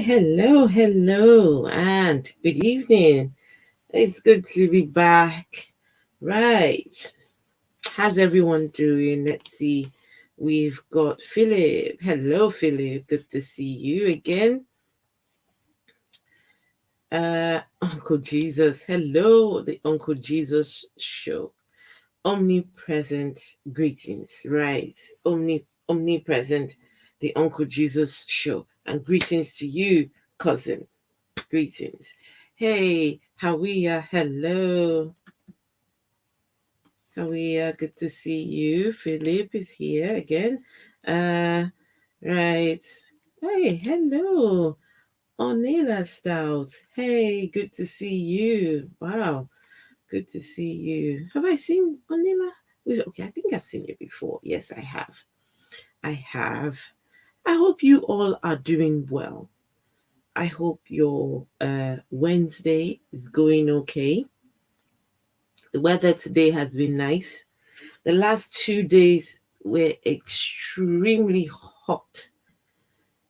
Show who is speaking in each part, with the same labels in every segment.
Speaker 1: Hello, and good evening. It's good to be back. Right. How's everyone doing? Let's see. We've got Philip. Hello, Philip. Good to see you again. Uncle Jesus. Hello, the Uncle Jesus show. Omnipresent greetings. Right. Omnipresent, the Uncle Jesus show. And greetings to you, cousin. Greetings. Hey, Hawia, hello. Hawia, good to see you. Philip is here again. Uh, right. Hey, hello. Onela Stout. Hey, good to see you. Wow, good to see you. Have I seen Onela? Okay, I think I've seen you before. Yes, I have. I have. I hope you all are doing well. I hope your Wednesday is going okay. The weather today has been nice. The last 2 days were extremely hot,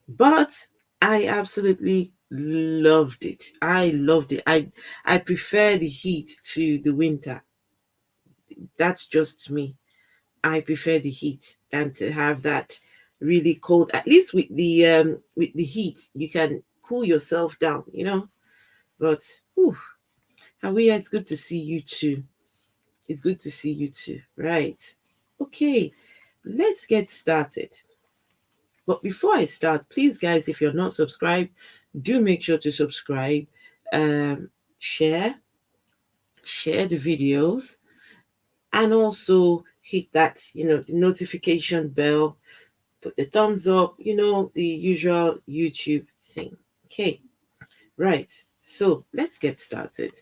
Speaker 1: but I absolutely loved it. I loved it. I prefer the heat to the winter. That's just me. I prefer the heat than to have that really cold. At least with the heat, you can cool yourself down, But whew, Hawia, it's good to see you too. It's good to see you too. Right. Okay, let's get started. But before I start, please, guys, if you're not subscribed, do make sure to subscribe, um, share, share the videos, and also hit that, the notification bell, put the thumbs up, the usual YouTube thing. Okay, right. So let's get started.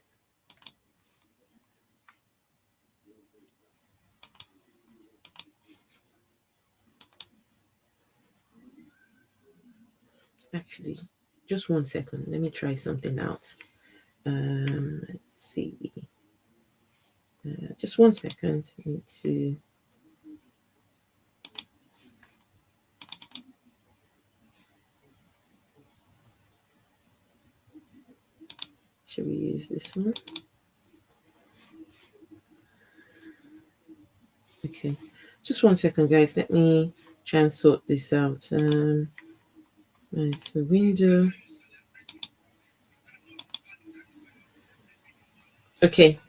Speaker 1: Actually, just 1 second. Let me try something out. Let's see. Just 1 second. Need to. Should we use this one? Okay. Just 1 second, guys. Let me try and sort this out. It's the window. Okay.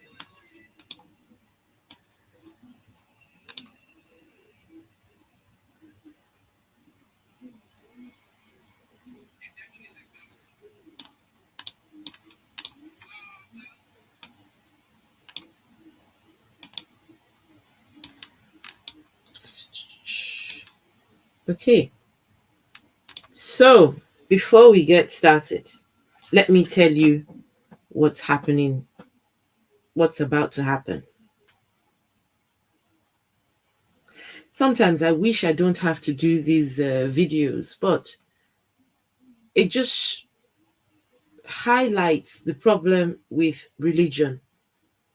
Speaker 1: Okay. So before we get started, let me tell you what's happening, what's about to happen. Sometimes I wish I don't have to do these videos, but it just highlights the problem with religion,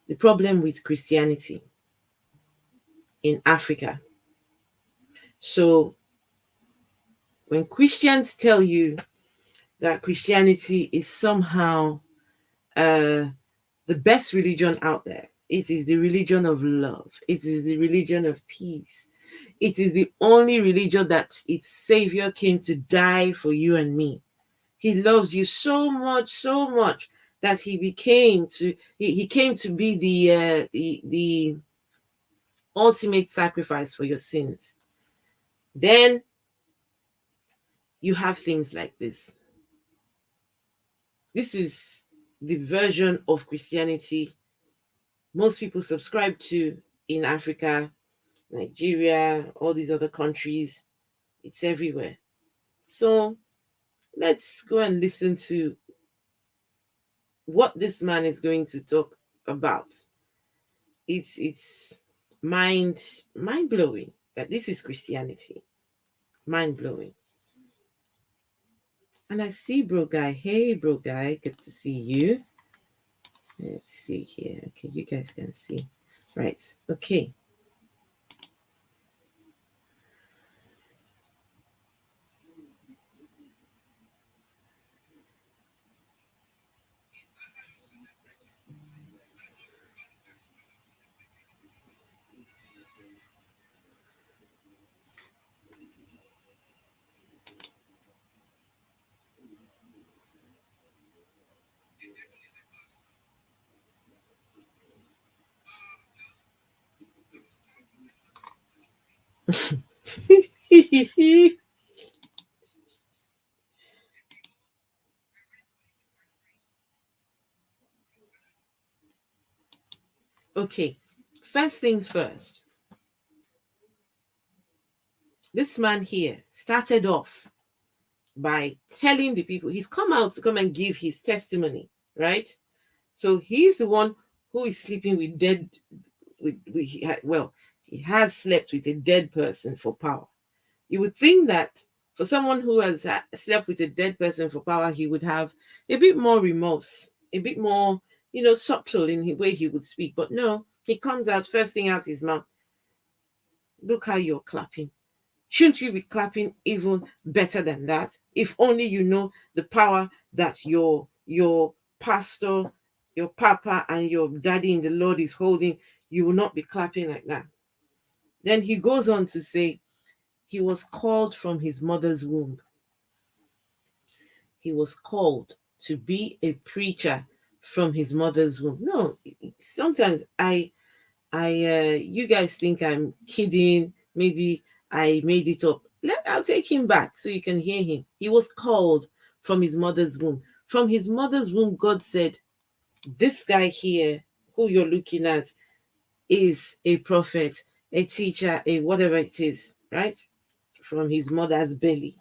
Speaker 1: the problem with Christianity in Africa. So when Christians tell you that Christianity is somehow uh, the best religion out there, it is the religion of love, it is the religion of peace, it is the only religion that its Savior came to die for you and me. He loves you so much that he came to be the ultimate sacrifice for your sins. Then you have things like this. This is the version of Christianity most people subscribe to in Africa, Nigeria, all these other countries. It's everywhere. So let's go and listen to what this man is going to talk about. It's mind blowing that this is Christianity. Mind blowing. And I see bro guy. Hey bro guy, good to see you. Let's see here. Okay, you guys can see. Right. Okay. Okay, first things first. This man here started off by telling the people he's come out to come and give his testimony, right? So he's the one who is sleeping with dead, well, he has slept with a dead person for power. You would think that for someone who has slept with a dead person for power, he would have a bit more remorse, a bit more, subtle in the way he would speak. But no, he comes out, first thing out his mouth, look how you're clapping. Shouldn't you be clapping even better than that? If only you know the power that your pastor, your papa, and your daddy in the Lord is holding, you will not be clapping like that. Then he goes on to say, he was called from his mother's womb. He was called to be a preacher from his mother's womb. No, sometimes you guys think I'm kidding. Maybe I made it up. I'll take him back so you can hear him. He was called from his mother's womb. From his mother's womb, God said, this guy here, who you're looking at, is a prophet, a teacher, a whatever it is, right? From his mother's belly.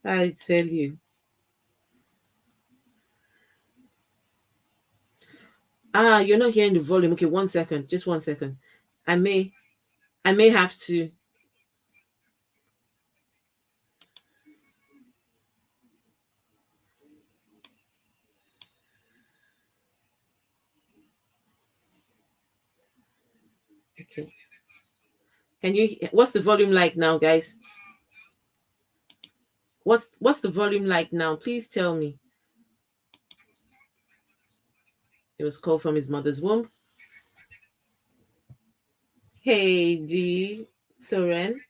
Speaker 1: I tell you. You're not hearing the volume. Okay, 1 second. Just 1 second. I may have to. Okay. Can you? What's the volume like now, guys? What's the volume like now? Please tell me. It was called from his mother's womb. Hey, D. Soren.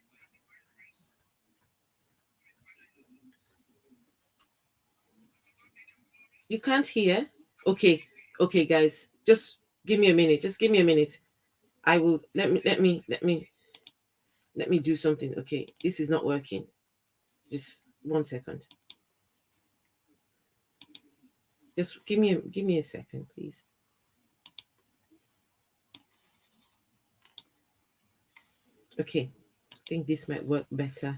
Speaker 1: You can't hear? Okay. Okay, guys. Just give me a minute. Just give me a minute. I will let me do something. Okay. This is not working. Just 1 second. Just give me a second, please. Okay. I think this might work better.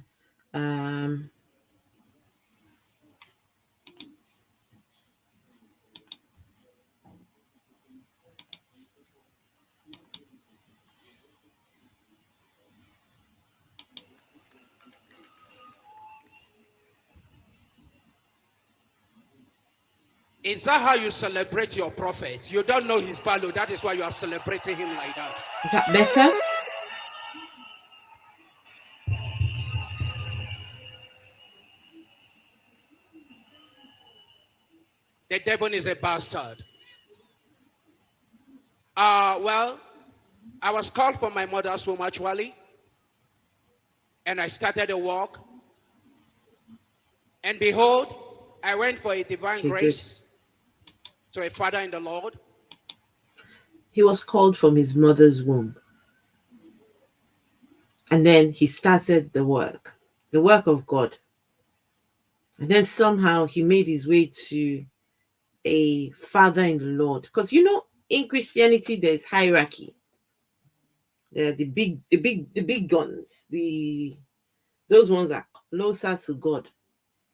Speaker 2: Is that how you celebrate your prophet? You don't know his value. That is why you are celebrating him like that.
Speaker 1: Is that better?
Speaker 2: The devil is a bastard. Well, I was called from my mother's womb actually. And I started a walk. And behold, I went for a divine grace to a father in the Lord.
Speaker 1: He was called from his mother's womb. And then he started the work of God. And then somehow he made his way to a father in the Lord. Because in Christianity there's hierarchy. There are the big guns. Those ones are closer to God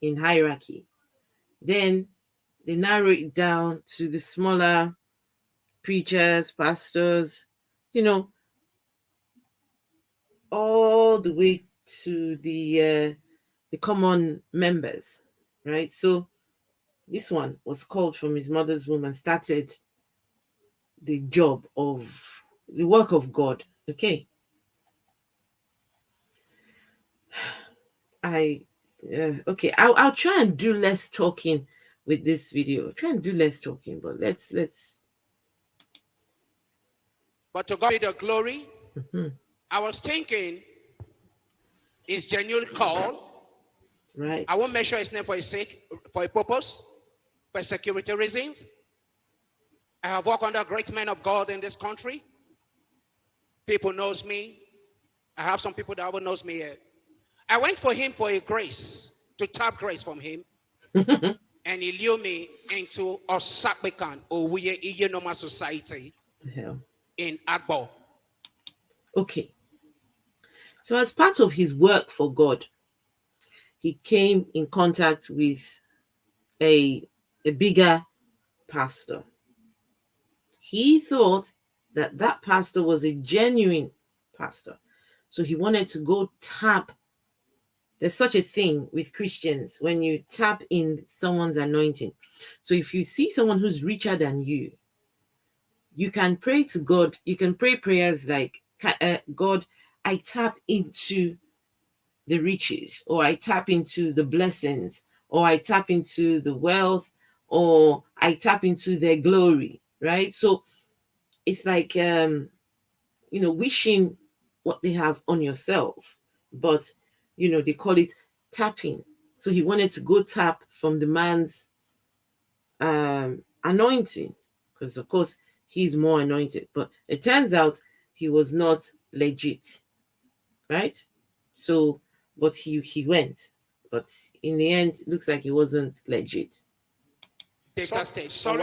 Speaker 1: in hierarchy. Then they narrow it down to the smaller preachers, pastors, all the way to the common members, right? So this one was called from his mother's womb and started the job of the work of God. Okay. Okay. I'll try and do less talking with this video. Try and do less talking, but let's.
Speaker 2: But to God be the glory.
Speaker 1: Mm-hmm.
Speaker 2: I was thinking, his genuine call.
Speaker 1: Right.
Speaker 2: I won't mention his name for his sake, for a purpose, for security reasons. I have worked under great men of God in this country. People knows me. I have some people that knows me here. I went for him for a grace, to tap grace from him. And he lured me into Osapekan, Owuye Iye Normal Society
Speaker 1: The hell.
Speaker 2: in Agbo.
Speaker 1: Okay. So as part of his work for God, he came in contact with a bigger pastor. He thought that that pastor was a genuine pastor. So he wanted to go tap. There's such a thing with Christians when you tap in someone's anointing. So if you see someone who's richer than you can pray to God. You can pray prayers like, God, I tap into the riches, or I tap into the blessings, or I tap into the wealth, or I tap into their glory, right? So it's like, wishing what they have on yourself, but, they call it tapping. So he wanted to go tap from the man's anointing, because of course he's more anointed, but it turns out he was not legit, right? So, but he went, but in the end, it looks like he wasn't legit.
Speaker 2: Data state. Sorry,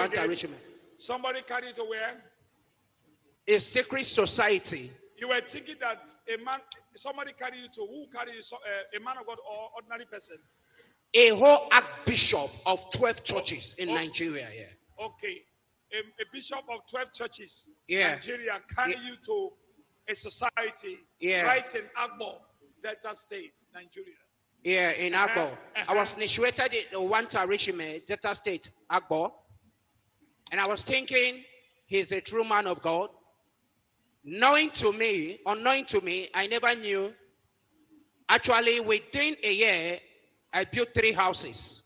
Speaker 3: somebody carried it to where?
Speaker 2: A secret society.
Speaker 3: You were thinking that somebody carried you to who carried you, a man of God or ordinary person?
Speaker 2: A whole archbishop of 12 churches in Nigeria. Yeah.
Speaker 3: Okay. A bishop of 12 churches in
Speaker 2: Yeah.
Speaker 3: Nigeria carried you to a society right in Agbo, Delta State, Nigeria.
Speaker 2: Yeah, in Agbo. I was initiated in Wantarishime, Delta State, Agbo. And I was thinking, he's a true man of God. Unknowing to me, I never knew. Actually, within a year, I built 3 houses.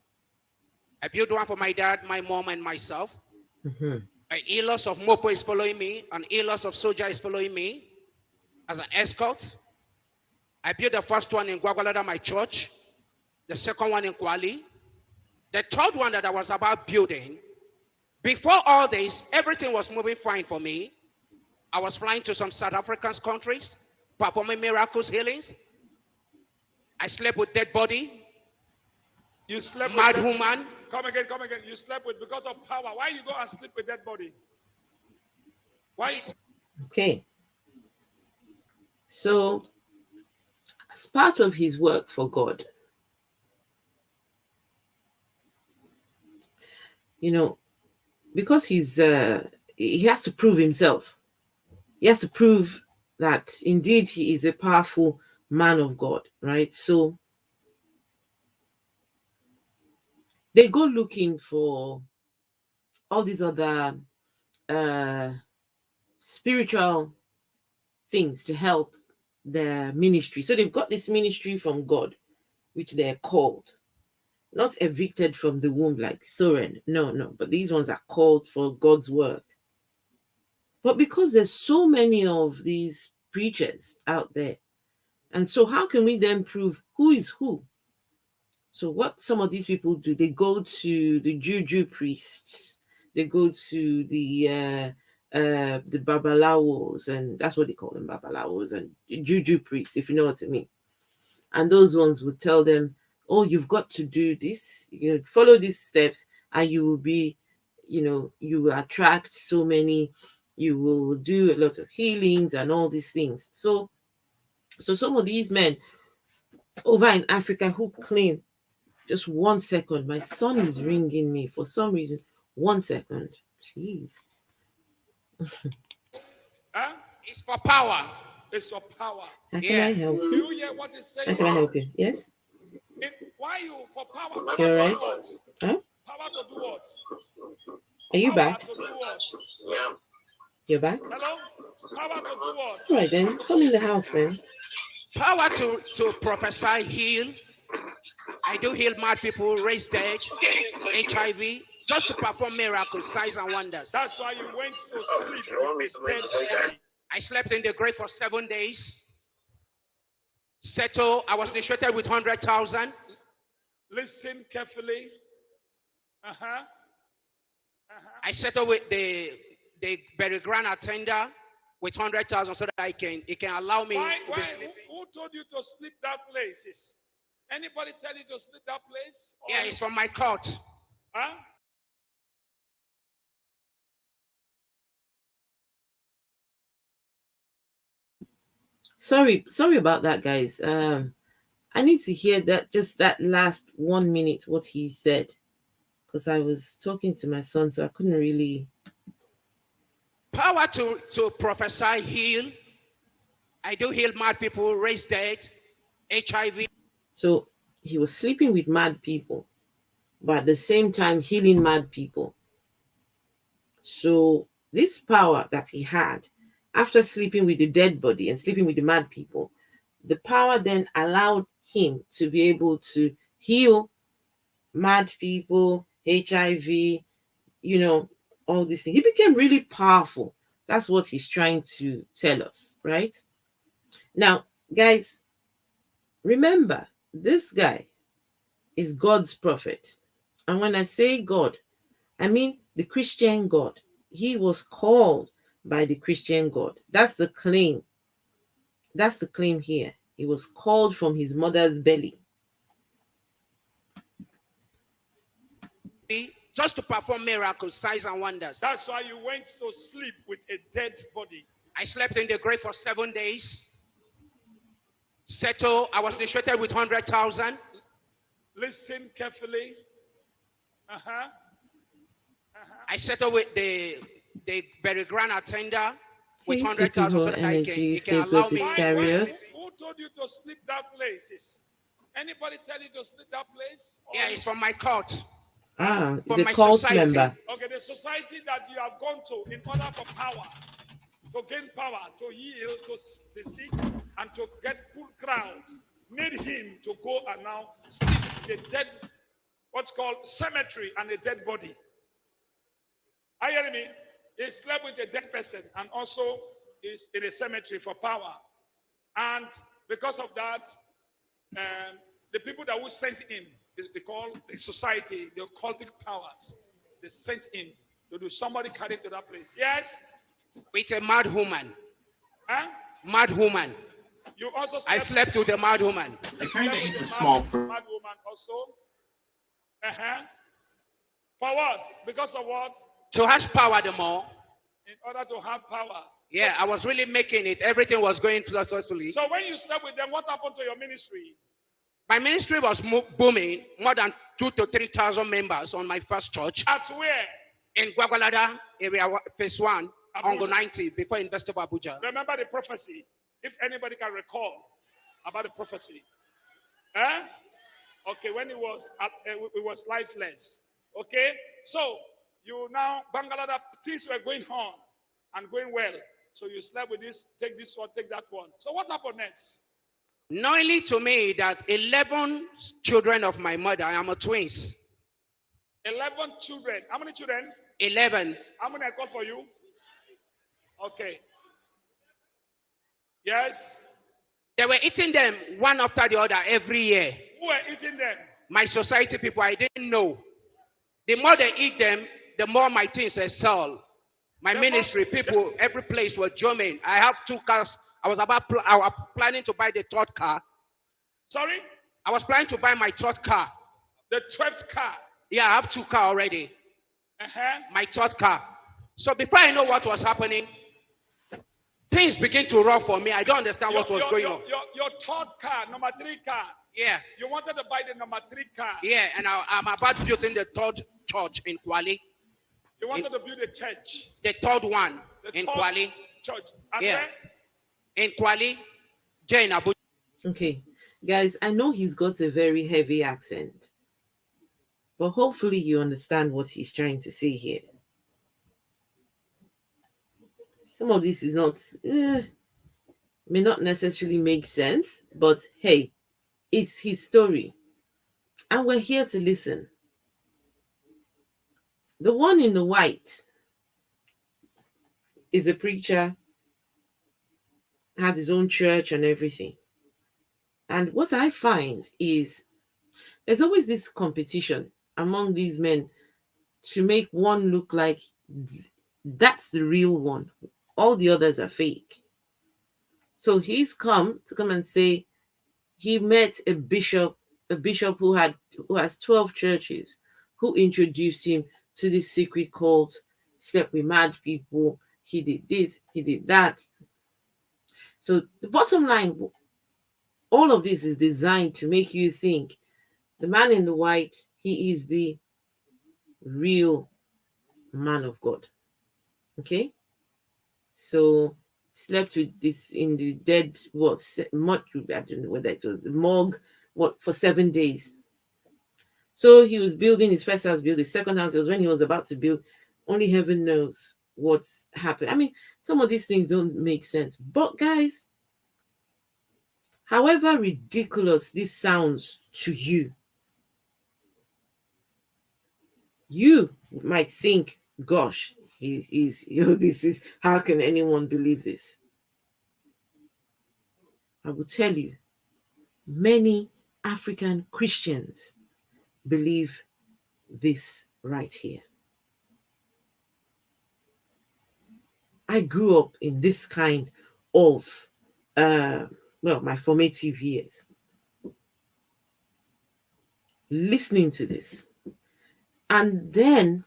Speaker 2: I built one for my dad, my mom, and myself.
Speaker 1: Mm-hmm.
Speaker 2: An e-loss of Mopo is following me. An e-loss of Soldier is following me as an escort. I built the first one in Gwagwalada, my church. The second one in Kwali. The third one that I was about building. Before all this, everything was moving fine for me. I was flying to some South African countries, performing miracles, healings. I slept with dead body.
Speaker 3: You slept
Speaker 2: mad
Speaker 3: with
Speaker 2: woman.
Speaker 3: Come again. You slept with because of power. Why you go and sleep with dead body? Why?
Speaker 1: Okay. So, as part of his work for God, because he has to prove himself. He has to prove that indeed he is a powerful man of God, right? So they go looking for all these other spiritual things to help their ministry. So they've got this ministry from God, which they're called, not evicted from the womb like Soren. No, but these ones are called for God's work. But because there's so many of these preachers out there, and so how can we then prove who is who? So what some of these people do, they go to the juju priests, they go to the babalawos, and that's what they call them, babalawos and juju priests, if you know what I mean. And those ones would tell them, oh, you've got to do this, follow these steps, and you will be, you will attract so many, you will do a lot of healings and all these things. So some of these men over in Africa who claim, just 1 second, my son is ringing me for some reason. 1 second, jeez.
Speaker 3: Huh?
Speaker 2: It's for power.
Speaker 3: It's for power.
Speaker 1: How can I help
Speaker 3: Do
Speaker 1: you?
Speaker 3: you hear what they say?
Speaker 1: How can I help you? Yes?
Speaker 3: Why you for power?
Speaker 1: You're right. Huh?
Speaker 3: Power to do what?
Speaker 1: Are you back?
Speaker 3: To do what?
Speaker 1: You're back?
Speaker 3: Hello? Power to do what?
Speaker 1: All right, then. Come in the house, then.
Speaker 2: Power to prophesy, heal. I do heal mad people, raise dead, HIV, just to perform miracles, signs and wonders.
Speaker 3: That's why you went to sleep.
Speaker 2: I slept in the grave for 7 days. Settle. I was initiated with 100,000.
Speaker 3: Listen carefully.
Speaker 2: I settled with the very grand attender. with 100,000 so that it can allow me
Speaker 3: Why?
Speaker 2: to be sleeping.
Speaker 3: Who told you to sleep that place? Anybody tell you to sleep that place?
Speaker 2: Yeah, it's from my court.
Speaker 3: Huh?
Speaker 1: Sorry about that, guys. I need to hear that, just that last 1 minute what he said, because I was talking to my son, so I couldn't really.
Speaker 2: Power to prophesy, heal. I do heal mad people, raise dead, HIV.
Speaker 1: So he was sleeping with mad people, but at the same time healing mad people. So this power that he had after sleeping with the dead body and sleeping with the mad people, the power then allowed him to be able to heal mad people, HIV, all these things. He became really powerful. That's what he's trying to tell us, right? Now, guys, remember, this guy is God's prophet. And when I say God, I mean the Christian God. He was called by the Christian God. That's the claim. That's the claim here. He was called from his mother's belly.
Speaker 2: Just to perform miracles, signs, and wonders.
Speaker 3: That's why you went to sleep with a dead body.
Speaker 2: I slept in the grave for 7 days. Settle, I was initiated with 100,000.
Speaker 3: Listen carefully.
Speaker 2: I settled with the very grand attender with
Speaker 1: Hey,
Speaker 2: 100,000 so
Speaker 1: superhero
Speaker 2: that
Speaker 1: energy,
Speaker 2: it can allow me.
Speaker 3: Who told you to sleep that place? Anybody tell you to sleep that place?
Speaker 2: Yeah, it's from my court.
Speaker 1: It's a cult
Speaker 2: society.
Speaker 1: member.
Speaker 3: Okay, the society that you have gone to in order for power, to gain power, to heal, to the sick, and to get full crowds, made him to go and now sleep the dead, what's called cemetery, and a dead body. Are you hearing me? He slept with a dead person and also is in a cemetery for power. And because of that, the people that who sent him, they call the society, the occultic powers, they sent him to do somebody carried to that place. Yes?
Speaker 2: With a mad woman.
Speaker 3: Huh?
Speaker 2: Mad woman.
Speaker 3: You also
Speaker 2: I slept with a mad woman.
Speaker 3: I kind of eat small for mad woman also. For what? Because of what?
Speaker 2: To have power the more.
Speaker 3: In order to have power.
Speaker 2: Yeah, I was really making it. Everything was going successfully.
Speaker 3: So when you slept with them, what happened to your ministry?
Speaker 2: My ministry was booming. More than 2,000 to 3,000 members on my first church.
Speaker 3: At where?
Speaker 2: In Gwagwalada, area phase 1, Ongo 90, before Investor Abuja.
Speaker 3: Remember the prophecy, if anybody can recall about the prophecy. Okay, when it was lifeless. Okay, so you now, Bangalada, things were going on and going well. So you slept with this, take this one, take that one. So what happened next?
Speaker 2: Knowingly to me that 11 children of my mother, I am a twins.
Speaker 3: 11 children. How many children?
Speaker 2: 11.
Speaker 3: How many I called for you? Okay. Yes.
Speaker 2: They were eating them one after the other every year.
Speaker 3: Who were eating them?
Speaker 2: My society people, I didn't know. The more they eat them, the more my things excel. My ministry people, every place was jumping. I have 2 cars. I was planning to buy the 3rd car.
Speaker 3: Sorry?
Speaker 2: I was planning to buy my 3rd car.
Speaker 3: The 12th car?
Speaker 2: Yeah, I have 2 cars already. My 3rd car. So before I know what was happening, things begin to rough for me. I don't understand what was going on.
Speaker 3: Your 3rd car, number 3 car.
Speaker 2: Yeah.
Speaker 3: You wanted to buy the number 3 car.
Speaker 2: Yeah, and I'm about building the 3rd church in Kwali.
Speaker 3: You wanted to build a church.
Speaker 2: The 3rd one in Kwali.
Speaker 3: Church.
Speaker 2: And yeah. In Kwali, Jane Abu.
Speaker 1: Okay, guys, I know he's got a very heavy accent, but hopefully you understand what he's trying to say here. Some of this is not, may not necessarily make sense, but hey, it's his story. And we're here to listen. The one in the white is a preacher, has his own church and everything. And what I find is there's always this competition among these men to make one look like that's the real one, All the others are fake. So he's come and say he met a bishop who has 12 churches, who introduced him to this secret cult, slept with mad people, he did this, he did that. So the bottom line, all of this is designed to make you think the man in the white, he is the real man of God. Okay? So slept with this in the dead, what, much, I don't know whether it was the morgue, what, for 7 days. So he was building his first house, built his second house. It was when he was about to build. Only heaven knows what's happened. I mean, some of these things don't make sense. But guys, however ridiculous this sounds to you, you might think, gosh, this is, how can anyone believe this? I will tell you, many African Christians believe this right here. I grew up in this kind of, my formative years, listening to this. And then,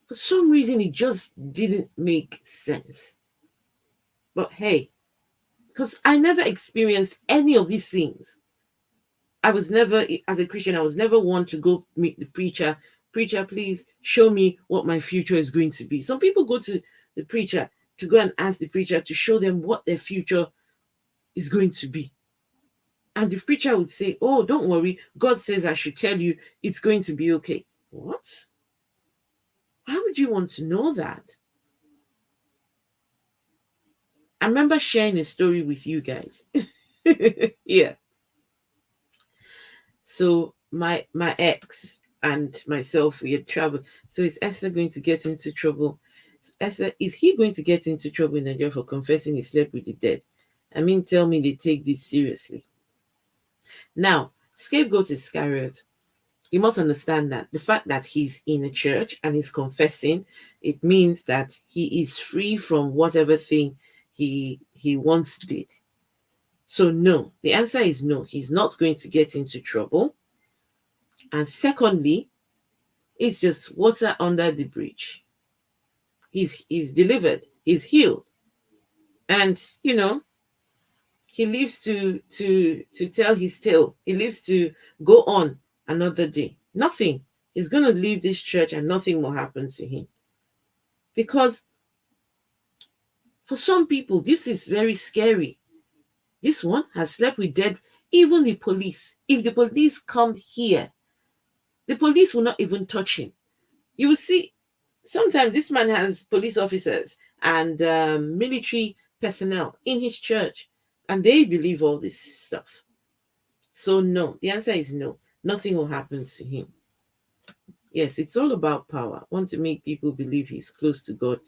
Speaker 1: for some reason, it just didn't make sense. But hey, because I never experienced any of these things. I was never, as a Christian, I was never one to go meet the preacher. Preacher, please show me what my future is going to be. Some people go to the preacher to go and ask the preacher to show them what their future is going to be. And the preacher would say, oh, don't worry. God says I should tell you it's going to be okay. What? Why would you want to know that? I remember sharing a story with you guys. Yeah. So my ex and myself, we had traveled. So is Esther going to get into trouble? Esther, is he going to get into trouble in Nigeria for confessing he slept with the dead? I mean, tell me they take this seriously. Now, scapegoat Iscariot. You must understand that the fact that he's in a church and he's confessing, it means that he is free from whatever thing he once did. So no, the answer is no. He's not going to get into trouble. And secondly, it's just water under the bridge. He's delivered. He's healed, and he lives to tell his tale. He lives to go on another day. Nothing. He's going to leave this church and nothing will happen to him. Because for some people, this is very scary. This one has slept with dead. Even the police. If the police come here, the police will not even touch him. You will see, sometimes this man has police officers and military personnel in his church, and they believe all this stuff. So no, the answer is no. Nothing will happen to him. Yes, it's all about power. Want to make people believe he's close to God.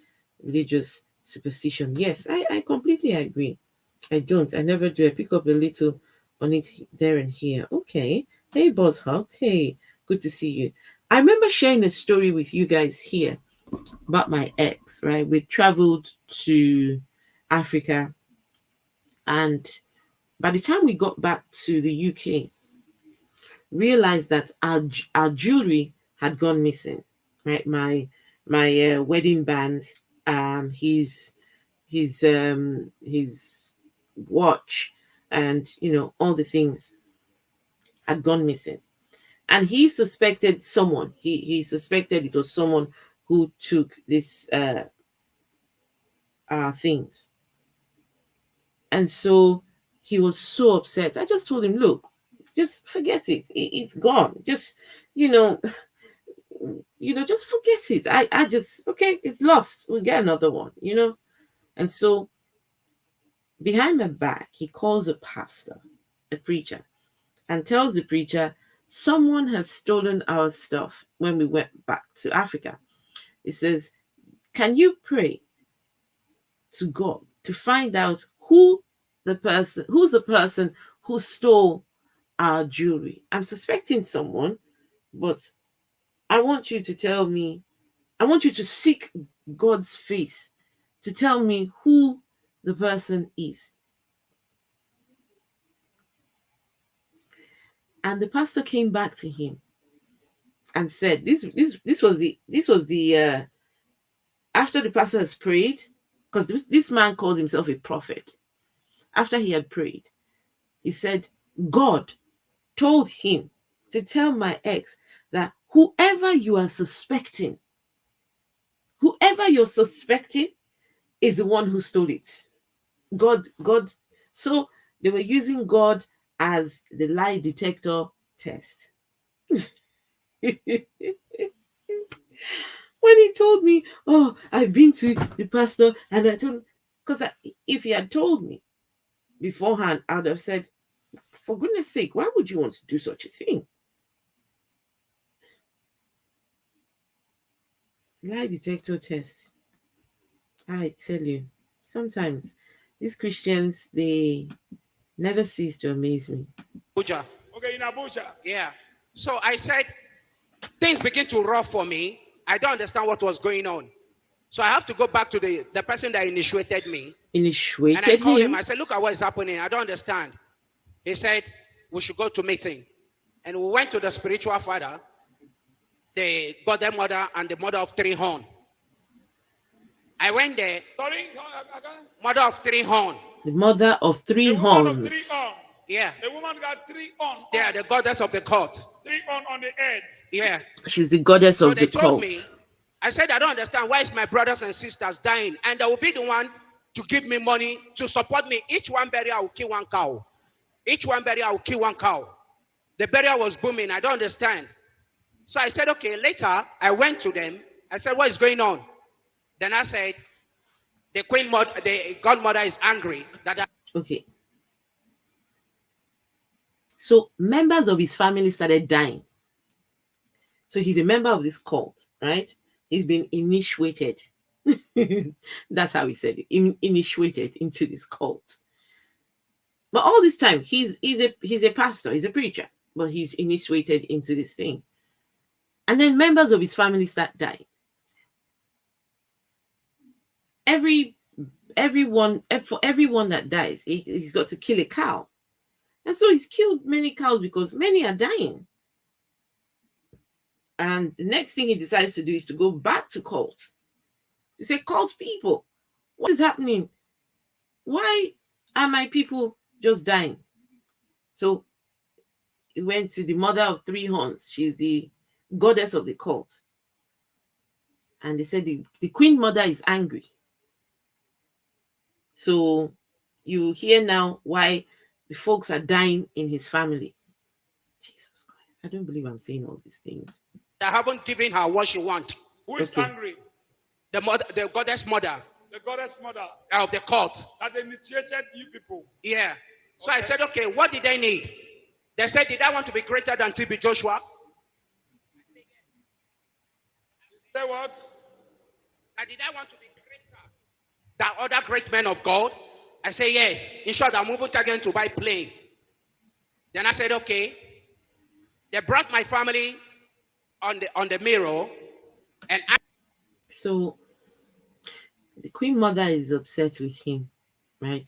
Speaker 1: Religious superstition. Yes, I completely agree. I don't. I never do. I pick up a little on it there and here. Okay. Hey, Boss Hawk. Hey, good to see you. I remember sharing a story with you guys here about my ex, right? We traveled to Africa, and by the time we got back to the UK, realized that our jewelry had gone missing, right? My wedding band, his watch, and all the things had gone missing. And he suspected someone. He suspected it was someone who took this things. And so he was so upset. I just told him, look, just forget it. It's gone. Just, you know, just forget it. I just, okay, it's lost. We'll get another one. And so behind my back, he calls a pastor, a preacher, and tells the preacher, someone has stolen our stuff when we went back to Africa. He says, can you pray to God to find out who's the person who stole our jewelry? I'm suspecting someone, but I want you to tell me, I want you to seek God's face to tell me who the person is. And the pastor came back to him and said, this was the after the pastor has prayed, because this man called himself a prophet. After he had prayed, he said, God told him to tell my ex that whoever you're suspecting is the one who stole it. God. So they were using God as the lie detector test. When he told me, oh, I've been to the pastor and I told, because if he had told me beforehand, I would have said, for goodness sake, why would you want to do such a thing? Lie detector test. I tell you, sometimes these Christians, they never cease to amaze me.
Speaker 2: Abuja.
Speaker 3: Okay, in Abuja.
Speaker 2: Yeah. So I said, things begin to rough for me. I don't understand what was going on. So I have to go back to the person that initiated me. And I
Speaker 1: Initiated
Speaker 2: called him.
Speaker 1: him.
Speaker 2: I said, look at what is happening. I don't understand. He said, we should go to meeting. And we went to the spiritual father, the godmother, and the mother of three horn. I went there.
Speaker 3: Sorry?
Speaker 2: Mother of three horn.
Speaker 1: The mother of three
Speaker 3: The woman of
Speaker 1: horns.
Speaker 3: three on.
Speaker 2: Yeah.
Speaker 3: The woman got three on.
Speaker 2: They are the goddess of the court.
Speaker 3: Three on the head.
Speaker 2: Yeah.
Speaker 1: She's the goddess
Speaker 2: So
Speaker 1: of
Speaker 2: they
Speaker 1: the
Speaker 2: told
Speaker 1: cult.
Speaker 2: me, I said, I don't understand. Why is my brothers and sisters dying? And they will be the one to give me money to support me. Each one burial, I will kill one cow. Each one burial, I will kill one cow. The burial was booming. I don't understand. So I said, okay. Later, I went to them. I said, what is going on? Then I said, the godmother is angry that
Speaker 1: Okay. So members of his family started dying. So he's a member of this cult, right? He's been initiated. That's how he said it. Initiated into this cult. But all this time, he's a pastor, he's a preacher, but he's initiated into this thing. And then members of his family start dying. For everyone that dies, he's got to kill a cow. And so he's killed many cows because many are dying. And the next thing he decides to do is to go back to cults. To say, cult people, what is happening? Why are my people just dying? So he went to the mother of three horns. She's the goddess of the cult. And they said the queen mother is angry. So you hear now why the folks are dying in his family. Jesus Christ. I don't believe I'm saying all these things.
Speaker 2: I haven't given her what she wants.
Speaker 3: Who is
Speaker 1: Okay.
Speaker 3: angry?
Speaker 2: The goddess mother
Speaker 3: The goddess mother
Speaker 2: of the court.
Speaker 3: that initiated you people.
Speaker 2: Yeah. So I
Speaker 3: Okay.
Speaker 2: said, okay, what did they need? They said, did I want to be greater than TB Joshua?
Speaker 3: Say what?
Speaker 2: And did I want to be greater than other great men of God? I say yes. In short, I'm moving again to buy plane. Then I said, okay. They brought my family on the mirror, and
Speaker 1: So the queen mother is upset with him, right?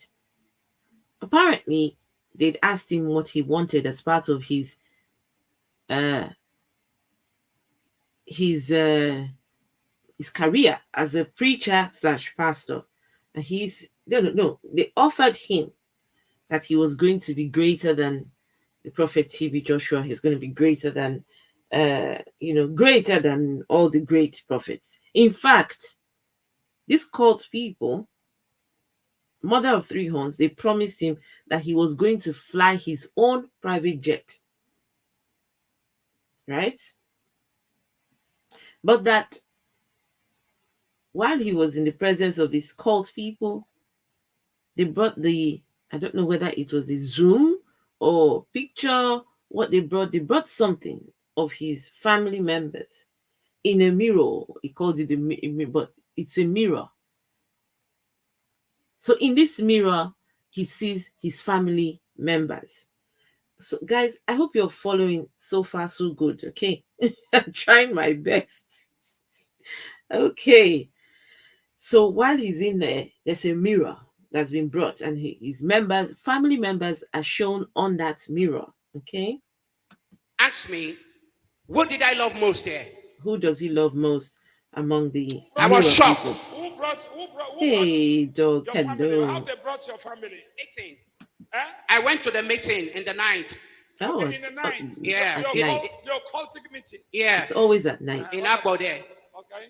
Speaker 1: Apparently, they'd asked him what he wanted as part of his career as a preacher / pastor. And they offered him that he was going to be greater than the prophet TB Joshua. He's going to be greater than greater than all the great prophets. In fact, these cult people, mother of three horns, they promised him that he was going to fly his own private jet. Right? But that while he was in the presence of these cult people, they brought I don't know whether it was a Zoom or picture, what they brought something of his family members in a mirror. He called it but it's a mirror. So in this mirror, he sees his family members. So guys, I hope you're following so far so good. Okay. I'm trying my best. Okay. So while he's in there, there's a mirror that's been brought, and his members, family members, are shown on that mirror. Okay,
Speaker 2: Ask me, what did I love most there?
Speaker 1: who does he love most among the
Speaker 2: I was
Speaker 1: mirror
Speaker 2: shocked.
Speaker 1: people?
Speaker 3: Who brought
Speaker 1: Hey, dog,
Speaker 3: your family? How
Speaker 1: hello.
Speaker 3: they brought your family?
Speaker 2: Meeting.
Speaker 3: Eh?
Speaker 2: I went to the meeting in the night.
Speaker 1: Oh,
Speaker 3: Okay, in
Speaker 1: it's,
Speaker 3: the night.
Speaker 2: Yeah,
Speaker 1: at
Speaker 3: Your,
Speaker 1: night.
Speaker 3: your cultic meeting.
Speaker 2: Yeah,
Speaker 1: It's always at night.
Speaker 2: in Akbo there.
Speaker 3: Okay.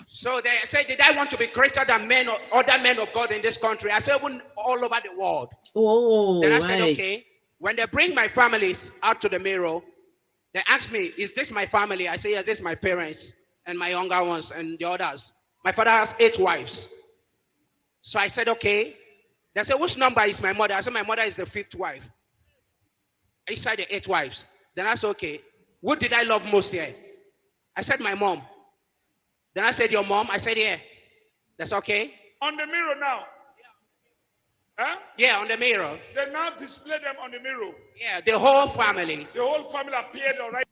Speaker 2: So they said, did I want to be greater than men or other men of God in this country? I said, even all over the world.
Speaker 1: Oh,
Speaker 2: Then I said,
Speaker 1: right.
Speaker 2: okay. When they bring my families out to the mirror, they ask me, is this my family? I say, yes, this is my parents and my younger ones and the others. My father has 8 wives. So I said, okay. They said, which number is my mother? I said, my mother is the 5th wife. Inside the 8 wives. Then I said, okay. What did I love most here? I said, my mom. Then I said, your mom? I said, yeah. That's okay.
Speaker 3: On the mirror now. Huh?
Speaker 2: Yeah, on the mirror.
Speaker 3: They now display them on the mirror.
Speaker 2: Yeah, the whole family.
Speaker 3: The whole family appeared already.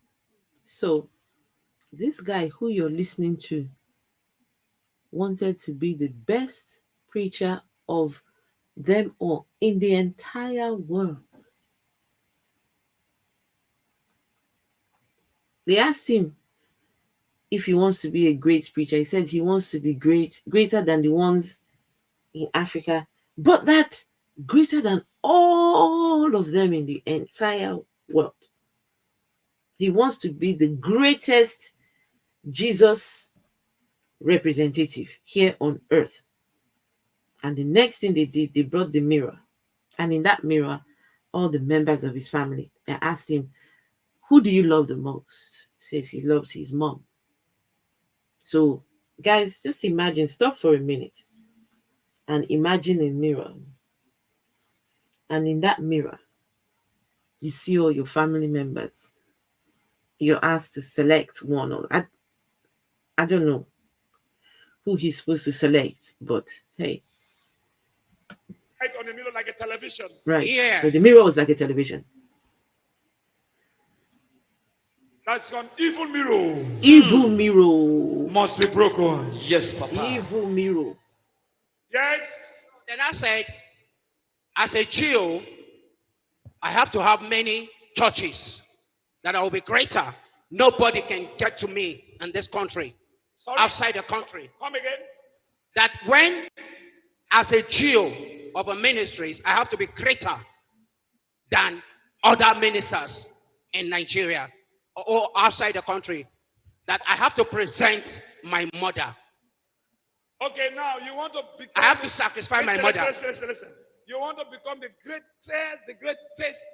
Speaker 1: So, this guy who you're listening to wanted to be the best preacher of them all in the entire world. They asked him if he wants to be a great preacher. He said he wants to be greater than the ones in Africa, but that greater than all of them in the entire world. He wants to be the greatest Jesus representative here on earth. And the next thing they did, they brought the mirror. And in that mirror, all the members of his family, I asked him, who do you love the most? He says he loves his mom. So, guys, just imagine, stop for a minute and imagine a mirror. And in that mirror, you see all your family members. You're asked to select one. Or I don't know who he's supposed to select, but hey.
Speaker 3: Right on the mirror like a television.
Speaker 1: Right.
Speaker 2: Yeah.
Speaker 1: So the mirror was like a television.
Speaker 3: That's an evil mirror.
Speaker 1: Evil mirror.
Speaker 3: Must be broken.
Speaker 4: Yes, Papa.
Speaker 1: Evil mirror.
Speaker 3: Yes.
Speaker 2: Then I said, as a Jew, I have to have many churches that I will be greater. Nobody can get to me in this country,
Speaker 3: Sorry.
Speaker 2: outside the country.
Speaker 3: Come again.
Speaker 2: That when, as a Jew of a ministries, I have to be greater than other ministers in Nigeria or outside the country. That I have to present my mother.
Speaker 3: Okay, now you want to become.
Speaker 2: I have to sacrifice my mother.
Speaker 3: Listen. You want to become the greatest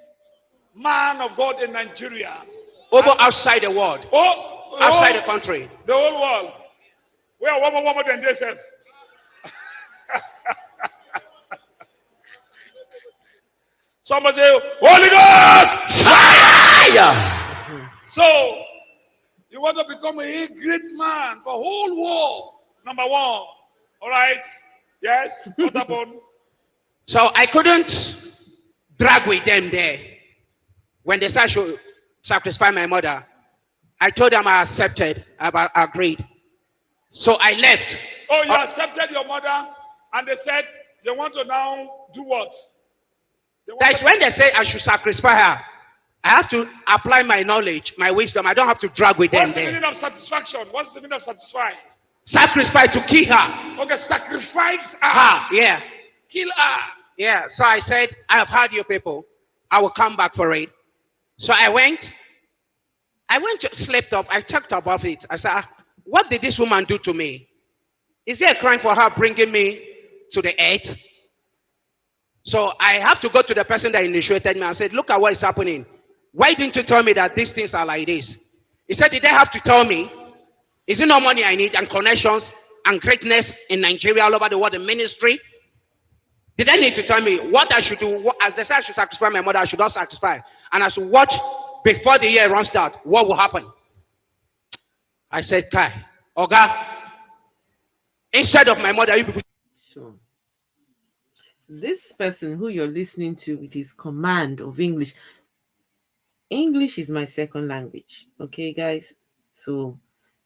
Speaker 3: man of God in Nigeria.
Speaker 2: Over outside the world. Outside the country.
Speaker 3: The whole world. We are one more than this. Somebody say, Holy Ghost!
Speaker 4: Fire!
Speaker 3: So, you want to become a great man for whole world. Number one. All right? Yes? What happened?
Speaker 2: So I couldn't drag with them there. When they said I should sacrifice my mother, I told them I accepted, I agreed. So I left.
Speaker 3: Oh, you accepted your mother, and they said they want to now do what?
Speaker 2: That's when they say I should sacrifice her. I have to apply my knowledge, my wisdom. I don't have to drag with them
Speaker 3: What's the
Speaker 2: there.
Speaker 3: meaning of satisfaction? What's the meaning of satisfy?
Speaker 2: Sacrifice to kill her.
Speaker 3: Okay, sacrifice her.
Speaker 2: Her, yeah.
Speaker 3: Kill her.
Speaker 2: Yeah. So I said, I have heard you people. I will come back for it. So I went, slept up. I talked about it. I said, what did this woman do to me? Is there a crime for her bringing me to the earth? So I have to go to the person that initiated me and said, look at what is happening. Why didn't you tell me that these things are like this? He said, did they have to tell me? Is it no money I need and connections and greatness in Nigeria, all over the world, in ministry? Did they need to tell me what I should do? As they said I should sacrifice my mother, I should not sacrifice. And I should watch before the year runs out, what will happen? I said, Kai, Oga, instead of my mother, you people.
Speaker 1: So, this person who you're listening to with his command of English is my second language. Okay, guys? So,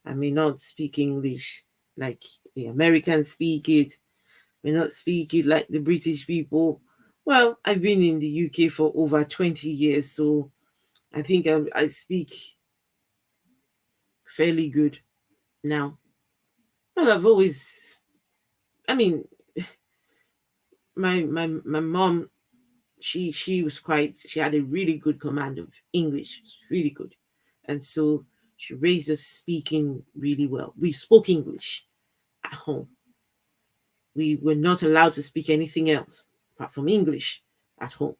Speaker 1: I may not speak English like The Americans speak it. May not speak it like the British people. Well, I've been in the UK for over 20 years, so I think I speak fairly good now. Well, I've always, I mean, my mom, she was quite, she had a really good command of English, really good, and so she raised us speaking really well. We spoke English at home. We were not allowed to speak anything else apart from English at home.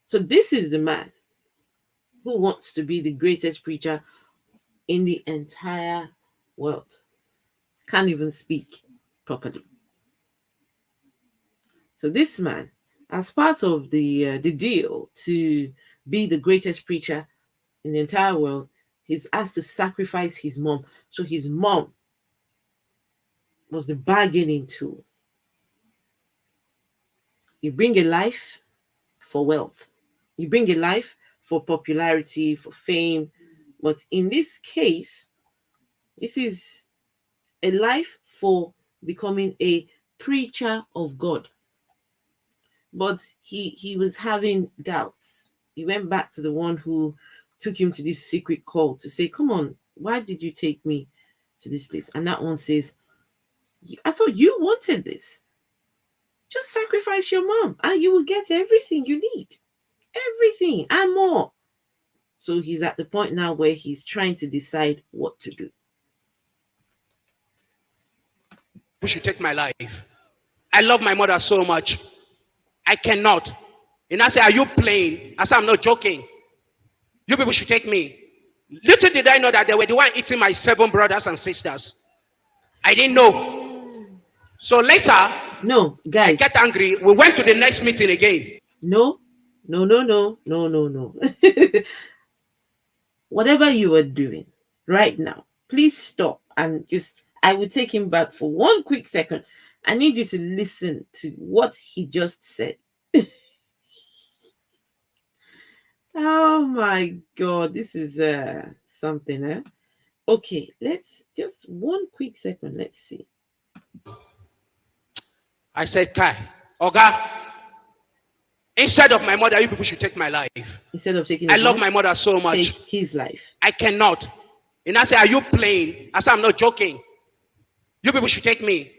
Speaker 1: So this is the man who wants to be the greatest preacher in the entire world. Can't even speak properly. So this man, as part of the deal to be the greatest preacher in the entire world, he's asked to sacrifice his mom. So his mom was the bargaining tool. You bring a life for wealth. You bring a life for popularity, for fame. But in this case, this is a life for becoming a preacher of God. But he was having doubts. He went back to the one who took him to this secret call to say, come on, why did you take me to this place? And that one says, I thought you wanted this. Just sacrifice your mom and you will get everything you need. Everything and more. So he's at the point now where he's trying to decide what to do.
Speaker 2: You should take my life. I love my mother so much. I cannot. And I say, are you playing? I said, I'm not joking. You people should take me. Little did I know that they were the one eating my 7 brothers and sisters. I didn't know. So later,
Speaker 1: no, guys,
Speaker 2: I get angry. We went to the next meeting again.
Speaker 1: No. Whatever you are doing right now, please stop and just, I will take him back for one quick second. I need you to listen to what he just said. Oh my God, this is something, eh? Okay, let's just one quick second. Let's see.
Speaker 2: I said, Kai, Oga, instead of my mother, you people should take my life.
Speaker 1: Instead of taking
Speaker 2: I love my mother so much.
Speaker 1: Take his life.
Speaker 2: I cannot. And I said, are you playing? I said, I'm not joking. You people should take me.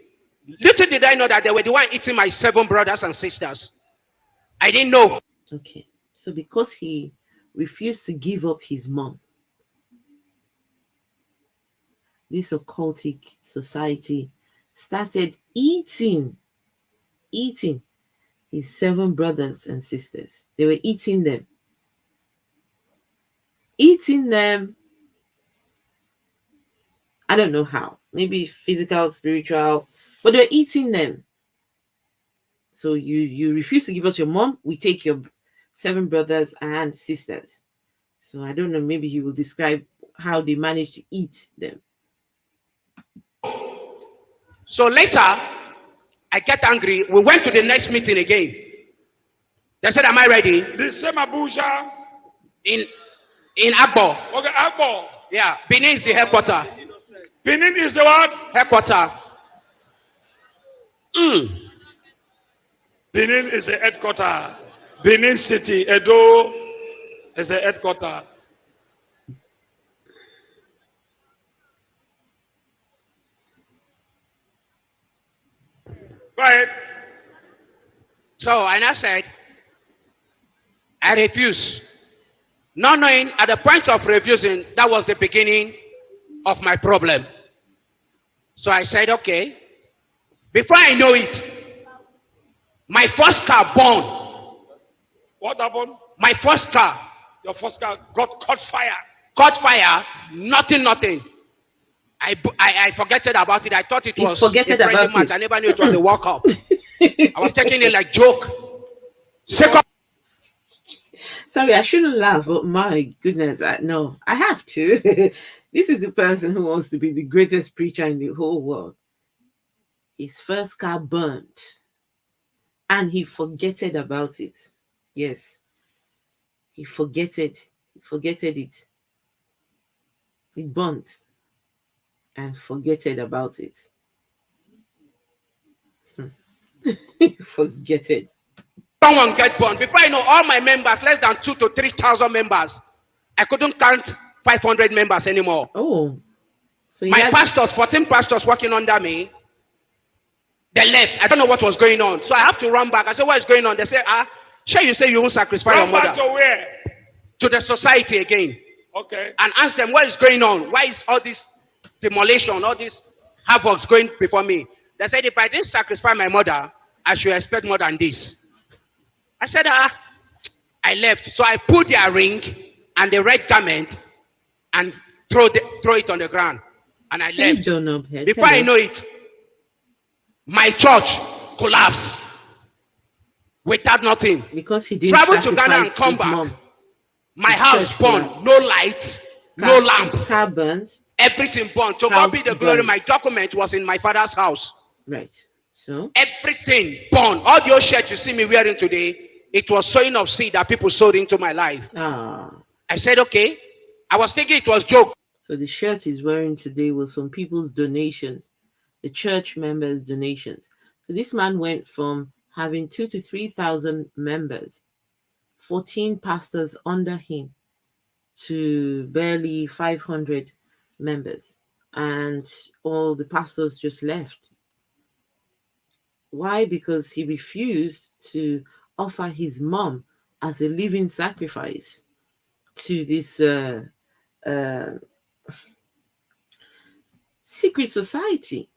Speaker 2: Little did I know that they were the one eating my 7 brothers and sisters. I didn't know.
Speaker 1: Okay. So because he refused to give up his mom, this occultic society started eating his 7 brothers and sisters. They were eating them. I don't know how. Maybe physical, spiritual, but they were eating them. So you refuse to give us your mom, we take your 7 brothers and sisters. So I don't know, maybe he will describe how they managed to eat them.
Speaker 2: So later, I get angry. We went to the next meeting again. They said, am I ready?
Speaker 3: The same Abuja.
Speaker 2: In Agbo.
Speaker 3: Okay, Agbo.
Speaker 2: Yeah, Benin is the headquarter.
Speaker 3: Benin is the what?
Speaker 2: Headquarter.
Speaker 3: Benin is the headquarter. Benin City, Edo is the headquarter. Right.
Speaker 2: So I now said, I refuse. Not knowing at the point of refusing, that was the beginning of my problem. So I said, okay. Before I know it, my first car burned.
Speaker 3: What happened?
Speaker 2: My first car.
Speaker 3: Your first car caught fire.
Speaker 2: Caught fire. Nothing. I forgetted about it. I thought it was a friendly match. I never knew it was a World Cup. I was taking it like joke. Second.
Speaker 1: Sorry, I shouldn't laugh, but my goodness, no, I have to. This is the person who wants to be the greatest preacher in the whole world. His first car burnt, and he forgetted about it. Yes, he forgetted it. It burnt. and forgetted about it. Forgetted.
Speaker 2: Someone get born. Before I know, all my members, less than 2 to 3,000 members. I couldn't count 500 members anymore.
Speaker 1: Oh, so he
Speaker 2: My
Speaker 1: had
Speaker 2: pastors, 14 pastors working under me, they left. I don't know what was going on. So I have to run back. I said, what is going on? They say, sure you say you won't sacrifice your
Speaker 3: Run back
Speaker 2: mother.
Speaker 3: to where?
Speaker 2: To the society again.
Speaker 3: Okay.
Speaker 2: And ask them, what is going on? Why is all this demolition, all this havoc going before me? They said, if I didn't sacrifice my mother, I should expect more than this. I said, I left. So I put their ring and the red garment and throw it on the ground. And I
Speaker 1: Hey,
Speaker 2: left.
Speaker 1: Donald Head.
Speaker 2: Before I
Speaker 1: Hello.
Speaker 2: know it, my church collapsed without nothing.
Speaker 1: Because he didn't
Speaker 2: Travel to Ghana and
Speaker 1: sacrifice
Speaker 2: come
Speaker 1: his
Speaker 2: back.
Speaker 1: mom.
Speaker 2: My
Speaker 1: The
Speaker 2: house
Speaker 1: church
Speaker 2: burned.
Speaker 1: collapsed.
Speaker 2: No light, no lamp.
Speaker 1: Car burnt.
Speaker 2: Everything burned. To God
Speaker 1: House
Speaker 2: be the glory.
Speaker 1: burnt.
Speaker 2: My document was in my father's house.
Speaker 1: Right. So
Speaker 2: Everything burned. All the old shirts you see me wearing today, it was sowing of seed that people sowed into my life. I said, okay. I was thinking it was joke.
Speaker 1: So the shirt he's wearing today was from people's donations, the church members' donations. So this man went from having 2,000 to 3,000 members, 14 pastors under him, to barely 500 members, and all the pastors just left. Why? Because he refused to offer his mom as a living sacrifice to this secret society.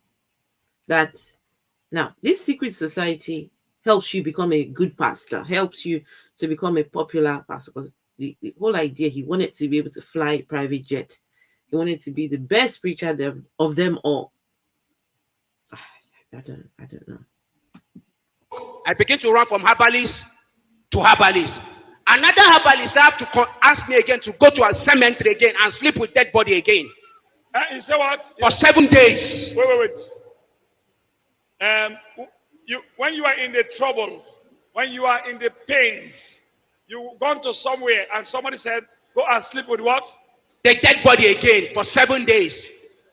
Speaker 1: That now this secret society helps you become a good pastor, helps you to become a popular pastor. Because the whole idea, he wanted to be able to fly a private jet. He wanted to be the best preacher of them all. I don't know.
Speaker 2: I began to run from herbalist to herbalist. Another herbalist have to ask me again to go to a cemetery again and sleep with dead body again.
Speaker 3: You say what?
Speaker 2: For 7 days.
Speaker 3: Wait. When you are in the trouble, when you are in the pains, you gone to somewhere and somebody said, go and sleep with what?
Speaker 2: The dead body again for 7 days.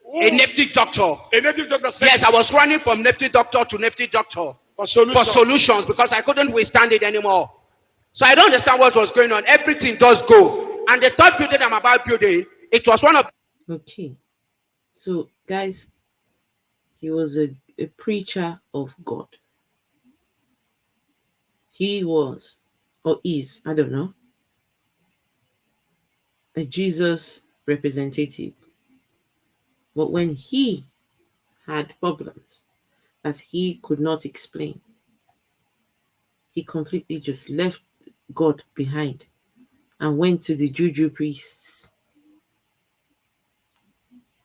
Speaker 3: Ooh.
Speaker 2: A native doctor.
Speaker 3: A native doctor said,
Speaker 2: yes, I was running from native doctor to native doctor for solutions because I couldn't withstand it anymore. So I don't understand what was going on. Everything does go. And the third building I'm about building, it was one of...
Speaker 1: Okay. So, guys, he was a preacher of God. He was, or is, I don't know, a Jesus representative. But when he had problems that he could not explain, he completely just left God behind and went to the juju priests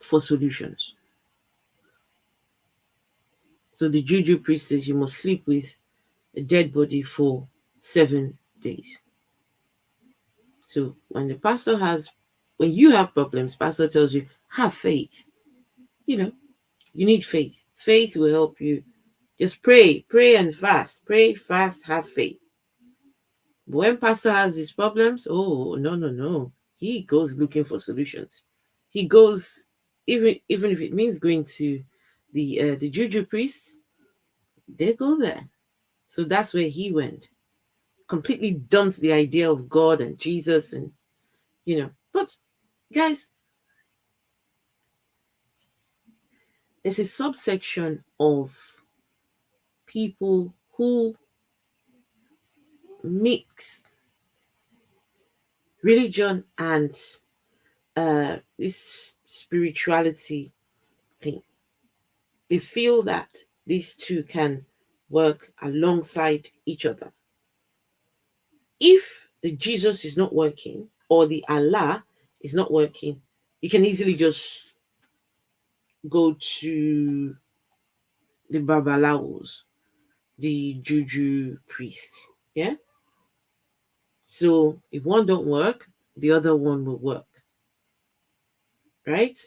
Speaker 1: for solutions. So the juju priest says you must sleep with a dead body for 7 days. So when you have problems, pastor tells you, have faith. You need faith. Faith will help you. Just pray and fast. Pray, fast, have faith. But when pastor has his problems, oh, no. He goes looking for solutions. He goes, even if it means going to the juju priests, they go there. So that's where he went. Completely dumped the idea of God and Jesus and, But, guys, there's a subsection of people who mix religion and this spirituality thing. They feel that these two can work alongside each other. If the Jesus is not working or the Allah is not working, you can easily just go to the Babalawos, the Juju priests. Yeah. So if one don't work, the other one will work. Right?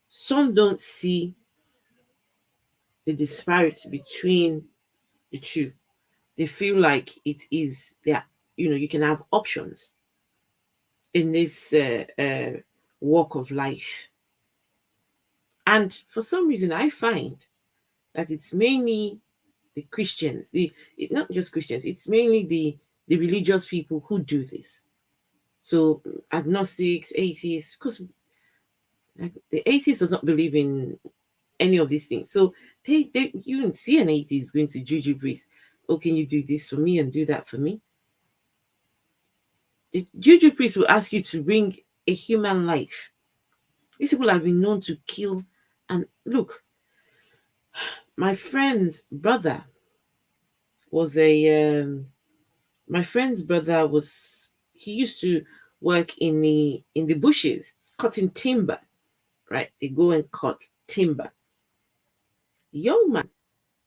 Speaker 1: Some don't see the disparity between the two. They feel like it is there. You can have options in this walk of life. And for some reason, I find that it's mainly the Christians, not just Christians, it's mainly the religious people who do this. So agnostics, atheists, because like, the atheist does not believe in any of these things. So they you don't see an atheist going to juju priest. Oh, can you do this for me and do that for me? The juju priest will ask you to bring a human life. These people have been known to kill. And look, my friend's brother was a my friend's brother was he used to work in the bushes cutting timber, right? They go and cut timber. Young man,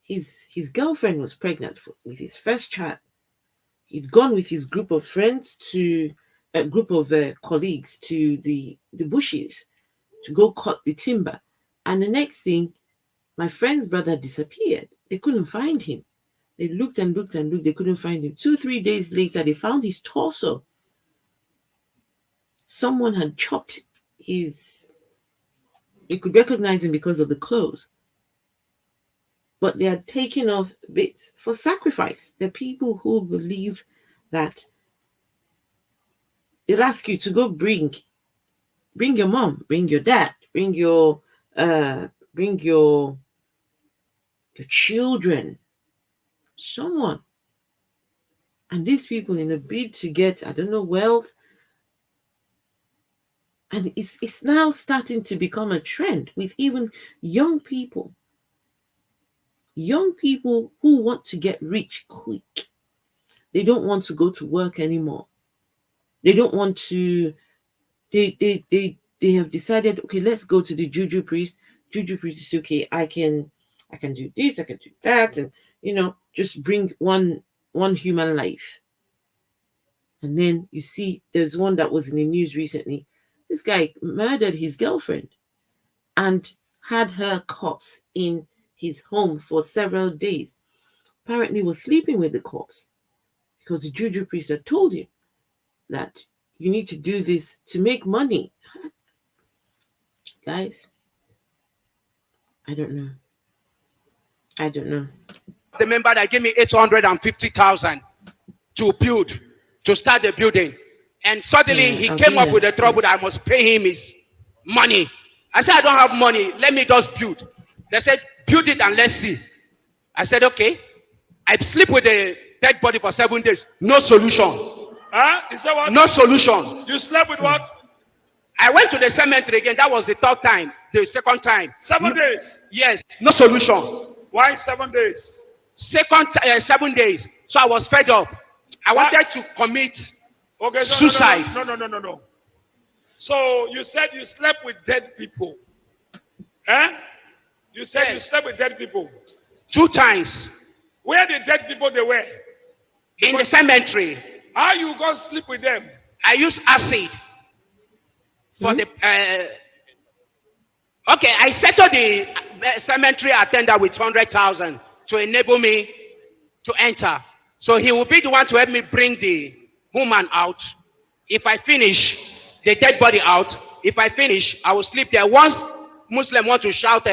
Speaker 1: his girlfriend was pregnant with his first child. He'd gone with his group of friends to a group of colleagues to the bushes to go cut the timber. And the next thing, my friend's brother disappeared. They couldn't find him. They looked and looked and looked. They couldn't find him. 2, 3 days later, they found his torso. Someone had chopped his. You could recognize him because of the clothes. But they had taken off bits for sacrifice. The people who believe that they'll ask you to go bring your mom, bring your dad, uh bring your children, someone. And these people in a bid to get, I don't know, wealth. And it's now starting to become a trend with even young people. Young people who want to get rich quick. They don't want to go to work anymore. They don't want to they have decided, okay, let's go to the juju priest. Juju priest is okay, I can do this, I can do that, and just bring one human life. And then you see there's one that was in the news recently. This guy murdered his girlfriend and had her corpse in his home for several days. Apparently was sleeping with the corpse because the juju priest had told him that you need to do this to make money. Guys, I don't know. I don't know.
Speaker 2: The member that gave me 850,000 to build, to start the building. And suddenly
Speaker 1: Yeah,
Speaker 2: he
Speaker 1: I'll
Speaker 2: came
Speaker 1: do
Speaker 2: up with the
Speaker 1: that.
Speaker 2: trouble
Speaker 1: Yes.
Speaker 2: that I must pay him his money. I said, I don't have money. Let me just build. They said, build it and let's see. I said, okay. I sleep with the dead body for 7 days. No solution.
Speaker 3: Huh? Is that what?
Speaker 2: No solution.
Speaker 3: You slept with what?
Speaker 2: I went to the cemetery again. That was the third time. The second time.
Speaker 3: 7 days.
Speaker 2: Yes. No solution.
Speaker 3: Why 7 days?
Speaker 2: Second 7 days. So I was fed up. I wanted to commit suicide.
Speaker 3: No. So you said you slept with dead people. Eh? You said you
Speaker 2: Yes.
Speaker 3: slept with dead people.
Speaker 2: 2 times.
Speaker 3: Where the dead people they were?
Speaker 2: In the cemetery.
Speaker 3: How you go sleep with them?
Speaker 2: I used acid for the. Okay, I settled the cemetery attendant with 100,000 to enable me to enter. So he will be the one to help me bring the woman out. If I finish, the dead body out. If I finish, I will sleep there. Once Muslim want to shout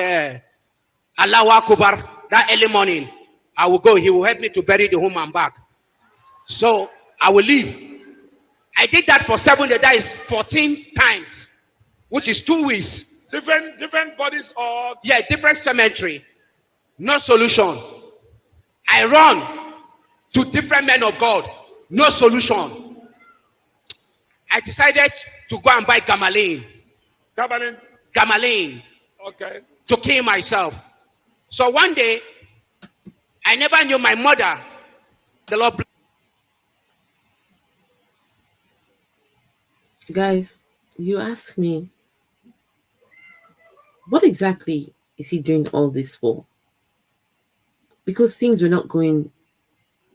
Speaker 2: Allahu Akbar that early morning, I will go. He will help me to bury the woman back. So I will leave. I did that for 7 days. That is 14 times, which is 2 weeks.
Speaker 3: Different bodies or
Speaker 2: Yeah, different cemetery. No solution. I run to different men of God. No solution. I decided to go and buy gamalin.
Speaker 3: Gabalin.
Speaker 2: Gamalin.
Speaker 3: Okay.
Speaker 2: To kill myself. So one day, I never knew my mother. The Lord.
Speaker 1: Guys, you ask me, what exactly is he doing all this for? Because things were not going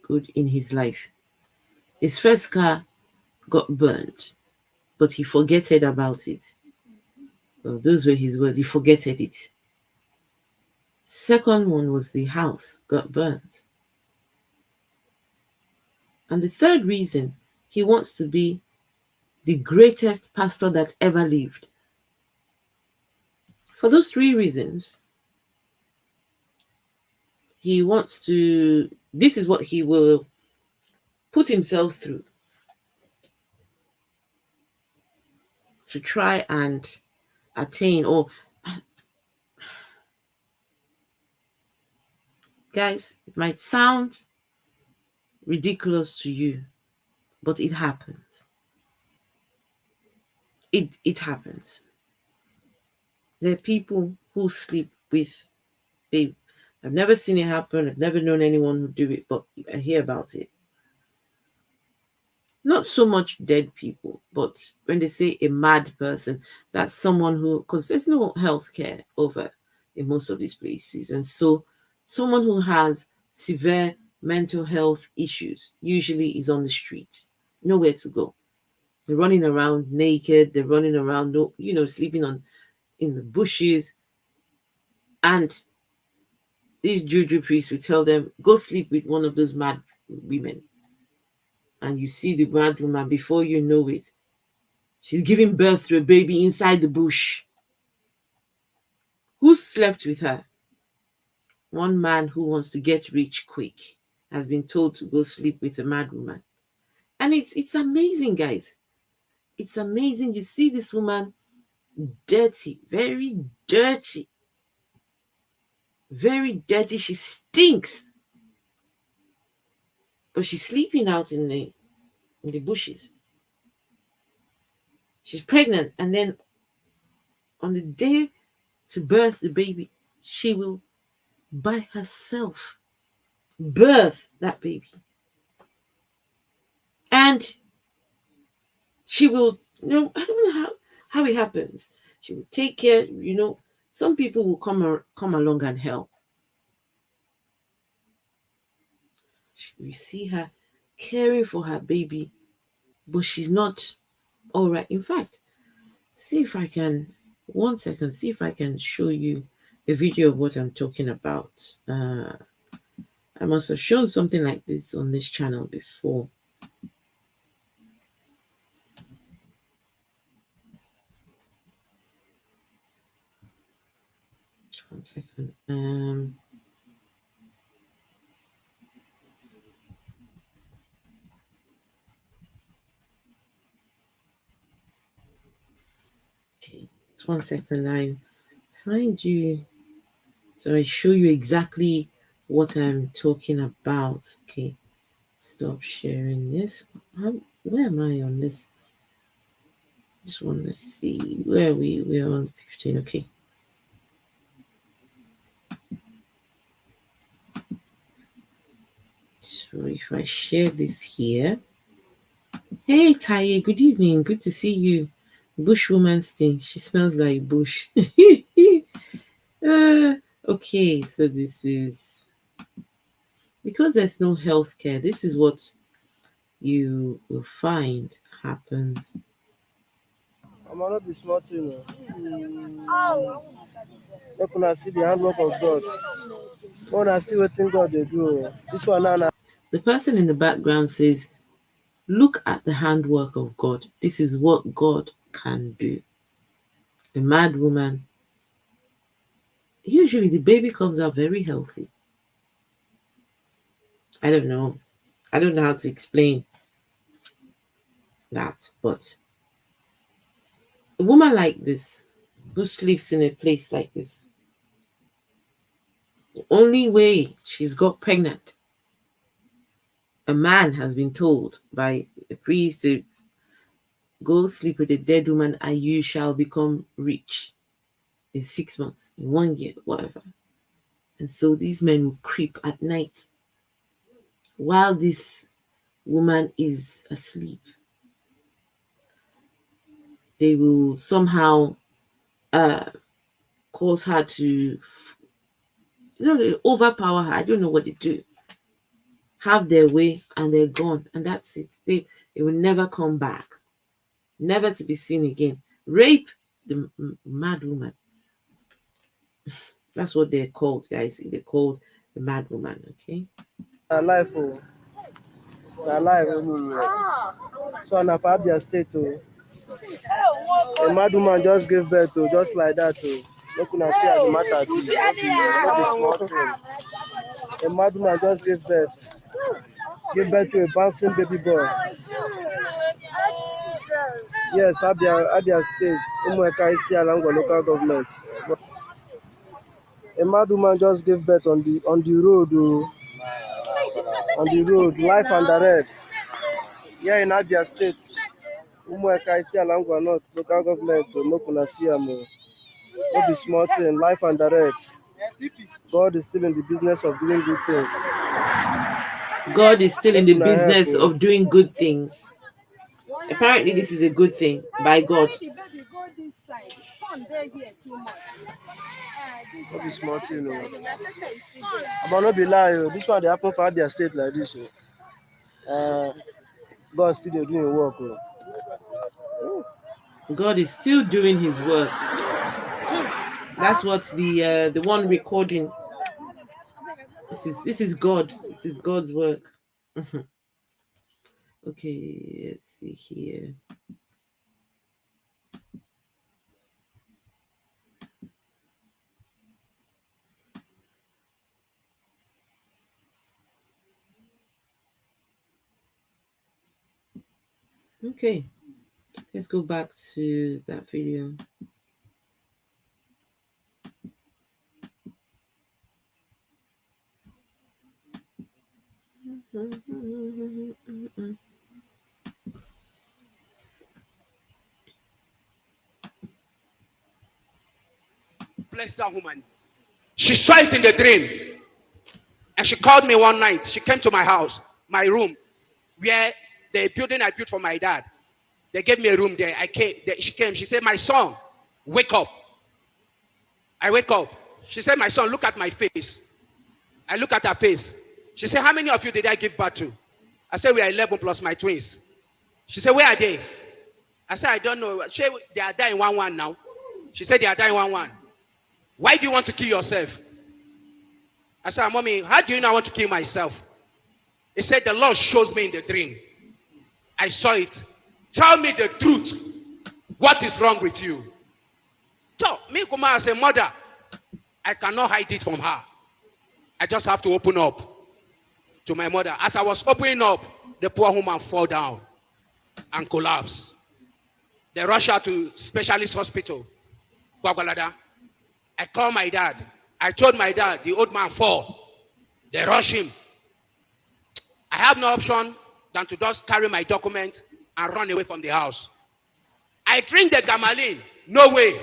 Speaker 1: good in his life. His first car got burnt, but he forgetted about it. Well, those were his words. He forgetted it. Second one was the house got burnt. And the third reason, he wants to be the greatest pastor that ever lived. For those three reasons, he wants to, this is what he will put himself through to try and attain, or guys, it might sound ridiculous to you, but it happens. It happens. There are people who sleep with, they, I've never seen it happen, I've never known anyone who do it, but I hear about it. Not so much dead people, but when they say a mad person, that's someone who, because there's no healthcare over in most of these places, and so someone who has severe mental health issues usually is on the street, nowhere to go. They're running around naked, they're running around, sleeping on in the bushes, and these juju priests will tell them, go sleep with one of those mad women. And you see the mad woman, before you know it, she's giving birth to a baby inside the bush. Who slept with her? One man who wants to get rich quick has been told to go sleep with a mad woman. And it's amazing, guys. It's amazing. You see this woman, dirty, very dirty. Very dirty. She stinks. But she's sleeping out in the bushes. She's pregnant, and then on the day to birth the baby, she will by herself birth that baby. And she will, I don't know how it happens. She will take care, some people will come along and help. You see her caring for her baby, but she's not all right. In fact, see if I can, one second, see if I can show you a video of what I'm talking about. I must have shown something like this on this channel before. One second. Okay, 1 second. I find you, so I show you exactly what I'm talking about. Okay, stop sharing this. Where am I on this? This one, let's see. Where are we? We're on 15. Okay. So if I share this here. Hey, Taye, good evening. Good to see you. Bushwoman sting. She smells like bush. Okay, so this is, because there's no healthcare, this is what you will find happens.
Speaker 4: I'm not be smart, Let una see the handwork of God. Wanna see what God they do. This one now.
Speaker 1: The person in the background says, look at the handwork of God. This is what God can do. A mad woman, usually the baby comes out very healthy. I don't know. I don't know how to explain that, but a woman like this, who sleeps in a place like this, the only way she's got pregnant, a man has been told by a priest to go sleep with a dead woman and you shall become rich in 6 months, in 1 year, whatever. And so these men will creep at night while this woman is asleep. They will somehow cause her to, they overpower her. I don't know what they do. Have their way and they're gone, and that's it. They will never come back, never to be seen again. Rape the mad woman. That's what they're called, guys. They're called the mad woman. Okay.
Speaker 4: Life, life. So na Fabia State, a mad woman just gave birth to, just like that. Make una see how the matter be. No be small thing. A madman just gave birth to a bouncing baby boy. Yes, Abia State, Umueka Isialango local government. A mad woman just gave birth on the road, oh, on the road, life and direct. Here in Abia State, Umueka Isialango North local government, oh, make una see am, oh. No be small thing, life and direct. God is still in the business of doing good things.
Speaker 1: God is still in
Speaker 4: Make
Speaker 1: the
Speaker 4: una help,
Speaker 1: business
Speaker 4: oh.
Speaker 1: of doing good things. Apparently, this is a good thing by God.
Speaker 4: No be small thing, oh. But no be lie, oh. This one dey happen for Abia State like this, oh. God still dey do him work, oh.
Speaker 1: God is still doing His work. That's what the one recording. This is God. This is God's work. Okay, let's see here. Okay, let's go back to that video.
Speaker 2: Bless that woman. She saw it in the dream. And she called me one night. She came to my house, my room, where the building I built for my dad. They gave me a room there. She came. She said, my son, wake up. I wake up. She said, my son, look at my face. I look at her face. She said, how many of you did I give birth to? I said, we are 11 plus my twins. She said, where are they? I said, I don't know. She said, they are dying 1-1 now. She said, they are dying 1-1. Why do you want to kill yourself? I said, Mommy, how do you know I want to kill myself? He said, the Lord shows me in the dream. I saw it. Tell me the truth. What is wrong with you? So, me, Kuma, as a mother, I cannot hide it from her. I just have to open up to my mother. As I was opening up, the poor woman fell down and collapsed. They rushed her to specialist hospital, Gwagwalada. I called my dad. I told my dad, the old man fall. They rushed him. I have no option than to just carry my document and run away from the house. I drink the gamalin. No way.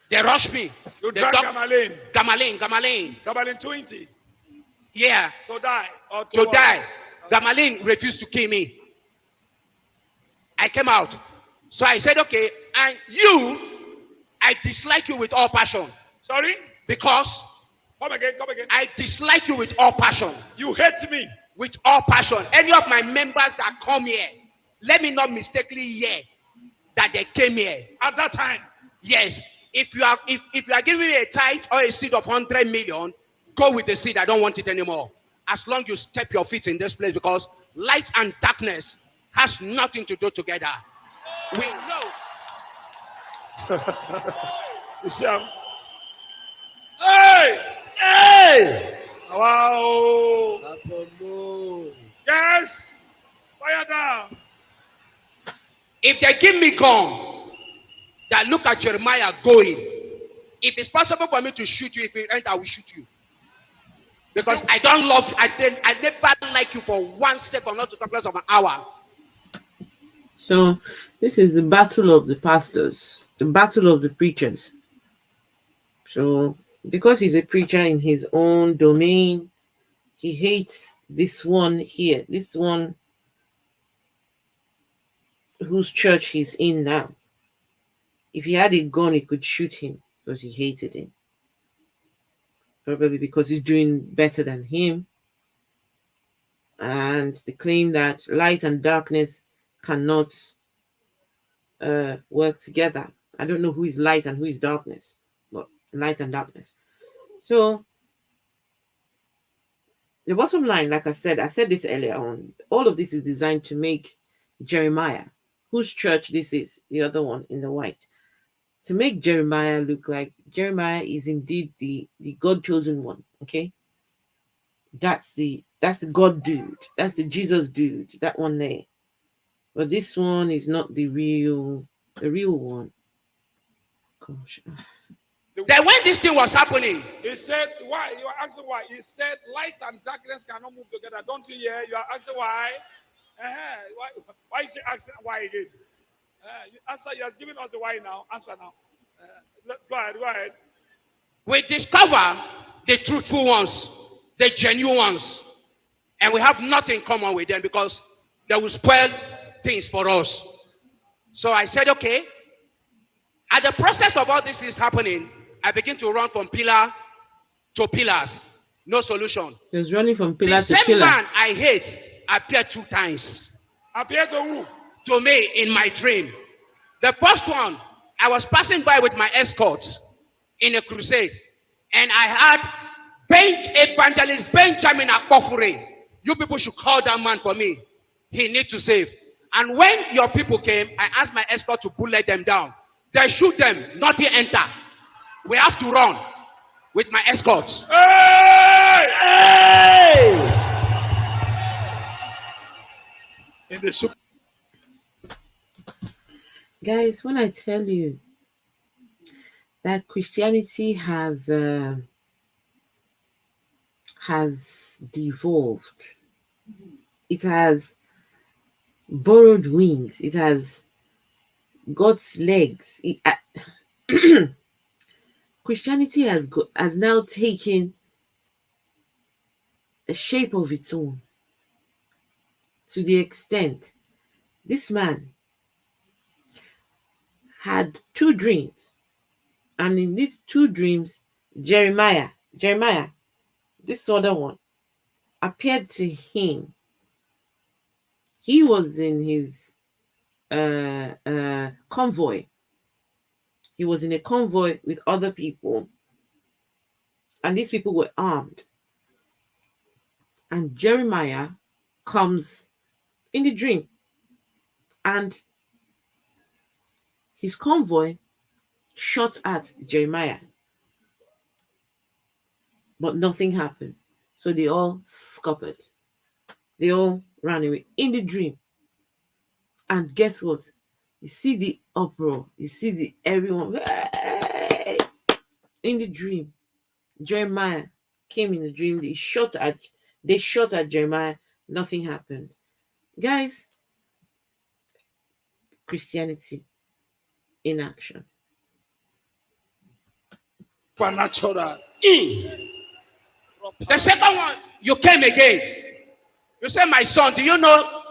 Speaker 2: They rushed me.
Speaker 3: You drank gamalin.
Speaker 2: Gamalin
Speaker 3: 20.
Speaker 2: Yeah.
Speaker 3: To die. Or
Speaker 2: To die. Gamalin refused to kill me. I came out. So I said, okay, and you, I dislike you with all passion.
Speaker 3: Sorry?
Speaker 2: Because
Speaker 3: Come again.
Speaker 2: I dislike you with all passion.
Speaker 3: You hate me.
Speaker 2: With all passion. Any of my members that come here, let me not mistakenly hear that they came here.
Speaker 3: At that time.
Speaker 2: Yes. If you are giving me a tithe or a seed of 100 million, go with the seed. I don't want it anymore. As long you step your feet in this place, because light and darkness has nothing to do together. We know.
Speaker 3: You see, hey! Wow! Yes! Fire down!
Speaker 2: If they give me gun, that look at Jeremiah going. If it's possible for me to shoot you, if you enter, I will shoot you. Because I don't love you. I never like you for 1 second, not to talk less of an hour.
Speaker 1: So this is the battle of the pastors, the battle of the preachers. So because he's a preacher in his own domain, he hates this one here, this one whose church he's in now. If he had a gun, he could shoot him because he hated him. Probably because he's doing better than him. And the claim that light and darkness cannot work together. I don't know who is light and who is darkness, but light and darkness. So the bottom line, like I said this earlier on, all of this is designed to make Jeremiah, whose church this is, the other one in the white, to make Jeremiah look like Jeremiah is indeed the God chosen one. Okay, that's the God dude. That's the Jesus dude. That one there. But this one is not the real one. Gosh.
Speaker 2: Then when this thing was happening,
Speaker 3: He said, why? You are asking why. He said, light and darkness cannot move together. Don't you hear? You are asking why? Why is he asking why again? Answer. He has given us a why now. Answer now. Go ahead. Go ahead.
Speaker 2: we discover the truthful ones, the genuine ones, and we have nothing in common with them because they will spoil things for us. So I said, okay. As the process of all this is happening, I begin to run from pillar to pillars. No solution.
Speaker 1: He was running from pillar
Speaker 2: The
Speaker 1: to
Speaker 2: same
Speaker 1: pillar.
Speaker 2: man I hate appeared 2 times
Speaker 3: Appear to who?
Speaker 2: to me in my dream. The first one, I was passing by with my escort in a crusade, and I had Evangelist Benjamin Akpofure. You people should call that man for me. He needs to save. And when your people came, I asked my escort to bullet them down. They shoot them, nothing enter. We have to run with my escorts.
Speaker 3: Hey!
Speaker 2: Hey!
Speaker 3: In the super.
Speaker 1: Guys, when I tell you that Christianity has devolved, it has borrowed wings, it has got legs. Christianity has now taken a shape of its own, to the extent this man had 2 dreams, and in these 2 dreams, Jeremiah, this other one, appeared to him. He was in his convoy. He was in a convoy with other people, and these people were armed. And Jeremiah comes in the dream, and his convoy shot at Jeremiah, but nothing happened. So they all scuppered. They all ran away in the dream. And guess what? You see the uproar. You see the everyone in the dream. Jeremiah came in the dream. They shot at Jeremiah. Nothing happened. Guys, Christianity in action.
Speaker 3: Supernatural.
Speaker 2: The second one, you came again. You said, my son, do you know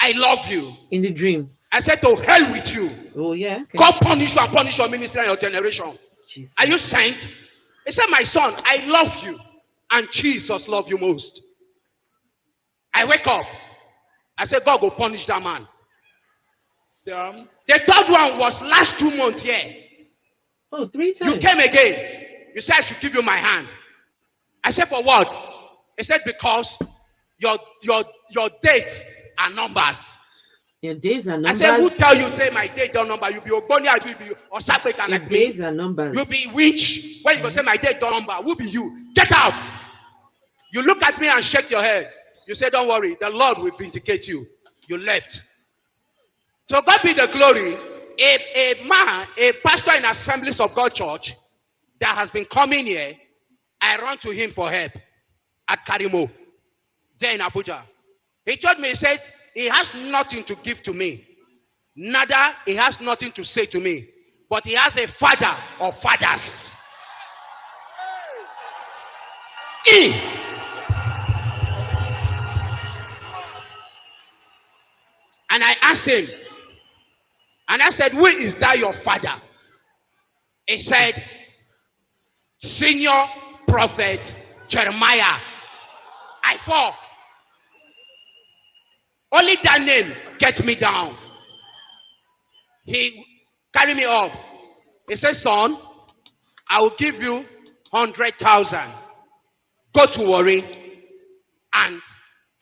Speaker 2: I love you?
Speaker 1: In the dream.
Speaker 2: I said, to hell with you.
Speaker 1: Oh, yeah. Okay.
Speaker 2: God punish you and punish your ministry and your generation.
Speaker 1: Jesus.
Speaker 2: Are you sent? He said, my son, I love you. And Jesus loves you most. I wake up. I said, God will punish that man.
Speaker 3: Sam.
Speaker 2: The third one was last 2 months here.
Speaker 1: Oh, 3 times.
Speaker 2: You came again. You said, I should give you my hand. I said, for what? He said, because your dates are numbers.
Speaker 1: Your days are numbers.
Speaker 2: I said, who tell you say my date don't number? You be Ogboni, I will be Osakwe can
Speaker 1: Your
Speaker 2: like
Speaker 1: days
Speaker 2: me.
Speaker 1: are numbers.
Speaker 2: You be witch. When you go say my date don't number, who be you? Get out. You look at me and shake your head. You say, don't worry, the Lord will vindicate you. You left. So God be the glory. A pastor in Assemblies of God Church that has been coming here, I run to him for help at Karimo, there in Abuja. He told me, he said, he has nothing to give to me. Neither he has nothing to say to me. But he has a father of fathers. And I asked him, and I said, who is that your father? He said, Senior Prophet Jeremiah. I fall. Only that name gets me down. He carried me up. He said, son, I will give you 100,000. Go to worry, and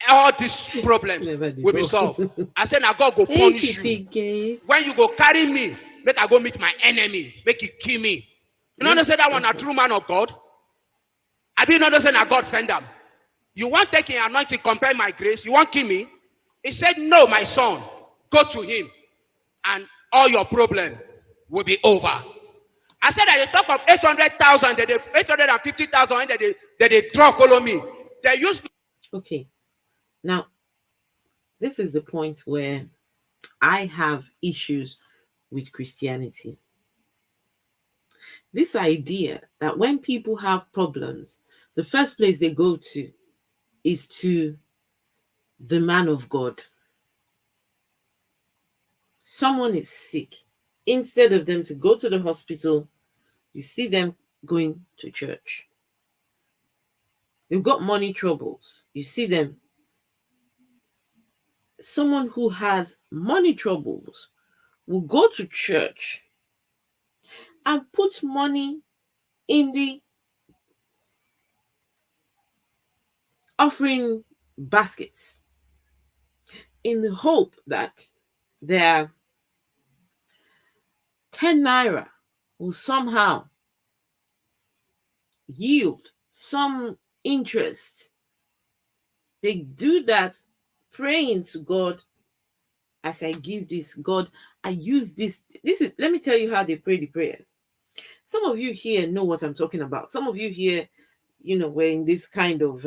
Speaker 2: all these problems will be solved. I said, now God will punish you. When you go carry me make I go meet my enemy, make he kill me. You know,
Speaker 1: Yes,
Speaker 2: say that one a
Speaker 1: okay.
Speaker 2: true man of God. I didn't know say that God send them. You want taking anointing, compare my grace? You want kill me? He said, no, my son, go to him, and all your problem will be over. I said that they talk of 800,000, that they 850,000, that they draw follow me. They used.
Speaker 1: Okay. Now, this is the point where I have issues with Christianity. This idea that when people have problems, the first place they go to is to the man of God. Someone is sick. Instead of them to go to the hospital, you see them going to church. You've got money troubles. You see them. Someone who has money troubles will go to church and put money in the offering baskets in the hope that their 10 naira will somehow yield some interest. They do that praying to God. As I give this, God, I use this. Let me tell you how they pray the prayer. Some of you here know what I'm talking about. Some of you here, were in this kind of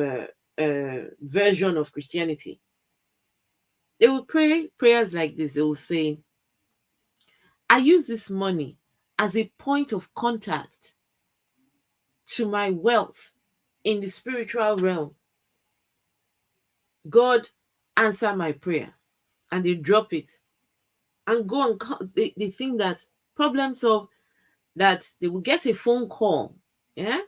Speaker 1: version of Christianity. They will pray prayers like this. They will say, I use this money as a point of contact to my wealth in the spiritual realm. God, answer my prayer. And they drop it and go and they think that problem solved, that they will get a phone call. Yeah.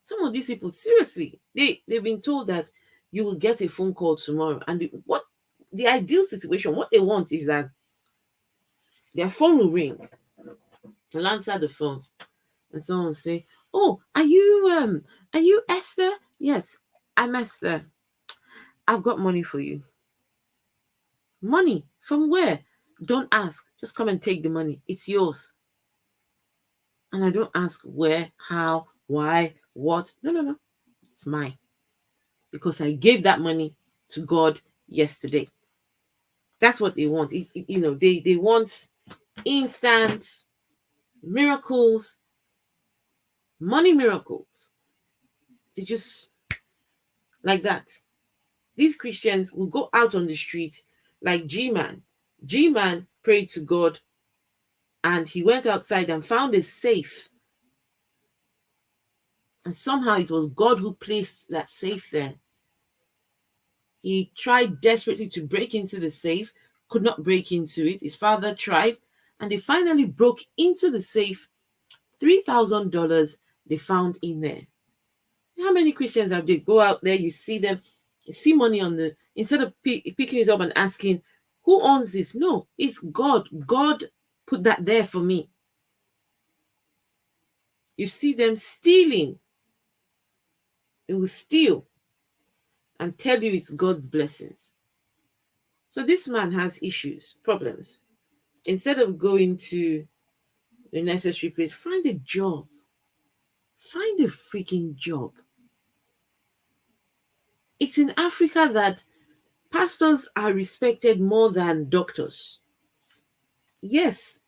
Speaker 1: Some of these people, seriously, they've been told that you will get a phone call tomorrow. And what the ideal situation, what they want is that their phone will ring. They'll answer the phone. And someone will say, oh, are you Esther? Yes, I'm Esther. I've got money for you. Money? From where? Don't ask. Just come and take the money. It's yours. And I don't ask where, how, why, what. No, no, no. It's mine. Because I gave that money to God yesterday. That's what they want. They want instant miracles, money miracles. They just like that. These Christians will go out on the street like G-Man. G-Man prayed to God and he went outside and found a safe. And somehow it was God who placed that safe there. He tried desperately to break into the safe, could not break into it. His father tried, and they finally broke into the safe. $3,000 they found in there. How many Christians have they go out there? You see them, you see money on the, instead of picking it up and asking, who owns this? No, it's God. God put that there for me. You see them stealing. They will steal and tell you it's God's blessings. So this man has issues, problems. Instead of going to the necessary place, find a job. Find a freaking job. It's in Africa that pastors are respected more than doctors. Yes,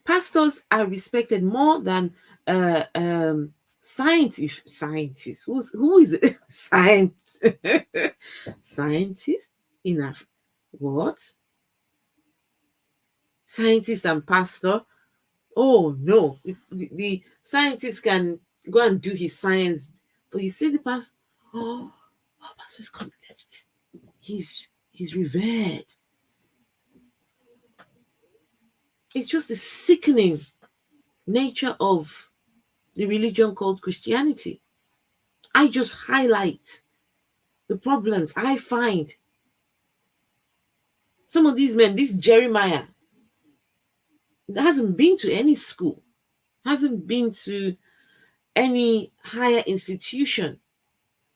Speaker 1: pastors are respected more than scientists. Who is it? Scientists in Africa. What? Scientist and pastor? Oh no, the scientist can go and do his science, but you see the pastor. Pastor's coming. He's revered. It's just the sickening nature of the religion called Christianity. I just highlight the problems I find. Some of these men, this Jeremiah, hasn't been to any school, hasn't been to any higher institution.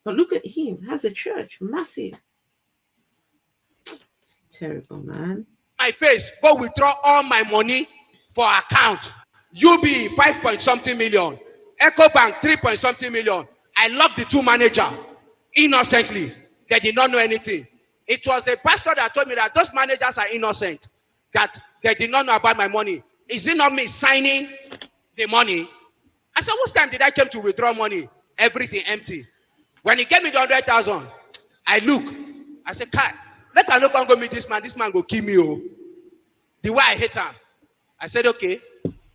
Speaker 1: But look at him, has a church, massive. It's terrible, man.
Speaker 2: my face, go withdraw all my money for account. UB 5 point something million. Echo Bank 3 point something million. I locked the two manager innocently. They did not know anything. It was the pastor that told me that those managers are innocent, that they did not know about my money. Is it not me signing the money? I said, what time did I come to withdraw money? Everything empty. When he gave me the 100,000, I look. I said, Kai, let I look and go meet this man. This man go kill me. Oh. The way I hate him. I said, okay,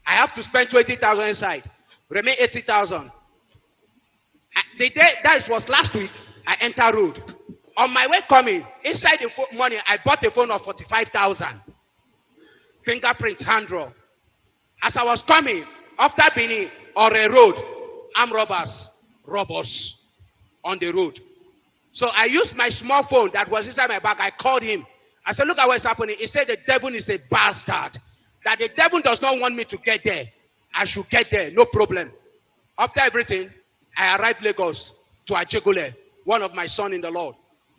Speaker 2: I have to spend 20,000 inside. Remain 80,000. The day that was last week, I entered road. On my way coming, inside the money, I bought a phone of 45,000. Fingerprint, hand draw. As I was coming, after being on a road, armed robbers on the road. So I used my small phone that was inside my bag. I called him. I said, look at what's happening. He said the devil is a bastard. That the devil does not want me to get there. I should get there, no problem. After everything, I arrived Lagos to Ajegule, one of my son in the Lord.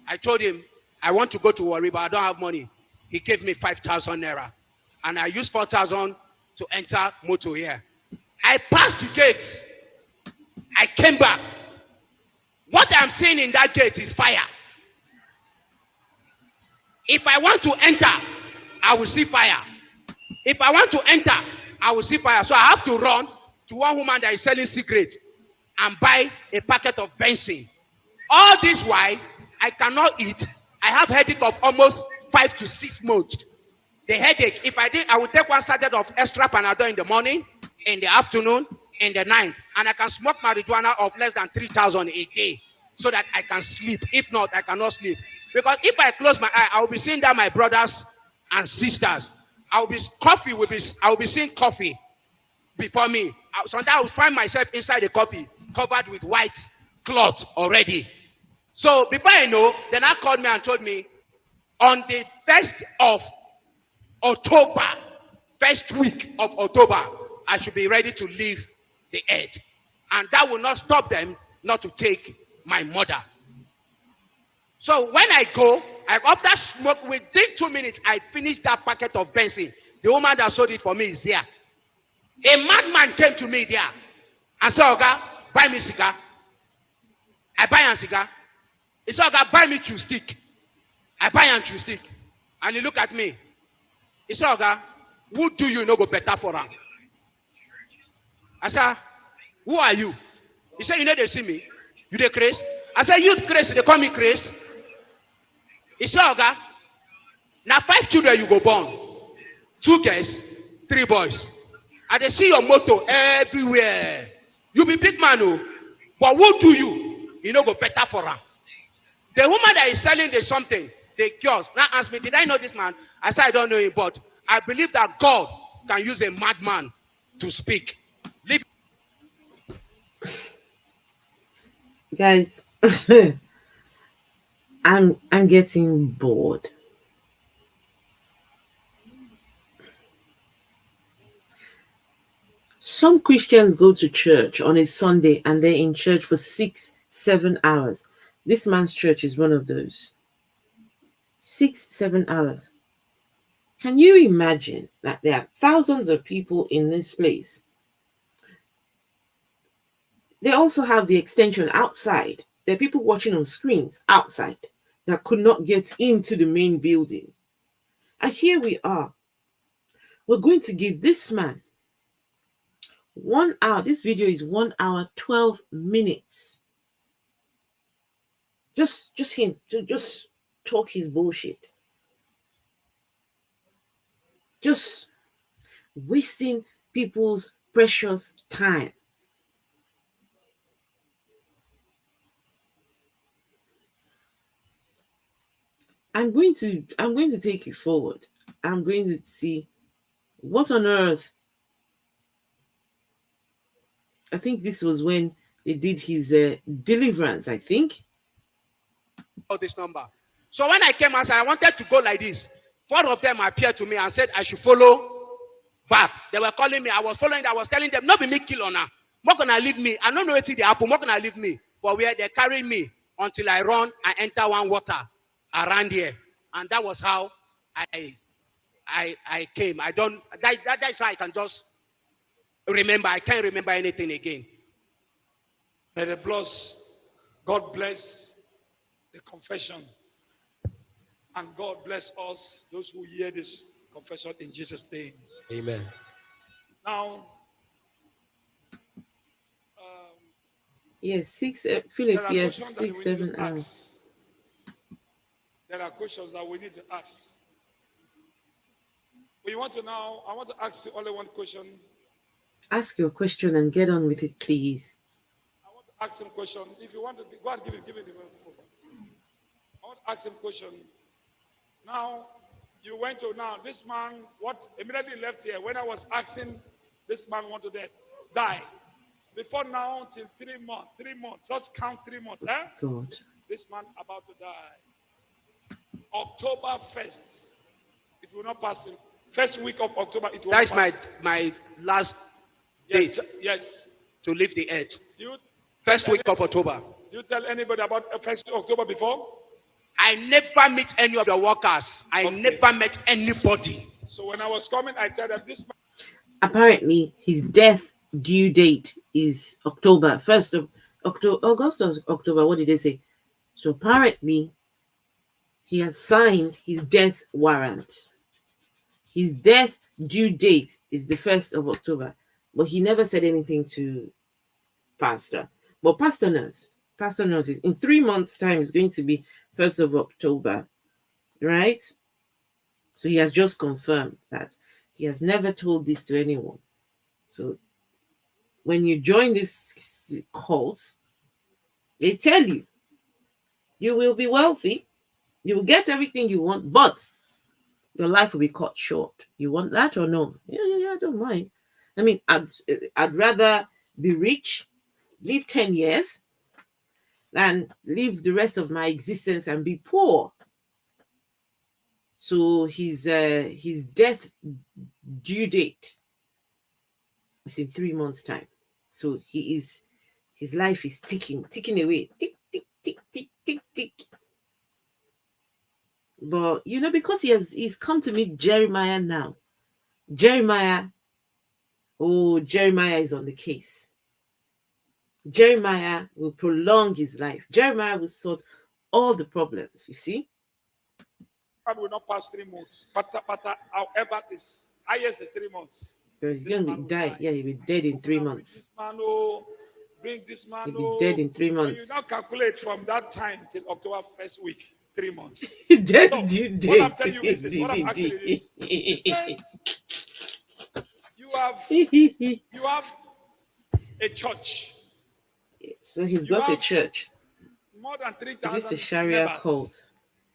Speaker 2: I told him, I want to go to Warri, but I don't have money. He gave me 5,000 naira. And I used 4,000 to enter motor here. I passed the gate. I came back. What I'm seeing in that gate is fire. If I want to enter, I will see fire. If I want to enter, I will see fire. So I have to run to one woman that is selling cigarettes and buy a packet of benzene. All this while, I cannot eat. I have headache of almost 5 to 6 months. The headache, if I did, I would take one sachet of extra Panadol in the morning, in the afternoon, in the night. And I can smoke marijuana of less than 3,000 a day so that I can sleep. If not, I cannot sleep. Because if I close my eye, I will be seeing that my brothers and sisters, I will be seeing coffee before me. Sometimes I will find myself inside the coffee, covered with white cloth already. So before I know, then I called me and told me, on the 1st of October, first week of October, I should be ready to leave the earth. And that will not stop them not to take my mother. So when I go, after smoke, within 2 minutes, I finish that packet of benzene. The woman that sold it for me is there. A madman came to me there and said, Oga, buy me cigar. I buy a cigar. He said, Oga, buy me chew stick. I buy a chew stick. And he looked at me. He said, Oga, who do you know go better for him? I said, who are you? He said, you know they see me. You the Chris? I said, you Chris, they call me Chris. He said, Oga, now 5 children you go born. 2 girls, 3 boys. And they see your motto everywhere. You be big man, oh. But who do you? You know go better for her. The woman that is selling the something, the kiosk, now ask me, did I know this man? I said, I don't know him, but I believe that God can use a madman to speak.
Speaker 1: Guys, I'm getting bored. Some Christians go to church on a Sunday and they're in church for 6-7 hours. This man's church is one of those. 6-7 hours. Can you imagine that there are thousands of people in this place? They also have the extension outside. There are people watching on screens outside that could not get into the main building. And here we are. We're going to give this man 1 hour. This video is 1 hour, 12 minutes. Just him to just talk his bullshit. Just wasting people's precious time. I'm going to take it forward. I'm going to see what on earth. I think this was when they did his deliverance, I think.
Speaker 2: This number. So when I came outside, I wanted to go like this. 4 of them appeared to me and said I should follow back. They were calling me. I was following. I was telling them, not be me kill on her. Not gonna leave me. I don't know if they happen. Not gonna leave me. But where they carry me until I run and enter one water around here. And that was how I I came. I don't. That's why I can just remember. I can't remember anything again.
Speaker 3: May the God bless the confession. And God bless us, those who hear this confession in Jesus' name.
Speaker 2: Amen.
Speaker 3: Now,
Speaker 1: yes,
Speaker 3: there
Speaker 1: Philip,
Speaker 3: are
Speaker 1: yes,
Speaker 3: questions that we
Speaker 1: 6,
Speaker 3: need to
Speaker 1: 7
Speaker 3: ask.
Speaker 1: hours.
Speaker 3: There are questions that we need to ask. I want to ask you only one question.
Speaker 1: Ask your question and get on with it, please.
Speaker 3: I want to ask him a question. If you want to go and give it the microphone. I want to ask him a question. Now, you went to this man, immediately left here when I was asking this man want to die. Before now, till 3 months. 3 months. Just count 3 months. Eh?
Speaker 1: God.
Speaker 3: This man about to die. October 1st. It will not pass in. First week of October, it will
Speaker 2: That is
Speaker 3: not pass.
Speaker 2: my last date
Speaker 3: Yes.
Speaker 2: to leave the earth.
Speaker 3: First
Speaker 2: week of October.
Speaker 3: Do you tell anybody about 1st October before?
Speaker 2: I never meet any of the workers. I never met anybody.
Speaker 3: So when I was coming, I told them this man.
Speaker 1: Apparently, his death due date is October 1st of October, August or October. What did they say? So apparently, he has signed his death warrant. His death due date is the 1st of October, but he never said anything to Pastor. But Pastor knows. Pastor knows it. In 3 months' time, it's going to be 1st of October, right? So he has just confirmed that. He has never told this to anyone. So when you join this cult, they tell you you will be wealthy, you will get everything you want, but your life will be cut short. You want that or no? Yeah, I don't mind. I mean, I'd rather be rich, live 10 years, than live the rest of my existence and be poor. So his death due date is in 3 months' time. So his life is ticking away. Tick, tick, tick, tick, tick, tick. But because he's come to meet Jeremiah now. Jeremiah is on the case. Jeremiah will prolong his life. Jeremiah will sort all the problems, you see.
Speaker 3: God will not pass 3 months. But however, is highest is 3 months.
Speaker 1: He's going to die. Yeah, he'll be dead in 3 months.
Speaker 3: Bring this man.
Speaker 1: He'll be dead in 3 months.
Speaker 3: When you now calculate from that time till October 1st week, 3 months.
Speaker 1: Dead
Speaker 3: so,
Speaker 1: due date.
Speaker 3: What I'm telling you is this. What I'm asking is this. You have a church.
Speaker 1: So he's got a church.
Speaker 3: More than 3,000.
Speaker 1: Is this a Sharia cult?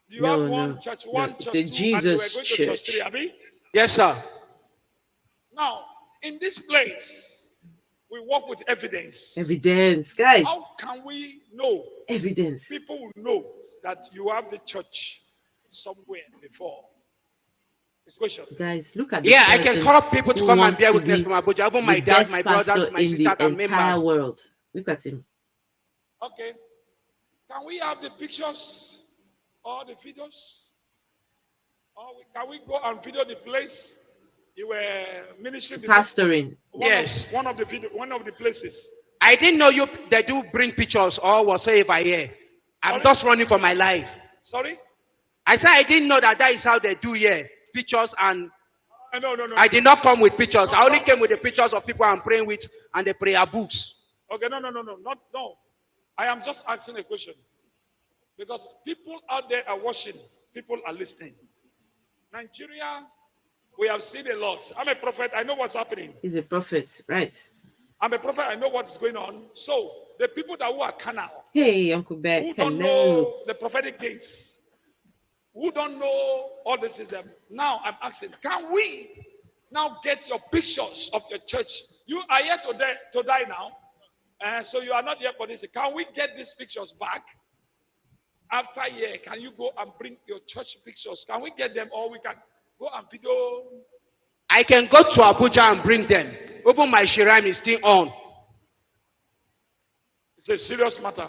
Speaker 3: Do you have one church,
Speaker 1: it's a Jesus church.
Speaker 3: 3, Abi?
Speaker 2: Yes, sir.
Speaker 3: Now, in this place, we work with evidence.
Speaker 1: Evidence, guys.
Speaker 3: How can we know?
Speaker 1: Evidence.
Speaker 3: People will know that you have the church somewhere before.
Speaker 1: Guys, look at
Speaker 2: I can call people to come and bear witness from Abuja. Even my dad, my brothers, my sisters, and members.
Speaker 1: Entire world. Look at him.
Speaker 3: Okay. Can we have the pictures or the videos? Or can we go and video the place you were ministering?
Speaker 1: Pastoring.
Speaker 2: Yes.
Speaker 3: One of the places.
Speaker 2: I didn't know they do bring pictures or whatsoever here. I'm just running for my life.
Speaker 3: Sorry?
Speaker 2: I said I didn't know that is how they do here. Pictures and
Speaker 3: no.
Speaker 2: I did not come with pictures. I only came with the pictures of people I'm praying with and the prayer books.
Speaker 3: Okay, no. I am just asking a question. Because people out there are watching. People are listening. Nigeria, we have seen a lot. I'm a prophet. I know what's happening.
Speaker 1: He's a prophet, right?
Speaker 3: I'm a prophet. I know what's going on. So, the people who are carnal.
Speaker 1: Hey, Uncle Beck.
Speaker 3: Who don't know the prophetic things. Who don't know all the system. Now, I'm asking, can we now get your pictures of your church? You are here to die now. So, you are not here for this. Can we get these pictures back? After a year, can you go and bring your church pictures? Can we get them or we can go and video?
Speaker 2: I can go to Abuja and bring them. Even my shrine is still on.
Speaker 3: It's a serious matter.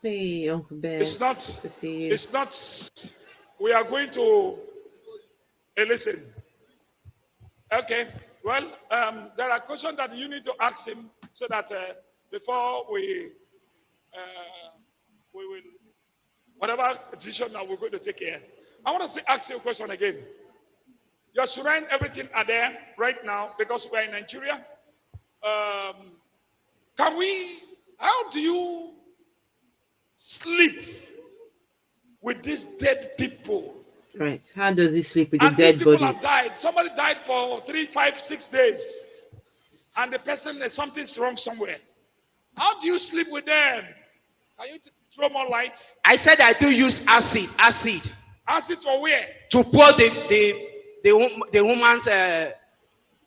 Speaker 1: Hey, Uncle Ben.
Speaker 3: It's not.
Speaker 1: Good to see you.
Speaker 3: It's not we are going to listen. Okay. Well, there are questions that you need to ask him so that before we will, whatever decision that we're going to take here. I want to ask you a question again. Your shrine, everything are there right now because we're in Nigeria. How do you sleep with these dead people?
Speaker 1: Right. How does he sleep with the
Speaker 3: And these
Speaker 1: dead
Speaker 3: people
Speaker 1: bodies?
Speaker 3: have died. Somebody died for 3, 5, 6 days. And the person, something's wrong somewhere. How do you sleep with them? Can you throw more lights?
Speaker 2: I said I do use acid.
Speaker 3: Acid or where?
Speaker 2: To pour the woman's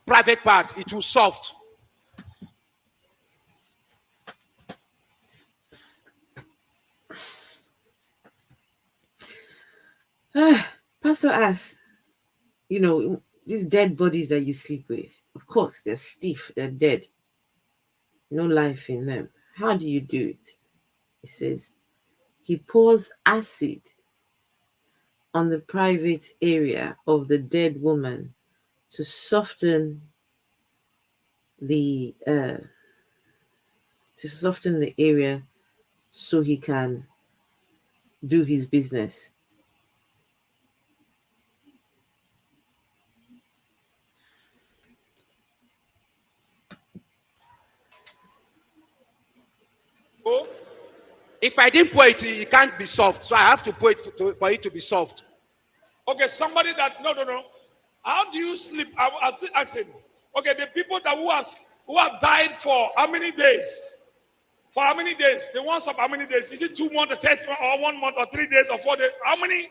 Speaker 2: private part. It will soft.
Speaker 1: Pastor asks, these dead bodies that you sleep with, of course, they're stiff, they're dead. No life in them. How do you do it? He says, he pours acid on the private area of the dead woman to soften the area so he can do his business.
Speaker 3: Oh?
Speaker 2: If I didn't pour it can't be soft. So I have to pour it for it to be soft.
Speaker 3: Okay, somebody that no. How do you sleep? I was still asking. Okay, the people who have died for how many days? For how many days? The ones of how many days? Is it 2 months or 30 or 1 month or 3 days or 4 days? How many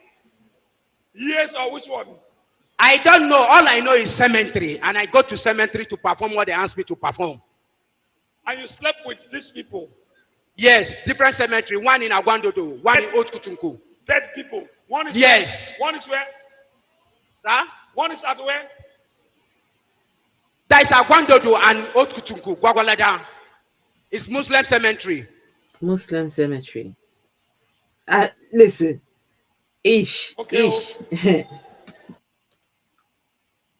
Speaker 3: years or which one?
Speaker 2: I don't know. All I know is cemetery, and I go to cemetery to perform what they ask me to perform.
Speaker 3: And you slept with these people?
Speaker 2: Yes, different cemetery. One in Agwandodo, one in Old Kutunku.
Speaker 3: Dead people. One is
Speaker 2: yes.
Speaker 3: Where? One is where?
Speaker 2: Sir?
Speaker 3: One is at where?
Speaker 2: That is Agwandodo and Old Kutunku, Gwagwalada. It's Muslim cemetery.
Speaker 1: Muslim cemetery. Listen. Ish.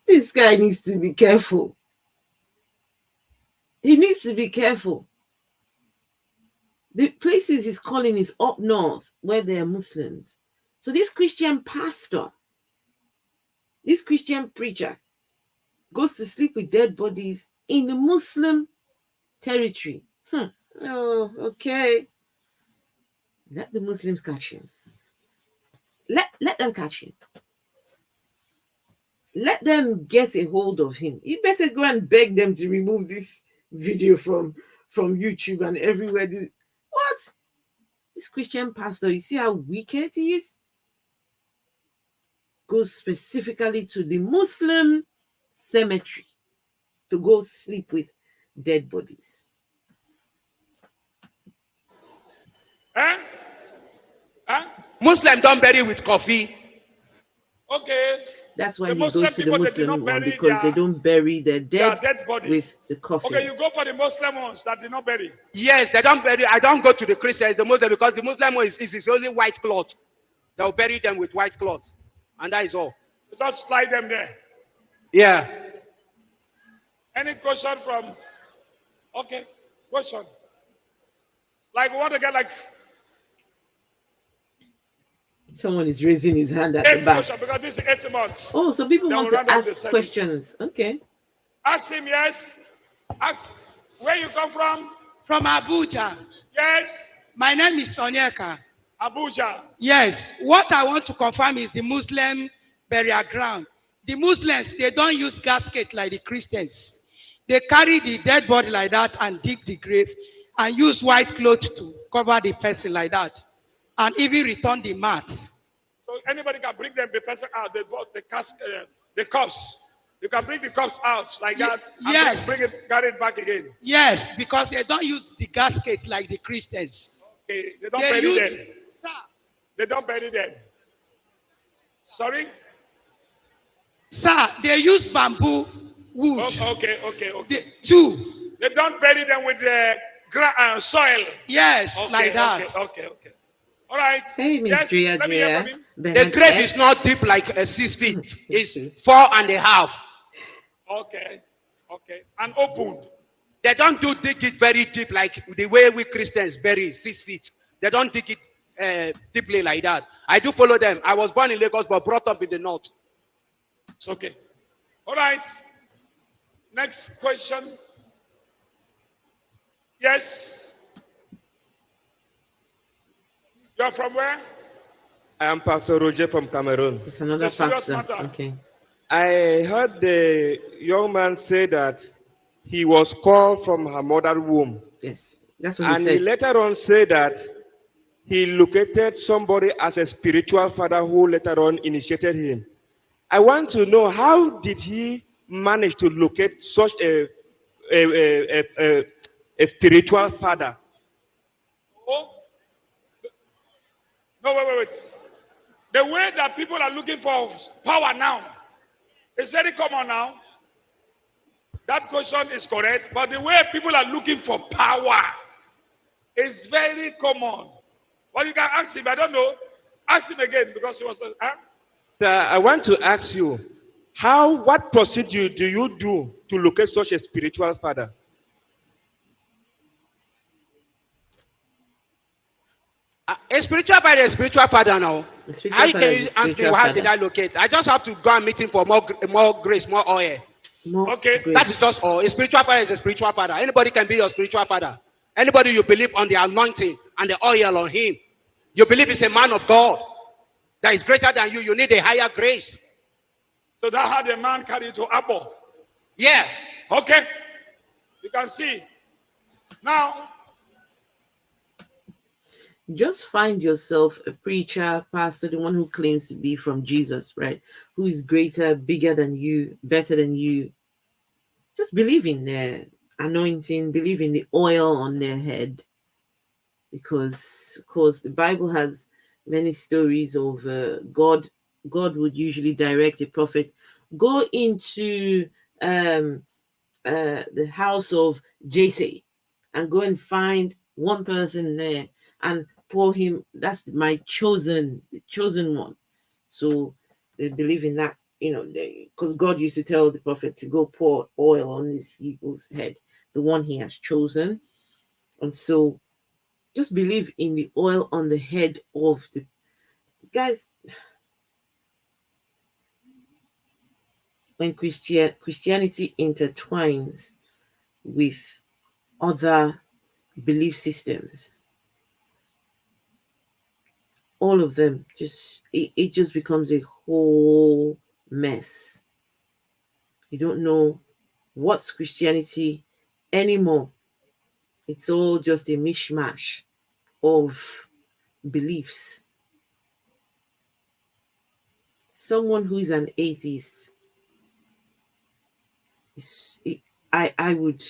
Speaker 1: This guy needs to be careful. He needs to be careful. The places he's calling is up north where there are Muslims. So this Christian pastor, this Christian preacher goes to sleep with dead bodies in the Muslim territory. Oh, okay. Let the Muslims catch him. Let them catch him. Let them get a hold of him. You better go and beg them to remove this video from YouTube and everywhere. What? This Christian pastor, you see how wicked he is? Goes specifically to the Muslim cemetery to go sleep with dead bodies.
Speaker 2: Muslim don't bury with coffee.
Speaker 3: Okay.
Speaker 1: That's why he goes to the Muslim one, because they don't bury their dead with the coffins.
Speaker 3: Okay, you go for the Muslim ones that did not bury.
Speaker 2: Yes, they don't bury. I don't go to the Christians, the Muslim, because the Muslim one is only white cloth. They'll bury them with white cloth, and that is all.
Speaker 3: Just slide them there.
Speaker 2: Yeah.
Speaker 3: Any question from? Okay, question. Like we want to get like.
Speaker 1: Someone is raising his hand at the back.
Speaker 3: Because this is 8 months.
Speaker 1: Oh, so people want to ask questions. Okay.
Speaker 3: Ask him, yes. Ask where you come from.
Speaker 5: From Abuja.
Speaker 3: Yes.
Speaker 5: My name is Sonieka.
Speaker 3: Abuja.
Speaker 5: Yes. What I want to confirm is the Muslim burial ground. The Muslims, they don't use gasket like the Christians. They carry the dead body like that and dig the grave and use white cloth to cover the person like that. And even return the mat.
Speaker 3: So anybody can bring them, the person out, the cups. You can bring the cups out like that and
Speaker 5: yes.
Speaker 3: Carry it back again.
Speaker 5: Yes, because they don't use the gasket like the Christians.
Speaker 3: Okay, they don't bury them.
Speaker 5: Sir.
Speaker 3: They don't bury them. Sorry?
Speaker 5: Sir, they use bamboo wood.
Speaker 3: Okay.
Speaker 5: Two.
Speaker 3: They don't bury them with the soil.
Speaker 5: Yes, like that.
Speaker 3: Okay. All right.
Speaker 1: Hey, Miss
Speaker 3: Yes,
Speaker 1: Drea
Speaker 3: let me hear from
Speaker 1: Drea.
Speaker 3: him.
Speaker 2: The grave is not deep like 6 feet. It's
Speaker 1: Jeez.
Speaker 2: 4.5.
Speaker 3: Okay. Okay. And open.
Speaker 2: They don't dig it very deep like the way we Christians bury 6 feet. They don't dig it deeply like that. I do follow them. I was born in Lagos but brought up in the north.
Speaker 3: It's okay. All right. Next question. Yes. You're from where?
Speaker 6: I am Pastor Roger from Cameroon.
Speaker 1: It's another
Speaker 3: It's a serious
Speaker 1: pastor.
Speaker 3: matter.
Speaker 1: Okay.
Speaker 6: I heard the young man say that he was called from her mother's womb.
Speaker 1: Yes. That's what he
Speaker 6: And he
Speaker 1: said.
Speaker 6: later on said that he located somebody as a spiritual father who later on initiated him. I want to know, how did he manage to locate such a spiritual father?
Speaker 3: Oh. No, wait. The way that people are looking for power now is very common now. That question is correct, but the way people are looking for power is very common. Well, you can ask him. I don't know. Ask him again because he was.
Speaker 6: Sir, I want to ask you, what procedure do you do to locate such a spiritual father?
Speaker 2: A spiritual father is a spiritual father now.
Speaker 1: The spiritual
Speaker 2: How
Speaker 1: father
Speaker 2: can
Speaker 1: is
Speaker 2: you
Speaker 1: a
Speaker 2: ask me
Speaker 1: spiritual
Speaker 2: how did
Speaker 1: father.
Speaker 2: I locate? I just have to go and meet him for more grace, more oil.
Speaker 1: More
Speaker 3: Okay.
Speaker 1: grace.
Speaker 2: That is just all. A spiritual father is a spiritual father. Anybody can be your spiritual father. Anybody you believe on the anointing and the oil on him. You believe he's a man of God that is greater than you. You need a higher grace.
Speaker 3: So that had a man carried to Apple.
Speaker 2: Yeah.
Speaker 3: Okay. You can see. Now,
Speaker 1: Just find yourself a preacher, pastor, the one who claims to be from Jesus, right? Who is greater, bigger than you, better than you. Just believe in their anointing, believe in the oil on their head. Because, of course, the Bible has many stories of God. God would usually direct a prophet, go into the house of Jesse and go and find one person there and pour him. That's my chosen, the chosen one. So they believe in that, because God used to tell the prophet to go pour oil on his people's head, the one he has chosen. And so just believe in the oil on the head of the guys. When Christianity intertwines with other belief systems, all of them it just becomes a whole mess. You don't know what's Christianity anymore. It's all just a mishmash of beliefs. Someone who is an atheist is I would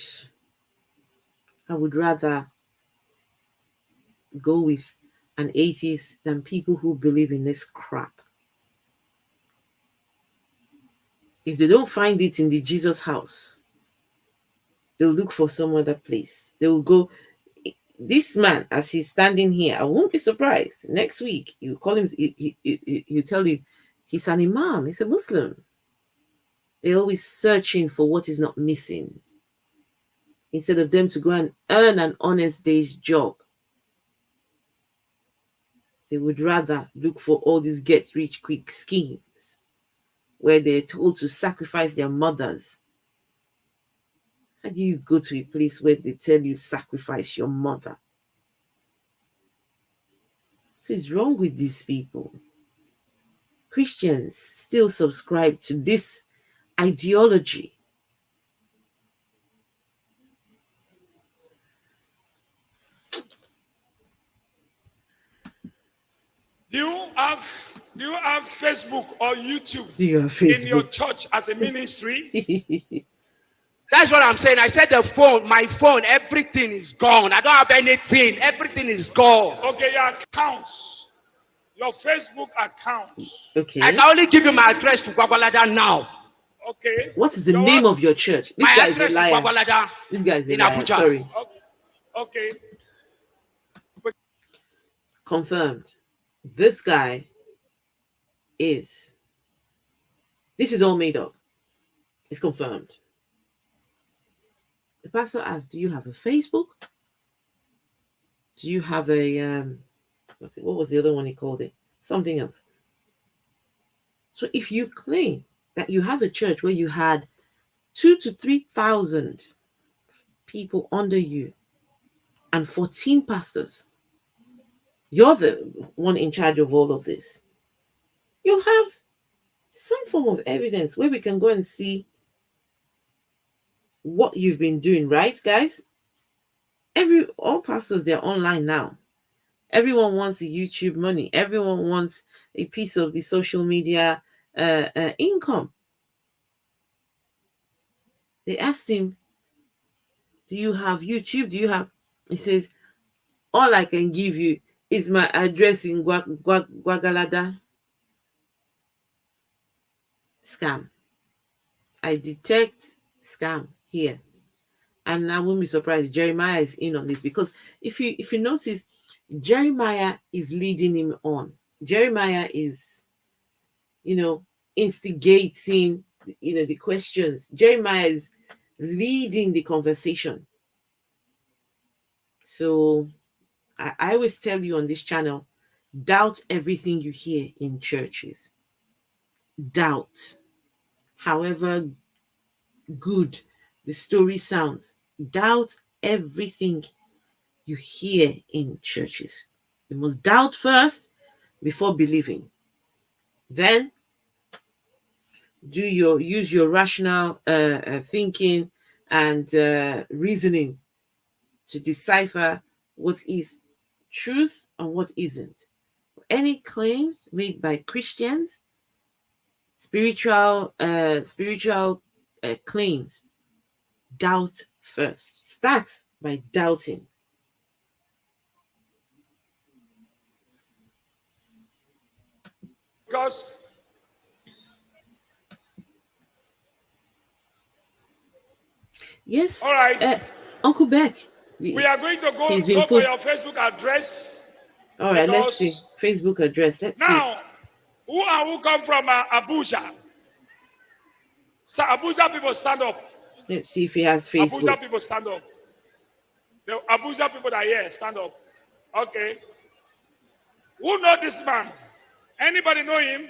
Speaker 1: rather go with an atheist than people who believe in this crap. If they don't find it in the Jesus house, they'll look for some other place. They will go. This man, as he's standing here, I won't be surprised. Next week, you call him, you tell you he's an imam, he's a Muslim. They're always searching for what is not missing. Instead of them to go and earn an honest day's job, they would rather look for all these get rich quick schemes where they're told to sacrifice their mothers. How do you go to a place where they tell you sacrifice your mother? What is wrong with these people? Christians still subscribe to this ideology.
Speaker 3: do you have Facebook or YouTube
Speaker 1: Do you have
Speaker 3: in your
Speaker 1: Facebook?
Speaker 3: church as a ministry?
Speaker 2: That's what I'm saying. I said my phone, everything is gone. I don't have anything. Everything is gone.
Speaker 3: Okay, your accounts, your Facebook accounts.
Speaker 2: I
Speaker 1: Okay.
Speaker 2: can only give you my address to Gwagwalada now.
Speaker 3: Okay.
Speaker 1: What is the
Speaker 3: Your
Speaker 1: name
Speaker 3: what?
Speaker 1: of your church? This
Speaker 2: My
Speaker 1: guy is a
Speaker 2: address to
Speaker 1: liar.
Speaker 2: Gwagwalada
Speaker 1: This guy is a
Speaker 2: in
Speaker 1: liar.
Speaker 2: Abuja.
Speaker 1: Sorry.
Speaker 3: Okay.
Speaker 1: confirmed. This guy is. This is all made up. It's confirmed. The pastor asked, "Do you have a Facebook? Do you have a what was the other one he called it? Something else." So if you claim that you have a church where you had 2,000 to 3,000 people under you and 14 pastors, you're the one in charge of all of this. You'll have some form of evidence where we can go and see what you've been doing, right, guys? All pastors, they're online now. Everyone wants the YouTube money. Everyone wants a piece of the social media income. They asked him, "Do you have YouTube? Do you have?" He says, "All I can give you is my address in Guagalada." Scam. I detect scam here. And I won't be surprised Jeremiah is in on this, because if you notice, Jeremiah is leading him on. Jeremiah is, instigating, the questions. Jeremiah is leading the conversation. So I always tell you on this channel, doubt everything you hear in churches. Doubt. However good the story sounds, doubt everything you hear in churches. You must doubt first before believing. Then use your rational thinking and reasoning to decipher what is truth and what isn't. Any claims made by Christians, spiritual claims, doubt first. Start by doubting.
Speaker 3: Because
Speaker 1: Yes.
Speaker 3: all right,
Speaker 1: Uncle Beck.
Speaker 3: we are going to
Speaker 1: He's
Speaker 3: go
Speaker 1: been
Speaker 3: for
Speaker 1: put.
Speaker 3: your Facebook address.
Speaker 1: All right, let's see.
Speaker 3: Because
Speaker 1: Facebook address. Let's see.
Speaker 3: now, who come from Abuja? So Abuja people stand up.
Speaker 1: Let's see if he has Facebook.
Speaker 3: Abuja people stand up. The Abuja people that are here, stand up. Okay. Who know this man? Anybody know him?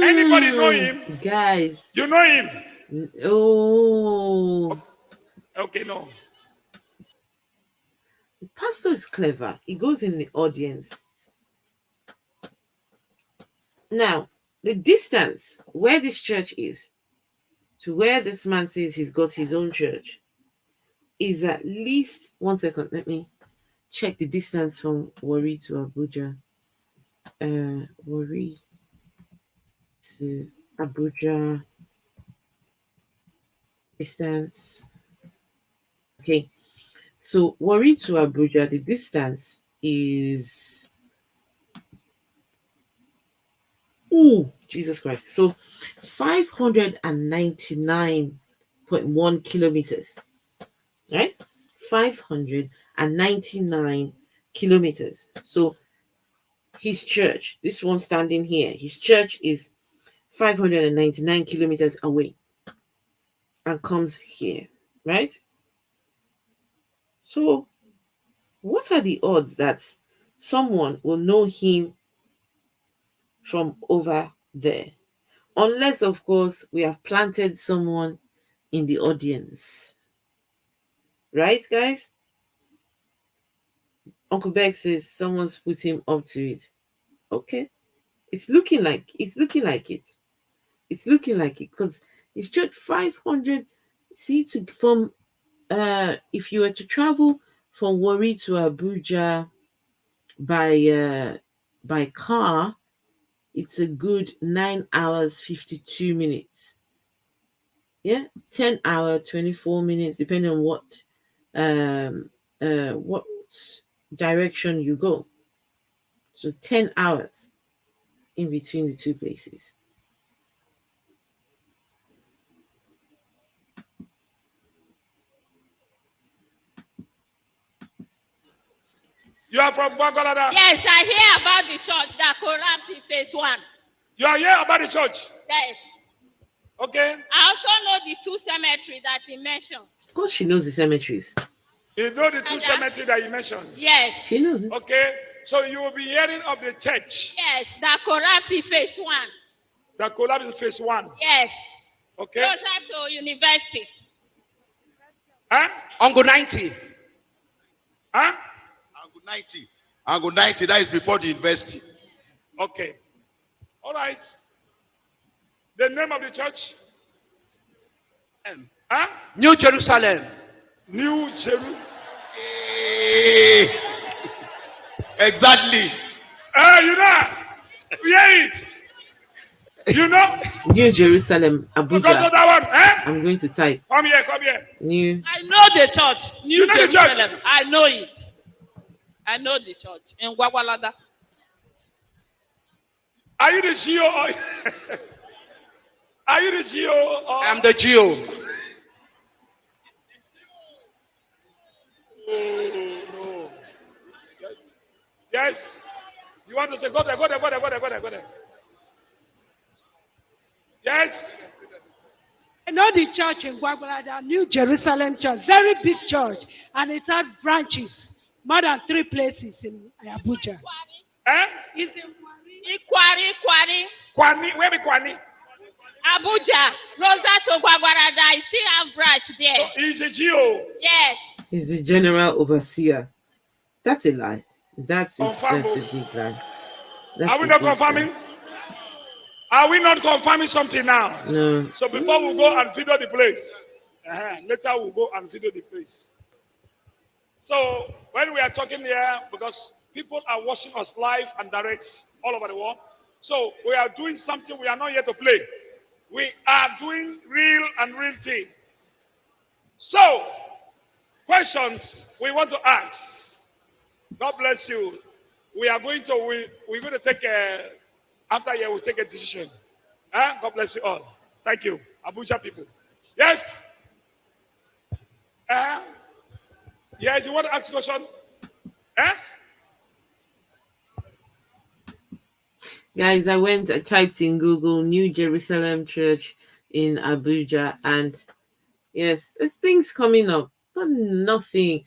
Speaker 3: Anybody know him?
Speaker 1: Guys.
Speaker 3: You know him?
Speaker 1: Oh.
Speaker 3: Okay, no.
Speaker 1: The pastor is clever. He goes in the audience. Now, the distance where this church is to where this man says he's got his own church is at least, 1 second, let me check the distance from Warri to Abuja. Warri to Abuja distance. Okay, so Warri to Abuja, the distance is, Jesus Christ. So 599.1 kilometers, right? 599 kilometers. So his church, this one standing here, his church is 599 kilometers away and comes here, right? So what are the odds that someone will know him from over there? Unless, of course, we have planted someone in the audience. Right, guys? Uncle Beck says someone's put him up to it. Okay. It's looking like it. It's looking like it because it's just 500. See, if you were to travel from Warri to Abuja by car, it's a good 9 hours 52 minutes. Yeah, 10 hour 24 minutes, depending on what direction you go. So 10 hours in between the two places.
Speaker 3: You are from Gwagwalada?
Speaker 7: Yes, I hear about the church that collapsed in phase 1.
Speaker 3: You are here about the church?
Speaker 7: Yes.
Speaker 3: Okay.
Speaker 7: I also know the 2 cemeteries that he mentioned.
Speaker 1: Of course, she knows the cemeteries.
Speaker 3: You know the 2
Speaker 7: And
Speaker 3: cemeteries that you mentioned?
Speaker 7: Yes.
Speaker 1: She knows it.
Speaker 3: Okay. So you will be hearing of the church
Speaker 7: Yes, that collapsed in phase 1.
Speaker 3: that collapsed in phase 1.
Speaker 7: Yes.
Speaker 3: Okay.
Speaker 7: Closer to university.
Speaker 3: Huh?
Speaker 2: Uncle 90.
Speaker 3: Huh?
Speaker 8: Angle 90. Angle 90, that is before the university.
Speaker 3: Okay. All right. The name of the church? Huh?
Speaker 2: New Jerusalem.
Speaker 3: New Jerusalem.
Speaker 8: Exactly.
Speaker 3: You know? Hear it. You know?
Speaker 1: New Jerusalem,
Speaker 3: Go to
Speaker 1: Abuja.
Speaker 3: that one. Eh?
Speaker 1: I'm going to type
Speaker 3: Come here, come here.
Speaker 1: New.
Speaker 5: I know the church. New
Speaker 3: You know the church?
Speaker 5: Jerusalem. I know it. I know the church in Gwagwalada.
Speaker 3: Are you the CEO or are you the CEO or
Speaker 2: I'm the Geo.
Speaker 3: no. Yes. Yes. You want to say go there, go there, go there, go there, go there, go there. Yes.
Speaker 5: I know the church in Gwagwalada, New Jerusalem Church, very big church, and it had branches, more than 3 places in Abuja.
Speaker 3: Eh?
Speaker 5: It's in
Speaker 7: Kwari.
Speaker 3: Kwani, where be Kwani?
Speaker 7: Abuja. Closer to Gwagwarada. I still have branch there.
Speaker 3: He's a GO.
Speaker 7: Yes.
Speaker 1: He's the general overseer. That's a lie. That's a
Speaker 3: Confirm.
Speaker 1: big lie.
Speaker 3: Are we not confirming? Are we not confirming something now?
Speaker 1: No.
Speaker 3: So before we go and video the place, later we'll go and video the place. So when we are talking here, because people are watching us live and direct all over the world, so we are doing something we are not here to play. We are doing real thing. So, questions we want to ask. God bless you. We are going to we're going to take after here we'll take a decision. God bless you all. Thank you, Abuja people. Yes. Yes, you want to ask a question?
Speaker 1: Guys, I typed in Google New Jerusalem Church in Abuja, and yes, there's things coming up, but nothing.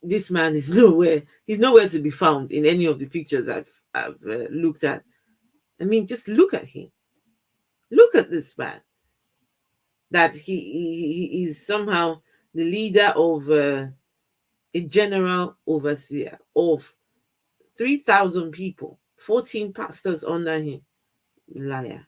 Speaker 1: This man is nowhere. He's nowhere to be found in any of the pictures I've looked at. I mean, just look at him. Look at this man. That he is somehow the leader of a general overseer of 3,000 people, 14 pastors under him. Liar.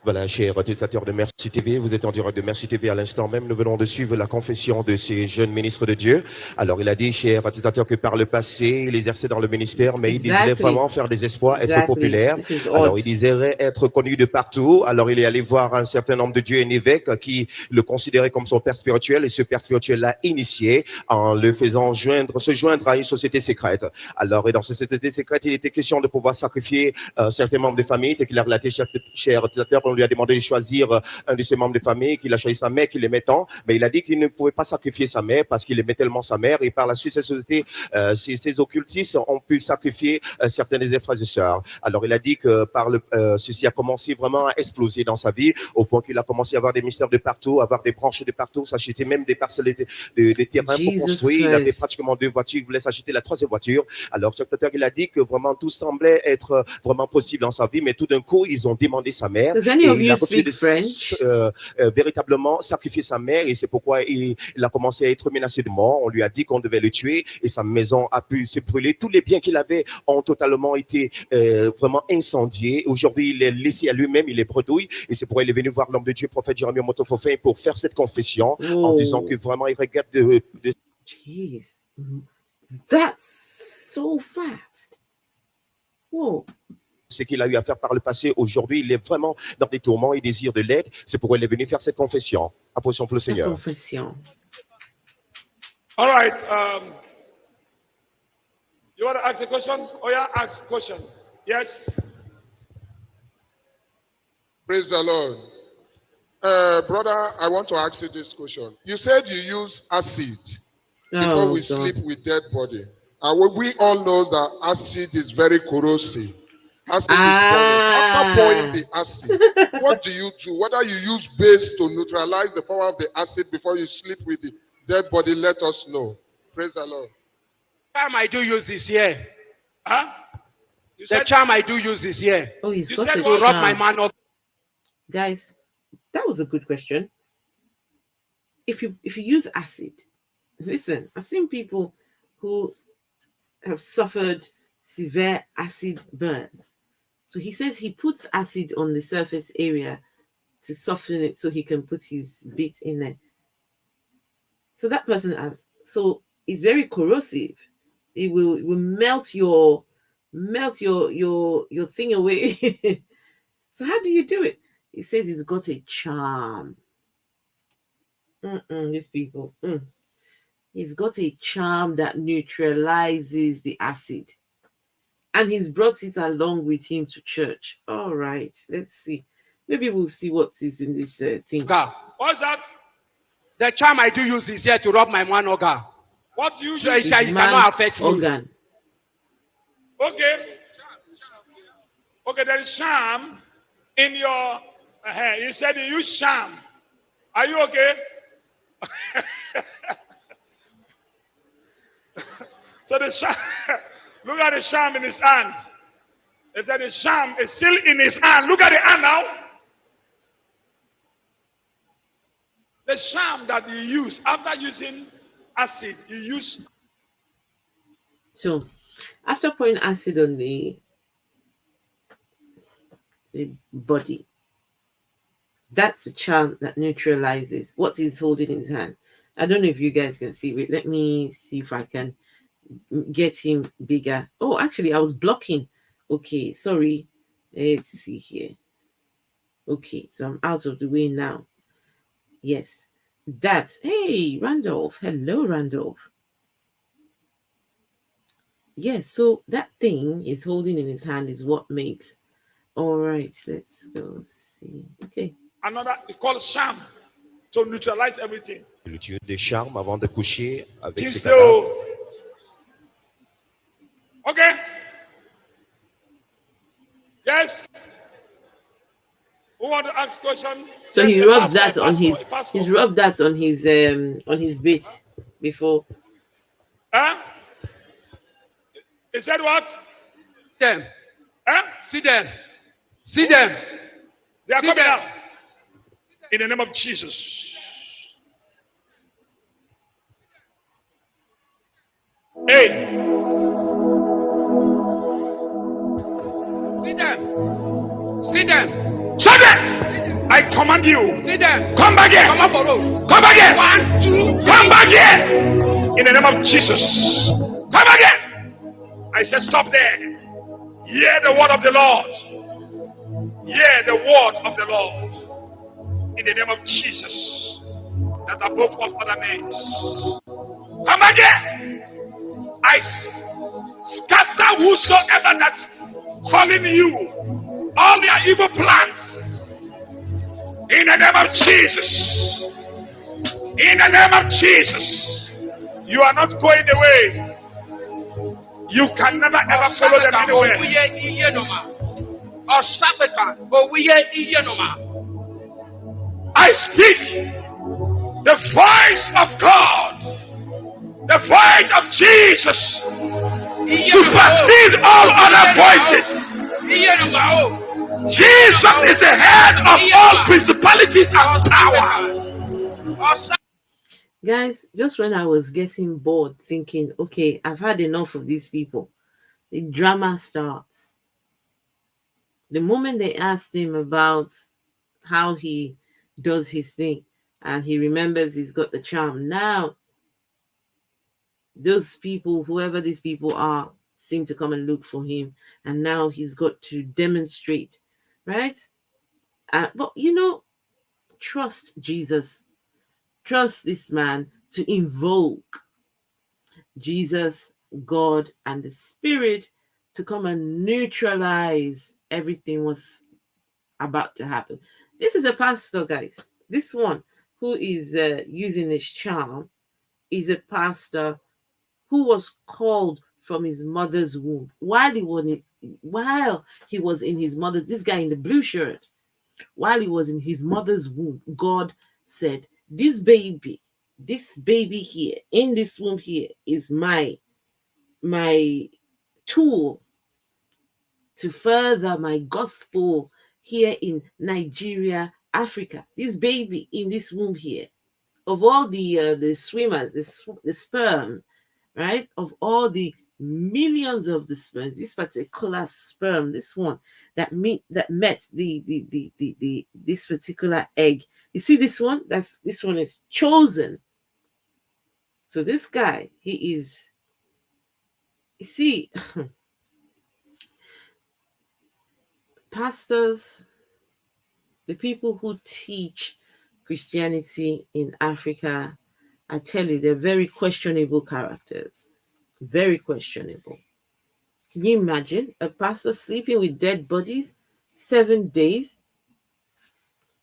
Speaker 6: Voilà, chers utilisateurs de Merci TV, vous êtes en direct de Merci TV à l'instant même. Nous venons de suivre la confession de ces jeunes ministres de Dieu. Alors, il a dit, chers utilisateurs, que par le passé, il exerçait dans le ministère, mais il disait vraiment faire des espoirs, être populaire. Alors, il disait être connu de partout. Alors, il est allé voir un certain nombre de dieux et évêques qui le considéraient comme son père spirituel, et ce père spirituel l'a initié en le faisant se joindre à une société secrète. Alors, et dans cette société secrète, il était question de pouvoir sacrifier certains membres de famille, tel qu'il a relaté, chers utilisateurs, on lui a demandé de choisir un de ses membres de famille, qu'il a choisi sa mère, qu'il aimait tant, mais il a dit qu'il ne pouvait pas sacrifier sa mère parce qu'il aimait tellement sa mère, et par la suite, cette société, ces occultistes ont pu sacrifier certains des frères et sœurs. Alors, il a dit que ceci a commencé vraiment à exploser dans sa vie, au point qu'il a commencé à avoir des mystères de partout, à avoir des branches de partout, s'acheter même des parcelles des terrains pour construire. Il avait pratiquement 2 voitures, il voulait s'acheter la 3e voiture. Alors, il a dit que vraiment tout semblait être vraiment possible dans sa vie, mais tout d'un coup, ils ont demandé sa mère. Il a refusé de véritablement sacrifier sa mère, et c'est pourquoi il a commencé à être menacé de mort. On lui a dit qu'on devait le tuer, et sa maison a pu se brûler. Tous les biens qu'il avait ont totalement été vraiment incendiés. Aujourd'hui, il est laissé à lui-même, il est bredouille, et c'est pourquoi il est venu voir l'homme de Dieu, prophète Jérémie Motofofin, pour faire cette confession, en disant que vraiment il regarde
Speaker 1: Jeez, that's so fast. Whoa.
Speaker 6: Ce qu'il a eu à faire par le passé, aujourd'hui, il est vraiment dans des tourments et désire de l'aide. C'est pourquoi il est venu faire cette confession. Applaudissements pour le Seigneur.
Speaker 1: Confession.
Speaker 3: All right. You want to ask a question? Oh yeah, ask a question. Yes.
Speaker 9: Praise the Lord.
Speaker 8: Brother, I want to ask you this question. You said you use acid before we
Speaker 1: God.
Speaker 8: sleep with dead body. And we all know that acid is very corrosive. Acid is burning. After pouring the acid, what do you do? Whether you use base to neutralize the power of the acid before you sleep with the dead body, let us know. Praise the Lord.
Speaker 2: Charm I do use this year.
Speaker 3: Huh? You
Speaker 2: The
Speaker 3: said,
Speaker 2: charm I do use this year.
Speaker 1: Oh, he's
Speaker 3: You
Speaker 1: got
Speaker 3: said
Speaker 1: a
Speaker 3: what?
Speaker 2: To rub my
Speaker 1: charm.
Speaker 2: man up.
Speaker 1: Guys, that was a good question. If you use acid, listen, I've seen people who have suffered severe acid burn. So he says he puts acid on the surface area to soften it so he can put his bit in there. So that person has, so it's very corrosive. It will melt your thing away. So how do you do it? He says he's got a charm. These people. He's got a charm that neutralizes the acid. And he's brought it along with him to church. All right, let's see. Maybe we'll see what is in this thing.
Speaker 3: What's that?
Speaker 2: The charm I do use this year to rub my man organ.
Speaker 3: What you
Speaker 2: So
Speaker 3: use?
Speaker 2: it
Speaker 1: His man
Speaker 2: cannot affect me.
Speaker 1: organ.
Speaker 3: Okay. Okay, there is sham in your hair. You said you use sham. Are you okay? So the sham, look at the sham in his hand. They said the sham is still in his hand. Look at the hand now. The sham that you use after using acid, you use.
Speaker 1: So after pouring acid on the body, that's the charm that neutralizes what he's holding in his hand. I don't know if you guys can see it. Let me see if I can get him bigger. Oh, actually, I was blocking. Okay, sorry. Let's see here. Okay, so I'm out of the way now. Yes, that. Hey, Randolph. Hello, Randolph. Yes, so that thing he's holding in his hand is what makes. All right, let's go see. Okay.
Speaker 3: Another, it's called sham to neutralize everything.
Speaker 6: L'utilisation des charmes avant de coucher avec ses
Speaker 3: Think
Speaker 6: cadavres.
Speaker 3: so. Okay. Yes. Who want to ask question?
Speaker 1: So
Speaker 3: Yes,
Speaker 1: he
Speaker 3: a
Speaker 1: rubs
Speaker 3: pastor,
Speaker 1: that on his.
Speaker 3: a pastor.
Speaker 1: He's rubbed that on his bit before.
Speaker 3: Huh? He said what?
Speaker 2: Them.
Speaker 3: Huh?
Speaker 2: See them. See them.
Speaker 3: They are
Speaker 2: See
Speaker 3: coming
Speaker 2: them.
Speaker 3: out. In the name of Jesus. Hey,
Speaker 2: See them. See them.
Speaker 3: shut it! I command you.
Speaker 2: See them.
Speaker 3: Come back here.
Speaker 2: Come up for road.
Speaker 3: Come back here.
Speaker 2: 1, 2.
Speaker 3: Come back here. In the name of Jesus. Come back here. I said, stop there. Hear the word of the Lord. Hear the word of the Lord. In the name of Jesus. That's above all other names. Come back here. I scatter whosoever that's calling you. All your evil plans. In the name of Jesus. In the name of Jesus. You are not going away. You can never ever follow them anywhere. I speak the voice of God, the voice of Jesus, supersede all other voices. Jesus is the head of all principalities and powers.
Speaker 1: Guys, just when I was getting bored, thinking, okay, I've had enough of these people, the drama starts. The moment they asked him about how he does his thing, and he remembers he's got the charm, now those people, whoever these people are, seem to come and look for him, and now he's got to demonstrate, right? But trust Jesus. Trust this man to invoke Jesus, God, and the Spirit to come and neutralize everything was about to happen. This is a pastor, guys. This one who is using his charm is a pastor who was called from his mother's womb while he was in his mother. This guy in the blue shirt, while he was in his mother's womb, God said, this baby here in this womb here is my tool to further my gospel here in Nigeria, Africa. This baby in this womb here, of all the swimmers, the sperm, right? Of all the millions of the sperms, this particular sperm, this one that met the this particular egg. You see this one? This one is chosen. So this guy, he is. You see, pastors, the people who teach Christianity in Africa, I tell you, they're very questionable characters. Very questionable. Can you imagine a pastor sleeping with dead bodies 7 days?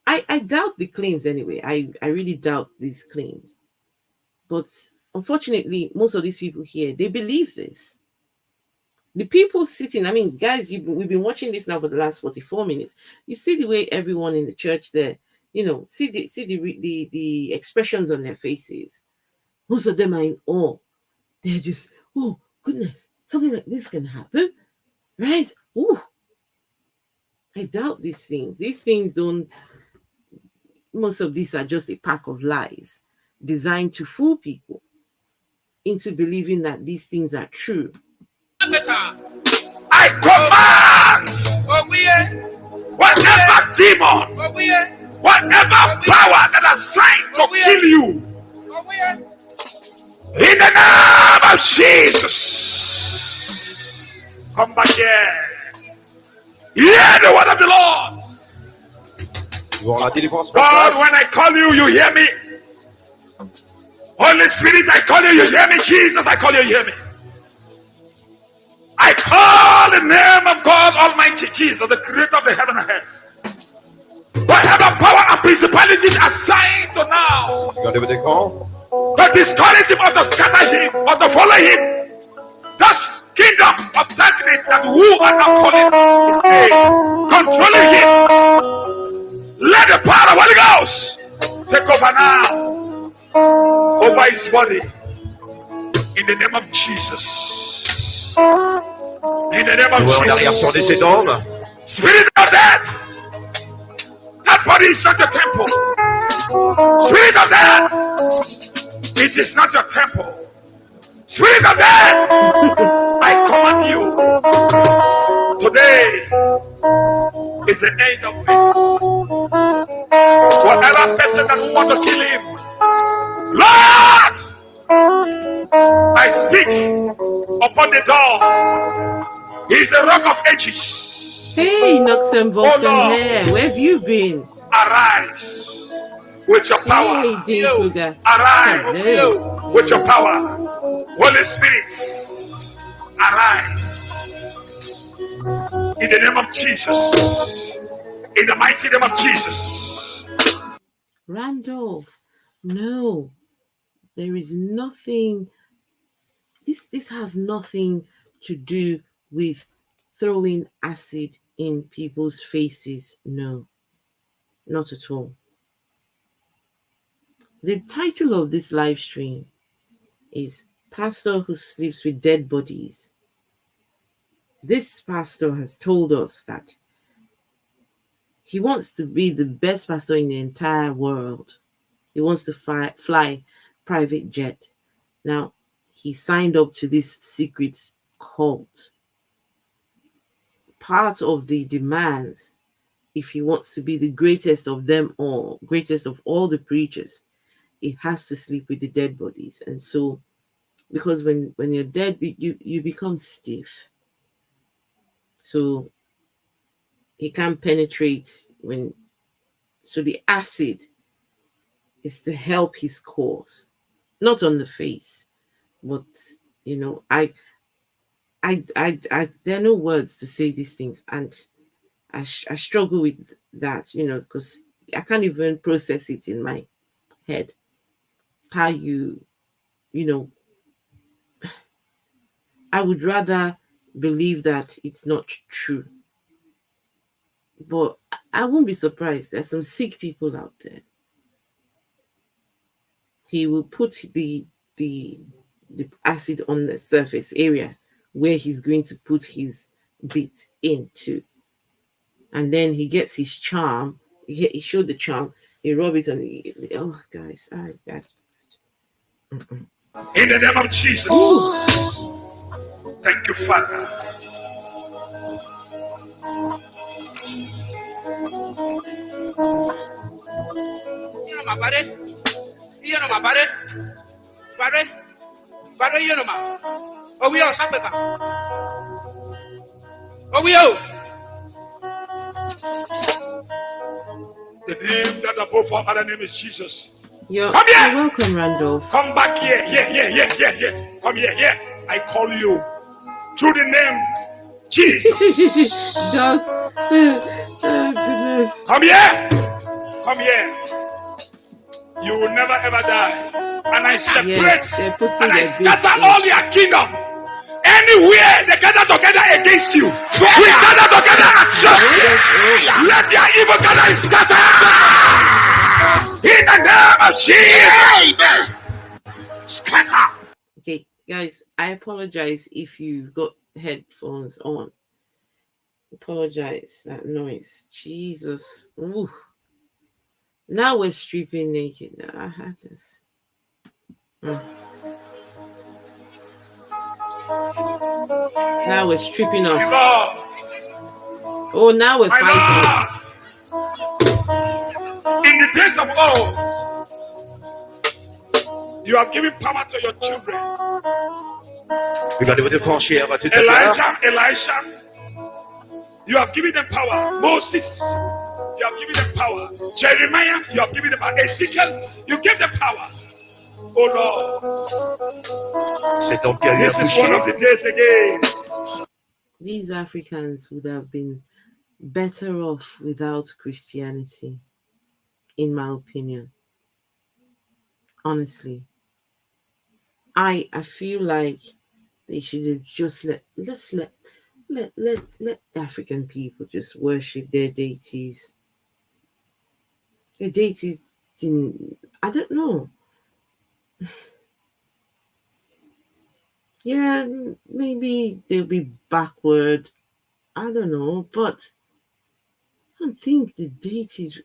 Speaker 1: I doubt the claims anyway. I really doubt these claims. But unfortunately, most of these people here, they believe this. The people sitting, I mean, guys, we've been watching this now for the last 44 minutes. You see the way everyone in the church there, see the expressions on their faces. Most of them are in awe. They're just, oh goodness, something like this can happen, right? Ooh, I doubt these things. These things don't. Most of these are just a pack of lies designed to fool people into believing that these things are true.
Speaker 3: I command whatever demon, whatever power that has signed to kill you, in the name of Jesus, come back here. Hear the word of the Lord. God, when I call you, you hear me. Holy Spirit, I call you, you hear me. Jesus, I call you, you hear me. I call the name of God Almighty Jesus, the creator of the heaven and earth. Whatever power and principalities assigned to now, to discourage him or to scatter him or to follow him, that kingdom of darkness that who are not calling his name, controlling him, let the power of Holy Ghost take over now, over his body, in the name of Jesus. In the name of Jesus. Spirit of death, that body is not your temple. Spirit of death, it is not your temple. Spirit of death, I command you. Today is the end of this. Whatever person that wants to kill him, Lord, I speak upon the door. He is the rock of ages.
Speaker 1: Hey, Noxem Vulcan here. Where have you been?
Speaker 3: Arise with your power.
Speaker 1: Hey, Dean Kruger.
Speaker 3: Arise
Speaker 1: Hello.
Speaker 3: with your power. Holy Spirit, arise. In the name of Jesus. In the mighty name of Jesus.
Speaker 1: Randolph, no. There is nothing. This has nothing to do with throwing acid in people's faces. No, not at all. The title of this live stream is Pastor Who Sleeps with Dead Bodies. This pastor has told us that he wants to be the best pastor in the entire world. He wants to fly private jet. Now, he signed up to this secret cult. Part of the demands, if he wants to be the greatest of them all, greatest of all the preachers, he has to sleep with the dead bodies. And so, because when you're dead, you become stiff. So he can't penetrate so the acid is to help his cause, not on the face, but I there are no words to say these things, and I struggle with that, because I can't even process it in my head. How you know, I would rather believe that it's not true. But I won't be surprised. There's some sick people out there. He will put the acid on the surface area where he's going to put his bit into, and then he gets his charm. He showed the charm. He rub it on. Oh, guys,
Speaker 3: In the name of Jesus. Thank you, Father. The name that above all other name is Jesus.
Speaker 1: You're
Speaker 3: Come here.
Speaker 1: welcome, Randolph.
Speaker 3: Come back here. Here. Come here. I call you through the name Jesus.
Speaker 1: Doc. Oh, goodness.
Speaker 3: Come here. You will never ever die. And I separate
Speaker 1: Yes, they're putting
Speaker 3: and I
Speaker 1: their
Speaker 3: scatter
Speaker 1: bits in.
Speaker 3: all your kingdom. Anywhere they gather together against you, we gather together at church. Let their evil gather scatter. In the name of Jesus. Scatter.
Speaker 1: Okay, guys, I apologize if you've got headphones on. Apologize, that noise. Jesus. Ooh. Now we're stripping naked. I just. Now we're stripping off. Oh, now we're fighting.
Speaker 3: In the days of old, you have given power to your children.
Speaker 6: Regardez votre écran, cher utilisateur.
Speaker 3: Elijah, you have given them power. Moses, you have given them power. Jeremiah, you have given them power. Ezekiel, you gave them power. Oh Lord,
Speaker 6: Cet homme qui a eu
Speaker 3: this is one of the
Speaker 6: accouché.
Speaker 3: days again.
Speaker 1: These Africans would have been better off without Christianity, in my opinion. Honestly. I feel like they should have just let African people just worship their deities. Their deities didn't, I don't know. Yeah, maybe they'll be backward. I don't know, but I don't think the deities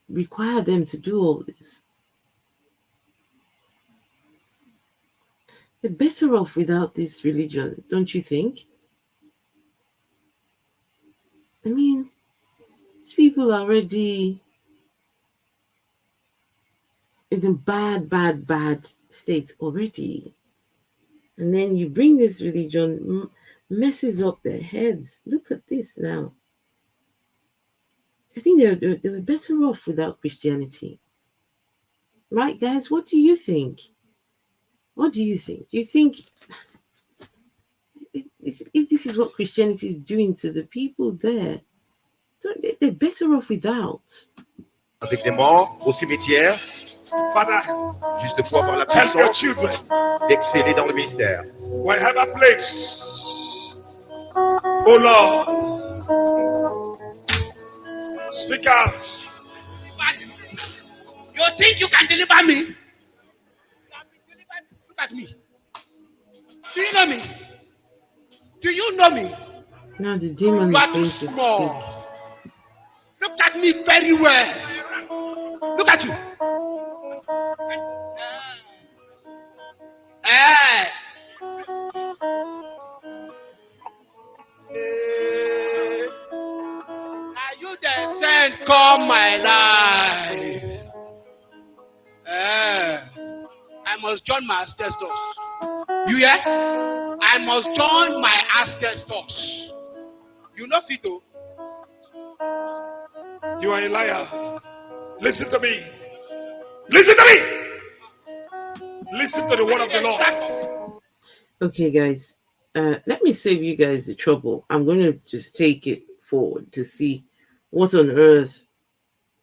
Speaker 1: require them to do all this. They're better off without this religion, don't you think? I mean, these people are already in a bad state already. And then you bring this religion, messes up their heads. Look at this now. I think they were better off without Christianity. Right, guys? What do you think? What do you think? Do you think if this is what Christianity is doing to the people there, they're better off without?
Speaker 6: Avec des morts au cimetière,
Speaker 3: Father,
Speaker 6: juste pour avoir la
Speaker 3: help your
Speaker 6: puissance
Speaker 3: children.
Speaker 6: d'exceller dans le ministère.
Speaker 3: Wherever place. Oh Lord. Speak out.
Speaker 2: You think you can deliver me? Look at me. Do you know me? Do you know me?
Speaker 1: Now the demon
Speaker 2: You
Speaker 1: is
Speaker 2: are
Speaker 1: going
Speaker 2: too
Speaker 1: to
Speaker 2: small.
Speaker 1: speak.
Speaker 2: Look at me very well. Look at you. Hey. Are you the sent come my life? I must join my ancestors. You hear? I must join my ancestors. You know, Fito?
Speaker 3: You are a liar. Listen to me. Listen to me. Listen to the word of the Lord.
Speaker 1: Okay, guys. Let me save you guys the trouble. I'm going to just take it forward to see what on earth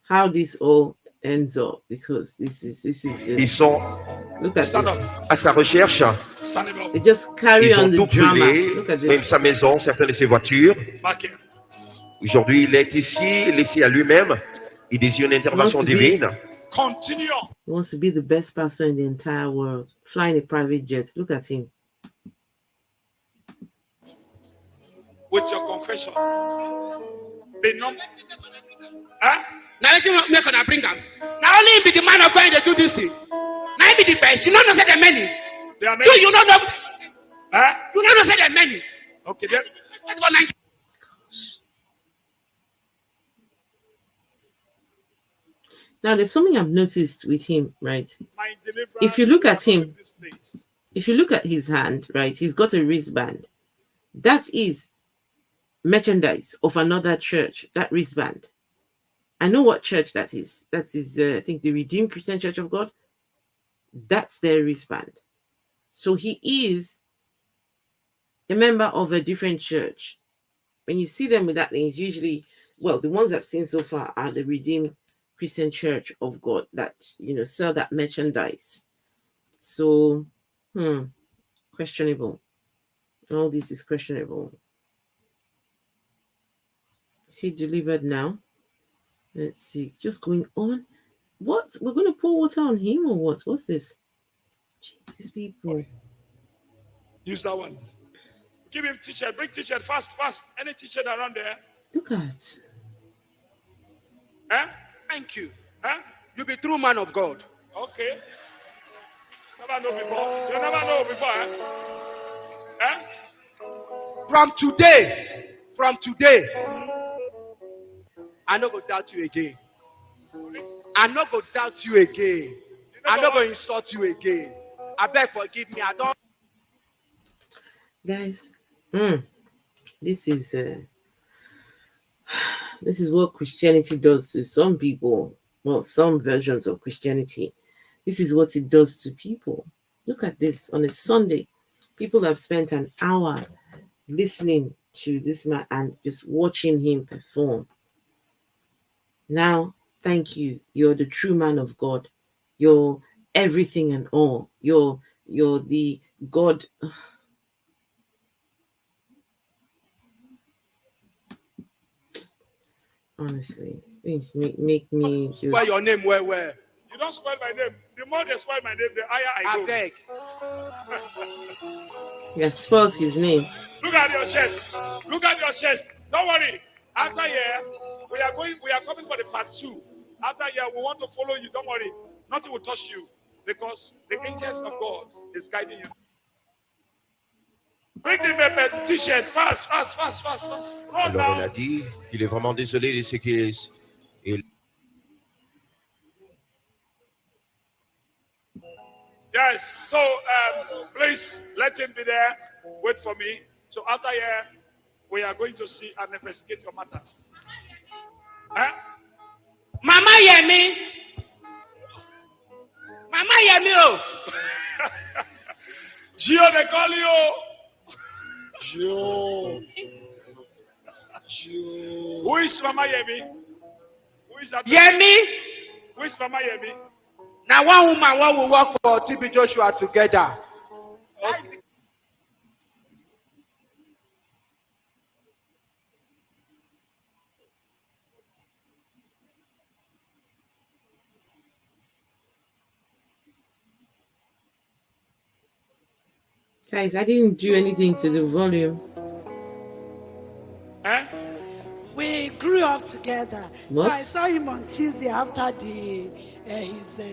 Speaker 1: how this all ends up, because this is
Speaker 6: Ils
Speaker 1: just,
Speaker 6: sont
Speaker 1: look at
Speaker 3: Stand up.
Speaker 1: this.
Speaker 6: à sa recherche.
Speaker 3: Stand him up.
Speaker 1: They just carry
Speaker 6: Ils ont
Speaker 1: on the
Speaker 6: tout
Speaker 1: drama.
Speaker 6: brûlé,
Speaker 1: Look at
Speaker 6: même
Speaker 1: this.
Speaker 6: sa maison, certaines de ses voitures.
Speaker 3: Back here.
Speaker 6: Aujourd'hui, il est ici, laissé à lui-même. Il désire une intervention
Speaker 1: to be-
Speaker 6: divine.
Speaker 3: Continue on.
Speaker 1: He wants to be the best pastor in the entire world, flying a private jet. Look at him.
Speaker 3: With your confession. Be numb. Huh?
Speaker 2: Now let him make on bring them. Now only him be the man of God that do this thing. Now he be the best. You don't know say the many.
Speaker 3: There are many.
Speaker 2: You don't know.
Speaker 3: Huh?
Speaker 2: You don't know say the many.
Speaker 3: Okay, then.
Speaker 2: Let's go 90.
Speaker 1: Now, there's something I've noticed with him, right?
Speaker 3: My deliverance
Speaker 1: If you look at
Speaker 3: is not
Speaker 1: him,
Speaker 3: in this place.
Speaker 1: If you look at his hand, right, he's got a wristband. That is merchandise of another church, that wristband. I know what church that is. That is, I think, the Redeemed Christian Church of God. That's their wristband. So he is a member of a different church. When you see them with that thing, it's usually, well, the ones I've seen so far are the Redeemed Christian Church of God that, sell that merchandise. So, questionable. All this is questionable. Is he delivered now? Let's see. Just going on. What? We're going to pour water on him or what? What's this? Jesus, people.
Speaker 3: Use that one. Give him t-shirt. Bring t-shirt fast, fast. Any t-shirt around there?
Speaker 1: Look at.
Speaker 3: Huh?
Speaker 2: Thank you.
Speaker 3: Huh?
Speaker 2: You be true man of God.
Speaker 3: Okay. Never know before. You never know before, huh? Huh?
Speaker 2: From today, I no go doubt you again. I no go doubt you again. I no go insult you again. I beg forgive me. I don't.
Speaker 1: Guys, this is what Christianity does to some people. Well, some versions of Christianity. This is what it does to people. Look at this. On a Sunday, people have spent an hour listening to this man and just watching him perform. Now, thank you. You're the true man of God. You're everything and all. You're the God. Honestly, things make me just.
Speaker 2: Spell your name where?
Speaker 3: You don't spoil my name. The more they spoil my name, the higher I
Speaker 2: I
Speaker 3: go.
Speaker 2: beg.
Speaker 1: He has spelled his name.
Speaker 3: Look at your chest. Look at your chest. Don't worry. After here, we are coming for the part 2. After here, we want to follow you. Don't worry. Nothing will touch you. Because the angels of God is guiding you. Bring the t-shirt fast. Run
Speaker 6: Alors,
Speaker 3: now.
Speaker 6: il a dit qu'il est vraiment désolé de ce qu'il est.
Speaker 3: Yes, so please let him be there. Wait for me. So after here, we are going to see and investigate your matters. Huh?
Speaker 2: Mama Yemi. Mama Yemi, oh.
Speaker 3: Gio, they call you.
Speaker 8: Gio.
Speaker 3: Who is Mama Yemi? Who is that?
Speaker 2: Yemi.
Speaker 3: Who is Mama Yemi?
Speaker 2: Now one woman, one will work for TB Joshua together.
Speaker 3: Okay.
Speaker 1: Guys, I didn't do anything to the volume.
Speaker 3: Huh?
Speaker 5: We grew up together.
Speaker 1: What?
Speaker 5: So I saw him on Tuesday after his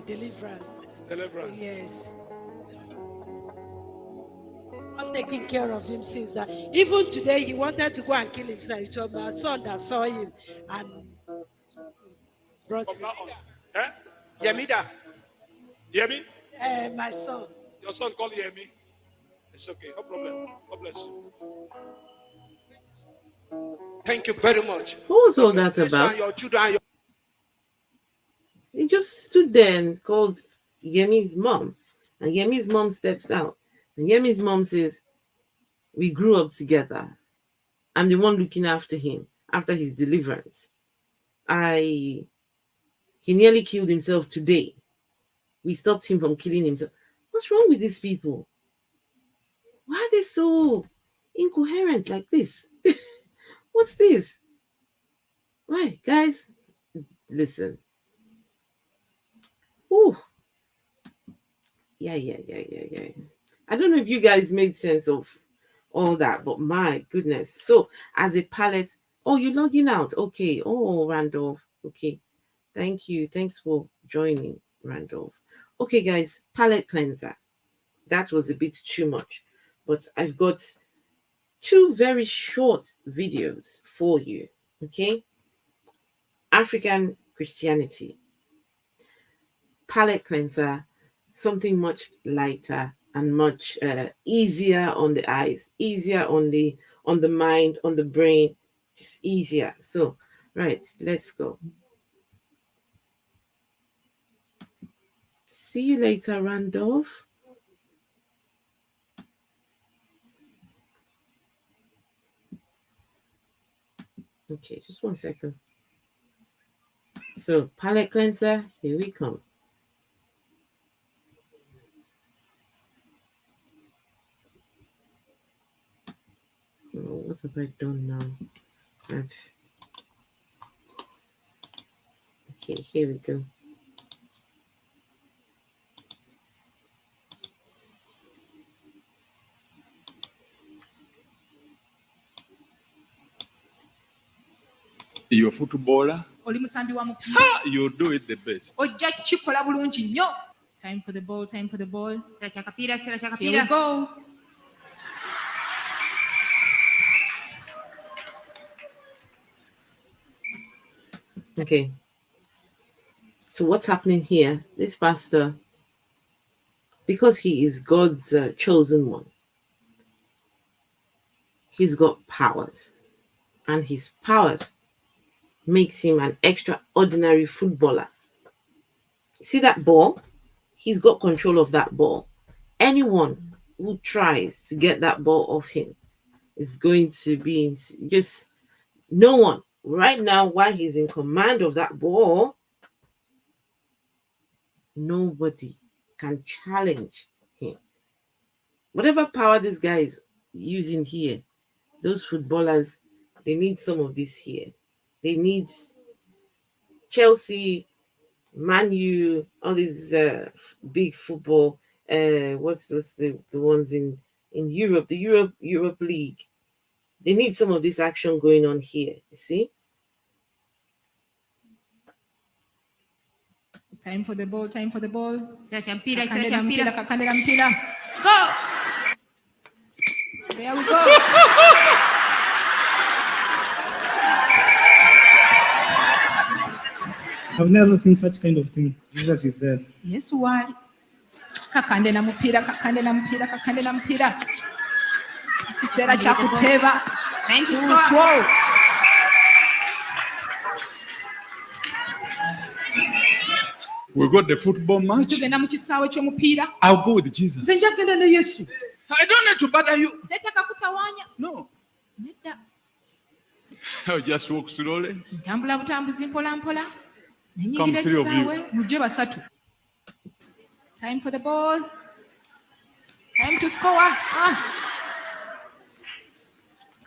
Speaker 5: deliverance.
Speaker 3: Deliverance.
Speaker 5: Yes. Not taking care of him since that. Even today, he wanted to go and kill himself. It was my son that saw him and brought
Speaker 3: From
Speaker 5: him.
Speaker 3: now on. Huh?
Speaker 2: Yemida.
Speaker 3: Yemi?
Speaker 5: My son.
Speaker 3: Your son called Yemi. It's okay. No problem. God bless you.
Speaker 2: Thank you very much.
Speaker 1: What was all that
Speaker 2: Yes,
Speaker 1: about?
Speaker 2: and your children and your
Speaker 1: He just stood there and called Yemi's mom. And Yemi's mom steps out. And Yemi's mom says, "We grew up together. I'm the one looking after him after his deliverance." He nearly killed himself today. We stopped him from killing himself. What's wrong with these people? Why are they so incoherent like this? What's this? Right, guys, listen. Oh, yeah. I don't know if you guys made sense of all that, but my goodness. So, as a palette, oh, you're logging out. Okay. Oh, Randolph. Okay. Thank you. Thanks for joining, Randolph. Okay, guys, palette cleanser. That was a bit too much, but I've got 2 very short videos for you. Okay. African Christianity. Palette cleanser, something much lighter and much easier on the eyes, easier on the mind, on the brain, just easier. So, right, let's go. See you later, Randolph. Okay, just 1 second. So, palette cleanser, here we come. Oh, what have I done now? Okay, here we go.
Speaker 9: You're a footballer.
Speaker 10: Oli musambi wa mupiira.
Speaker 9: Ha! You do it the best.
Speaker 10: Ojja kikola bulungi nnyo. Time for the ball, time for the ball. Sera kya kapiira, sera kya kapiira. Here we go.
Speaker 1: Okay. So what's happening here? This pastor, because he is God's chosen one, he's got powers. And his powers makes him an extraordinary footballer. See that ball? He's got control of that ball. Anyone who tries to get that ball off him is going to be just no one. Right now, while he's in command of that ball, nobody can challenge him. Whatever power this guy is using here, those footballers, they need some of this here. They need Chelsea, Man U, all these big football. What's the ones in Europe? The Europe League. They need some of this action going on here. You see?
Speaker 10: Time for the ball, time for the ball. Sera kya mpira, sera kya mpira, kakandela mpira. Go! There we go.
Speaker 11: I've never seen such kind of thing. Jesus is there.
Speaker 10: Yes, wali. Kakandela mupiira, kakandela mpira, kakandela mpira. Kiseera kya kuteeba. Thank you, score.
Speaker 9: We got the football match.
Speaker 10: Tugenda mu kisaawe ky'omupiira.
Speaker 9: I'll go with Jesus.
Speaker 10: Nze nja kugenda ne Yesu.
Speaker 9: I don't need to bother you.
Speaker 10: Seetaaga kutawaanya.
Speaker 9: No.
Speaker 10: Nedda.
Speaker 9: I'll just walk slowly.
Speaker 10: Ntambula butambuzi mpola mpola.
Speaker 9: Come
Speaker 10: Nenyigira
Speaker 9: three of you.
Speaker 10: ekisaawe. Mujje basatu. Time for the ball. Time to score.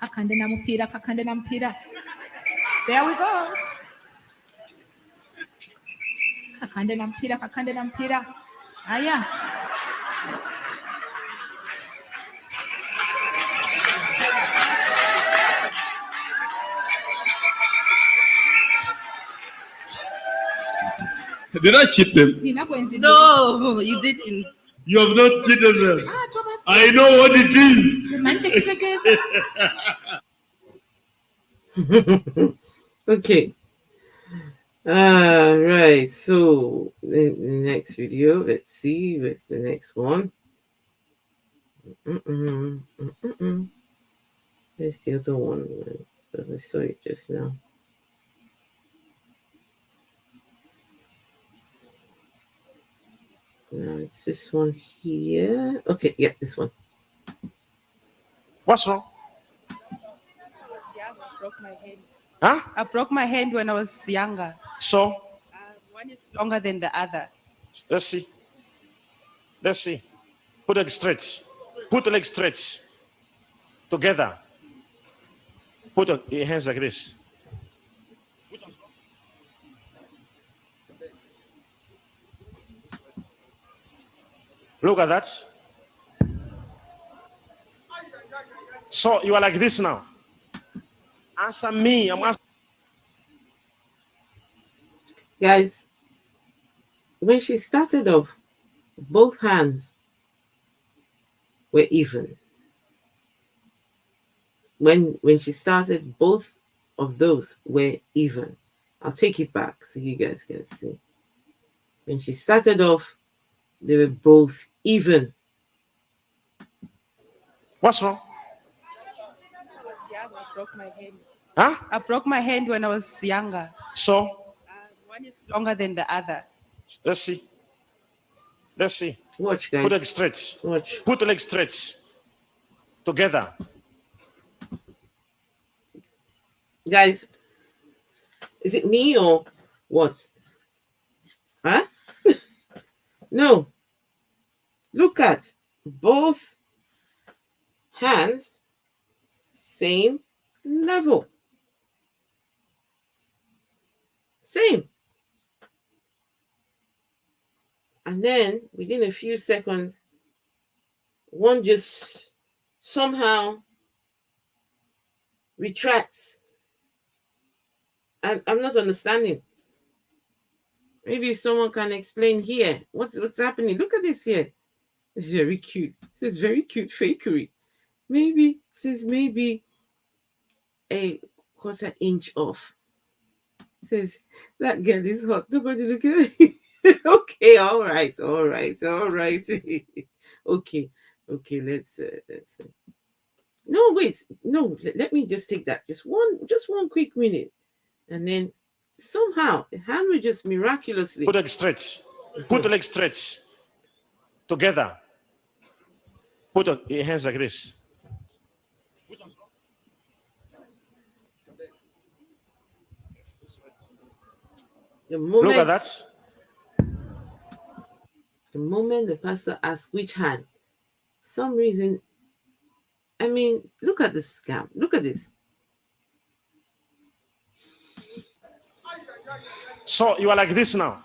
Speaker 10: Kakandela mupiira, kakandela mupiira. There we go. Kakandela mupiira, kakandela mupiira. Aya.
Speaker 9: Did I cheat them?
Speaker 11: No, you didn't.
Speaker 9: You have not cheated them.
Speaker 10: Ah,
Speaker 9: I know what it is.
Speaker 10: Manche kitegeeza.
Speaker 1: Okay. Right. So the next video, let's see what's the next one. There's the other one. I saw it just now. No, it's this one here. Okay, yeah, this one.
Speaker 12: What's wrong?
Speaker 11: I broke my hand.
Speaker 12: Huh?
Speaker 11: I broke my hand when I was younger.
Speaker 12: So?
Speaker 11: One is longer than the other.
Speaker 9: Let's see. Let's see. Put the leg straight. Put the leg straight. Together. Put your hands like this. Look at that. So you are like this now. Answer me. I'm asking.
Speaker 1: Guys, when she started off, both hands were even. When she started, both of those were even. I'll take it back so you guys can see. When she started off, they were both even.
Speaker 9: What's wrong?
Speaker 11: I broke my hand.
Speaker 9: Huh?
Speaker 11: I broke my hand when I was younger.
Speaker 9: So
Speaker 11: One is longer than the other.
Speaker 9: let's see. Let's see.
Speaker 1: Watch, guys.
Speaker 9: Put the leg straight.
Speaker 1: Watch.
Speaker 9: Put the leg straight. Together.
Speaker 1: Guys, is it me or what? Huh? No. Look at both hands, same level. Same. And then within a few seconds, one just somehow retracts. I'm not understanding. Maybe if someone can explain here what's happening. Look at this here. It's very cute. This is very cute fakery. Maybe this is maybe a quarter inch off. It says that girl is hot. Nobody look at it. Okay, all right. Okay, let's no, wait, no, let me just take that just one quick minute, and then somehow the hand will just miraculously
Speaker 9: Put the leg straight. Put the leg straight. Together. Put your hands like this.
Speaker 1: the moment.
Speaker 9: Look at that.
Speaker 1: The moment the pastor asks which hand, some reason, I mean, look at this scam. Look at this.
Speaker 9: So you are like this now.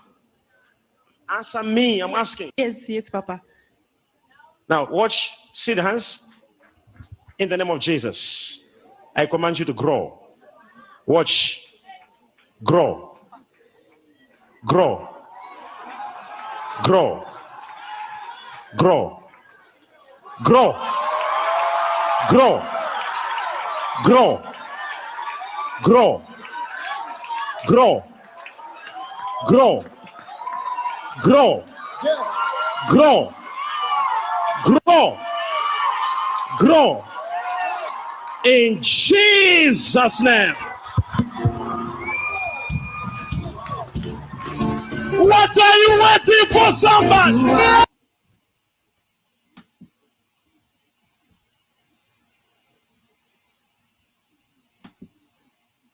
Speaker 9: Answer me. I'm asking.
Speaker 11: Yes, Papa.
Speaker 9: Now watch. See the hands. In the name of Jesus, I command you to grow. Watch. Grow. Grow. Grow. Grow. Grow. Grow. Grow. Grow. Grow. Grow. Grow. Grow. Grow. Grow. In Jesus' name. What are you waiting for, somebody?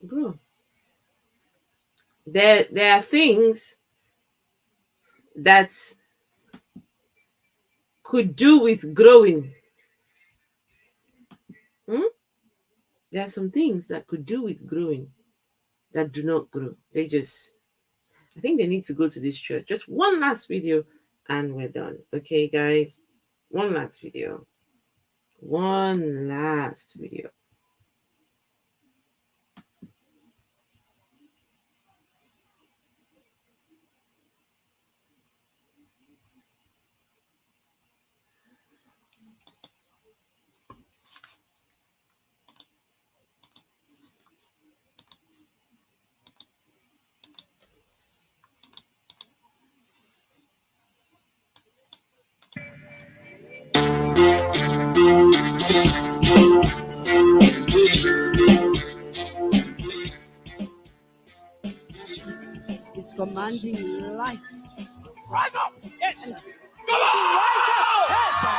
Speaker 1: Bro, there are things that could do with growing. There are some things that could do with growing that do not grow. I think they need to go to this church. Just one last video and we're done. Okay, guys? One last video. One last video.
Speaker 12: It's commanding life.
Speaker 13: Rise up! Yes! Come on!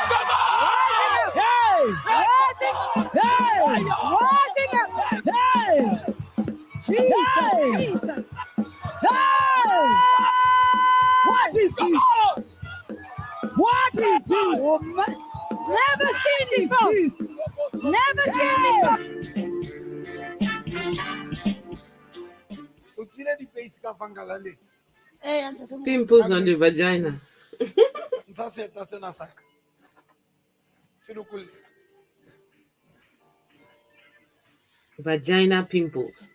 Speaker 12: Come on! Hey! Rising up! Hey! Rising up! Hey! Jesus! Jesus! Hey! this? What is this? Never seen it before. Never seen it before.
Speaker 1: Pimples on the vagina. Vagina pimples.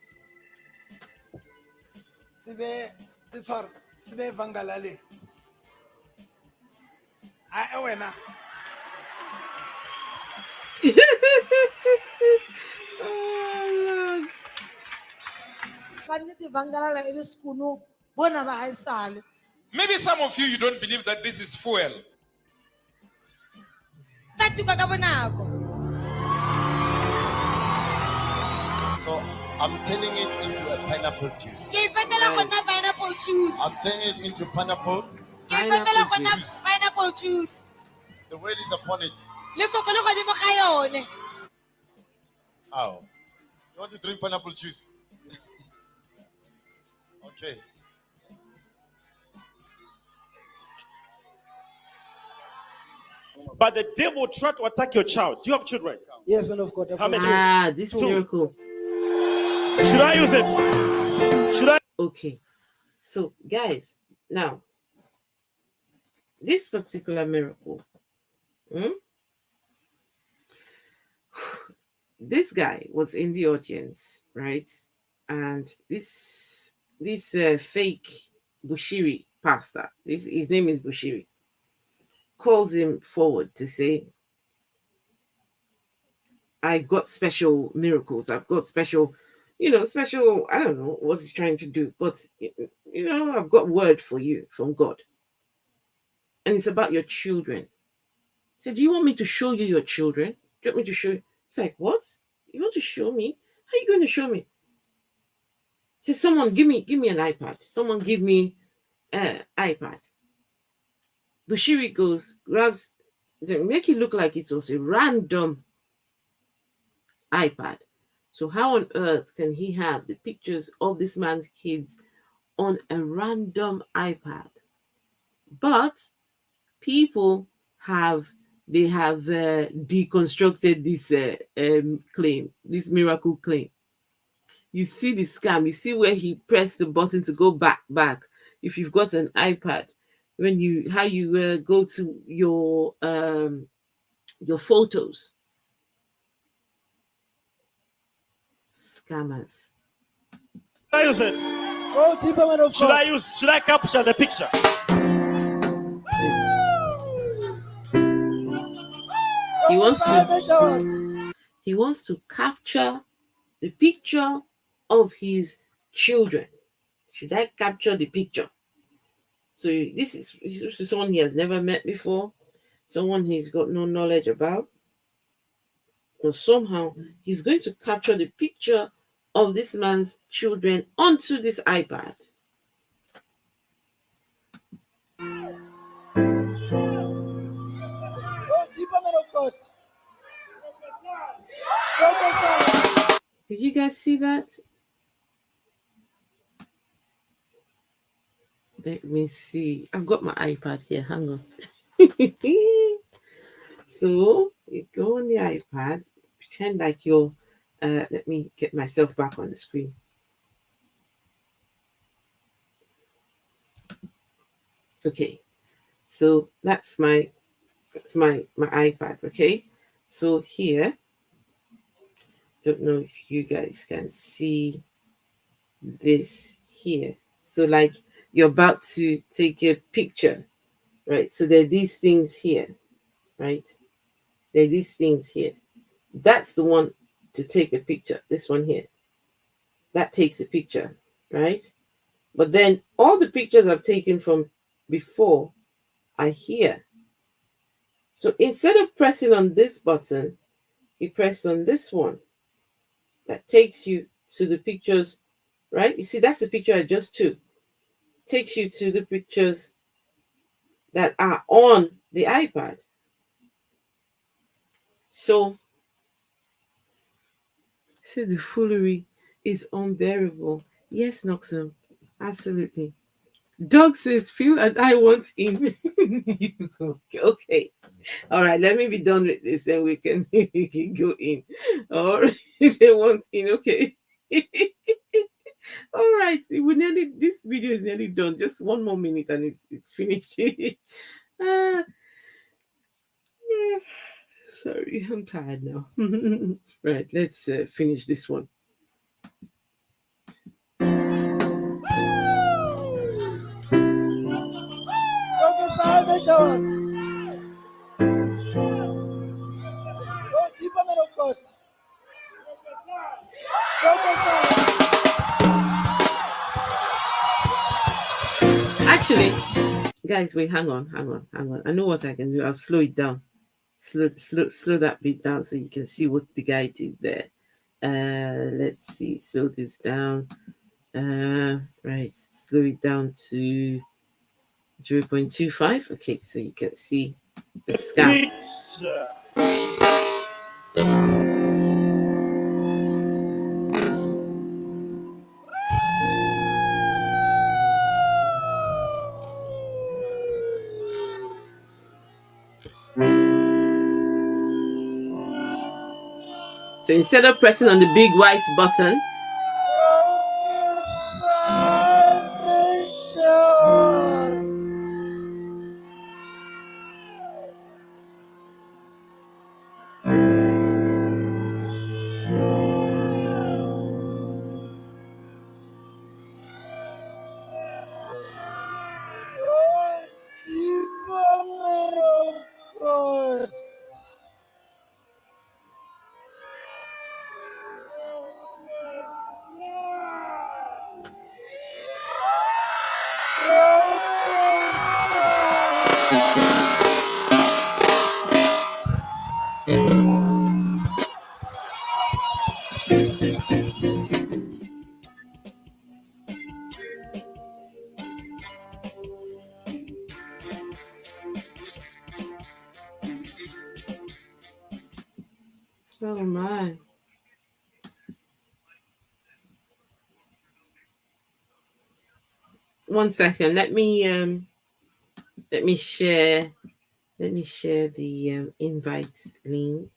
Speaker 1: Oh, Lord.
Speaker 14: Maybe some of you don't believe that this is fuel.
Speaker 15: So I'm turning it into a pineapple juice.
Speaker 12: Nice.
Speaker 15: I'm turning it into pineapple.
Speaker 12: Pineapple juice.
Speaker 15: The word is upon it. Oh. You want to drink pineapple juice? Okay.
Speaker 9: But the devil tried to attack your child. Do you have children?
Speaker 4: Yes, man of God.
Speaker 9: How many?
Speaker 1: This
Speaker 9: Two.
Speaker 1: miracle.
Speaker 9: Should I use it? Should I?
Speaker 1: Okay. So, guys, now, this particular miracle, this guy was in the audience, right? And this fake Bushiri pastor, his name is Bushiri, calls him forward to say, I got special miracles. I've got special, special, I don't know what he's trying to do, but, I've got word for you from God. And it's about your children. So do you want me to show you your children? Do you want me to show you? It's like, what? You want to show me? How are you going to show me? So someone give me an iPad. Someone give me an iPad. Bushiri goes, grabs, make it look like it was a random iPad. So how on earth can he have the pictures of this man's kids on a random iPad? But people have deconstructed this claim, this miracle claim. You see the scam. You see where he pressed the button to go back. If you've got an iPad, when you go to your photos. Scammers.
Speaker 9: Should I use it?
Speaker 4: Go deeper, man of God.
Speaker 9: Should I capture the picture?
Speaker 1: He wants to capture the picture of his children. Should I capture the picture? So this is someone he has never met before, someone he's got no knowledge about. But somehow he's going to capture the picture of this man's children onto this iPad.
Speaker 4: Go deeper, man of God.
Speaker 1: Did you guys see that? Let me see. I've got my iPad here. Hang on. So you go on the iPad, pretend like you're. Let me get myself back on the screen. Okay, so that's my iPad. Okay, so here, don't know if you guys can see this here. So like you're about to take a picture, right? So there are these things here, right? There are these things here. That's the one to take a picture. This one here. That takes a picture, right? But then all the pictures I've taken from before are here. So instead of pressing on this button, you press on this one. That takes you to the pictures, right? You see, that's the picture I just took. Takes you to the pictures that are on the iPad. So, see, the foolery is unbearable. Yes, Noxum, absolutely. Dog says Phil and I want in. Okay. All right, let me be done with this, then we can, we can go in. All right, they want in. Okay. All right, we nearly, this video is nearly done. Just one more minute and it's finished. Ah, yeah. Sorry, I'm tired now. Right, let's finish this one.
Speaker 4: Professor Major. Oh, keep a man of God.
Speaker 1: Actually, guys, wait, hang on. I know what I can do. I'll slow it down. Slow that bit down so you can see what the guy did there. Let's see, slow this down. Right, slow it down to 0.25. Okay, so you can see the scam. So instead of pressing on the big white button, oh my. One second, let me share the invite link.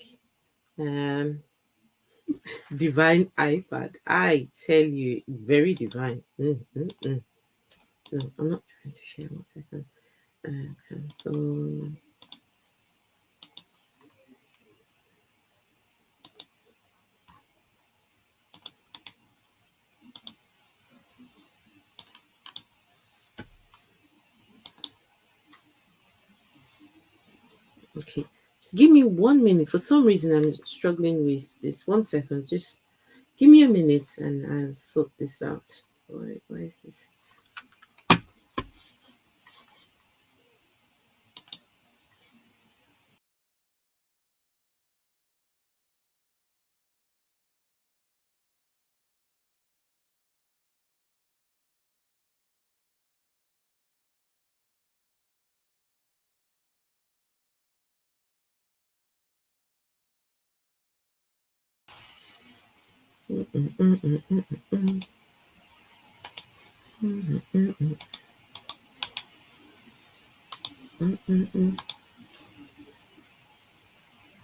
Speaker 1: Divine iPad. I tell you, very divine. No, I'm not trying to share. 1 second. Cancel. Okay, just give me 1 minute. For some reason, I'm struggling with this. 1 second, just give me a minute and I'll sort this out. Why is this?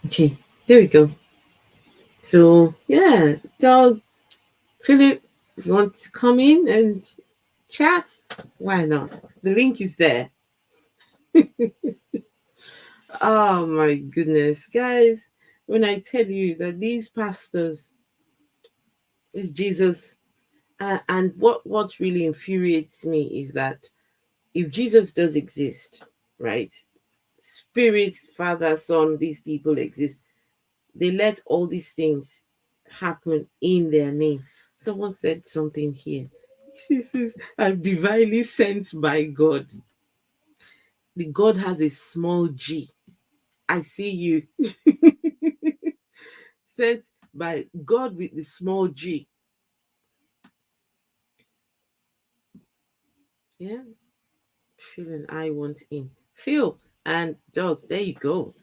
Speaker 1: Okay, there we go. So yeah, dog Philip, if you want to come in and chat, why not? The link is there. Oh my goodness, guys, when I tell you that these pastors is Jesus, and what really infuriates me is that if Jesus does exist, right? Spirit, Father, Son, these people exist. They let all these things happen in their name. Someone said something here. This is, I'm divinely sent by God. The God has a small g. I see you. Sent by God with the small g. Yeah. Phil and I want in. Phil and Dog, there you go.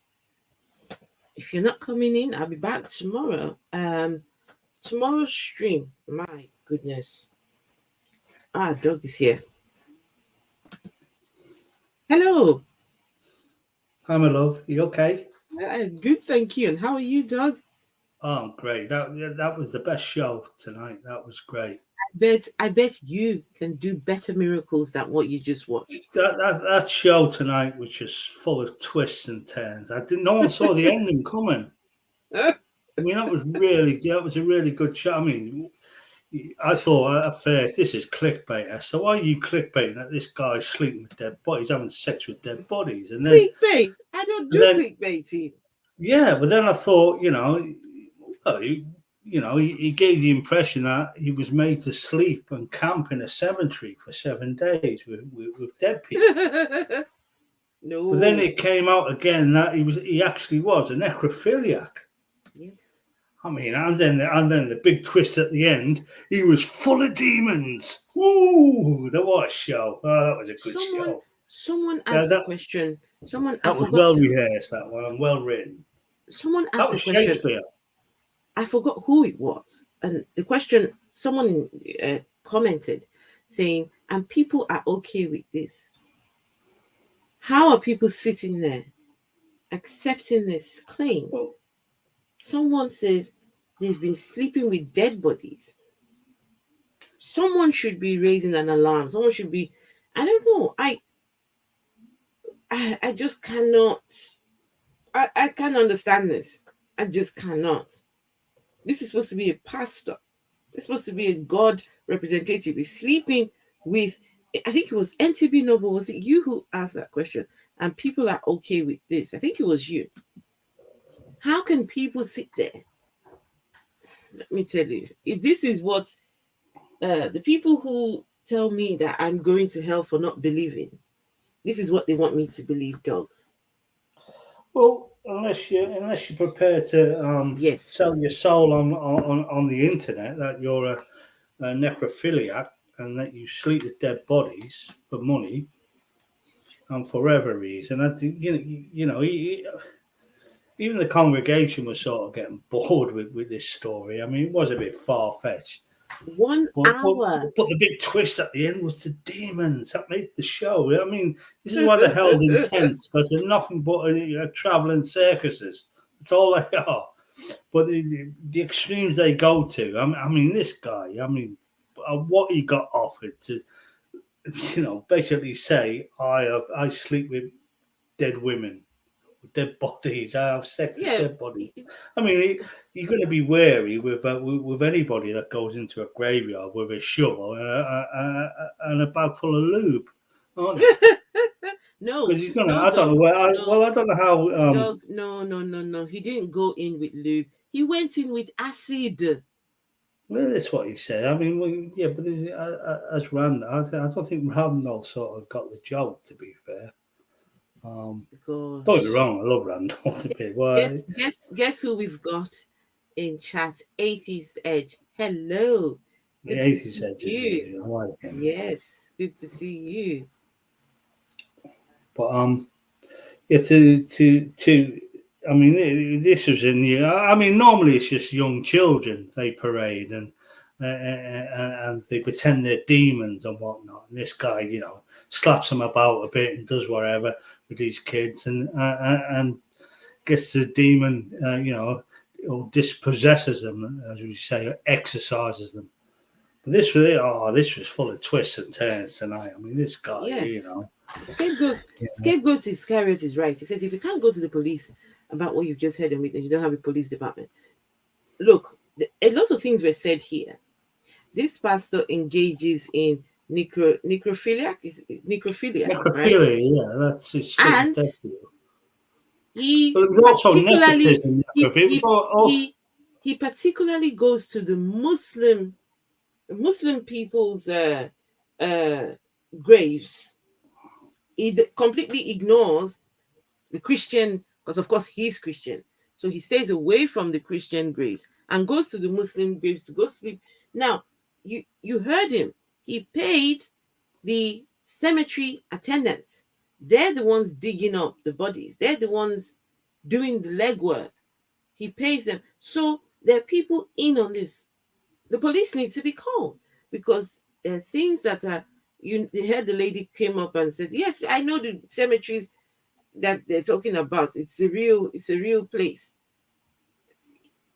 Speaker 1: If you're not coming in, I'll be back tomorrow. Tomorrow's stream. My goodness. Dog is here. Hello.
Speaker 16: Hi, my love. You okay?
Speaker 1: Good, thank you. And how are you, Doug?
Speaker 16: Oh, great. That was the best show tonight. That was great.
Speaker 1: I bet you can do better miracles than what you just watched.
Speaker 16: That show tonight was just full of twists and turns. No one saw the ending coming. I mean, that was a really good show. I mean, I thought at first this is clickbait. So why are you clickbaiting that this guy's sleeping with dead bodies, having sex with dead bodies, and then
Speaker 1: clickbait? I don't do clickbaiting.
Speaker 16: Yeah, but then I thought, well, he gave the impression that he was made to sleep and camp in a cemetery for 7 days with dead people.
Speaker 1: No.
Speaker 16: But then it came out again that he actually was a necrophiliac.
Speaker 1: Yes.
Speaker 16: I mean, and then the big twist at the end, he was full of demons. Woo! That was a show. Oh, that was a good show.
Speaker 1: Someone asked the question.
Speaker 16: That was well rehearsed, that one, and well written.
Speaker 1: Someone
Speaker 16: that
Speaker 1: asked
Speaker 16: was
Speaker 1: the question.
Speaker 16: Shakespeare.
Speaker 1: I forgot who it was. And the question, someone commented saying, and people are okay with this. How are people sitting there accepting this claims? Someone says they've been sleeping with dead bodies. Someone should be raising an alarm. Someone should be, I don't know. I just cannot. I can't understand this. I just cannot. This is supposed to be a pastor. This is supposed to be a God representative. He's sleeping with, I think it was NTB Noble. Was it you who asked that question? And people are okay with this. I think it was you. How can people sit there? Let me tell you. If this is what the people who tell me that I'm going to hell for not believing, this is what they want me to believe, Doug.
Speaker 16: Well, unless you're prepared to sell your soul on the internet that you're a necrophiliac and that you sleep with dead bodies for money and for whatever reason, I think even the congregation was sort of getting bored with this story. I mean, it was a bit far fetched.
Speaker 1: 1 hour.
Speaker 16: But the big twist at the end was the demons that made the show. I mean, this is why they're held in tents, because they're nothing but traveling circuses. That's all they are. But the extremes they go to, I mean, this guy, what he got offered to, basically say, I sleep with dead women, dead bodies. I have sex with dead bodies. I mean, you're going to be wary with anybody that goes into a graveyard with a shovel and a bag full of lube, aren't you?
Speaker 1: No,
Speaker 16: because he's gonna. I don't know where. I don't know how.
Speaker 1: Doug, no. He didn't go in with lube. He went in with acid.
Speaker 16: Well, that's what he said. I mean, but as Randall, I don't think Randall sort of got the joke. To be fair. Don't get me wrong, I love Randall to be. Well,
Speaker 1: guess who we've got in chat? Atheist Edge. Hello.
Speaker 16: The Atheist Edge is I like him.
Speaker 1: Yes, good to see you.
Speaker 16: But I mean, this was in the. I mean, normally it's just young children they parade and they pretend they're demons and whatnot. And this guy, slaps them about a bit and does whatever with these kids and gets the demon, or dispossesses them, as we say, or exorcises them. But this was full of twists and turns tonight. I mean, this guy,
Speaker 1: Scapegoat Iscariot is right. He says if you can't go to the police about what you've just heard and you don't have a police department. Look, a lot of things were said here. This pastor engages in necrophilia, right?
Speaker 16: Yeah, that's just
Speaker 1: and he particularly goes to the Muslim people's graves. He completely ignores the Christian, because of course he's Christian. So he stays away from the Christian graves and goes to the Muslim graves to go sleep. Now, you heard him. He paid the cemetery attendants. They're the ones digging up the bodies. They're the ones doing the legwork. He pays them. So there are people in on this. The police need to be called because there are things that are you heard the lady came up and said, "Yes, I know the cemeteries that they're talking about. It's a real place."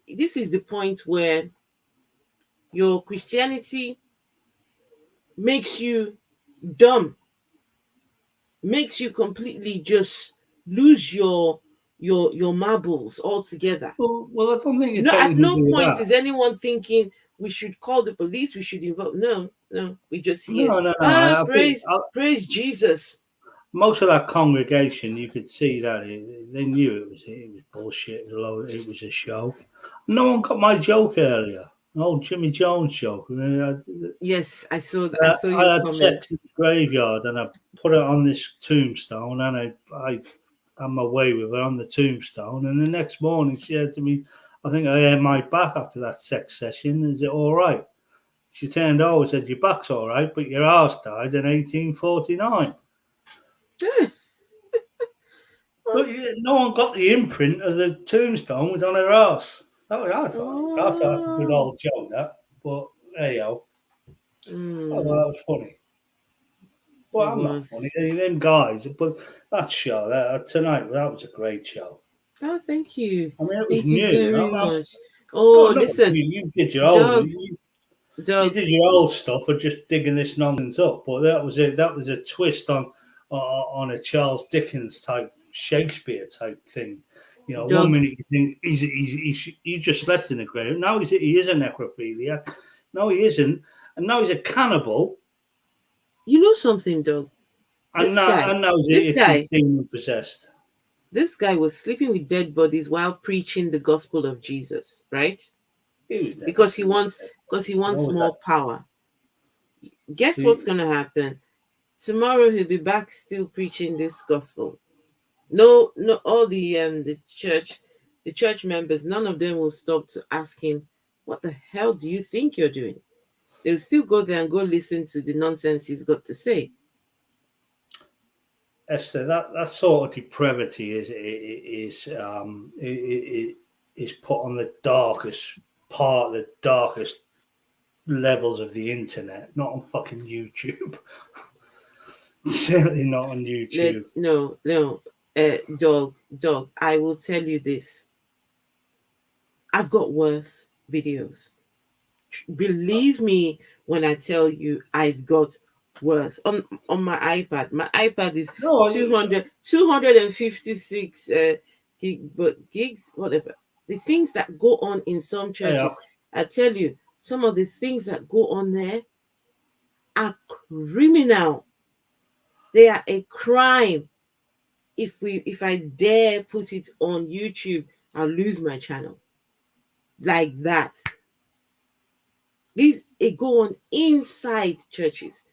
Speaker 1: This is the point where your Christianity makes you dumb, makes you completely just lose your marbles altogether.
Speaker 16: Well, I don't think it's
Speaker 1: No, at
Speaker 16: anything to
Speaker 1: no
Speaker 16: do with
Speaker 1: point
Speaker 16: that.
Speaker 1: is anyone thinking we should call the police, we should involve. No, no, we just hear,
Speaker 16: No. I think
Speaker 1: praise Jesus.
Speaker 16: most of that congregation, you could see that they knew it was bullshit. It was a show. No one got my joke earlier. Oh, Jimmy Jones joke.
Speaker 1: Yes, I saw that. I saw
Speaker 16: I
Speaker 1: your
Speaker 16: had sex in
Speaker 1: comments.
Speaker 16: the graveyard, and I put it on this tombstone, and I had my way with her on the tombstone. And the next morning, she said to me, "I think I hurt my back after that sex session. Is it all right?" She turned over and said, "Your back's all right, but your ass died in 1849." But no one got the imprint of the tombstone was on her ass. I thought that's a good old joke, that. But there you go. Oh, well, that was funny. Well, I'm not funny. Them guys, but that show tonight, that was a great show.
Speaker 1: Oh, thank you.
Speaker 16: I mean, it was
Speaker 1: Thank you
Speaker 16: new.
Speaker 1: very much.
Speaker 16: No,
Speaker 1: Oh,
Speaker 16: no,
Speaker 1: listen,
Speaker 16: you did your old.
Speaker 1: Doug,
Speaker 16: You
Speaker 1: Doug,
Speaker 16: did your old stuff of just digging this nonsense up, but that was a twist on a Charles Dickens type Shakespeare type thing. You know,
Speaker 1: Doug.
Speaker 16: one minute you think he just slept in a grave. Now he is a necrophiliac. No, he isn't, and now he's a cannibal.
Speaker 1: You know something, Doug?
Speaker 16: And now he's demon possessed.
Speaker 1: This guy was sleeping with dead bodies while preaching the gospel of Jesus, right? Because he wants more power. Guess what's going to happen? Tomorrow he'll be back still preaching this gospel. No, all the church members, none of them will stop to ask him, "What the hell do you think you're doing?" They'll still go there and go listen to the nonsense he's got to say.
Speaker 16: Esther, that sort of depravity is put on the darkest part, the darkest levels of the internet, not on fucking YouTube. Certainly not on YouTube.
Speaker 1: No, dog. I will tell you this. I've got worse videos. Believe me when I tell you I've got worse. On my iPad. My iPad is 256 gigs, whatever. The things that go on in some churches, I tell you, some of the things that go on there are criminal. They are a crime. If I dare put it on YouTube, I'll lose my channel. Like that. These go on inside churches.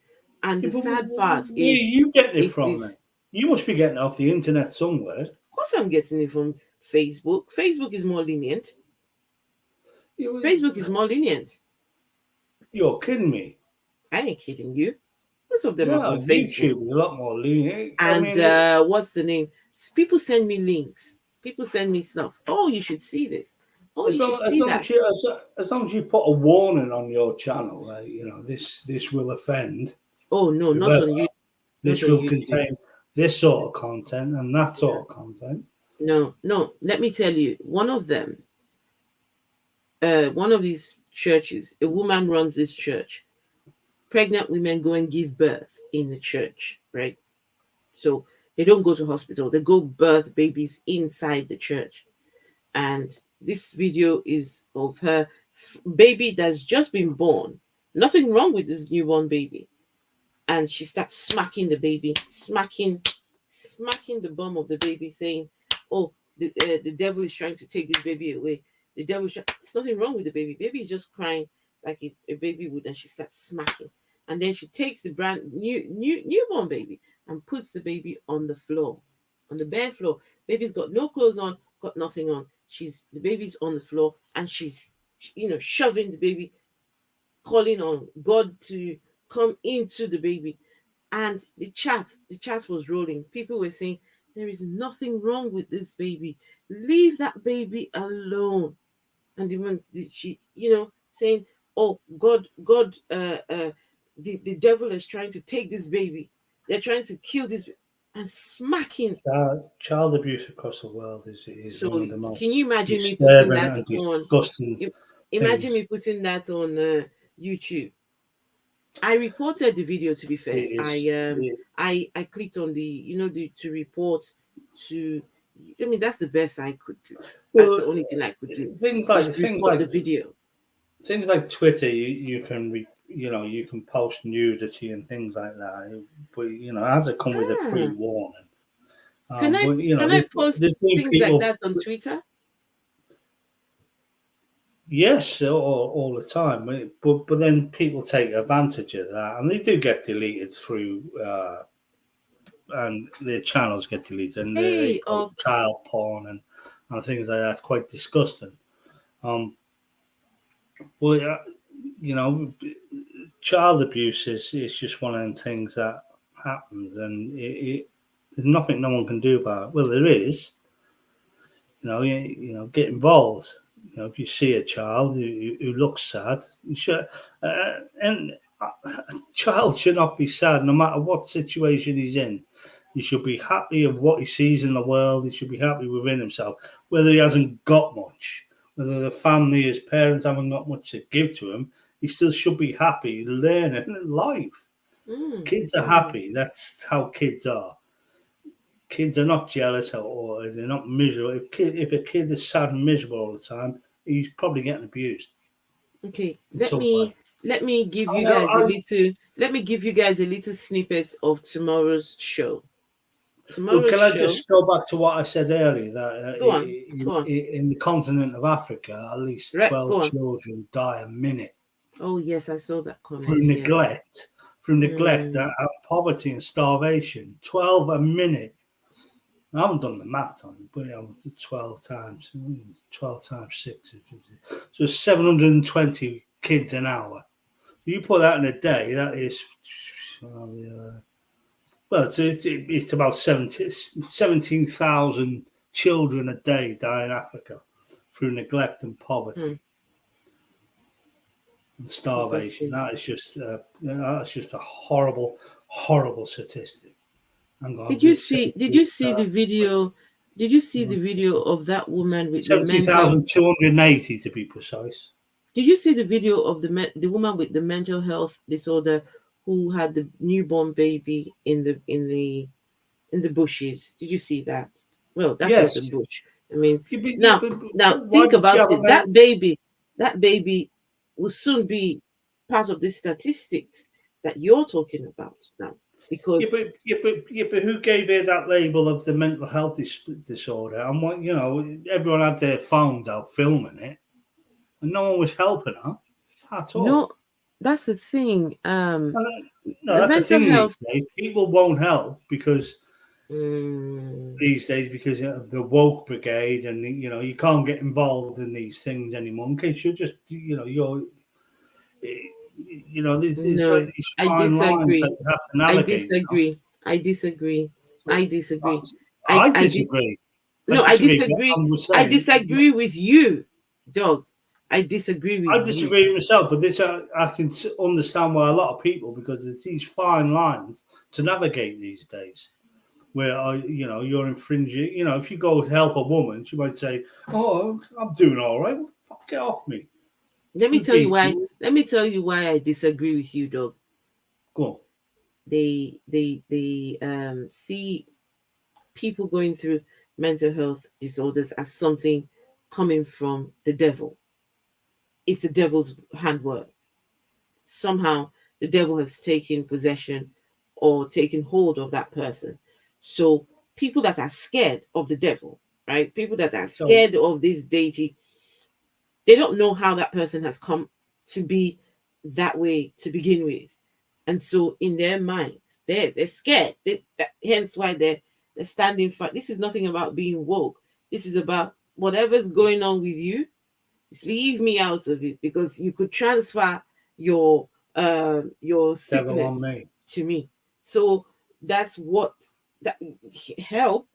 Speaker 1: And the sad part is,
Speaker 16: you getting it from it? You must be getting it off the internet somewhere.
Speaker 1: Of course I'm getting it from Facebook. Facebook is more lenient. Facebook is more lenient.
Speaker 16: You're kidding me.
Speaker 1: I ain't kidding you. Most of them are from Facebook.
Speaker 16: YouTube is a lot more lenient.
Speaker 1: And what's the name? People send me links. People send me stuff. Oh, you should see this. Oh, you should see that.
Speaker 16: As long as you put a warning on your channel, this will offend.
Speaker 1: Oh no, not on you.
Speaker 16: This will contain this sort of content and that sort of content.
Speaker 1: No. Let me tell you, one of them, one of these churches, a woman runs this church. Pregnant women go and give birth in the church, right? So they don't go to hospital. They go birth babies inside the church. And this video is of her baby that's just been born. Nothing wrong with this newborn baby. And she starts smacking the baby, smacking the bum of the baby, saying, "Oh, the devil is trying to take this baby away. The devil is There's nothing wrong with the baby. Baby is just crying like a baby would." And she starts smacking. And then she takes the brand newborn baby and puts the baby on the floor, on the bare floor. Baby's got no clothes on, got nothing on. The baby's on the floor, and she's shoving the baby, calling on God to come into the baby. And the chat was rolling. People were saying, "There is nothing wrong with this baby. Leave that baby alone." And even she, saying, "Oh, God, the devil is trying to take this baby. They're trying to kill this and smacking.
Speaker 16: Child abuse across the world is
Speaker 1: So
Speaker 16: one of the most
Speaker 1: can you imagine me putting
Speaker 16: disturbing
Speaker 1: that
Speaker 16: and
Speaker 1: on?
Speaker 16: disgusting
Speaker 1: Imagine
Speaker 16: things.
Speaker 1: me putting that on YouTube. I reported the video. To be fair, I clicked on the to report to. I mean, that's the best I could do. That's the only thing I could do.
Speaker 16: Things
Speaker 1: report the video.
Speaker 16: Things like Twitter, you can you can post nudity and things like that, but it has to come with a pre-warning.
Speaker 1: Can I post things like that on Twitter?
Speaker 16: Yes, all the time, but then people take advantage of that, and they do get deleted through, and their channels get deleted, and they post child porn and things like that. It's quite disgusting. Well, child abuse is just one of them things that happens, and there's nothing no one can do about it. Well, there is. Get involved. If you see a child who looks sad, you should, and a child should not be sad no matter what situation he's in. He should be happy of what he sees in the world. He should be happy within himself, whether he hasn't got much, whether the family, his parents haven't got much to give to him. He still should be happy learning life. Kids are happy. That's how kids are. Kids are not jealous or they're not miserable. If a kid is sad and miserable all the time, he's probably getting abused.
Speaker 1: Okay, let me give you guys a little snippet of tomorrow's show.
Speaker 16: Can I just go back to what I said earlier? That
Speaker 1: go on.
Speaker 16: In the continent of Africa, at least 12 children die a minute.
Speaker 1: Oh yes, I saw that comment.
Speaker 16: Through neglect, and poverty and starvation. 12 a minute. I haven't done the maths on it, but 12 times 6. So 720 kids an hour. You put that in a day, that is, it's about 17,000 children a day die in Africa through neglect and poverty and starvation. That's just a horrible, horrible statistic.
Speaker 1: Did you see the video? Did you see the video of that woman with
Speaker 16: 70,280 to be precise?
Speaker 1: Did you see the video of the woman with the mental health disorder who had the newborn baby in the bushes? Did you see that? Well, that's not the bush. I mean, now think about it. That baby will soon be part of the statistics that you're talking about now. Because
Speaker 16: but who gave her that label of the mental health disorder? And everyone had their phones out filming it, and no one was helping her at all.
Speaker 1: No, that's the thing.
Speaker 16: That's the thing these days. People won't help because these days because the woke brigade, and you can't get involved in these things anymore in case you're just you're.
Speaker 1: I disagree. I disagree. I disagree. I disagree. No, I disagree. I disagree with you, dog. I disagree with you.
Speaker 16: I disagree with myself, but this I can understand why a lot of people, because there's these fine lines to navigate these days, where you're infringing. If you go to help a woman, she might say, "Oh, I'm doing all right. Well, fuck it off me."
Speaker 1: Let me tell you why. Let me tell you why I disagree with you, dog.
Speaker 16: Go on.
Speaker 1: They see people going through mental health disorders as something coming from the devil. It's the devil's handwork. Somehow the devil has taken possession or taken hold of that person. So people that are scared of the devil, right? People that are scared of this deity, they don't know how that person has come to be that way to begin with. And so in their minds, they're scared. Hence why they're standing front. This is nothing about being woke. This is about whatever's going on with you. Just leave me out of it, because you could transfer your sickness to me. So that's what that help.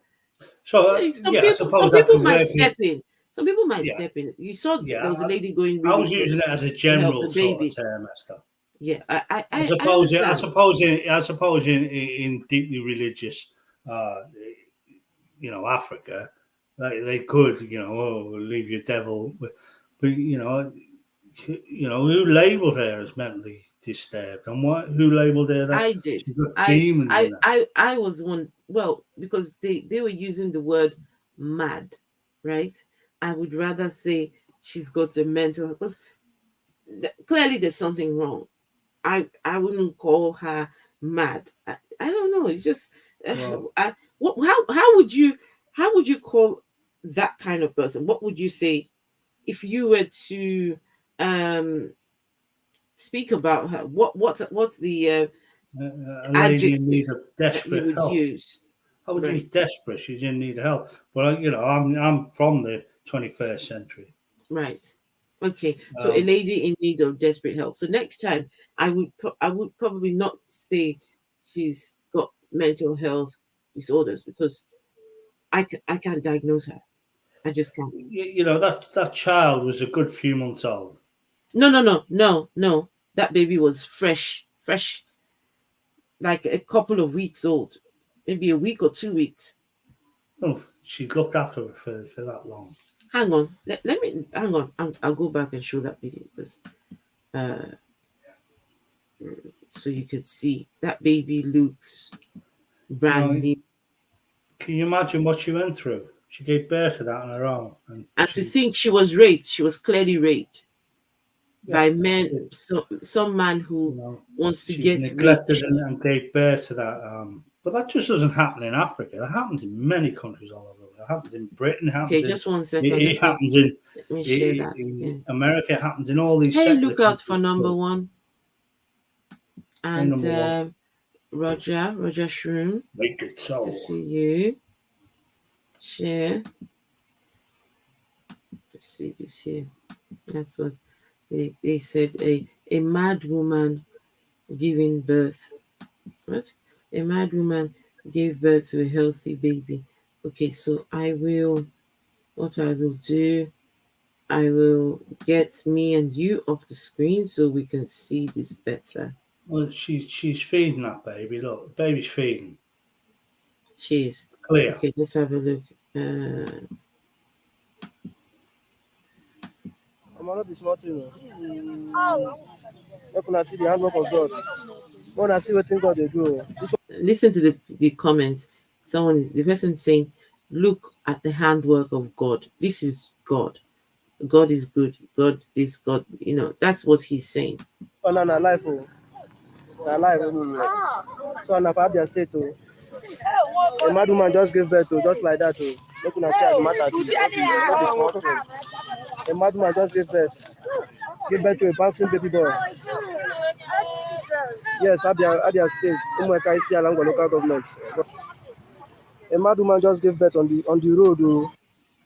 Speaker 16: So
Speaker 1: some people might step in. Some people might step in. You saw there was a lady going.
Speaker 16: I was using it as a general sort of term, Esther.
Speaker 1: Yeah, I
Speaker 16: I suppose, I
Speaker 1: understand.
Speaker 16: suppose, in deeply religious, Africa, they could, leave your devil, but who labelled her as mentally disturbed, and who labelled her that
Speaker 1: I did.
Speaker 16: she's got
Speaker 1: I
Speaker 16: demons
Speaker 1: I
Speaker 16: in her?
Speaker 1: I was one. Well, because they were using the word mad, right? I would rather say she's got a mental, because clearly there's something wrong. I wouldn't call her mad. I don't know. It's just
Speaker 16: Well,
Speaker 1: how would you call that kind of person? What would you say if you were to um speak about her? What's the
Speaker 16: a lady in
Speaker 1: adjective
Speaker 16: need of
Speaker 1: that you
Speaker 16: desperate
Speaker 1: would
Speaker 16: help.
Speaker 1: use?
Speaker 16: I would use
Speaker 1: Right,
Speaker 16: desperate. She's in need of help. But I'm from the 21st century.
Speaker 1: right. Okay, so a
Speaker 16: Um,
Speaker 1: lady in need of desperate help. So next time, I would probably not say she's got mental health disorders, because I can't diagnose her. I just can't.
Speaker 16: that child was a good few months old.
Speaker 1: No. That baby was fresh, like a couple of weeks old, maybe a week or 2 weeks.
Speaker 16: Well, she looked after her for that long.
Speaker 1: Hang on, let me hang on. I'll go back and show that video, because uh, so you could see that baby looks brand new.
Speaker 16: Can you imagine what she went through? She gave birth to that on her own, and
Speaker 1: And to think she was raped, she was clearly raped by men, some man who wants to
Speaker 16: she was
Speaker 1: get rich.
Speaker 16: neglected and gave birth to that. But that just doesn't happen in Africa. That happens in many countries all over the world. It happens in Britain. It happens
Speaker 1: Okay,
Speaker 16: in.
Speaker 1: just 1 second.
Speaker 16: It happens in.
Speaker 1: Let me share that
Speaker 16: In
Speaker 1: again.
Speaker 16: America, it happens in all these.
Speaker 1: Hey,
Speaker 16: secular
Speaker 1: look out for
Speaker 16: countries
Speaker 1: number
Speaker 16: too.
Speaker 1: one.
Speaker 16: Hey,
Speaker 1: And
Speaker 16: number one.
Speaker 1: Roger Shroom.
Speaker 16: Make it so.
Speaker 1: To see you. Share. Let's see this here. That's what they said. A mad woman giving birth. What? A mad woman gave birth to a healthy baby. Okay, so what I will do, I will get me and you off the screen so we can see this better.
Speaker 16: Well, she's feeding that baby. Look, the baby's feeding.
Speaker 1: She is.
Speaker 16: Clear.
Speaker 1: Okay, let's have a look.
Speaker 4: I'm not be smart, you know. Not gonna see the handwork of God. Wanna see what things God they do.
Speaker 1: Listen to the comments. The person saying, look at the handwork of God. This is God. God is good. God is God. That's what he's saying.
Speaker 4: Oh, no, life, oh. Life, so I'm at their state, oh. A mad woman just gave birth to, just like that, oh. Not gonna see the matter. A mad woman just gave birth. Give birth to a bouncing baby boy. Yes, at their state. Umweka isi along local government. A mad woman just gave birth on the road. Oh.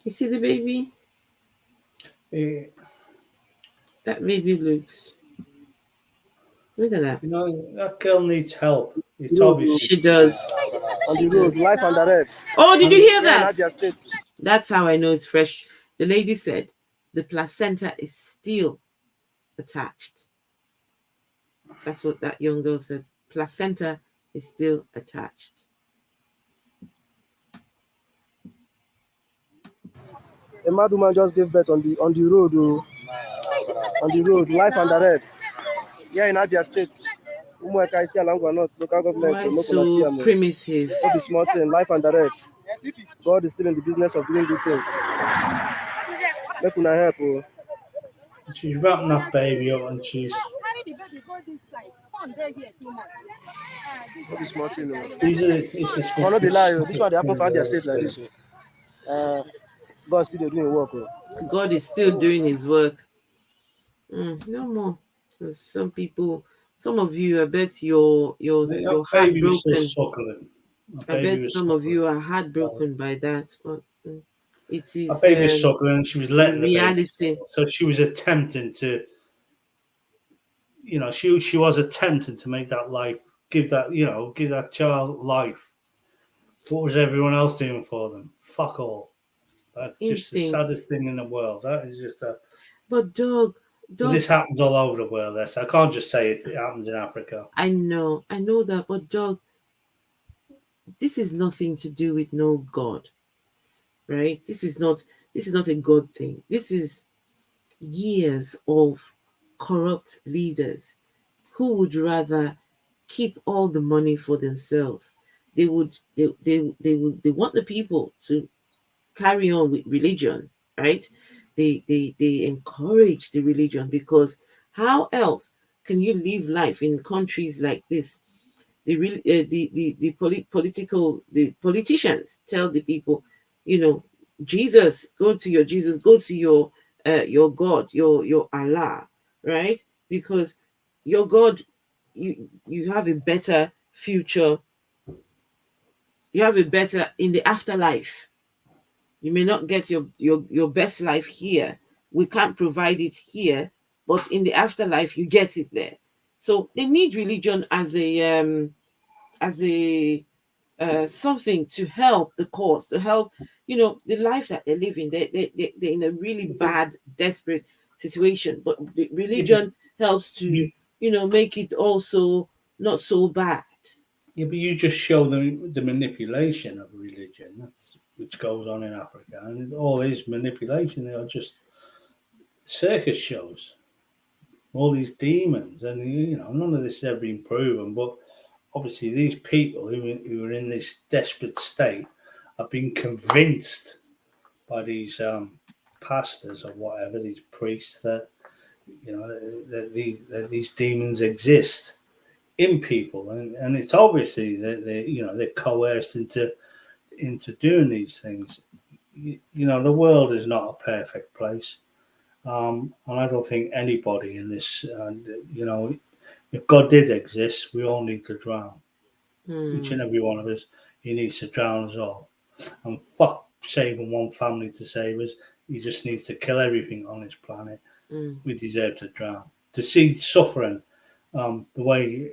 Speaker 1: You see the baby? That baby looks. Look at that.
Speaker 16: That girl needs help. It's obvious.
Speaker 1: She does.
Speaker 4: On the road, life and direct.
Speaker 1: Oh, did you hear that?
Speaker 4: At their state.
Speaker 1: That's how I know it's fresh. The lady said the placenta is still attached. That's what that young girl said. Placenta is still attached.
Speaker 4: A mad woman just gave birth on the road. Oh. On the road, life and direct. Yeah, in Abia State. Umweka isi along local government.
Speaker 1: Why so primitive?
Speaker 4: Not the small thing, life and direct. God is still in the business of doing good things. Make una help. Oh.
Speaker 16: She's wrapping that baby up and she's.
Speaker 4: Not the small thing.
Speaker 16: Oh,
Speaker 4: not the lie. This one they happen for their state like this. God still doing work. Oh.
Speaker 1: God is still doing his work. No more. So some of you, I bet you're heartbroken. I bet some of you are heartbroken by that. But it is.
Speaker 16: A baby was suckling. She was letting the
Speaker 1: reality.
Speaker 16: Baby, so she was attempting to. She was attempting to make that life, give that child life. What was everyone else doing for them? Fuck all. That's just the saddest thing in the world. That is just a.
Speaker 1: But Doug,
Speaker 16: But this happens all over the world. This I can't just say it happens in Africa.
Speaker 1: I know that, but Doug, this is nothing to do with no God, right? This is not a God thing. This is years of corrupt leaders who would rather keep all the money for themselves. They want the people to carry on with religion, right? They encourage the religion, because how else can you live life in countries like this? The politicians tell the people, you know, Jesus, go to your Jesus, go to your God, your Allah, right? Because your God, you have a better future, you have a better in the afterlife. You may not get your best life here. We can't provide it here, but in the afterlife you get it there. So they need religion as a something to help the cause, to help, the life that they're living. They're in a really bad, desperate situation, but the religion helps to, make it also not so bad.
Speaker 16: Yeah, but you just show them the manipulation of religion, which goes on in Africa, and all is manipulation. They are just circus shows, all these demons, and none of this has ever been proven. But obviously, these people who are in this desperate state have been convinced by these pastors or whatever, these priests, that that these demons exist in people, and it's obviously that they're coerced into doing these things. The world is not a perfect place, and I don't think anybody in this, if God did exist, we all need to drown. Each and every one of us, he needs to drown us all. And fuck saving one family to save us. He just needs to kill everything on this planet. We deserve to drown. To see suffering, the way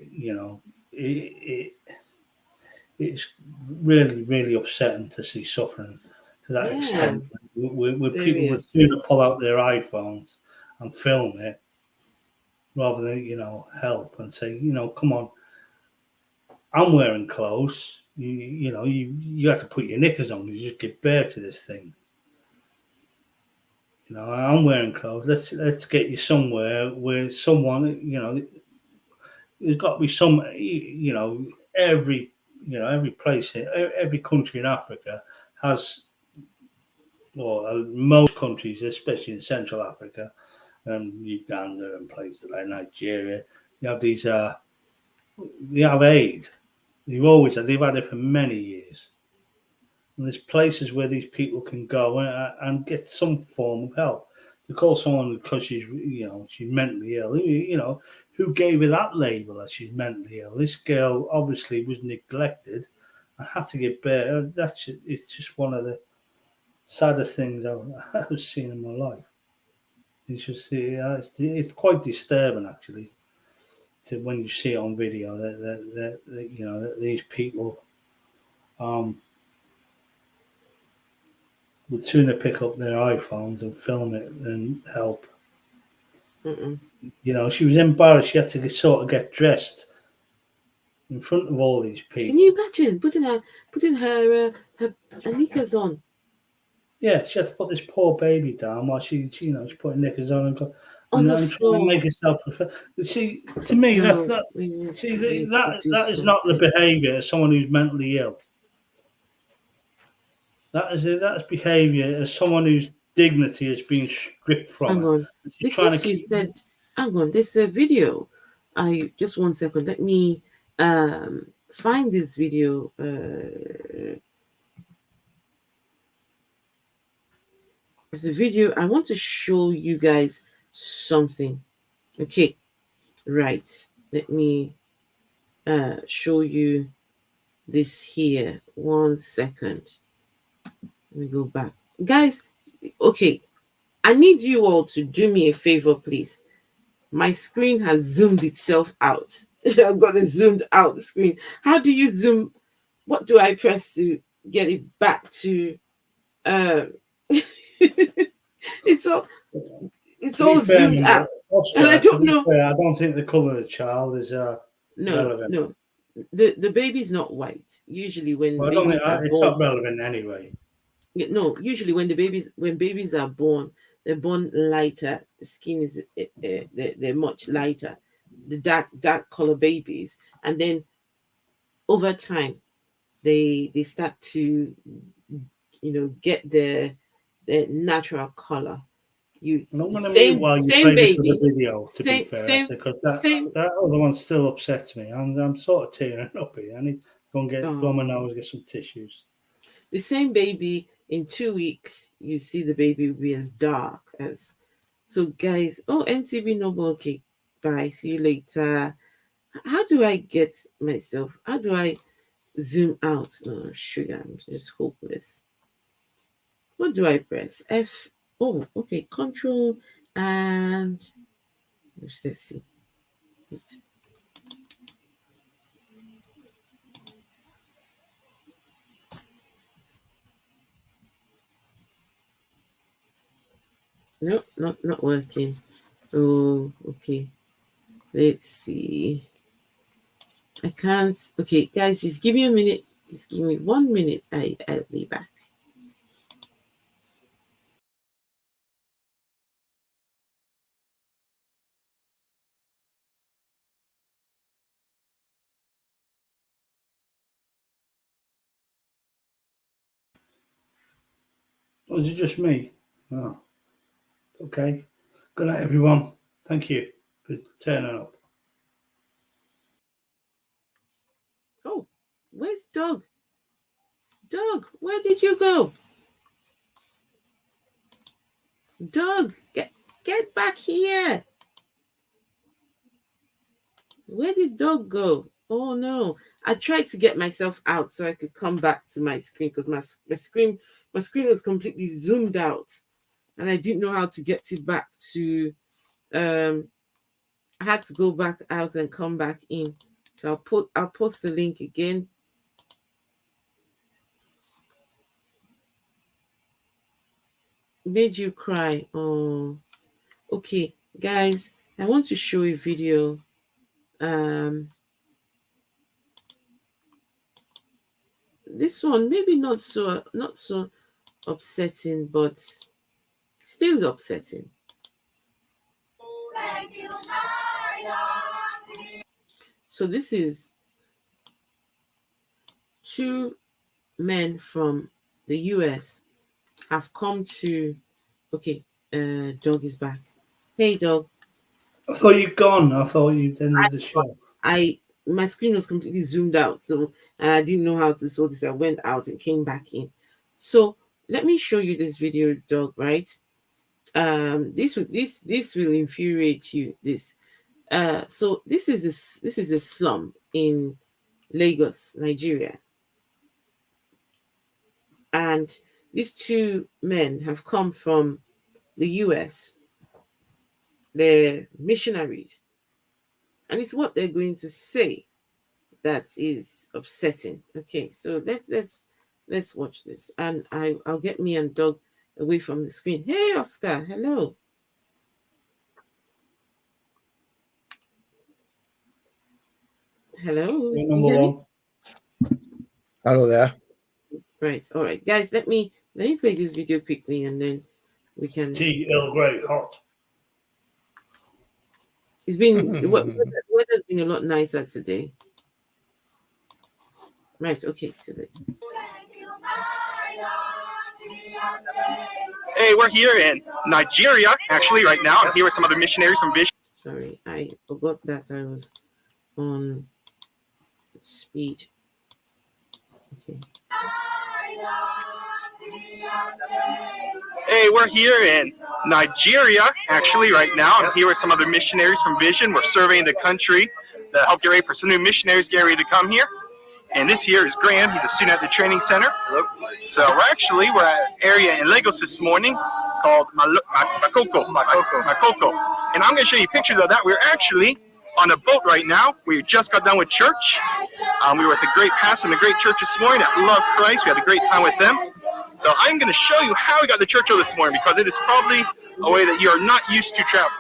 Speaker 16: it's really, really upsetting to see suffering to that extent. Where people would sooner pull out their iPhones and film it rather than help and say, come on, I'm wearing clothes. You have to put your knickers on. You just give birth to this thing. I'm wearing clothes. Let's get you somewhere where someone, there's got to be some, every place, every country in Africa has, or most countries, especially in Central Africa and Uganda and places like Nigeria, you have these, they have aid. They've had it for many years. And there's places where these people can go and get some form of help. To call someone because she's mentally ill, who gave her that label that she's mentally ill? This girl obviously was neglected and had to get better. It's just one of the saddest things I've seen in my life. It's just it's quite disturbing actually, to when you see it on video that these people would sooner pick up their iPhones and film it than help. She was embarrassed. She had to get dressed in front of all these people.
Speaker 1: Can you imagine putting her knickers on?
Speaker 16: Yeah, she had to put this poor baby down while she's putting knickers on and
Speaker 1: the floor.
Speaker 16: trying to make herself prefer. See, to me, that is not the behaviour of someone who's mentally ill. That's behaviour as someone whose dignity has been stripped from her.
Speaker 1: Because you said, hang on, there's a video. Just 1 second. Let me find this video. There's a video. I want to show you guys something. Okay, right. Let me show you this here. 1 second. Let me go back. Guys, okay. I need you all to do me a favor, please. My screen has zoomed itself out. I've got a zoomed out screen. How do you zoom? What do I press to get it back to? It's all zoomed out.
Speaker 16: Oscar,
Speaker 1: And I
Speaker 16: to
Speaker 1: don't
Speaker 16: be
Speaker 1: know.
Speaker 16: fair, I don't think the colour of the child is relevant.
Speaker 1: No. The baby's not white. Usually when
Speaker 16: Well, I don't
Speaker 1: babies
Speaker 16: think
Speaker 1: are
Speaker 16: it's
Speaker 1: born,
Speaker 16: not relevant anyway.
Speaker 1: no. Usually when babies are born, they're born lighter. The skin is they're much lighter. The dark color babies, and then over time they start to get their natural color.
Speaker 16: And I'm going to mute while you
Speaker 1: Same
Speaker 16: play this other
Speaker 1: baby,
Speaker 16: video, to be
Speaker 1: same
Speaker 16: fair,
Speaker 1: same
Speaker 16: because
Speaker 1: same.
Speaker 16: that other one still upsets me. I'm sort of tearing up here. I need to go and go on my
Speaker 1: Oh.
Speaker 16: nose, get some tissues.
Speaker 1: The same baby in 2 weeks, you see the baby will be as dark as. So, guys, NTB Noble, okay, bye, see you later. How do I get myself? How do I zoom out? Oh, sugar, I'm just hopeless. What do I press? F. Oh, okay, Control and let's see. Wait. No, not working. Oh, okay. Let's see. I can't. Okay, guys, just give me a minute. Just give me 1 minute. I'll be back.
Speaker 16: Was it just me? Oh, okay. Good night, everyone. Thank you for turning up.
Speaker 1: Oh, where's Doug? Doug, where did you go? Doug, get back here. Where did Doug go? Oh no. I tried to get myself out so I could come back to my screen because my screen was completely zoomed out and I didn't know how to get it back to I had to go back out and come back in. So I'll post the link again. Made you cry. Oh, okay, guys, I want to show a video. This one maybe not so upsetting, but still upsetting. So this is 2 men from the US have come to. Okay, Dog is back. Hey, Dog.
Speaker 16: I thought you'd gone. I thought you'd ended the show.
Speaker 1: My screen was completely zoomed out, so I didn't know how to sort this. I went out and came back in. So let me show you this video, Dog. Right? This will infuriate you. So this is a slum in Lagos, Nigeria, and these 2 men have come from the US. They're missionaries, and it's what they're going to say that is upsetting. Okay, so let's watch this, and I'll get me and Dog away from the screen. Hey, Oscar, hello. Hello.
Speaker 17: Hello there.
Speaker 1: Right. All right, guys. Let me play this video quickly, and then we can.
Speaker 16: Tea Earl Grey hot.
Speaker 1: It's been the weather's been a lot nicer today. Right. Okay. So let's.
Speaker 18: Hey, we're here in Nigeria, actually, right now. I'm here with some other missionaries from Vision.
Speaker 1: Sorry, I forgot that I was on speed. Okay.
Speaker 18: Hey, we're here in Nigeria, actually, right now. I'm here with some other missionaries from Vision. We're surveying the country to help get ready for some new missionaries getting ready to come here. And this here is Graham. He's a student at the training center. So we're at an area in Lagos this morning called Makoko. And I'm going to show you pictures of that. We're actually on a boat right now. We just got done with church. We were at the great pastor in the great church this morning at Love Christ. We had a great time with them. So I'm going to show you how we got the church over this morning because it is probably a way that you are not used to travel.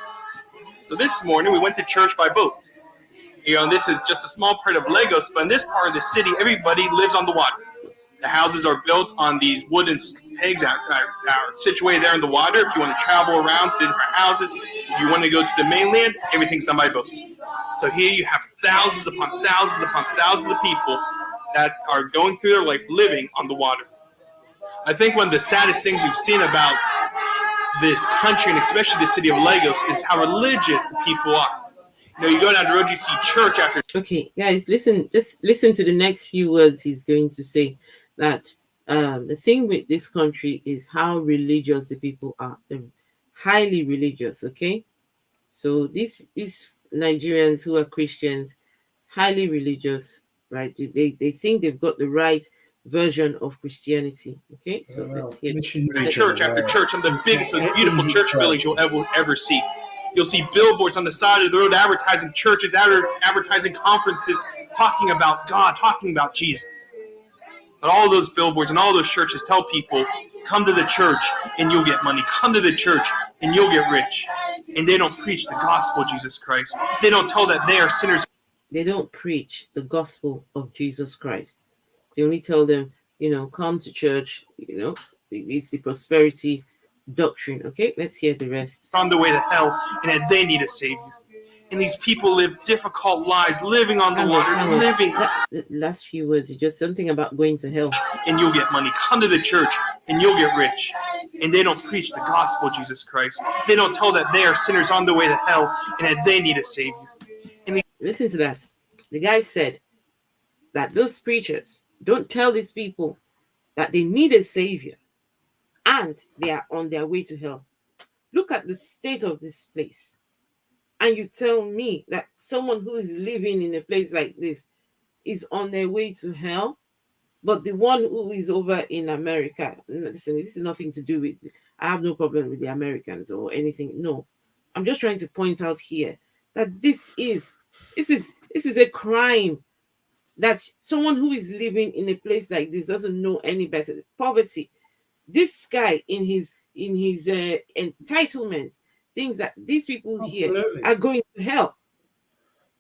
Speaker 18: So this morning we went to church by boat. This is just a small part of Lagos, but in this part of the city, everybody lives on the water. The houses are built on these wooden pegs that are situated there in the water. If you want to travel around to the different houses, if you want to go to the mainland, everything's done by boat. So here you have thousands upon thousands upon thousands of people that are going through their life living on the water. I think one of the saddest things we've seen about this country, and especially the city of Lagos, is how religious the people are. You go down the road, you see church after.
Speaker 1: Okay, guys, listen. Just listen to the next few words he's going to say. That the thing with this country is how religious the people are. They're highly religious. Okay, so these Nigerians who are Christians, highly religious, right? They think they've got the right version of Christianity. Okay, so let's hear
Speaker 18: church after church, some of the biggest, most beautiful church buildings you'll ever see. You'll see billboards on the side of the road advertising churches, advertising conferences, talking about God, talking about Jesus. But all those billboards and all those churches tell people, come to the church and you'll get money. Come to the church and you'll get rich. And they don't preach the gospel of Jesus Christ. They don't tell that they are sinners.
Speaker 1: They don't preach the gospel of Jesus Christ. They only tell them, come to church, it's the prosperity doctrine. Okay, let's hear the rest.
Speaker 18: On the way to hell, and that they need a savior. And these people live difficult lives, living on the water, living.
Speaker 1: The last few words, just something about going to hell.
Speaker 18: And you'll get money. Come to the church, and you'll get rich. And they don't preach the gospel of Jesus Christ. They don't tell that they are sinners on the way to hell, and that they need a savior.
Speaker 1: Listen to that. The guy said that those preachers don't tell these people that they need a savior and they are on their way to hell. Look at the state of this place. And you tell me that someone who is living in a place like this is on their way to hell, but the one who is over in America, listen, this is nothing to do with, I have no problem with the Americans or anything. No, I'm just trying to point out here that this is a crime. That someone who is living in a place like this doesn't know any better. Poverty. This guy in his entitlement thinks that these people here are going to hell.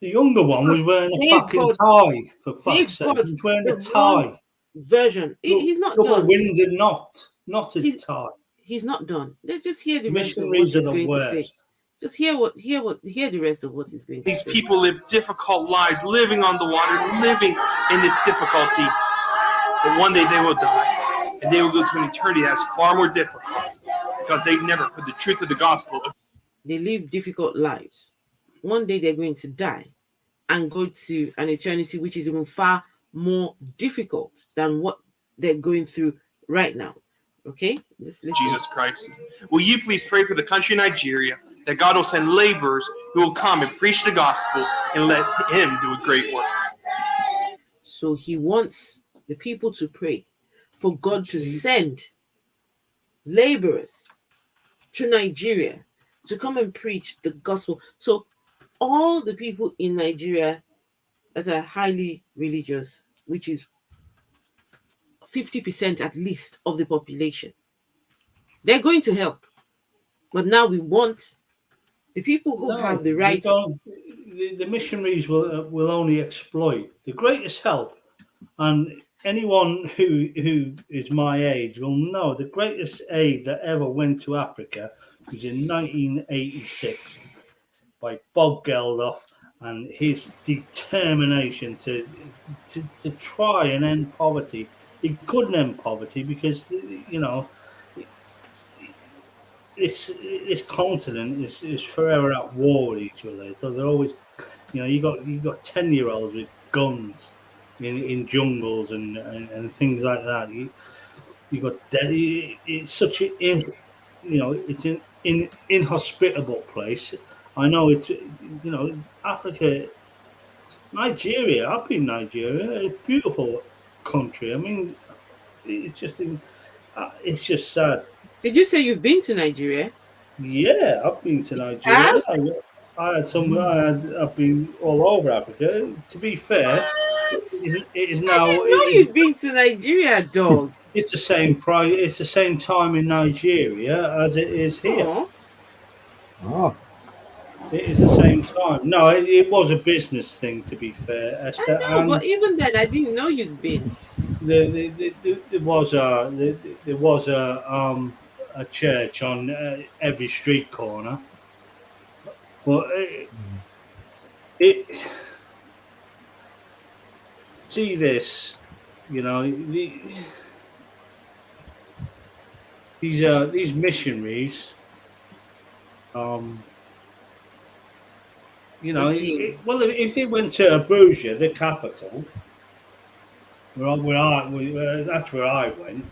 Speaker 16: The younger one was wearing a fucking tie, for fuck's sake. He's wearing a tie.
Speaker 1: Version. He's not done.
Speaker 16: Windsor not a tie.
Speaker 1: He's not done. Let's just hear the rest of what he's going to say. Just hear the rest of what he's going to say.
Speaker 18: These people live difficult lives, living on the water, living in this difficulty. But one day they will die, and they will go to an eternity that's far more difficult because they've never heard the truth of the gospel.
Speaker 1: They live difficult lives. One day they're going to die and go to an eternity which is even far more difficult than what they're going through right now. Okay?
Speaker 18: Jesus Christ. Will you please pray for the country of Nigeria, that God will send laborers who will come and preach the gospel and let him do a great work.
Speaker 1: So he wants the people to pray for God to send laborers to Nigeria to come and preach the gospel. So all the people in Nigeria that are highly religious, which is 50% at least of the population, they're going to hell. But now we want the people who have the right.
Speaker 16: The missionaries will only exploit. The greatest help, and anyone who is my age will know, the greatest aid that ever went to Africa was in 1986 by Bob Geldof and his determination to try and end poverty. He couldn't end poverty because, this continent is forever at war with each other. So they're always, you got 10-year-olds with guns in jungles and things like that. You got it's such it's an inhospitable place. I know it's Africa, Nigeria. I've been Nigeria, a beautiful country. I mean, it's just sad.
Speaker 1: Did you say you've been to Nigeria?
Speaker 16: Yeah, I've been to Nigeria. I've been all over Africa. To be fair, it is now.
Speaker 1: I didn't know you'd been to Nigeria, dog.
Speaker 16: It's the same price. It's the same time in Nigeria as it is here.
Speaker 1: Oh.
Speaker 16: It is the same time. No, it was a business thing, to be fair, Esther.
Speaker 1: I know, but even then, I didn't know you'd been.
Speaker 16: There was a church on every street corner, but it see this, you know, these missionaries, you know,
Speaker 1: Okay.
Speaker 16: well, if it went to Abuja, the capital, that's where I went.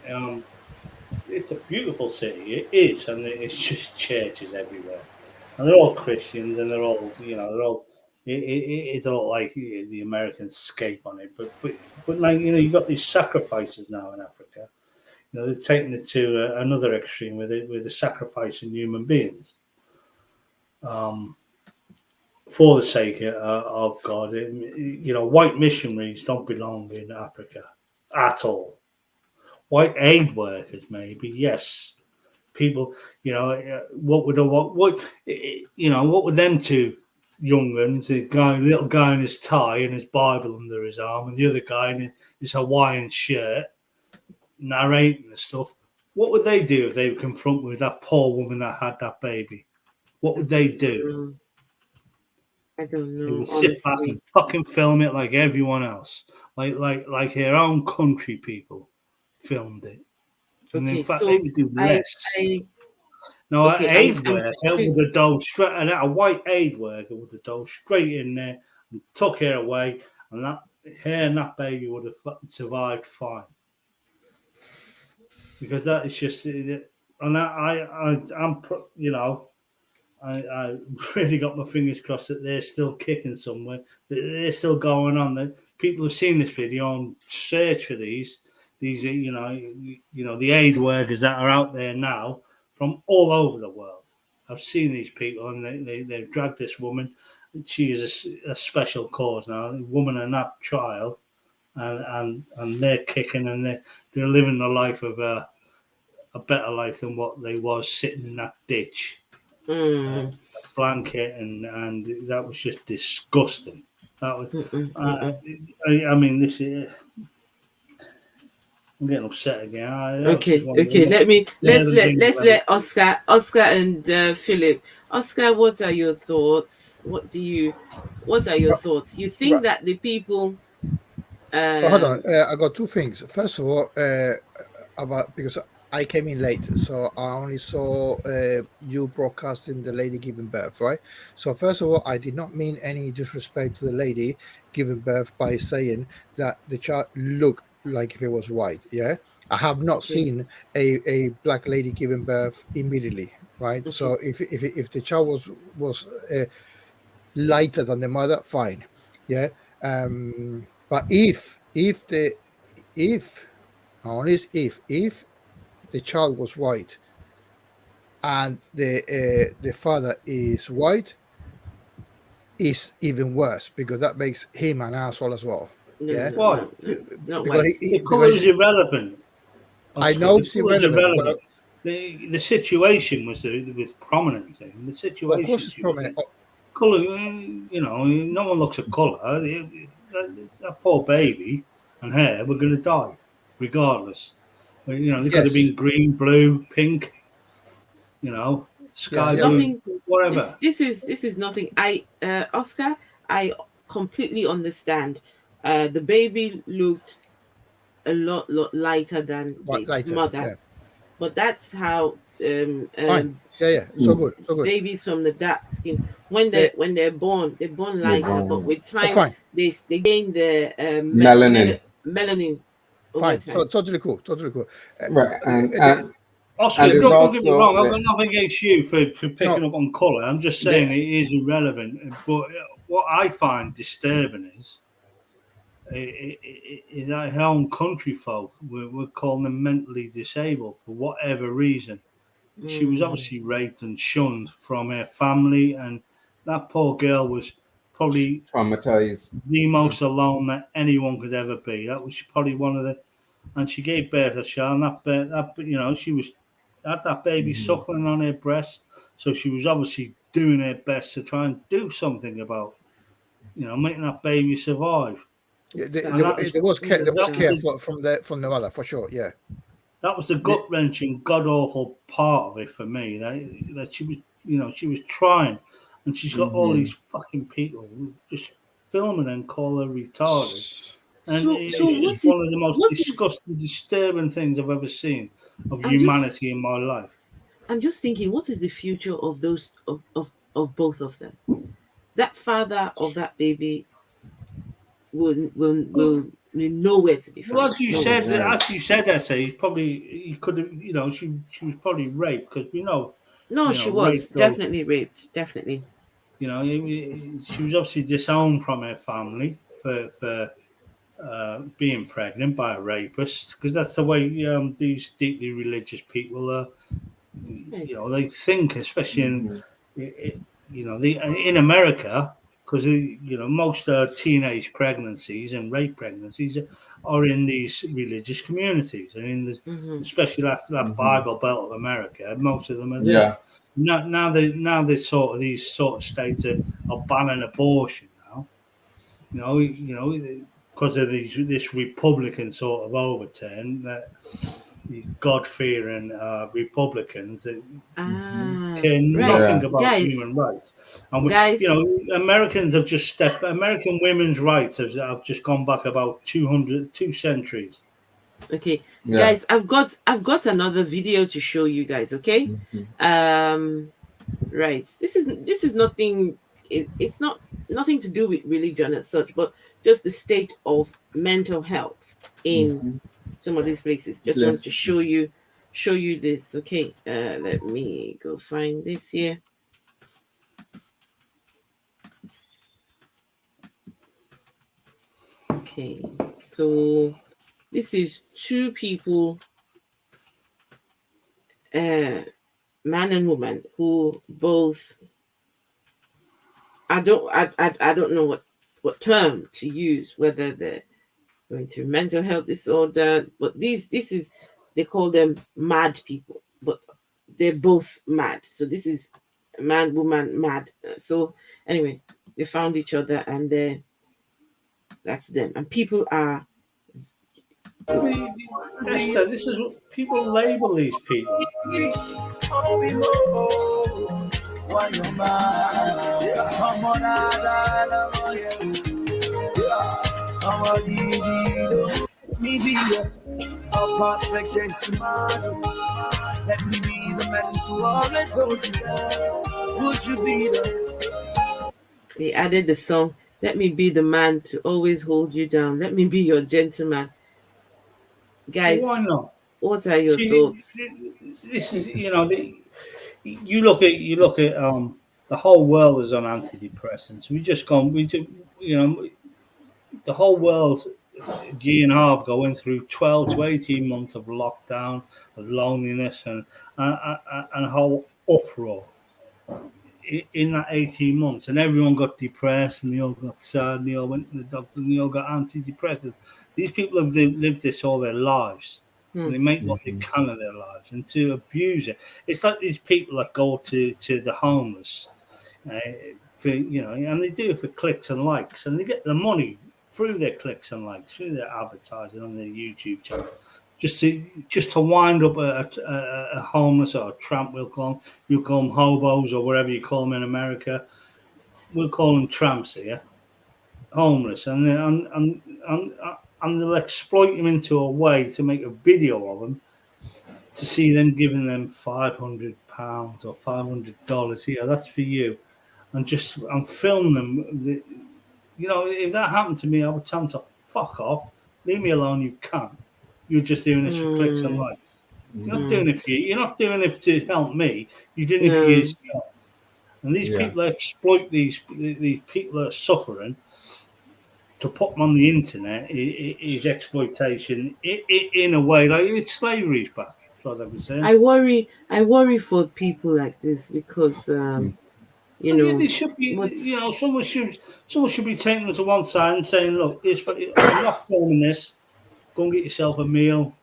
Speaker 16: It's a beautiful city. It is, and it's just churches everywhere, and they're all Christians, and they're all, you know, they're all. It's all like the American scape on it, but like, you know, you've got these sacrifices now in Africa. You know, they're taking it to another extreme with the sacrificing human beings. For the sake of God, you know, white missionaries don't belong in Africa at all. White aid workers, maybe, yes. People, you know, what would them two young ones, little guy in his tie and his Bible under his arm, and the other guy in his Hawaiian shirt, narrating the stuff. What would they do if they were confronted with that poor woman that had that baby? What would they do?
Speaker 1: I don't
Speaker 16: They
Speaker 1: know,
Speaker 16: would sit back and
Speaker 1: honestly.
Speaker 16: fucking film it like everyone else, like their own country people filmed it. And in
Speaker 1: Okay,
Speaker 16: fact, they
Speaker 1: so
Speaker 16: would do
Speaker 1: I,
Speaker 16: less.
Speaker 1: I,
Speaker 16: No, an
Speaker 1: okay,
Speaker 16: aid
Speaker 1: I'm
Speaker 16: worker
Speaker 1: going to.
Speaker 16: would have dove straight, and a white aid worker would have dove straight in there and took her away, and that baby would have survived fine. Because that is just, and I'm, you know, I really got my fingers crossed that they're still kicking somewhere, that they're still going on. That people have seen this video and search for these, you know, the aid workers that are out there now from all over the world. I've seen these people, and they've dragged this woman. She is a special cause now, a woman and that child, and they're kicking, and they're living the life of a better life than what they was sitting in that ditch. Blanket, and that was just disgusting. That was, I mean, this is. I'm getting upset again.
Speaker 1: Okay. Let's let Oscar and Philip. Oscar, what are your thoughts? What are your thoughts? You think that the people?
Speaker 17: Hold on, I got two things. First of all, about because I came in late, so I only saw you broadcasting the lady giving birth, right? So first of all, I did not mean any disrespect to the lady giving birth by saying that the child looked like if it was white. Yeah, I have not seen a black lady giving birth immediately, right? So if the child was lighter than the mother, fine. Yeah, but if only if the child was white and the father is white, is even worse, because that makes him an asshole as well. Yeah,
Speaker 16: why?
Speaker 17: Because
Speaker 16: the colour is irrelevant.
Speaker 17: I know it's irrelevant, but
Speaker 16: the situation was the prominent thing. The situation,
Speaker 17: of course, it's prominent.
Speaker 16: Colour, you know, no one looks at colour. That poor baby and her were going to die, regardless. You know, they could have been green, blue, pink. You know, sky blue,
Speaker 1: Nothing.
Speaker 16: whatever.
Speaker 1: This is nothing. Oscar, I completely understand. The baby looked a lot lighter than its mother, but that's how
Speaker 17: fine. So good.
Speaker 1: babies from the dark skin, when they're born lighter, but with time they gain the melanin over
Speaker 17: Fine,
Speaker 1: time.
Speaker 17: totally cool.
Speaker 19: Right,
Speaker 16: Oscar, don't get me wrong. I've got nothing against you for picking up on colour. I'm just saying it is irrelevant. But what I find disturbing is our own country folk. We're calling them mentally disabled for whatever reason. She was obviously raped and shunned from her family, and that poor girl was probably
Speaker 19: traumatized,
Speaker 16: the most alone that anyone could ever be. That was probably one of the, and she gave birth to a child, and that you know, she had that baby suckling on her breast, so she was obviously doing their best to try and do something about, making that baby survive.
Speaker 17: Yeah, there was care from the mother for sure. Yeah,
Speaker 16: that was the gut wrenching, god awful part of it for me. That she was, she was trying, and she's got all these fucking people just filming and call her retarded. And it's one of the most disgusting, disturbing things I've ever seen of humanity in my life.
Speaker 1: I'm just thinking, what is the future of those of both of them? That father of that baby will nowhere to be found.
Speaker 16: Well, as you said, Essay, he could have, she was probably raped because we know.
Speaker 1: No, she was definitely raped. Definitely.
Speaker 16: She was obviously disowned from her family for being pregnant by a rapist, because that's the way these deeply religious people are. They think, especially in America, because most teenage pregnancies and rape pregnancies are in these religious communities. I mean, especially that Bible Belt of America, most of them are there.
Speaker 19: Yeah.
Speaker 16: Now these sort of states are banning abortion now. Because of this Republican sort of overturn that God-fearing Republicans that care nothing about human rights. And Americans have just American women's rights have just gone back about 2 centuries.
Speaker 1: Okay, guys, I've got another video to show you guys. Okay, right. This is nothing. It's not nothing to do with religion as such, but just the state of mental health in some of these places. Just want to show you this. Okay, let me go find this here. Okay, so this is 2 people, man and woman, who both, I don't know what term to use, whether they're going through mental health disorder, but they call them mad people, but they're both mad. So this is man, woman, mad. So anyway, they found each other, and that's them. And people are.
Speaker 16: Esther, this is what people label these people.
Speaker 13: Me be a perfect gentleman. Let me be the man to always hold you down. Would you be the?
Speaker 1: They added the song, "Let me be the man to always hold you down. Let me be your gentleman." Guys,
Speaker 16: why not?
Speaker 1: What are your thoughts?
Speaker 16: This is, you look at the whole world is on antidepressants. The whole world, year and a half, going through 12 to 18 months of lockdown, of loneliness, and a whole uproar in that 18 months. And everyone got depressed, and they all got sad, and they all went to the doctor, and they all got antidepressants. These people have lived this all their lives. And they make what they can of their lives, and to abuse it. It's like these people that go to the homeless, and they do it for clicks and likes, and they get the money through their clicks and likes, through their advertising on their YouTube channel, just to wind up a homeless or a tramp. We'll call them. You call them hobos or whatever you call them in America. We'll call them tramps here, homeless, and they'll exploit them into a way to make a video of them, to see them giving them £500 or $500. Yeah, that's for you, and film them. If that happened to me, I would tell them to fuck off, leave me alone. You can't. You're just doing this for clicks and likes. You're not doing it for you. You're not doing it to help me. You're doing it for yourself. And these people exploit these people that are suffering. To put them on the internet is exploitation in a way, like it's slavery's back. That's what I was saying.
Speaker 1: I worry for people like this because
Speaker 16: they should be. Someone should be taking them to one side and saying, "Look, I'm not filming this. Go and get yourself a meal,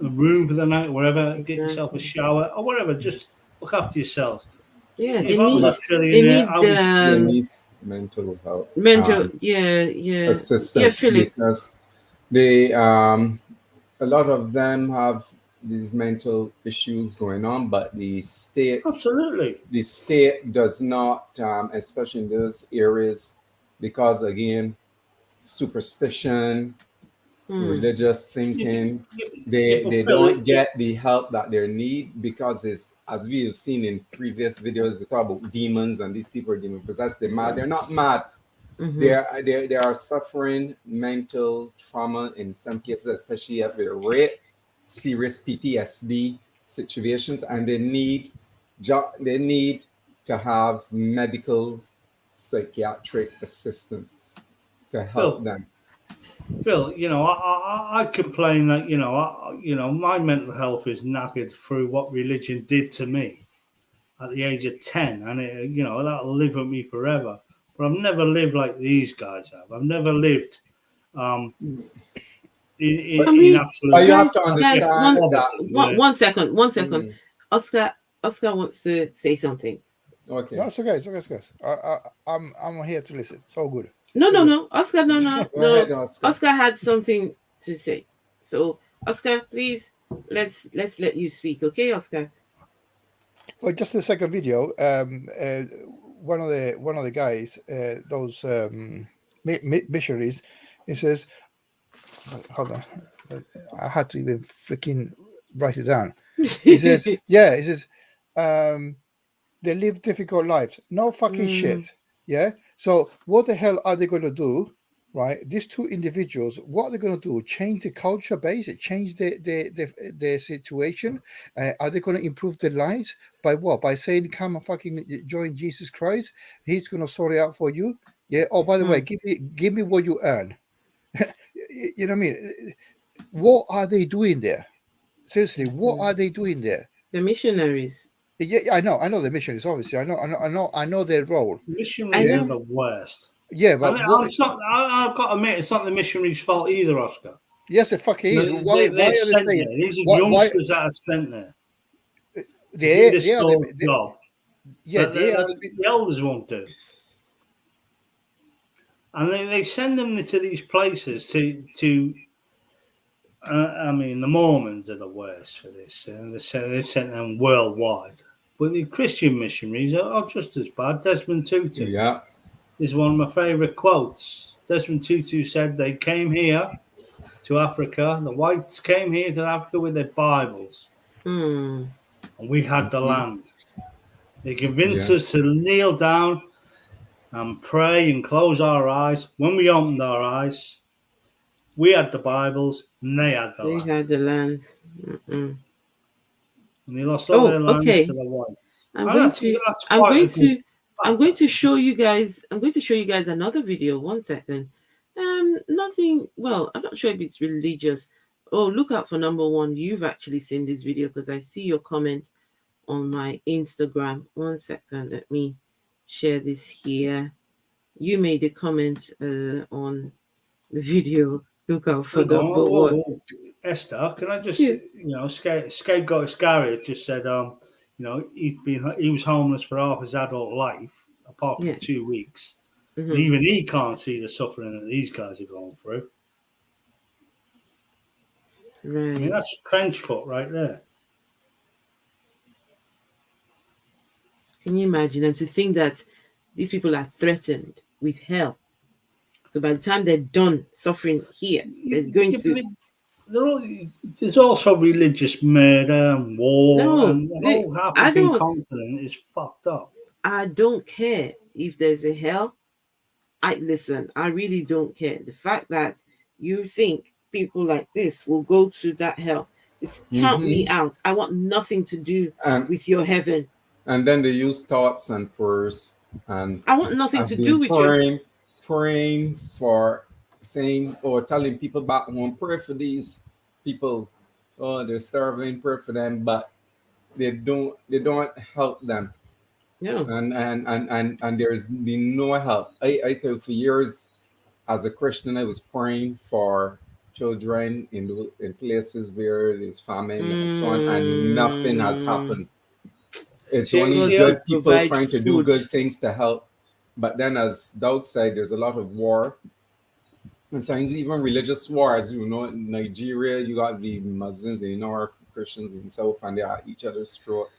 Speaker 16: a room for the night, wherever. Get yourself a shower or whatever. Just look after yourselves.
Speaker 1: Yeah,
Speaker 16: if I was a trillionaire, I would.
Speaker 19: They need mental health
Speaker 1: mental. Yeah.
Speaker 19: assistance
Speaker 1: Philip.
Speaker 19: because they a lot of them have these mental issues going on, but the state does not, especially in those areas, because again, superstition, religious thinking, they don't get the help that they need because it's, as we have seen in previous videos, they talk about demons and these people are demon possessed. They're mad. They're not mad. They are suffering mental trauma in some cases, especially at the rate serious PTSD situations, and they need to have medical psychiatric assistance to help them.
Speaker 16: Phil, I complain that my mental health is knackered through what religion did to me at the age of 10, and that'll live with me forever. But I've never lived like these guys have. I've never lived in absolute.
Speaker 19: But you have to understand
Speaker 1: One second. Oscar wants to say something.
Speaker 19: Okay.
Speaker 17: No, it's okay. I'm here to listen. It's all good.
Speaker 1: No. Oscar, no.
Speaker 19: Go ahead, Oscar.
Speaker 1: Oscar had something to say. So, Oscar, please, let's let you speak, okay, Oscar?
Speaker 17: Well, just the second video. One of the guys, those missionaries, he says, hold on, I had to even freaking write it down. He says, they live difficult lives. No fucking shit. Yeah. So what the hell are they going to do? Right. These two individuals, what are they going to do? Change the culture base? Change their situation? Are they going to improve their lives by what? By saying, "Come and fucking join Jesus Christ. He's going to sort it out for you." Yeah. Oh, by the way, give me what you earn. You know what I mean? What are they doing there? Seriously, what are they doing there?
Speaker 1: The missionaries.
Speaker 17: Yeah, I know the missionaries. Obviously, I know their role.
Speaker 16: Missionaries are the worst.
Speaker 17: Yeah, but
Speaker 16: I've got to admit, it's not the missionaries' fault either, Oscar.
Speaker 17: Yes, it fucking is. Why are they
Speaker 16: sent
Speaker 17: saying
Speaker 16: there? These are youngsters that are sent there.
Speaker 17: They are
Speaker 16: the job.
Speaker 17: Yeah,
Speaker 16: the elders won't do. And they send them to these places to I mean, the Mormons are the worst for this. They've sent them worldwide. But the Christian missionaries are just as bad. Desmond Tutu is one of my favourite quotes. Desmond Tutu said they came here to Africa. The whites came here to Africa with their Bibles. And we had the land. They convinced us to kneel down and pray and close our eyes. When we opened our eyes, we had the Bibles and they had the land.
Speaker 1: They had the land.
Speaker 16: And they lost all their lands to the whites.
Speaker 1: I'm going to show you guys another video. 1 second. Nothing. Well, I'm not sure if it's religious. Oh, look out for number one. You've actually seen this video because I see your comment on my Instagram. 1 second. Let me share this here. You made a comment on the video. Look out for number one.
Speaker 16: Esther, can I just, Scapegoat Iscariot just said, he was homeless for half his adult life, apart from 2 weeks. And even he can't see the suffering that these guys are going through.
Speaker 1: Right.
Speaker 16: I mean, that's trench foot right there.
Speaker 1: Can you imagine? And to think that these people are threatened with hell. So by the time they're done suffering here, they're going to...
Speaker 16: There's also religious murder and war, and the whole African continent is fucked up.
Speaker 1: I don't care if there's a hell. I really don't care. The fact that you think people like this will go to that hell, just count me out. I want nothing to do with your heaven.
Speaker 19: And then they use thoughts and prayers, and
Speaker 1: I want nothing to do with
Speaker 19: praying for saying or telling people back home, pray for these people. Oh, they're starving, pray for them, but they don't help them.
Speaker 1: No.
Speaker 19: And there's been no help. I tell you, for years as a Christian, I was praying for children in places where there's famine and so on, and nothing has happened. It's
Speaker 1: God
Speaker 19: only
Speaker 1: will
Speaker 19: good people
Speaker 1: provide
Speaker 19: trying to do
Speaker 1: food.
Speaker 19: good things to help. But then, as the outside, there's a lot of war. And sometimes even religious wars, you know, in Nigeria, you got the Muslims in the north, Christians in the south, and they are at each other's throat.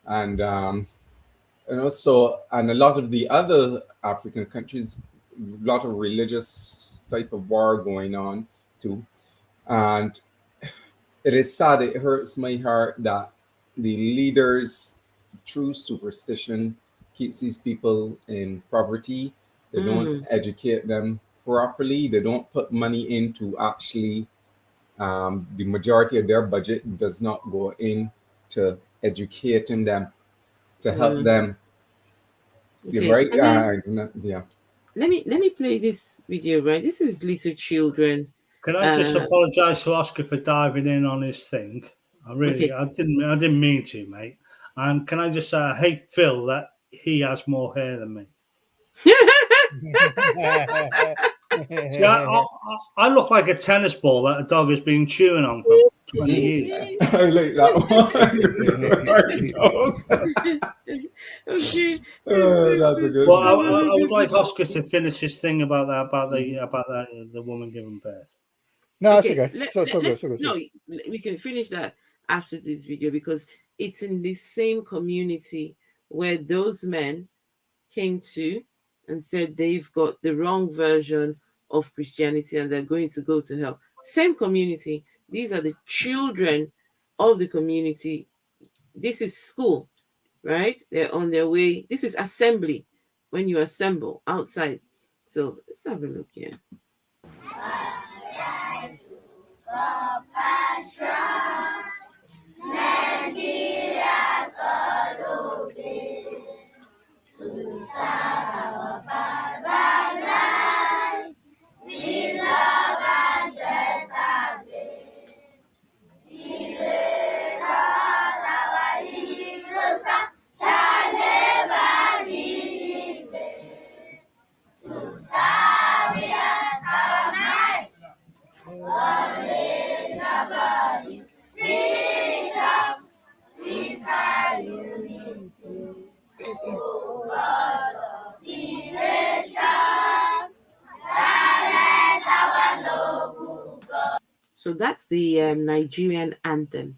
Speaker 19: And you know, so and a lot of the other African countries, a lot of religious type of war going on too. And it is sad, it hurts my heart that the leaders, through superstition, keeps these people in poverty. They don't educate them properly. They don't put money into actually, the majority of their budget does not go into educating them to help them.
Speaker 1: Okay.
Speaker 19: Right?
Speaker 1: And then
Speaker 19: Yeah.
Speaker 1: let me play this video, right? This is little children.
Speaker 16: Can I just apologise to Oscar for diving in on his thing?
Speaker 1: Okay.
Speaker 16: I didn't mean to, mate. And can I just say I hate Phil that he has more hair than me. See, I look like a tennis ball that a dog has been chewing on for 20 years.
Speaker 19: I like that one.
Speaker 1: Okay.
Speaker 19: That's a good
Speaker 16: Well,
Speaker 19: show.
Speaker 16: I would like Oscar to finish his thing about the woman giving birth.
Speaker 17: No, it's okay. So good.
Speaker 1: No, we can finish that after this video because it's in the same community where those men came to and said they've got the wrong version of Christianity and they're going to go to hell. Same community. These are the children of the community. This is school, right? They're on their way. This is assembly when you assemble outside. So let's have a look here. So that's the Nigerian anthem.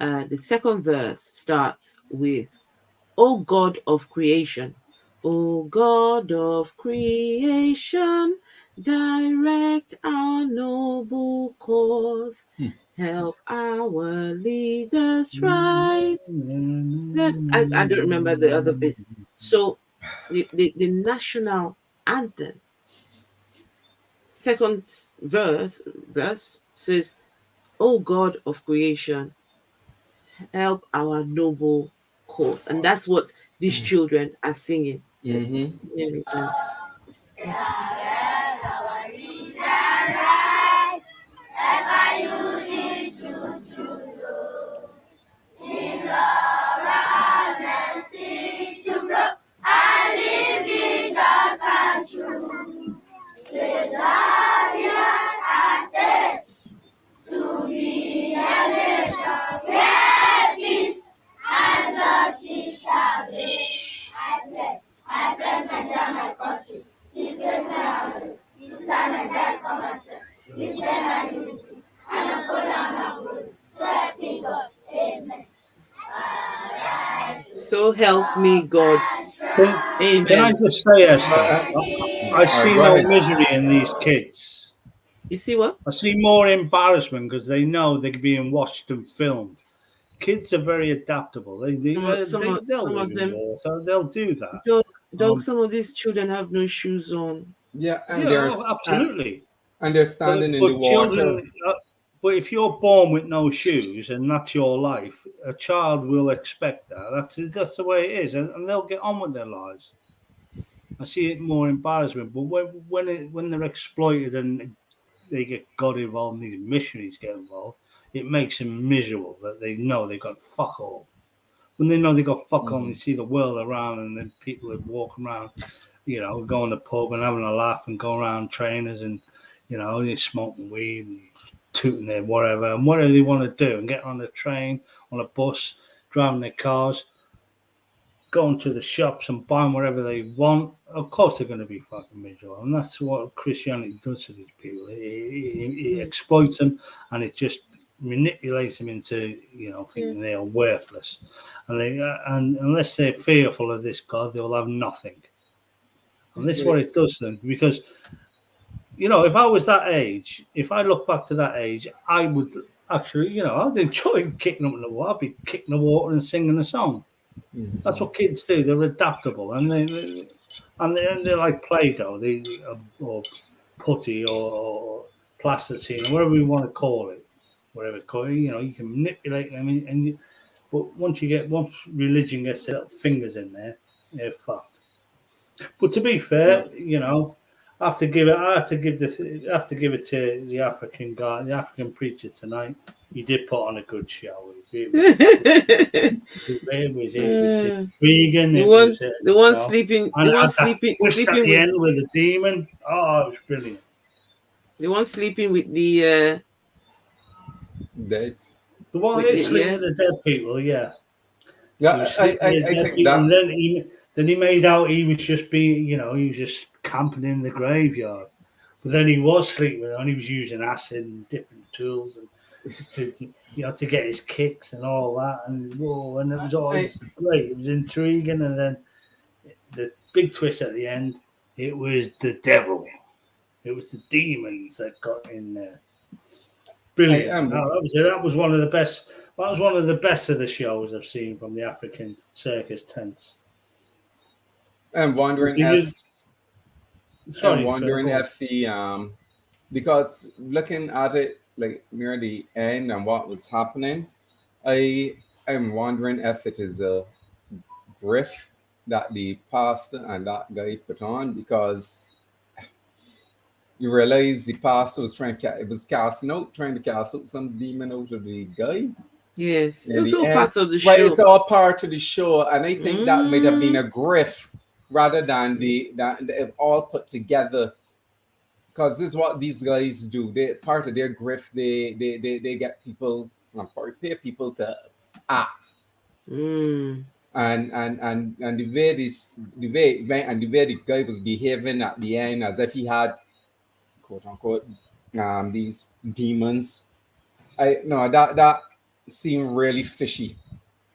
Speaker 1: The second verse starts with, O God of creation, O God of creation, direct our noble cause, help our leaders right. I don't remember the other bits. So the national anthem, second verse says, O God of creation, help our noble cause. And that's what these children are singing.
Speaker 19: Mm-hmm.
Speaker 1: Here we go. So help me God. Amen.
Speaker 16: Can I just say, Esther, I see no misery in these kids.
Speaker 1: You see what?
Speaker 16: I see more embarrassment because they know they're being watched and filmed. Kids are very adaptable. They'll live in war, so they'll do that.
Speaker 1: Dog, some of these children have no shoes on.
Speaker 19: Yeah, and
Speaker 16: absolutely.
Speaker 19: And they're standing in the water.
Speaker 16: But if you're born with no shoes and that's your life, a child will expect that. That's the way it is, and they'll get on with their lives. I see it more embarrassment, but when they're exploited and they get got involved, and these missionaries get involved, it makes them miserable that they know they got fuck all. When they know they got fuck all, and they see the world around, and then people that walk around, going to the pub and having a laugh and go around trainers and they're smoking weed and tooting their whatever they want to do and getting on the train, on a bus, driving their cars. going to the shops and buying whatever they want, of course they're going to be fucking miserable. And that's what Christianity does to these people. It exploits them, and it just manipulates them into, thinking they are worthless. And and unless they're fearful of this God, they will have nothing. And this is what it does to them, because, if I was that age, if I look back to that age, I would actually, I'd enjoy kicking up in the water. I'd be kicking the water and singing a song. That's what kids do. They're adaptable, and they're like Play-Doh, or putty, or plasticine, or whatever you want to call it. Whatever, you can manipulate them, but once religion gets their little fingers in there, they're fucked. But to be fair, I have to give it to the African guy, the African preacher tonight. He did put on a good show. It was intriguing.
Speaker 1: The one sleeping
Speaker 16: at the end
Speaker 1: with
Speaker 16: with the demon. Oh, it was brilliant.
Speaker 1: The one sleeping with the
Speaker 19: dead.
Speaker 16: The one sleeping with the dead people. Yeah.
Speaker 19: Yeah, I think that.
Speaker 16: And then he made out he was just being, he was just camping in the graveyard. But then he was sleeping with them, and he was using acid and different tools and to get his kicks and all that. And it was always great. It was intriguing. And then the big twist at the end, it was the devil. It was the demons that got in there. Brilliant. That was one of the best. That was one of the best of the shows I've seen from the African circus tents.
Speaker 19: I'm wondering if the because looking at it like near the end and what was happening, I'm wondering if it is a grift that the pastor and that guy put on, because you realize the pastor was trying to cast out some demon out of the guy.
Speaker 1: Yes, it's all part of the show.
Speaker 19: Right, it's all part of the show, and I think that might have been a grift rather than the all put together. Because this is what these guys do. They part of their grift. They get people, pay people to act. And the way the guy was behaving at the end, as if he had quote unquote these demons. That seemed really fishy.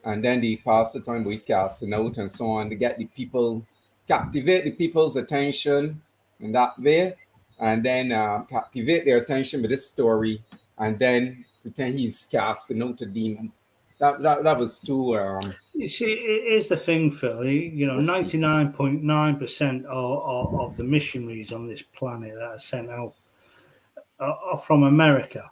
Speaker 19: And then the pastor time we casting out and so on to get the people, captivate the people's attention in that way, and then captivate their attention with this story, and then pretend he's casting out a demon. That was too.
Speaker 16: You see, it is the thing, Phil. 99.9% of the missionaries on this planet that are sent out are from America.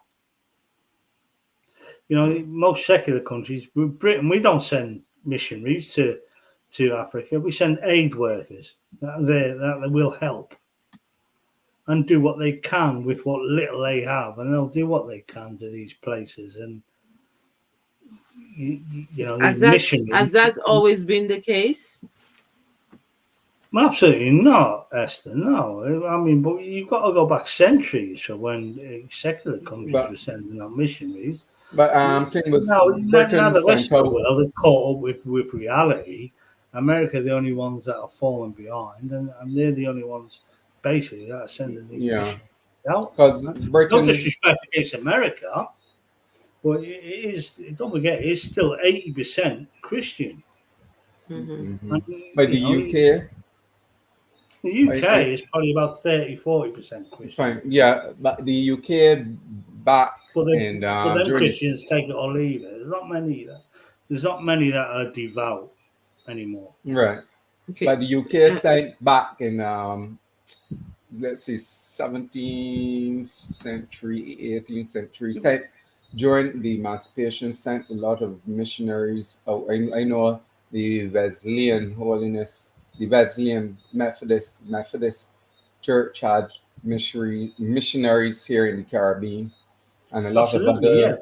Speaker 16: Most secular countries, Britain, we don't send missionaries to Africa. We send aid workers that will help and do what they can with what little they have, and they'll do what they can to these places. And
Speaker 1: has that always been the case?
Speaker 16: Absolutely not, Esther. No, I mean, but you've got to go back centuries for when secular countries were sending out missionaries.
Speaker 19: But thing was,
Speaker 16: now the rest of the world have caught up with reality. America are the only ones that are falling behind, and they're the only ones basically that are sending these missionaries out.
Speaker 19: Because Britain,
Speaker 16: no disrespect against America, but don't forget, it's still 80% Christian.
Speaker 19: But the UK.
Speaker 16: The UK is probably about 30-40% Christian.
Speaker 19: Fine. Yeah, but the UK back
Speaker 16: and Christians take it or leave it. There's not many that are devout anymore.
Speaker 19: Right. Okay. But the UK sent back in let's say 17th century, 18th century, sent during the emancipation, sent a lot of missionaries out. I know the Wesleyan Holiness, the Wesleyan Methodist Church had missionaries here in the Caribbean, and a lot of other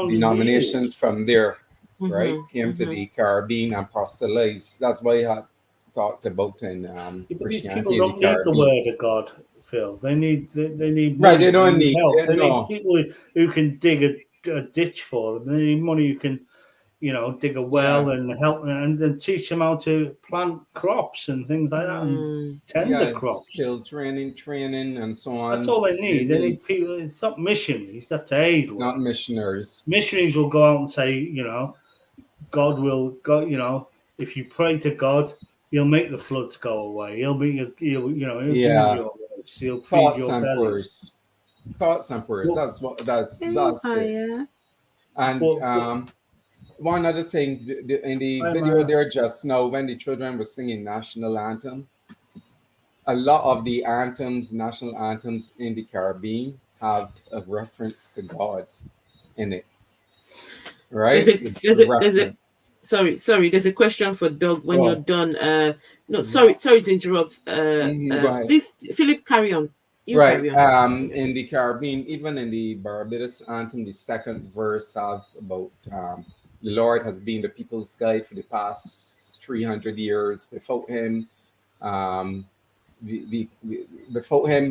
Speaker 19: denominations from there, right, came to the Caribbean and apostolized. That's why I had talked about in Christianity.
Speaker 16: People don't need the word of God, Phil. They need
Speaker 19: right. They don't need
Speaker 16: help. They need people who can dig a ditch for them. They need money who can, dig a well and help and teach them how to plant crops and things like that and tend the crops.
Speaker 19: Skill training, and so on.
Speaker 16: That's all they need. They need people. It's not missionaries. That's aid work.
Speaker 19: Not missionaries.
Speaker 16: Missionaries will go out and say, God, if you pray to God, He'll make the floods go away. He'll do your works. He'll feed your bellies.
Speaker 19: Thoughts and prayers. That's it. And one other thing, in the video there just now, when the children were singing national anthem, a lot of the national anthems in the Caribbean, have a reference to God in it. Right?
Speaker 1: There's a question for Doug when you're done. Sorry to interrupt. Please, Philip, carry on.
Speaker 19: Carry on. In the Caribbean, even in the Barbados anthem, the second verse have about the Lord has been the people's guide for the past 300 years. Without Him,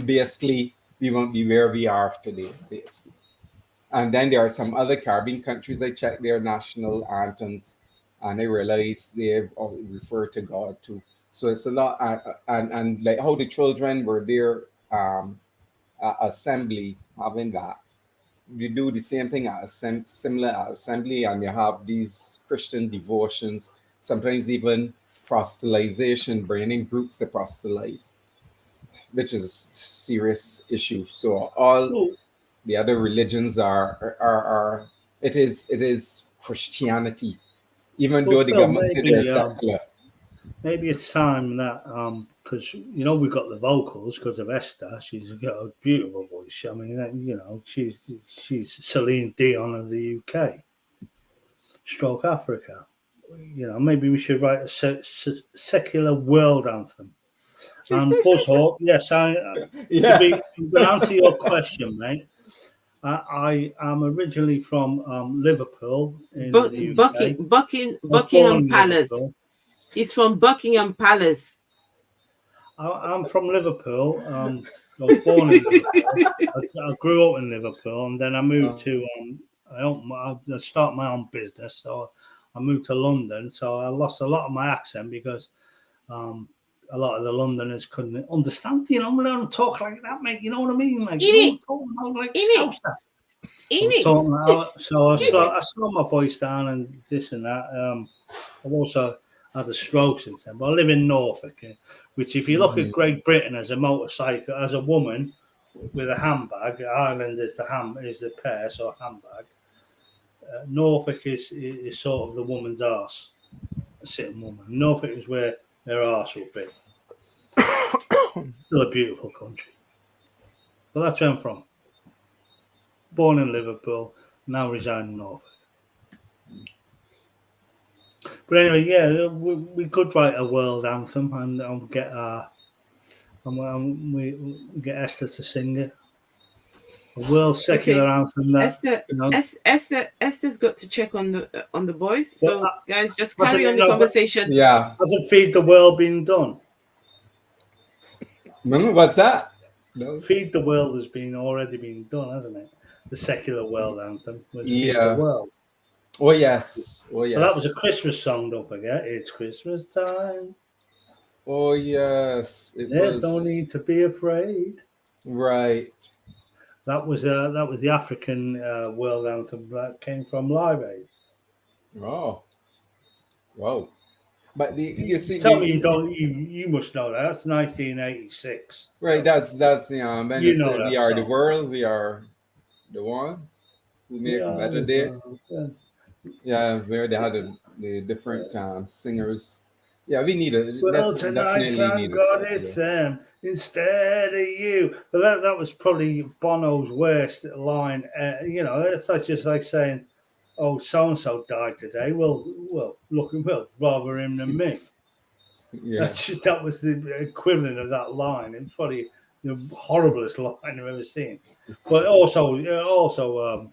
Speaker 19: basically, we won't be where we are today, basically. And then there are some other Caribbean countries. I checked their national anthems, and I realized they refer to God too. So it's a lot, and like how the children were there, assembly having that. You do the same thing at similar assembly, and you have these Christian devotions, sometimes even proselytization, bringing groups to proselytize, which is a serious issue. So all the other religions are it is Christianity, even though the government say they're secular.
Speaker 16: Maybe it's time that because we've got the vocals because of Esther. She's got a beautiful voice. I mean, she's Celine Dion of the UK, stroke Africa. Maybe we should write a secular world anthem. And Buzz Hawk, yes, to answer your question, mate. I am originally from Liverpool in the UK.
Speaker 1: Buckingham Palace. He's from Buckingham Palace.
Speaker 16: I'm from Liverpool. I was born in Liverpool. I grew up in Liverpool, and then I moved to. I started my own business, so I moved to London. So I lost a lot of my accent because a lot of the Londoners couldn't understand. When I don't talk like that, mate. You know what I mean? Like Scouser. So I slowed my voice down and this and that. I've also had a stroke since then, but I live in Norfolk, which if you look at Great Britain as a motorcycle, as a woman with a handbag, Ireland is the purse or handbag. Norfolk is sort of the woman's arse, a sitting woman. Norfolk is where their arse will be. Still a beautiful country. But that's where I'm from. Born in Liverpool, now reside in Norfolk. But anyway, we could write a world anthem and get we get Esther to sing it. A world secular anthem.
Speaker 1: Esther's got to check on the boys. So guys, just carry on the conversation.
Speaker 19: Yeah.
Speaker 16: Hasn't Feed the World been done?
Speaker 19: What's that? No.
Speaker 16: Feed the World has already been done, hasn't it? The secular world anthem. Feed the World.
Speaker 19: Oh yes.
Speaker 16: Well, that was a Christmas song, don't forget. It's Christmas time.
Speaker 19: Oh yes.
Speaker 16: There's no need to be afraid.
Speaker 19: Right.
Speaker 16: That was the African world anthem that came from Live Aid.
Speaker 19: Oh. Wow. But you see,
Speaker 16: tell me you must know that. That's 1986.
Speaker 19: Right, that's when
Speaker 16: you
Speaker 19: they
Speaker 16: know
Speaker 19: say we are the world, we are the ones who make a better day. Yeah, where they had the different singers. Yeah, we need a.
Speaker 16: Well, tonight, thank God it's them instead of you. But that was probably Bono's worst line. That's just like saying, "Oh, so and so died today. Well, rather him than me."
Speaker 19: Yeah,
Speaker 16: that was the equivalent of that line. It's probably the horriblest line I've ever seen. But also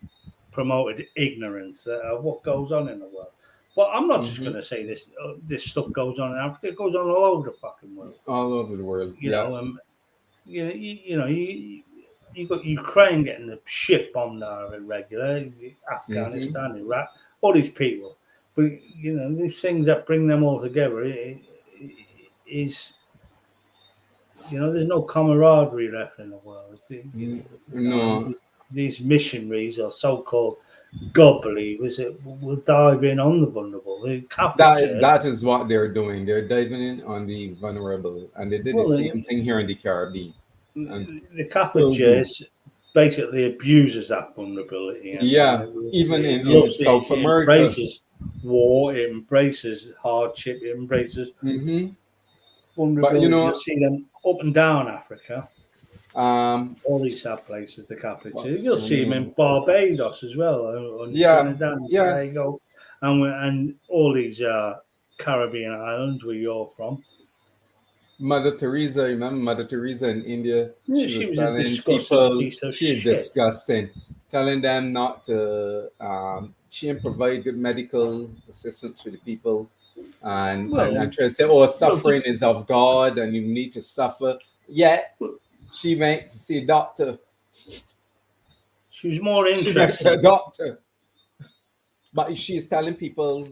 Speaker 16: promoted ignorance of what goes on in the world. But I'm not just going to say this stuff goes on in Africa. It goes on all over the fucking world.
Speaker 19: All over the world.
Speaker 16: You got Ukraine getting the shit bombed there irregular, Afghanistan, Iraq, all these people. But these things that bring them all together is, there's no camaraderie left in the world.
Speaker 19: No.
Speaker 16: These missionaries or so-called God believers will dive in on the vulnerable. The Catholic Church.
Speaker 19: That is what they're doing. They're diving in on the vulnerable, and they did the same thing here in the Caribbean.
Speaker 16: The Catholic Church basically abuses that vulnerability. And
Speaker 19: even in South America,
Speaker 16: it embraces war, it embraces hardship, it embraces vulnerability.
Speaker 19: But
Speaker 16: you see them up and down Africa. All these sad places, the Catholic Church. You'll see them in Barbados as well, on Trinidad and Tobago, and all these Caribbean islands where you're from.
Speaker 19: Mother Teresa, remember Mother Teresa in India?
Speaker 16: Yeah, she was a disgusting piece of shit.
Speaker 19: Disgusting, telling them not to. She didn't provide good medical assistance for the people, and trying to say, "Oh, suffering is of God, and you need to suffer." Yet she went to see a doctor.
Speaker 16: She was more interested.
Speaker 19: She went to a doctor, but she's telling people.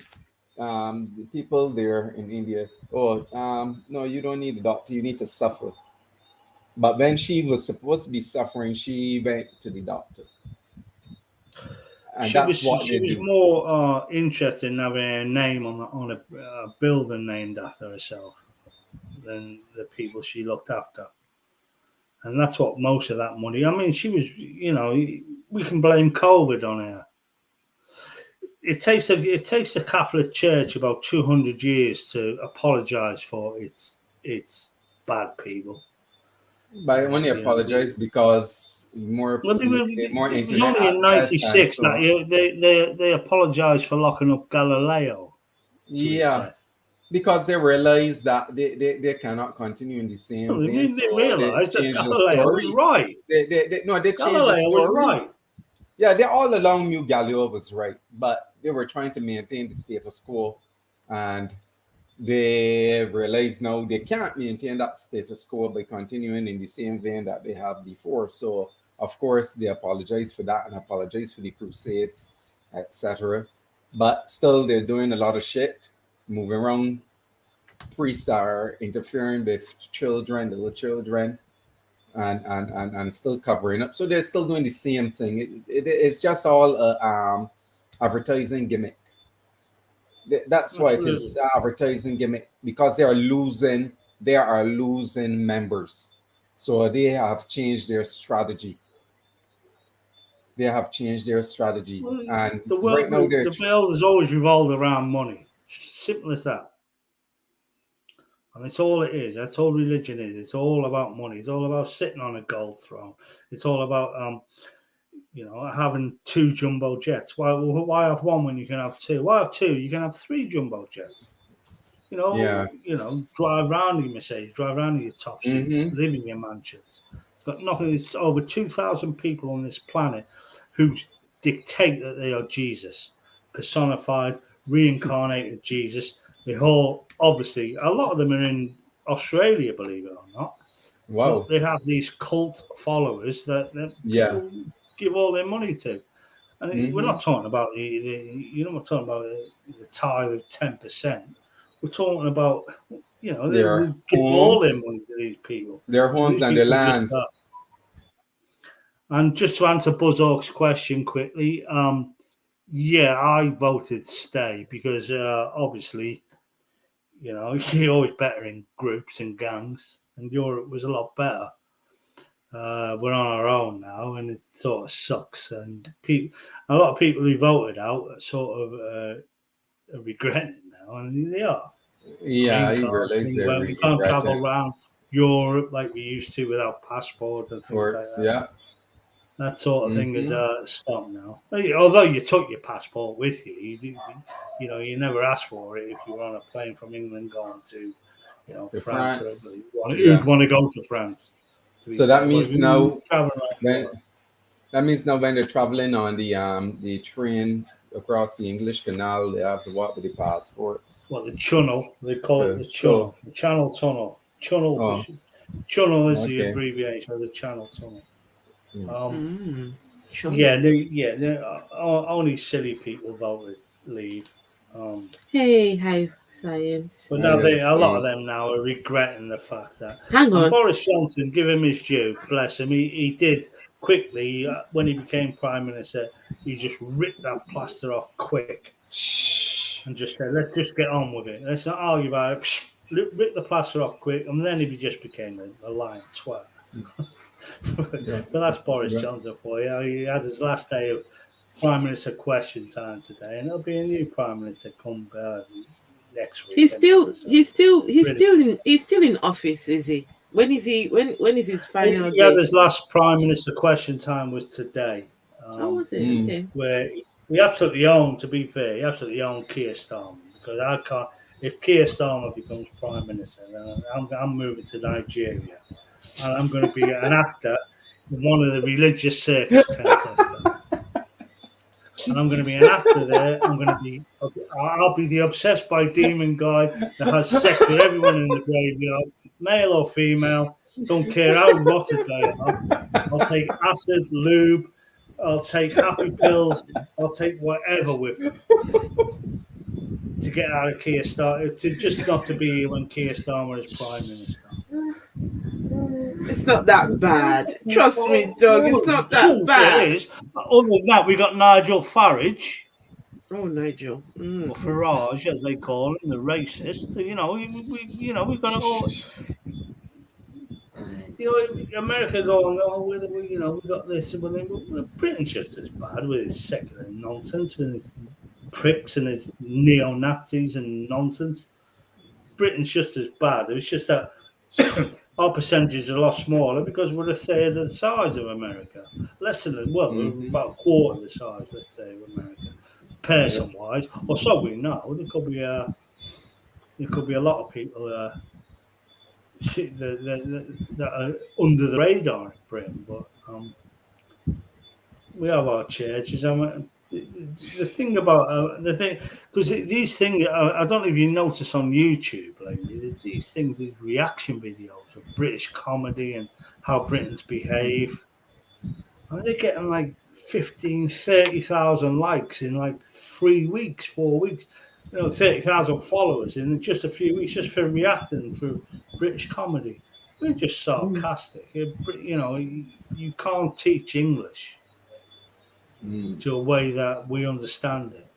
Speaker 19: The people there in India, no, you don't need a doctor, you need to suffer. But when she was supposed to be suffering, she went to the doctor. And
Speaker 16: she was more interested in having a name on a building named after herself than the people she looked after. And that's what most of that money, I mean, she was, we can blame COVID on her. It takes the Catholic Church about 200 years to apologize for its bad people.
Speaker 19: But I only apologize because more internet
Speaker 16: it was only in '96 that they apologized for locking up Galileo.
Speaker 19: Because they realized that they cannot continue in the same vein.
Speaker 16: They realized that Galileo was right.
Speaker 19: They changed the story. Right. Yeah, they all along knew Galileo was right, but they were trying to maintain the status quo, and they realize now they can't maintain that status quo by continuing in the same vein that they have before. So, of course, they apologize for that and apologize for the Crusades, etc. But still, they're doing a lot of shit, moving around. Priests are interfering with children, little children. And still covering up. So they're still doing the same thing. It's just all advertising gimmick. That's why it is advertising gimmick, because they are losing members. So they have changed their strategy. And
Speaker 16: the world, right now, the world has always revolved around money. Simple as that. And that's all it is. That's all religion is. It's all about money. It's all about sitting on a gold throne. It's all about, having two jumbo jets. Why have one when you can have two? Why have two? You can have three jumbo jets. Drive around in Mercedes, drive around in your top seats, live in your mansions. It's got nothing. It's over 2,000 people on this planet who dictate that they are Jesus, personified, reincarnated Jesus. They all, obviously, a lot of them are in Australia, believe it or not.
Speaker 19: Wow.
Speaker 16: But they have these cult followers that people give all their money to. And we're not talking about we're talking about the tithe of 10%. We're talking about, they give all their money to these people.
Speaker 19: Their homes and their lands.
Speaker 16: And just to answer Buzz Hawk's question quickly, I voted stay because obviously, you're always better in groups and gangs, and Europe was a lot better. We're on our own now, and it sort of sucks. And a lot of people who voted out are sort of are regretting it now, and they are.
Speaker 19: Yeah, you realize
Speaker 16: we can't travel around Europe like we used to without passports and things like that.
Speaker 19: Yeah.
Speaker 16: That sort of thing is stopped now. Although you took your passport with you, you never asked for it if you were on a plane from England going to, France. Who'd want to go to France?
Speaker 19: So that means now when they're traveling on the train across the English Canal, they have to walk with the passports.
Speaker 16: Well, the channel, they call it the channel, the Channel Tunnel. Channel is the abbreviation of the Channel Tunnel. Only silly people voted leave.
Speaker 1: Hey, hi, science.
Speaker 16: But now a lot of them now are regretting the fact that.
Speaker 1: Hang on.
Speaker 16: And Boris Johnson, give him his due, bless him. He did quickly when he became prime minister. He just ripped that plaster off quick and just said, "Let's just get on with it. Let's not argue about it." Rip the plaster off quick, and then he just became a lying twat. But that's Boris Johnson for you. He had his last day of prime minister question time today, and there'll be a new prime minister come next week.
Speaker 1: He's still in office, is he? When is his final
Speaker 16: Yeah,
Speaker 1: day?
Speaker 16: his last prime minister question time was today.
Speaker 1: Oh, was it? Okay.
Speaker 16: Where he absolutely owned, to be fair, he absolutely owned Keir Starmer, because I can't. If Keir Starmer becomes prime minister, then I'm moving to Nigeria, and I'm going to be an actor in one of the religious circus tents. And I'm going to be an actor there. I'll be the obsessed by demon guy that has sex with everyone in the graveyard, male or female. Don't care how rotten they are. I'll take acid, lube. I'll take happy pills. I'll take whatever with me to get out of Keir Starmer. Just not to be here when Keir Starmer is prime minister.
Speaker 1: It's not that bad. Trust me, Doug. It's not that bad.
Speaker 16: It is. Other than that, we got Nigel Farage.
Speaker 1: Oh, Nigel.
Speaker 16: Or Farage, as they call him, the racist. We've got it all. America going, we got this, but Britain's just as bad with his secular nonsense, with his pricks and his neo-Nazis and nonsense. Britain's just as bad. It's just that our percentages are a lot smaller because we're a third of the size of America. Less than, about a quarter of the size, let's say, of America, person-wise. Or so we know. There could be a lot of people that are under the radar in Britain, but we have our churches. The thing about because these things, I don't know if you notice on YouTube lately, there's these things, these reaction videos of British comedy and how Britons behave, and they're getting like 30,000 likes in like 3 weeks, 4 weeks. 30,000 followers in just a few weeks, just for reacting for British comedy. We're just sarcastic. You can't teach English to a way that we understand it.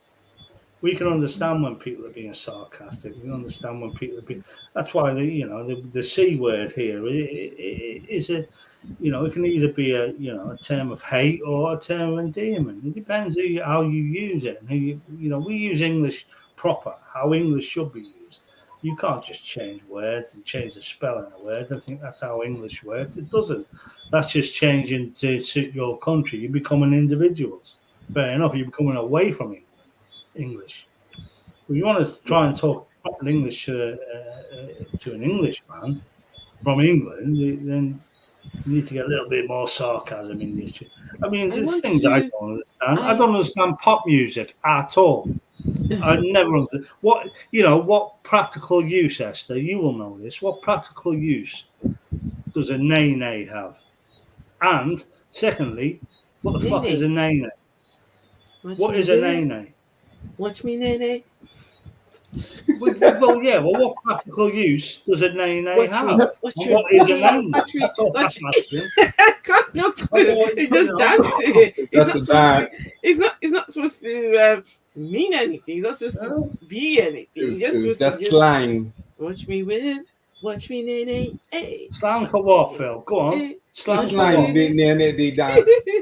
Speaker 16: We can understand when people are being sarcastic. We can understand when people are being. That's why the C word here is it can either be a term of hate or a term of endearment. It depends how you use it. And we use English proper, how English should be used. You can't just change words and change the spelling of words. I think that's how English works. It doesn't. That's just changing to suit your country. You're becoming individuals. Fair enough. You're becoming away from English. If you want to try and talk proper English to an Englishman from England, then you need to get a little bit more sarcasm in this. I mean, there's things I don't understand. I don't understand pop music at all. I never understood what practical use, Esther. You will know this. What practical use does a nay have? And secondly, what the fuck is a nay? What is a nay?
Speaker 1: Watch me, nay.
Speaker 16: Well, yeah. Well, what practical use does a nay have? What is a nay? That's all I'm asking.
Speaker 1: It's just dancing. It's not supposed to mean anything. It's not supposed to be anything.
Speaker 19: It's just slang.
Speaker 1: Watch me win. Watch me, nay. Hey.
Speaker 16: Slang for what, Phil? Go on.
Speaker 1: Hey.
Speaker 19: Slang, the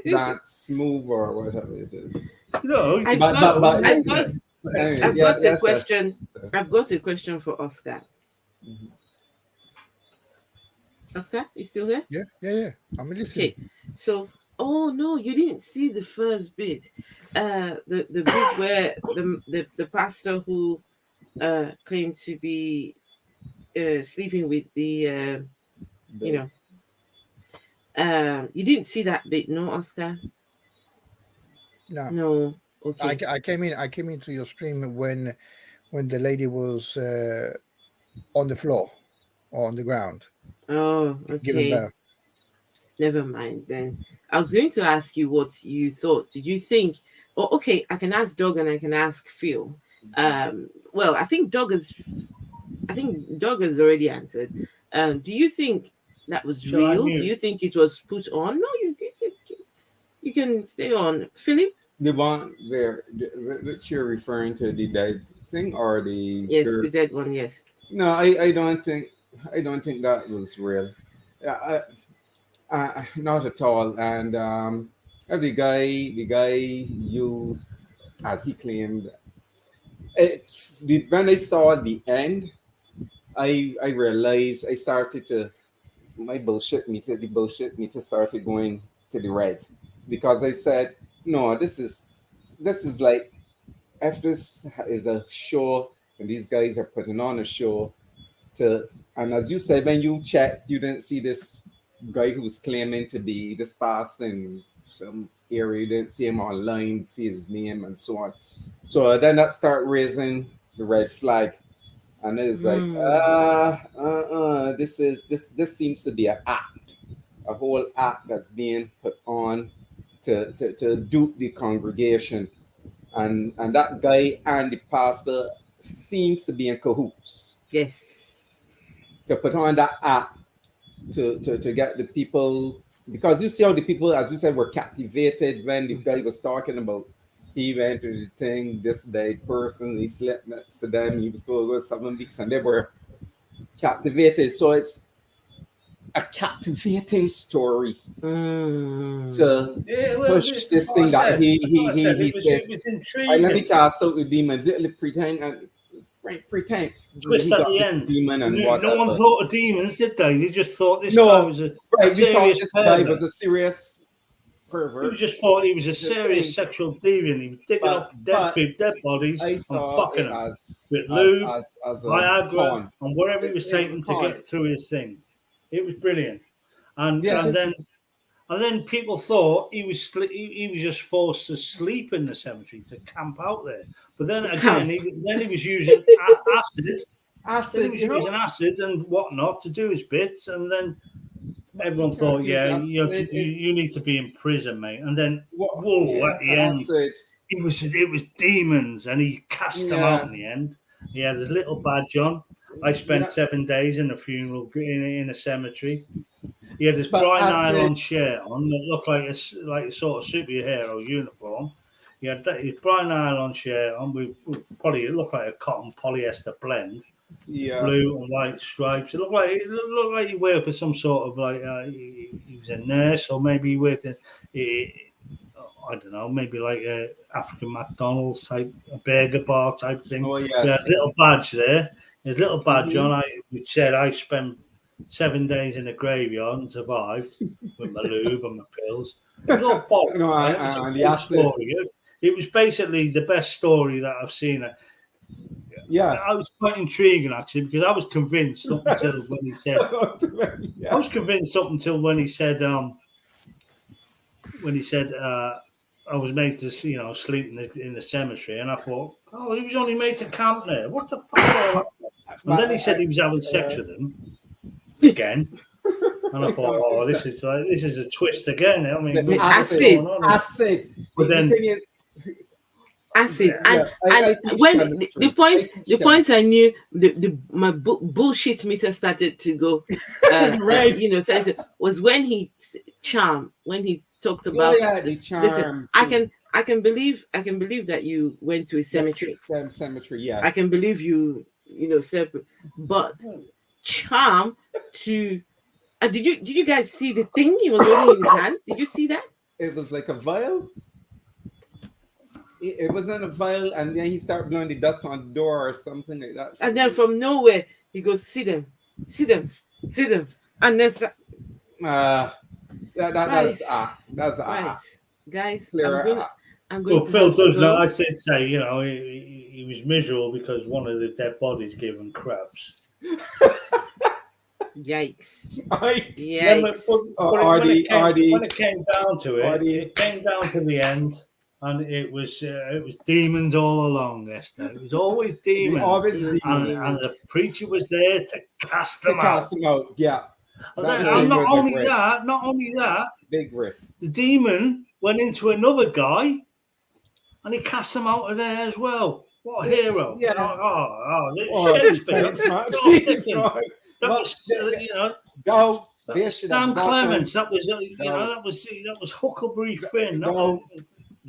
Speaker 19: dance move or whatever it is.
Speaker 1: I've got a question. I've got a question for Oscar.
Speaker 17: Mm-hmm.
Speaker 1: Oscar, you still there?
Speaker 17: Yeah. I'm listening.
Speaker 1: Okay. So, oh no, you didn't see the first bit. The bit where the pastor who claimed to be sleeping with the you didn't see that bit, no, Oscar? No. Okay.
Speaker 17: I came into your stream when the lady was on the floor or on the ground.
Speaker 1: Oh, okay.
Speaker 17: Giving birth.
Speaker 1: Never mind then. I was going to ask you what you thought. Did you think? Oh, okay. I can ask Doug and I can ask Phil. Well, I think Dog has already answered. Do you think that was
Speaker 16: Shall I
Speaker 1: real? Do
Speaker 16: mute?
Speaker 1: you think it was put on? No, you can stay on. Philip?
Speaker 19: The one where which you're referring to, the dead thing or the
Speaker 1: Yes, the dead one, yes.
Speaker 19: No, I don't think that was real. Yeah, not at all. And the guy used, as he claimed, when I saw the end, I realized I started to the bullshit meter started going to the red, because I said, no, this is like, if this is a show and these guys are putting on a show and as you said, when you checked, you didn't see this guy who was claiming to be this pastor in some area. You didn't see him online, see his name and so on. So then that start raising the red flag, and it is like, this seems to be an act, a whole act that's being put on to dupe the congregation, and that guy and the pastor seems to be in cahoots.
Speaker 1: Yes.
Speaker 19: To put on that act to get the people, because you see how the people, as you said, were captivated when the guy was talking about he went to the thing, this dead person, he slept next to them, he was told it was 7 weeks, and they were captivated. So it's a captivating story to push this thing that he says, let me cast out the demon, little pretense.
Speaker 16: Twist at the end.
Speaker 19: Demon and
Speaker 16: no one thought of demons, did they? They just thought this guy was a
Speaker 19: we
Speaker 16: serious
Speaker 19: thought this guy
Speaker 16: pervert.
Speaker 19: was a serious pervert.
Speaker 16: We just thought he was a serious sexual deviant. He was digging up dead bodies and fucking them with lube, Viagra, and whatever he was taking to get through his thing. It was brilliant. And then people thought he was just forced to sleep in the cemetery, to camp out there. But then again, he was using acid. Then he was using acid and whatnot to do his bits, and then everyone thought, you need to be in prison, mate. And then, at the end, it was demons, and he cast them out in the end. He had his little badge on. I spent 7 days in a funeral in a cemetery. He had his bright nylon shirt on that looked like a sort of superhero uniform. He had his bright nylon shirt on with probably it looked like a cotton polyester blend.
Speaker 19: Yeah.
Speaker 16: Blue and white stripes. It looked like he worked for some sort of he was a nurse, or maybe he worked in I don't know, maybe like a African McDonald's type, a burger bar type thing.
Speaker 19: Oh yes.
Speaker 16: He had a little badge there. His little badge on. It said, "I spent 7 days in a graveyard and survived with my lube and my pills." It was all story. It was basically the best story that I've seen.
Speaker 19: Yeah,
Speaker 16: I was quite intriguing actually, because I was convinced up until when he said. I was convinced up until when he said. I was made to sleep in the cemetery, and I thought, oh, he was only made to camp there. What the fuck? And then he said he was having sex with him again, and I thought, oh, this is a twist again. I mean,
Speaker 19: acid.
Speaker 16: But then
Speaker 19: the thing is,
Speaker 1: acid, and when the point I knew my bullshit meter started to go
Speaker 19: right.
Speaker 1: Was when he talked about
Speaker 19: the charm.
Speaker 1: Listen, I can believe that you went to a cemetery.
Speaker 19: Cemetery, yeah.
Speaker 1: I can believe you separate, but charm to. Did you guys see the thing he was holding in his hand? Did you see that?
Speaker 19: It was like a vial. It wasn't a vial, and then he started blowing the dust on the door or something like that.
Speaker 1: And then from nowhere he goes, see them, and that's that's guys. I'm going.
Speaker 16: Well, Phil does know. I did say, he was miserable because one of the dead bodies gave him crabs.
Speaker 1: Yikes!
Speaker 16: Yikes! When it came down to it, it came down to the end, and it was demons all along, Esther. It was always demons. And the preacher was there to cast them out.
Speaker 19: Yeah.
Speaker 16: And not only that,
Speaker 19: big riff.
Speaker 16: The demon went into another guy, and he cast them out of there as well. What a hero!
Speaker 19: Yeah.
Speaker 16: Shakespeare.
Speaker 19: Thanks, man.
Speaker 16: That was, Sam Clements. That was Huckleberry Finn. That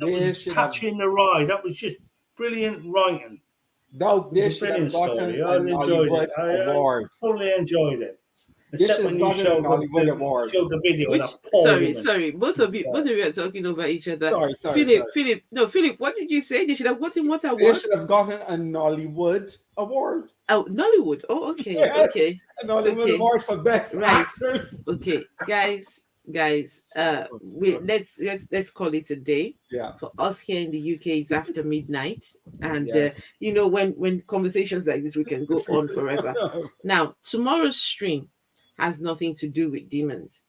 Speaker 16: was Catching the Rye. That was just brilliant writing.
Speaker 19: They should have gotten
Speaker 16: I enjoyed it.
Speaker 19: award.
Speaker 16: I totally enjoyed it.
Speaker 19: They
Speaker 16: Except
Speaker 19: should
Speaker 16: when
Speaker 19: have
Speaker 16: you
Speaker 19: gotten
Speaker 16: showed
Speaker 19: an Hollywood award.
Speaker 16: the video.
Speaker 1: Which,
Speaker 16: of that poor woman.
Speaker 1: sorry, both of you are talking over each other.
Speaker 19: Sorry.
Speaker 1: Philip, what did you say? They should have gotten what award?
Speaker 19: They should have gotten a Nollywood award.
Speaker 1: Oh, Nollywood. Oh, okay,
Speaker 19: Yes,
Speaker 1: okay.
Speaker 19: a Nollywood award for best actors.
Speaker 1: Okay, guys, let's call it a day.
Speaker 19: Yeah.
Speaker 1: For us here in the UK, it's after midnight, and
Speaker 19: Yes.
Speaker 1: when conversations like this, we can go on forever. Now, tomorrow's stream has nothing to do with demons.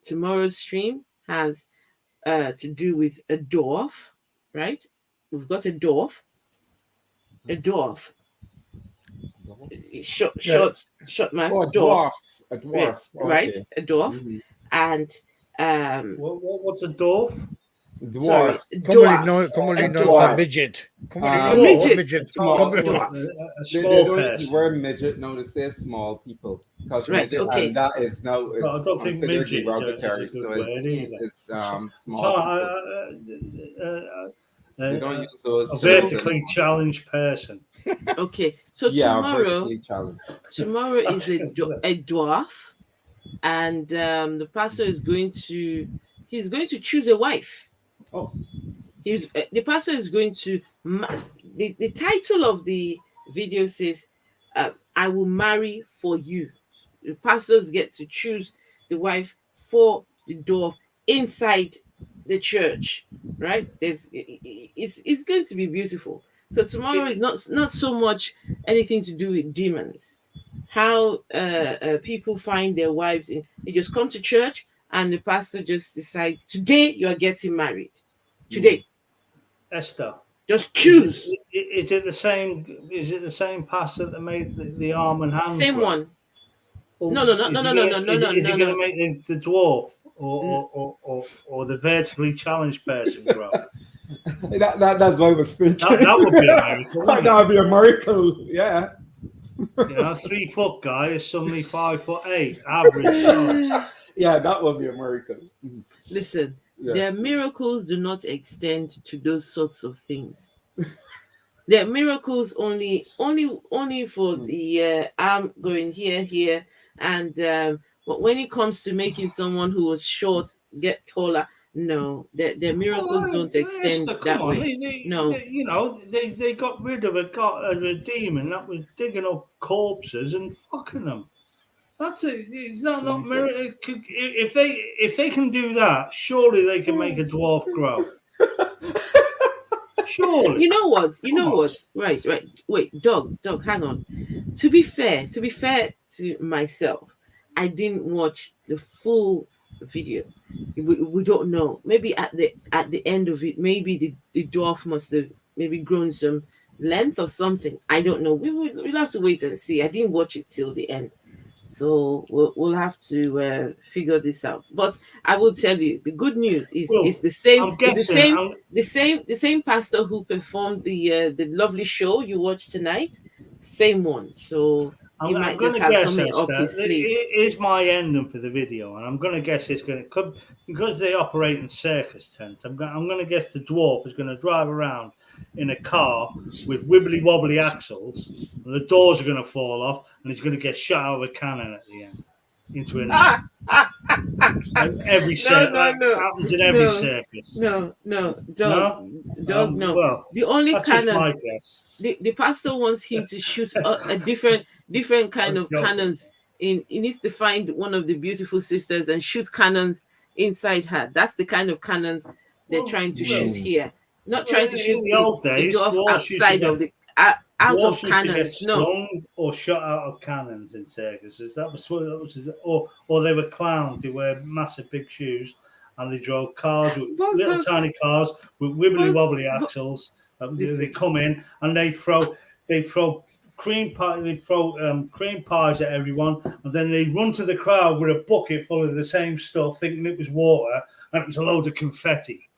Speaker 1: Tomorrow's stream has to do with a dwarf, right? We've got a dwarf. Short man.
Speaker 19: Oh, a dwarf. A dwarf.
Speaker 1: Right?
Speaker 19: Okay.
Speaker 1: A dwarf.
Speaker 19: Mhm.
Speaker 1: And
Speaker 16: what's a dwarf?
Speaker 17: Dwarf. Commonly known as a midget.
Speaker 1: Midget.
Speaker 19: They don't use the word midget now to say small people. Because midget, and that is now
Speaker 16: I don't think
Speaker 19: considered
Speaker 16: midget
Speaker 19: derogatory.
Speaker 16: is a
Speaker 19: So
Speaker 16: good word
Speaker 19: it's small people. They don't use those.
Speaker 16: A vertically challenged person.
Speaker 1: Okay, so
Speaker 19: vertically challenged.
Speaker 1: tomorrow is a dwarf, and the pastor is going to choose a wife.
Speaker 19: Oh,
Speaker 1: the pastor is going to. The title of the video says, "I will marry for you." The pastors get to choose the wife for the dwarf inside the church, right? It's going to be beautiful. So tomorrow is not so much anything to do with demons. How people find their wives they just come to church and the pastor just decides, today you are getting married. Today.
Speaker 16: Esther.
Speaker 1: Just choose.
Speaker 16: Is it the same pastor that made the arm and hand?
Speaker 1: Same one. No.
Speaker 16: Is he going to make the dwarf or the vertically challenged person grow?
Speaker 19: That's what I was thinking.
Speaker 16: That would be a miracle.
Speaker 19: That would be a miracle. Yeah.
Speaker 16: 3 foot guy is suddenly 5'8", average size.
Speaker 19: Yeah, that would be a miracle.
Speaker 1: Listen,
Speaker 19: Yes.
Speaker 1: their miracles do not extend to those sorts of things. Their miracles only for the arm going here, and but when it comes to making someone who was short get taller, no, their miracles don't extend that way.
Speaker 16: They got rid of a demon that was digging up corpses and fucking them. That's it. It's not miracle. If they can do that, surely they can make a dwarf grow. Surely.
Speaker 1: You know what? Right. Wait, dog, hang on. To be fair to myself, I didn't watch the full video. We don't know. Maybe at the end of it, maybe the dwarf must have maybe grown some length or something. I don't know. We'll have to wait and see. I didn't watch it till the end. So we'll have to figure this out. But I will tell you, the good news is it's the same. The same pastor who performed the lovely show you watched tonight. Same one. So you might just have something up his sleeve.
Speaker 16: Here's my ending for the video, and I'm going to guess it's going to because they operate in circus tents. I'm going to guess the dwarf is going to drive around in a car with wibbly wobbly axles, and the doors are going to fall off, and he's going to get shot out of a cannon at the end into an. Every circus happens in every circus.
Speaker 1: No, dog. No.
Speaker 16: Well,
Speaker 1: the only
Speaker 16: that's
Speaker 1: cannon.
Speaker 16: just my guess.
Speaker 1: The pastor wants him to shoot a different kind of cannons. He needs to find one of the beautiful sisters and shoot cannons inside her. That's the kind of cannons they're trying to shoot here. Not trying to shoot
Speaker 16: the old days,
Speaker 1: outside of the out of cannons. No,
Speaker 16: or shot out of cannons in circuses. That was or they were clowns. They wear massive big shoes and they drove cars with little tiny cars with wibbly wobbly axles. They come in and they throw cream pie. They throw cream pies at everyone, and then they run to the crowd with a bucket full of the same stuff, thinking it was water, and it was a load of confetti.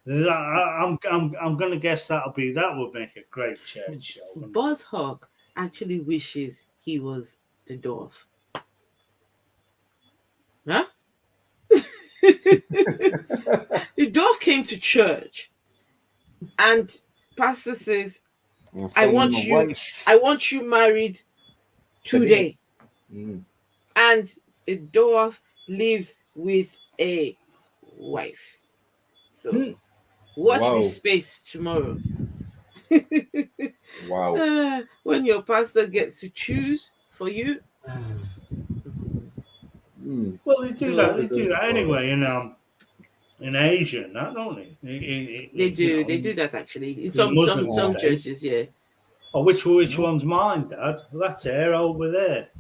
Speaker 16: I'm going to guess that would make a great church show.
Speaker 1: Buzz Hawk actually wishes he was the dwarf. Huh? The dwarf came to church, and pastor says, "I want you married today." And the dwarf lives with a wife. So watch this space tomorrow.
Speaker 19: Wow.
Speaker 1: When your pastor gets to choose for you.
Speaker 16: Well, they do that anyway in Asia, don't they?
Speaker 1: They do that actually. In some
Speaker 16: Muslim
Speaker 1: churches, yeah.
Speaker 16: Oh, which one's mine, Dad? Well, that's her over there.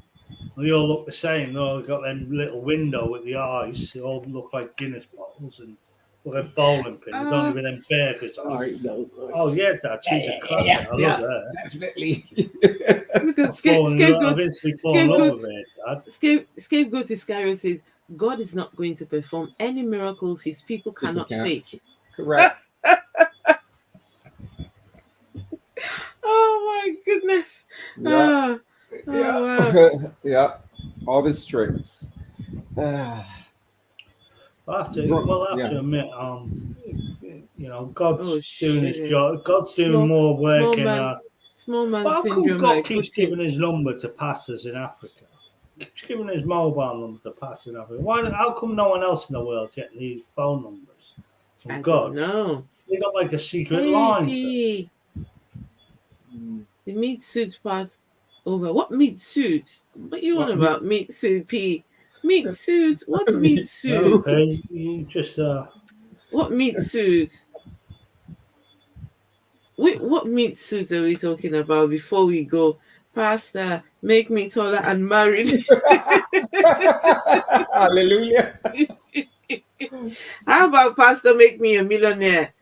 Speaker 16: They all look the same. They all got them little window with the eyes. They all look like Guinness bottles and look like bowling pins, only with them bearcats on. Oh yeah, Dad, she's a cracker. I love her.
Speaker 19: Definitely.
Speaker 16: I've instantly fallen in love with her, Dad.
Speaker 1: Scapegoat Iscariot says, God is not going to perform any miracles his people cannot fake.
Speaker 19: Correct.
Speaker 1: Oh my goodness.
Speaker 19: Yeah.
Speaker 1: Wow.
Speaker 19: Yeah. All the tricks.
Speaker 16: I have to admit, God's doing his job. God's doing more work
Speaker 1: small man
Speaker 16: how
Speaker 1: syndrome.
Speaker 16: come God keeps giving his number to pastors in Africa? Keeps giving his mobile number to pastors in Africa. How come no one else in the world's getting these phone numbers from God?
Speaker 1: No,
Speaker 16: they got like a secret line.
Speaker 1: The meat suit part over. What meat suit? What you on about? Meat suit, P. Meat suit. What meat suit?
Speaker 16: You just
Speaker 1: What meat suit? Wait, what meat suit are we talking about before we go? Pastor, make me taller and married.
Speaker 19: Hallelujah.
Speaker 1: How about Pastor, make me a millionaire?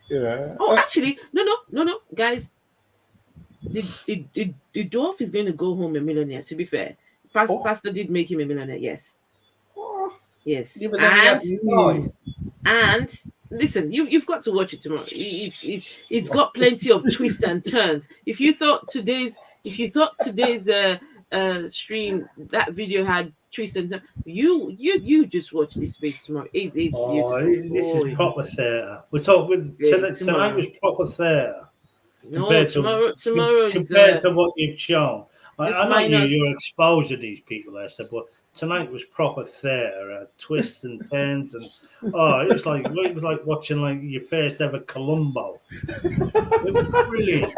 Speaker 19: Yeah.
Speaker 1: Oh, actually, no, guys. The dwarf is going to go home a millionaire. To be fair, Pastor did make him a millionaire. Yes. Yes. And listen, you've got to watch it tomorrow. It's got plenty of twists and turns. If you thought today's stream, that video had twists and turns, you just watch this space tomorrow. It's beautiful.
Speaker 16: This is proper theatre. We're talking tonight was proper theatre.
Speaker 1: No, tomorrow is
Speaker 16: compared to what you've shown. I know
Speaker 1: minus...
Speaker 16: you're exposed to these people, Esther, but tonight was proper theatre, twists and turns, and it was like watching like your first ever Columbo. It was brilliant.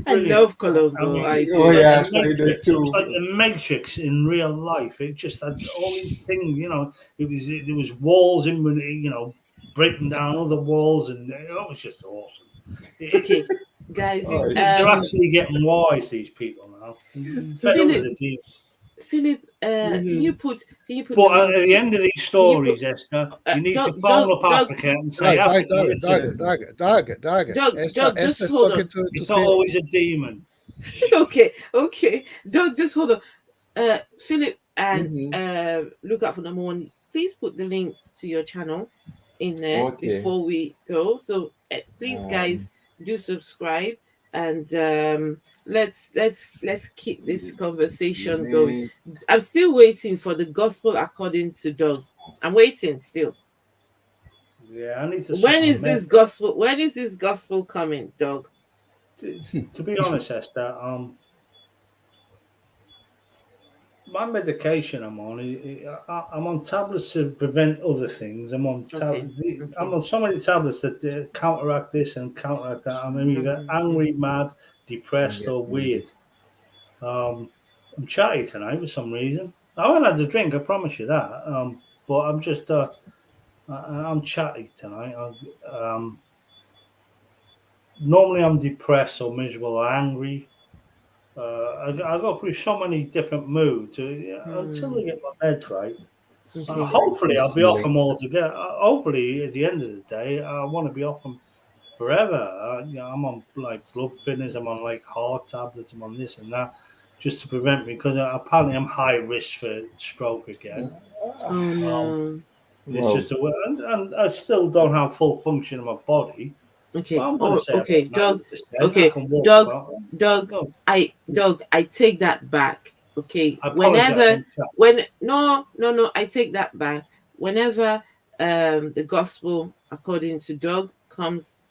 Speaker 1: I love Columbo.
Speaker 19: I do. I do too.
Speaker 16: It was like the Matrix in real life. It just had all these things, there was walls in, breaking down other walls, and it was just awesome.
Speaker 1: Okay, guys,
Speaker 16: they're actually getting wise. These people now.
Speaker 1: Philip, can you put?
Speaker 16: But at the end of these stories, Esther, you need to phone up Africa and say,
Speaker 17: Doug,
Speaker 1: just hold on.
Speaker 16: It's not always a demon.
Speaker 1: Okay, Doug, just hold on. Philip and look out for number one. Please put the links to your channel in there before we go. So please, guys, do subscribe and let's keep this conversation going. I'm still waiting for the gospel according to Doug. I'm waiting still.
Speaker 16: Yeah, I need to.
Speaker 1: When is this gospel coming, Doug?
Speaker 16: To be honest, Esther, my medication I'm on tablets to prevent other things. I'm on I'm on so many tablets that counteract this and counteract that. I'm either angry, mad, depressed, or weird. I'm chatty tonight for some reason. I won't have a drink, I promise you that. But I'm just I'm chatty tonight. Normally I'm depressed or miserable or angry. I go through so many different moods until I get my head right. Hopefully, I'll be off them all together. Hopefully, at the end of the day, I want to be off them forever. I'm on like blood thinners, I'm on like heart tablets, I'm on this and that, just to prevent me because apparently I'm high risk for stroke again.
Speaker 1: Oh no!
Speaker 16: It's just a way, and I still don't have full function of my body.
Speaker 1: Okay.
Speaker 16: I'm going to say
Speaker 1: okay,
Speaker 16: about
Speaker 1: Doug.
Speaker 16: 90%.
Speaker 1: Okay,
Speaker 16: I can walk
Speaker 1: Doug.
Speaker 16: about.
Speaker 1: Doug.
Speaker 16: No,
Speaker 1: I take that back. Okay.
Speaker 16: I apologize.
Speaker 1: I take that back. Whenever the gospel according to Doug comes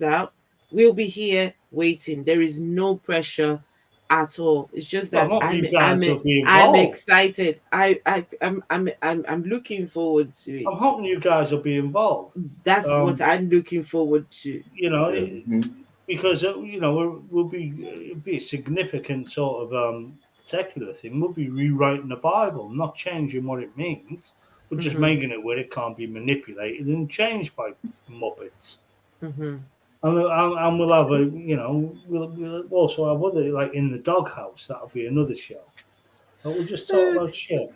Speaker 1: out, we'll be here waiting. There is no pressure at all. It's just
Speaker 16: Well,
Speaker 1: that
Speaker 16: not
Speaker 1: I'm
Speaker 16: you guys will be
Speaker 1: I'm
Speaker 16: involved.
Speaker 1: excited. I'm looking forward to it.
Speaker 16: I'm hoping you guys will be involved.
Speaker 1: That's what I'm looking forward to.
Speaker 16: You know,
Speaker 1: So,
Speaker 16: because you know it'll be a significant sort of secular thing. We'll be rewriting the Bible, not changing what it means, but just making it where it can't be manipulated and changed by muppets.
Speaker 1: Mm-hmm.
Speaker 16: And we'll have we'll also have other, like in the doghouse. That'll be another show. But we'll just talk about shit.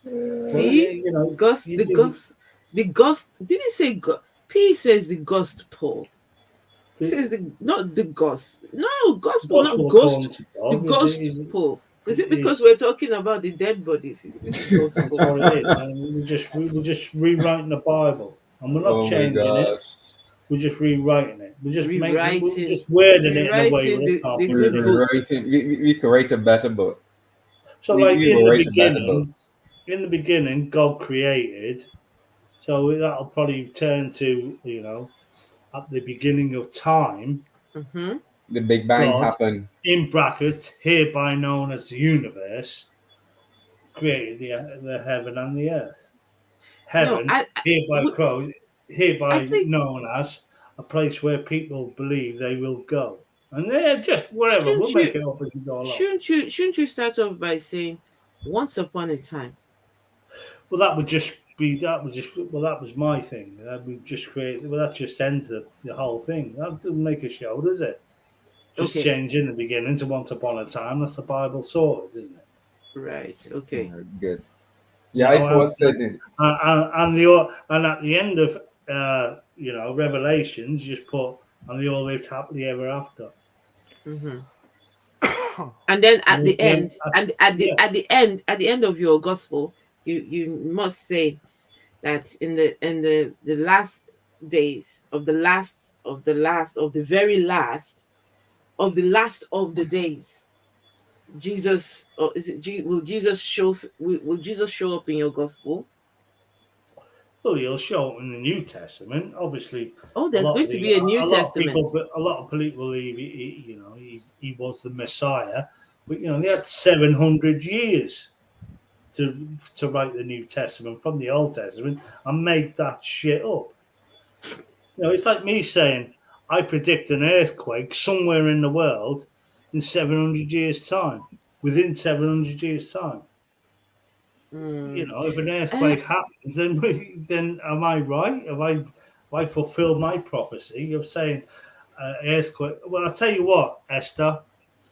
Speaker 1: See, the ghost. Did he say ghost? P says the ghost Paul. He says not the ghost. No, gospel, not ghost. The ghost Paul. Is it because we're talking about the dead bodies?
Speaker 16: That's what it is. And we're just rewriting the Bible, and we're not changing it. We're just rewriting it. We're just we're just wording it in a way where it can't be
Speaker 19: rewriting. We could write a better book.
Speaker 16: So, like in the beginning, God created. So that'll probably turn to, at the beginning of time,
Speaker 19: the Big Bang happened.
Speaker 16: In brackets, hereby known as the universe, created the heaven and the earth. Heaven, hereby known as a place where people believe they will go. And they're just whatever. We'll make it up as we go along.
Speaker 1: Shouldn't you start off by saying, "Once upon a time"?
Speaker 16: Well, that was my thing. That would just create. Well, that just ends the whole thing. That doesn't make a show, does it? Just change in the beginning to once upon a time. That's the Bible sorted, isn't it?
Speaker 1: Right. Okay.
Speaker 19: Good. Yeah, it was said.
Speaker 16: And at the end of Revelations, just put, and they all lived happily ever after.
Speaker 1: Mm-hmm. And then at the end, at the end of your gospel, you must say that in the last days of the last of the very last of the last of the days, Jesus, or is it will Jesus show up in your gospel?
Speaker 16: Well, he'll show up in the New Testament, obviously.
Speaker 1: Oh, there's going to be a New Testament.
Speaker 16: A lot of people believe he was the Messiah, but they had 700 years to write the New Testament from the Old Testament and make that shit up. It's like me saying I predict an earthquake somewhere in the world in 700 years' time. Within 700 years' time. If an earthquake happens, then am I right? Have I fulfilled my prophecy of saying earthquake? Well, I'll tell you what, Esther,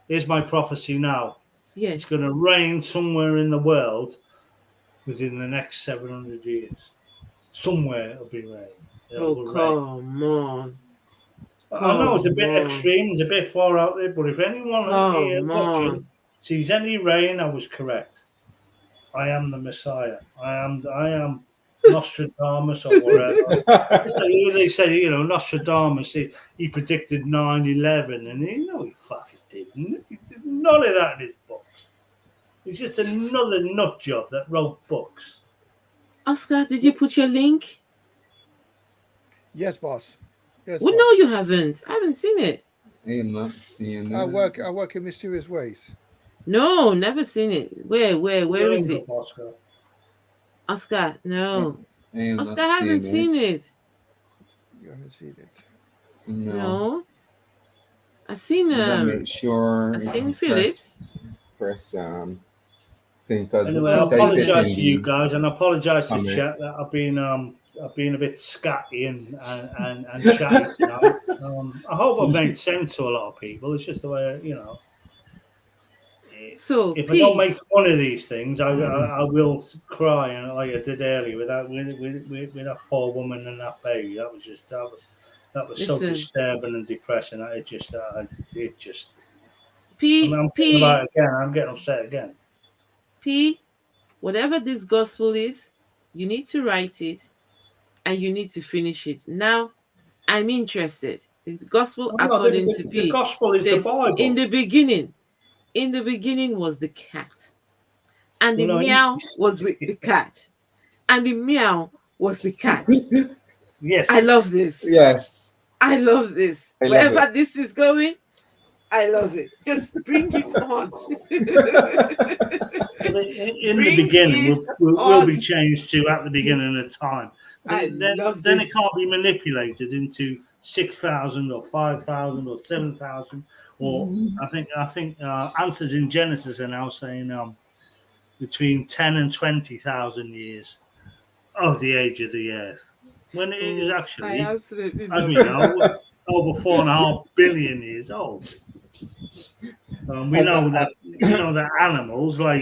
Speaker 16: here's my prophecy now.
Speaker 1: Yeah.
Speaker 16: It's going to rain somewhere in the world within the next 700 years. Somewhere it'll be rain.
Speaker 1: Come on.
Speaker 16: I know it's a bit extreme, it's a bit far out there, but if anyone watching sees any rain, I was correct. I am the Messiah. I am Nostradamus or whatever. They say, Nostradamus, he predicted 9/11, and he fucking didn't. He did none of that in his books. He's just another nut job that wrote books.
Speaker 1: Oscar, did you put your link?
Speaker 17: Yes, boss. Yes,
Speaker 1: well,
Speaker 17: boss.
Speaker 1: no, you haven't. I haven't seen it.
Speaker 19: I'm not seeing it.
Speaker 17: I work in mysterious ways.
Speaker 1: No, never seen it. Where is it? Oscar, no. Oscar hasn't seen it.
Speaker 17: You haven't seen it?
Speaker 1: No. I've seen
Speaker 19: make sure
Speaker 1: I've seen Phillips.
Speaker 19: Press thing.
Speaker 16: Anyway, I apologize to you guys, and I apologize to chat that I've been a bit scatty and chatty tonight. I hope I've made sense to a lot of people. It's just the way,
Speaker 1: So
Speaker 16: if I don't make fun of these things, I will cry, and like I did earlier with that poor woman and that baby. That was so disturbing and depressing. That I'm thinking about it again. I'm getting upset again.
Speaker 1: Whatever this gospel is, You need to write it and you need to finish it. Now, I'm interested. The gospel according to
Speaker 16: the
Speaker 1: P
Speaker 16: gospel is the
Speaker 1: says, in
Speaker 16: Bible.
Speaker 1: the beginning was the cat, and the
Speaker 16: Well, no,
Speaker 1: meow was with the cat, and the meow was the cat.
Speaker 16: Yes.
Speaker 1: I love this.
Speaker 19: Yes.
Speaker 1: I love this.
Speaker 19: I love
Speaker 1: Wherever
Speaker 19: it.
Speaker 1: this is going, I love it. Just bring it on.
Speaker 16: In the beginning, will be changed to at the beginning of time. Then it can't be manipulated into 6,000 or 5,000 or 7,000. Or I think answers in Genesis are now saying between 10 and 20,000 years of the age of the earth, when it is actually, as we know, over 4.5 billion years old. We know that animals like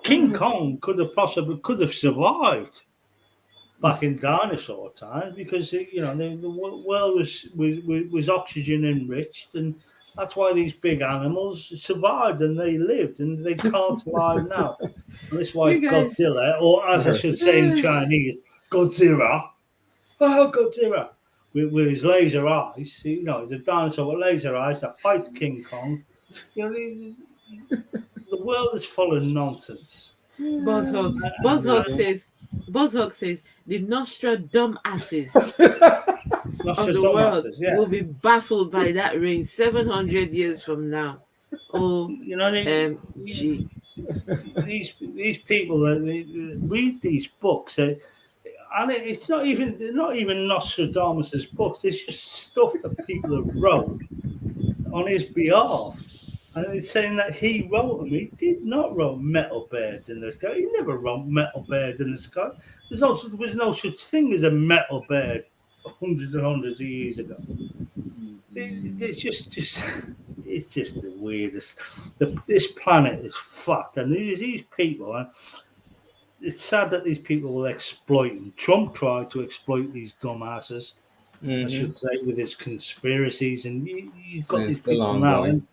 Speaker 16: King Kong could have survived back in dinosaur times because the world was oxygen enriched, and that's why these big animals survived and they lived, and they can't survive now. And that's why Godzilla, or as I should say in Chinese, Godzilla, Godzilla, with his laser eyes, he's a dinosaur with laser eyes that fights King Kong. The world is full of nonsense.
Speaker 1: Buzzhog says the Nostradamuses of the world will be baffled by that rain 700 years from now. OMG.
Speaker 16: These people that read these books, and it's not even Nostradamus' books. It's just stuff that people have wrote on his behalf. And it's saying that he wrote them. He did not write metal birds in the sky. He never wrote metal birds in the sky. There was no such thing as a metal bird hundreds and hundreds of years ago. It's just the weirdest. This planet is fucked, and these people. It's sad that these people will exploit them. Trump tried to exploit these dumbasses, I should say, with his conspiracies, and you've got these people now. And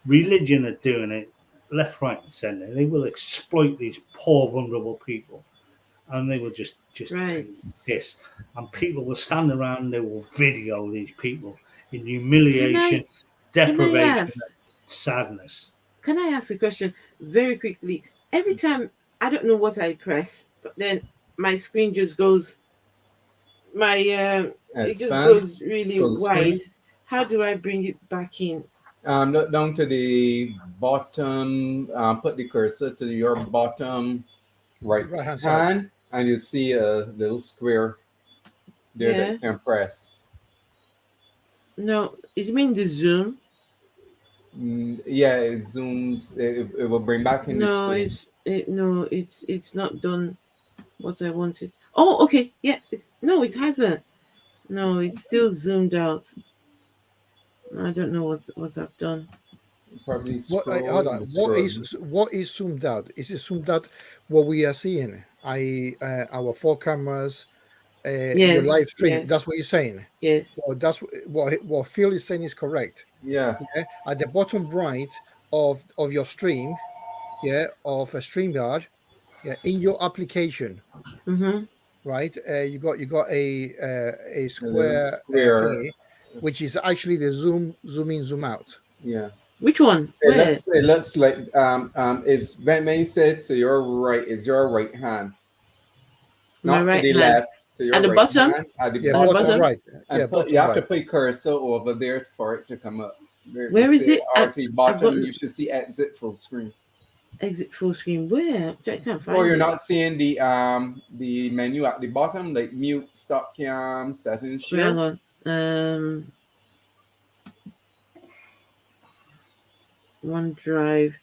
Speaker 16: religion are doing it left, right, and centre. They will exploit these poor, vulnerable people, and they will just take this. And people will stand around and they will video these people in humiliation, deprivation, sadness.
Speaker 1: Can I ask a question very quickly? Every time, I don't know what I press, but then my screen just goes, it just goes really wide. How do I bring it back in?
Speaker 19: Look down to the bottom, put the cursor to your bottom right hand, and you see a little square there that you can press.
Speaker 1: No, you mean the zoom?
Speaker 19: Yeah, it zooms. It will bring back in the screen.
Speaker 1: It's not done what I wanted. Oh, okay. Yeah, it hasn't. No, it's still zoomed out. I don't know what I've done.
Speaker 19: Probably
Speaker 17: hold on. What is zoomed out? Is it zoomed out what we are seeing? Our 4 cameras, your live stream.
Speaker 1: Yes.
Speaker 17: That's what you're saying.
Speaker 1: Yes.
Speaker 17: So that's what Phil is saying is correct.
Speaker 19: Yeah.
Speaker 17: At the bottom right of your stream, of a StreamYard, in your application. Right, you got a square thingy, which is actually the zoom in, zoom out.
Speaker 19: Yeah.
Speaker 1: Which one?
Speaker 19: It looks like is when you say to your right is your right hand, not
Speaker 1: right
Speaker 19: to the
Speaker 1: hand.
Speaker 19: left. To your
Speaker 1: at the
Speaker 19: right
Speaker 1: bottom.
Speaker 19: Hand, at the
Speaker 17: bottom right.
Speaker 19: And you have to put cursor over there for it to come up.
Speaker 1: Where is it?
Speaker 19: At the bottom, you should see exit full screen.
Speaker 1: Exit full screen. Where? I can't find it.
Speaker 19: Or you're not seeing the menu at the bottom, like mute, stop cam, settings, share.
Speaker 1: Hang on. OneDrive,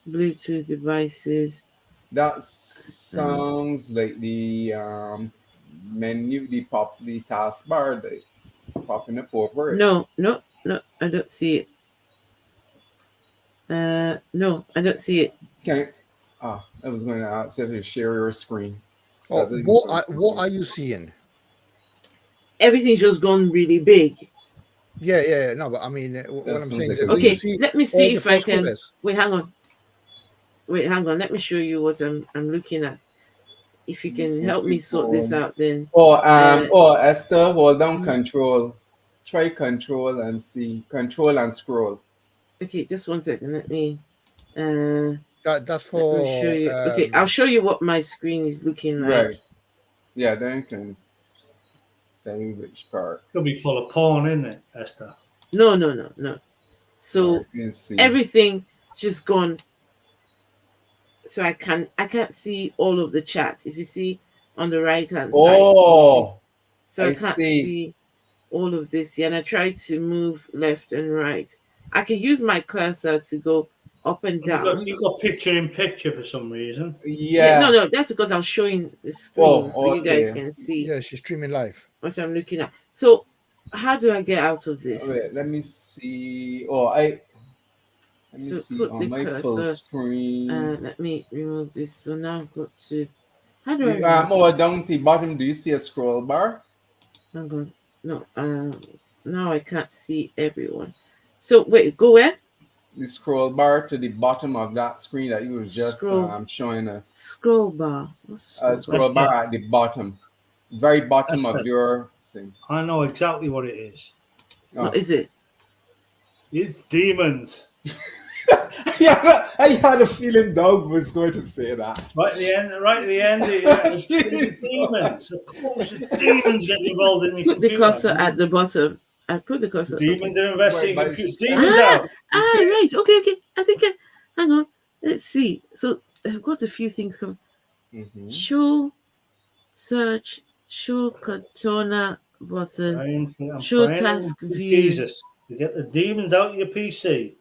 Speaker 1: Bluetooth devices.
Speaker 19: That sounds like the menu, the taskbar, like popping up over it.
Speaker 1: No, I don't see it. No, I don't see it.
Speaker 19: Okay. I was going to ask you to share your screen.
Speaker 17: What are you seeing?
Speaker 1: Everything's just gone really big.
Speaker 17: Yeah. No, but I mean, what I'm saying is,
Speaker 1: okay. Let me see if I can. Wait, hang on. Let me show you what I'm looking at. if you can help me sort this out, then.
Speaker 19: Esther, hold down control. Try control and see. Control and scroll.
Speaker 1: Okay, just 1 second. Let me.
Speaker 17: That's for.
Speaker 1: Let me show you. Okay, I'll show you what my screen is looking like.
Speaker 19: Right. Yeah, then you can tell me which part.
Speaker 16: It'll be full of porn, isn't it, Esther?
Speaker 1: No. So everything just gone. So I can't see all of the chats. If you see on the right hand side. So I can't see all of this here. And I try to move left and right. I can use my cursor to go up and down.
Speaker 16: You got picture in picture for some reason.
Speaker 1: Yeah. No, that's because I'm showing the screen so you guys can see.
Speaker 17: Yeah, she's streaming live.
Speaker 1: What I'm looking at. So how do I get out of this?
Speaker 19: Wait, let me see. Let me see on my full screen.
Speaker 1: Let me remove this. So now I've got to. How do I?
Speaker 19: Down to the bottom. Do you see a scroll bar?
Speaker 1: Hang on. No. Now I can't see everyone. So wait, go where?
Speaker 19: The scroll bar to the bottom of that screen that you were just showing us.
Speaker 1: Scroll bar. What's
Speaker 19: a scroll bar at the bottom, very bottom of your thing.
Speaker 16: I know exactly what it is.
Speaker 1: What is it?
Speaker 16: It's demons.
Speaker 19: Yeah, I had a feeling Doug was going to say that.
Speaker 16: Right at the end. It's demons. Of course, it's demons get involved in the
Speaker 1: Put the cursor at the bottom. I put the cursor.
Speaker 16: Demons are investigating. Demons out.
Speaker 1: Right. Okay. I think. Hang on. Let's see. So I've got a few things coming. Show, search, show controller button, show task view.
Speaker 16: Jesus, you get the demons out of your PC.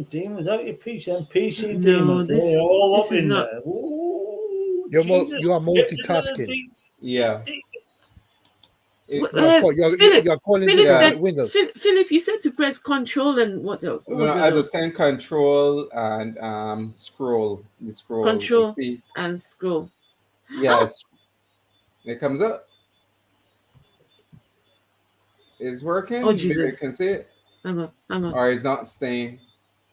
Speaker 16: Demons out of your PC and PC demons. They're all up in there. Ooh,
Speaker 17: you are multitasking.
Speaker 19: Yeah.
Speaker 17: You're calling Windows.
Speaker 1: Philip, you said to press Control and what else?
Speaker 19: I was saying Control and scroll. The scroll.
Speaker 1: Control and scroll.
Speaker 19: Yeah, it comes up. It's working.
Speaker 1: Oh Jesus!
Speaker 19: You can see it.
Speaker 1: Hang on.
Speaker 19: Or it's not staying.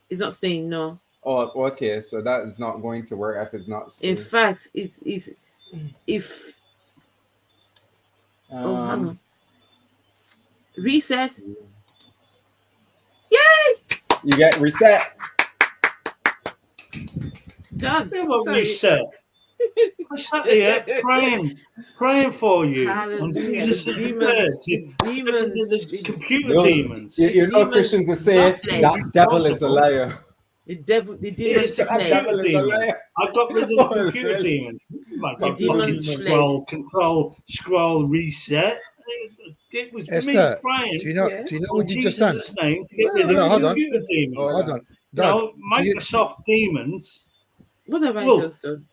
Speaker 1: It's not staying. No.
Speaker 19: Oh, okay. So that is not going to work if it's not staying.
Speaker 1: In fact, it's if. Hang on. Reset. Yay!
Speaker 19: You get reset.
Speaker 1: Done.
Speaker 16: Reset. I sat here praying for you.
Speaker 1: Hallelujah.
Speaker 16: Demons. Computer demons.
Speaker 19: You know Christians are saying that devil is a liar.
Speaker 1: The devil is a
Speaker 16: liar. I got rid of the computer demons.
Speaker 1: The demons
Speaker 16: scroll, reset. It was
Speaker 17: Esther,
Speaker 16: me praying.
Speaker 17: do you know what you just done?
Speaker 16: Hold on.
Speaker 17: Doug,
Speaker 16: Microsoft demons.
Speaker 1: What have I just done?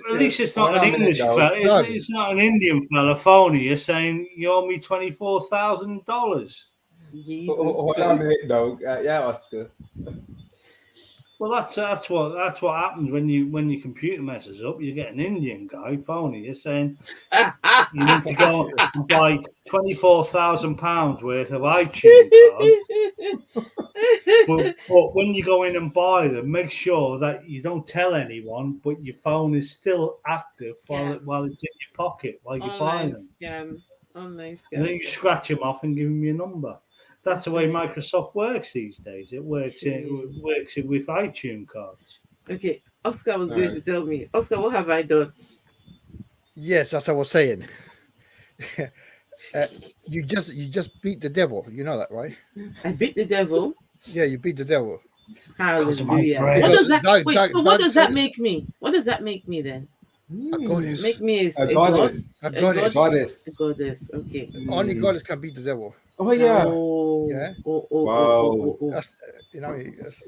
Speaker 16: At least it's not an English fella. It's not an Indian fella phoning you saying you owe me $24,000.
Speaker 19: Hold on a minute, Doug. Yeah, Oscar.
Speaker 16: Well, that's what happens when your computer messes up. You get an Indian guy phoning you saying you need to go and buy £24,000 worth of iTunes cards. but when you go in and buy them, make sure that you don't tell anyone, but your phone is still active while it's in your pocket while you're buying them.
Speaker 1: Online scams.
Speaker 16: And then you scratch them off and give them your number. That's the way Microsoft works these days. It works with iTunes cards.
Speaker 1: Okay, Oscar was going to tell me. Oscar, what have I done?
Speaker 17: Yes, as I was saying. You just beat the devil. You know that, right?
Speaker 1: I beat the devil?
Speaker 17: Yeah, you beat the devil.
Speaker 1: Hallelujah. What does that make me? What does that make me then?
Speaker 17: A goddess.
Speaker 1: Make me
Speaker 19: a goddess.
Speaker 1: A goddess. Okay.
Speaker 17: Only goddess can beat the devil.
Speaker 19: Oh yeah.
Speaker 1: Oh,
Speaker 17: yeah.
Speaker 1: Wow.
Speaker 17: That's,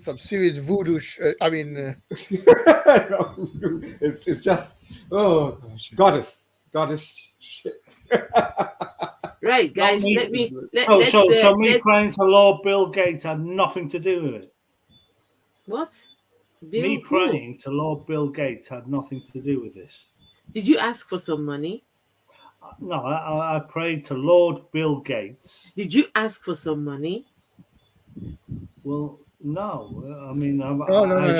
Speaker 17: some serious voodoo.
Speaker 19: It's just goddess shit.
Speaker 1: Right, guys.
Speaker 16: So me praying to Lord Bill Gates had nothing to do with it.
Speaker 1: What?
Speaker 16: Me praying to Lord Bill Gates had nothing to do with this.
Speaker 1: Did you ask for some money?
Speaker 16: No, I prayed to Lord Bill Gates.
Speaker 1: Did you ask for some money?
Speaker 16: Well, no. I mean,
Speaker 17: no.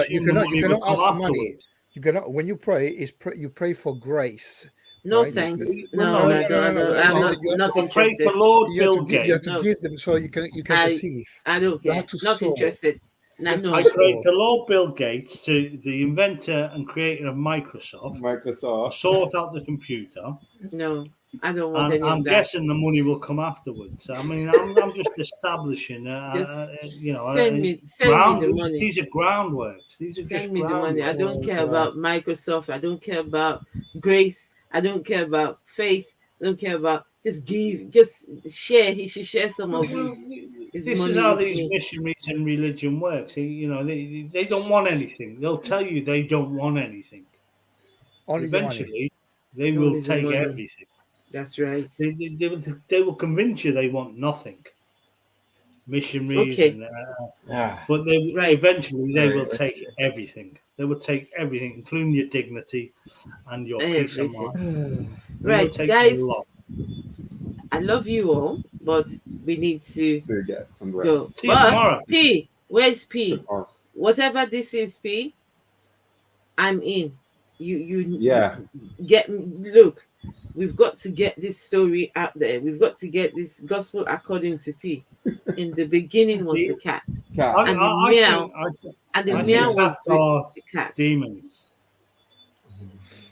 Speaker 17: You cannot ask for money. you cannot, when you pray, you pray for grace.
Speaker 1: No
Speaker 17: right?
Speaker 1: thanks.
Speaker 17: No,
Speaker 1: No, I don't. I'm not
Speaker 16: Pray
Speaker 1: interested.
Speaker 16: to Lord
Speaker 17: You have
Speaker 16: Bill
Speaker 17: to give, you have
Speaker 16: Gates.
Speaker 17: to give them so you can receive.
Speaker 1: I don't
Speaker 17: You
Speaker 1: care.
Speaker 17: have to
Speaker 1: Not
Speaker 17: sow.
Speaker 1: interested. No,
Speaker 17: You have to
Speaker 1: no.
Speaker 16: I pray
Speaker 17: sow.
Speaker 16: to Lord Bill Gates, to the inventor and creator of Microsoft, sort out the computer.
Speaker 1: No, I don't want
Speaker 16: And
Speaker 1: any
Speaker 16: I'm
Speaker 1: of that.
Speaker 16: guessing the money will come afterwards. I mean, I'm just establishing,
Speaker 1: Send me the money.
Speaker 16: These are groundworks. These are
Speaker 1: Send
Speaker 16: just
Speaker 1: me the money. I don't care about Microsoft. I don't care about grace. I don't care about faith. I don't care about just give, just share. He should share some of his
Speaker 16: This
Speaker 1: money
Speaker 16: is how
Speaker 1: with
Speaker 16: these
Speaker 1: me.
Speaker 16: missionaries and religion works. They don't want anything. They'll tell you they don't want anything.
Speaker 17: Only
Speaker 16: Eventually, they
Speaker 1: Only
Speaker 16: will
Speaker 1: the
Speaker 16: take
Speaker 1: money.
Speaker 16: everything.
Speaker 1: That's right.
Speaker 16: They will convince you they want nothing. Missionaries,
Speaker 1: Okay.
Speaker 16: But eventually they will take everything. They will take everything, including your dignity and your peace of mind. They will
Speaker 1: Right,
Speaker 16: take
Speaker 1: guys.
Speaker 16: a lot.
Speaker 1: I love you all, but we need to
Speaker 19: get some rest.
Speaker 1: go.
Speaker 16: See you
Speaker 1: But
Speaker 16: tomorrow.
Speaker 1: P, where's P? Whatever this is, P, I'm in. You get, look. We've got to get this story out there. We've got to get this gospel according to P. In the beginning was the cat, and the meow, and the meow was the cat.
Speaker 16: Demons.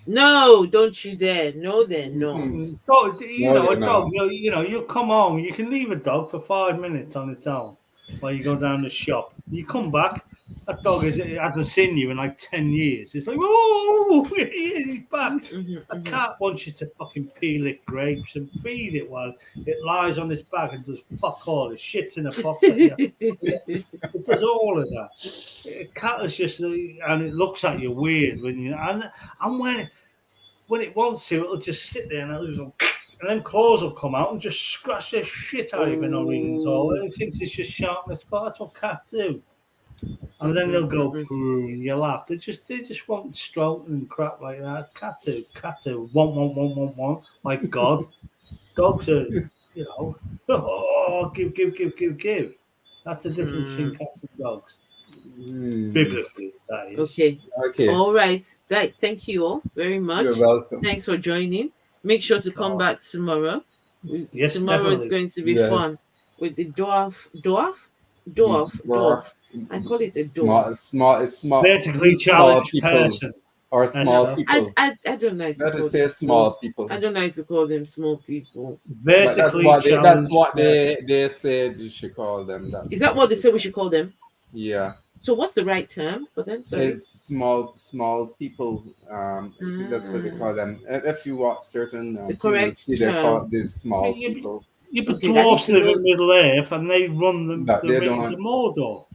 Speaker 1: No, don't you dare! No, they're not.
Speaker 16: Dog, a dog. You'll come home. You can leave a dog for 5 minutes on its own while you go down the shop. You come back. That dog hasn't seen you in like 10 years. It's like, oh, he's back. A cat wants you to fucking peel it grapes and feed it while it lies on its back and does fuck all. It shits in a box at you. It does all of that. A cat is just, and it looks at you weird when you, and when it wants to, it'll just sit there and it'll just go, and then claws will come out and just scratch their shit out of you for no reason at all. And it thinks it's just sharp in its claw. That's what cats do. And then they'll go poo in your lap. They just want stroking and crap like that. Cats are want, like God. Dogs are, give. That's a difference between cats and dogs. Biblically, that is.
Speaker 1: Okay. All right. Thank you all very much.
Speaker 19: You're welcome.
Speaker 1: Thanks for joining. Make sure to come back tomorrow.
Speaker 16: Yes,
Speaker 1: tomorrow
Speaker 16: definitely.
Speaker 1: is going to be fun with the dwarf. I call it a dwarf.
Speaker 19: Small.
Speaker 16: Vertically challenged person.
Speaker 19: Or small people.
Speaker 1: I don't like to
Speaker 19: Better
Speaker 1: call
Speaker 19: say
Speaker 1: them
Speaker 19: small people.
Speaker 1: I don't like to call them small people.
Speaker 19: That's what they said you should call them.
Speaker 1: Is that what they say we should call them?
Speaker 19: Yeah.
Speaker 1: So what's the right term for them? Sorry.
Speaker 19: It's small people. I think that's what they call them. If you watch certain
Speaker 1: correct
Speaker 19: see they call these small people.
Speaker 16: But dwarfs live in Middle Earth and they run the rings of Mordor.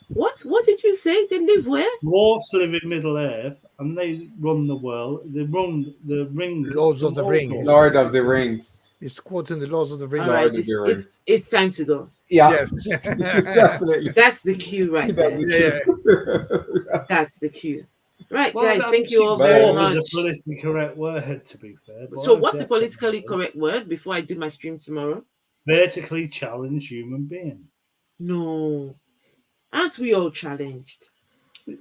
Speaker 1: What did you say? They live where?
Speaker 16: Dwarfs live in Middle Earth and they run the world. They run the ring.
Speaker 17: Lords of the Rings.
Speaker 19: Lord of the Rings.
Speaker 17: It's quoting the Lords of the Rings.
Speaker 1: All right, it's time to go.
Speaker 19: Yeah.
Speaker 17: Yes.
Speaker 19: Definitely.
Speaker 1: That's the cue right there. That's the cue. Right, guys, thank you all very much.
Speaker 16: It's a politically correct word, to be fair.
Speaker 1: So what's the politically correct word before I do my stream tomorrow?
Speaker 16: Vertically challenged human being.
Speaker 1: No. Aren't we all challenged?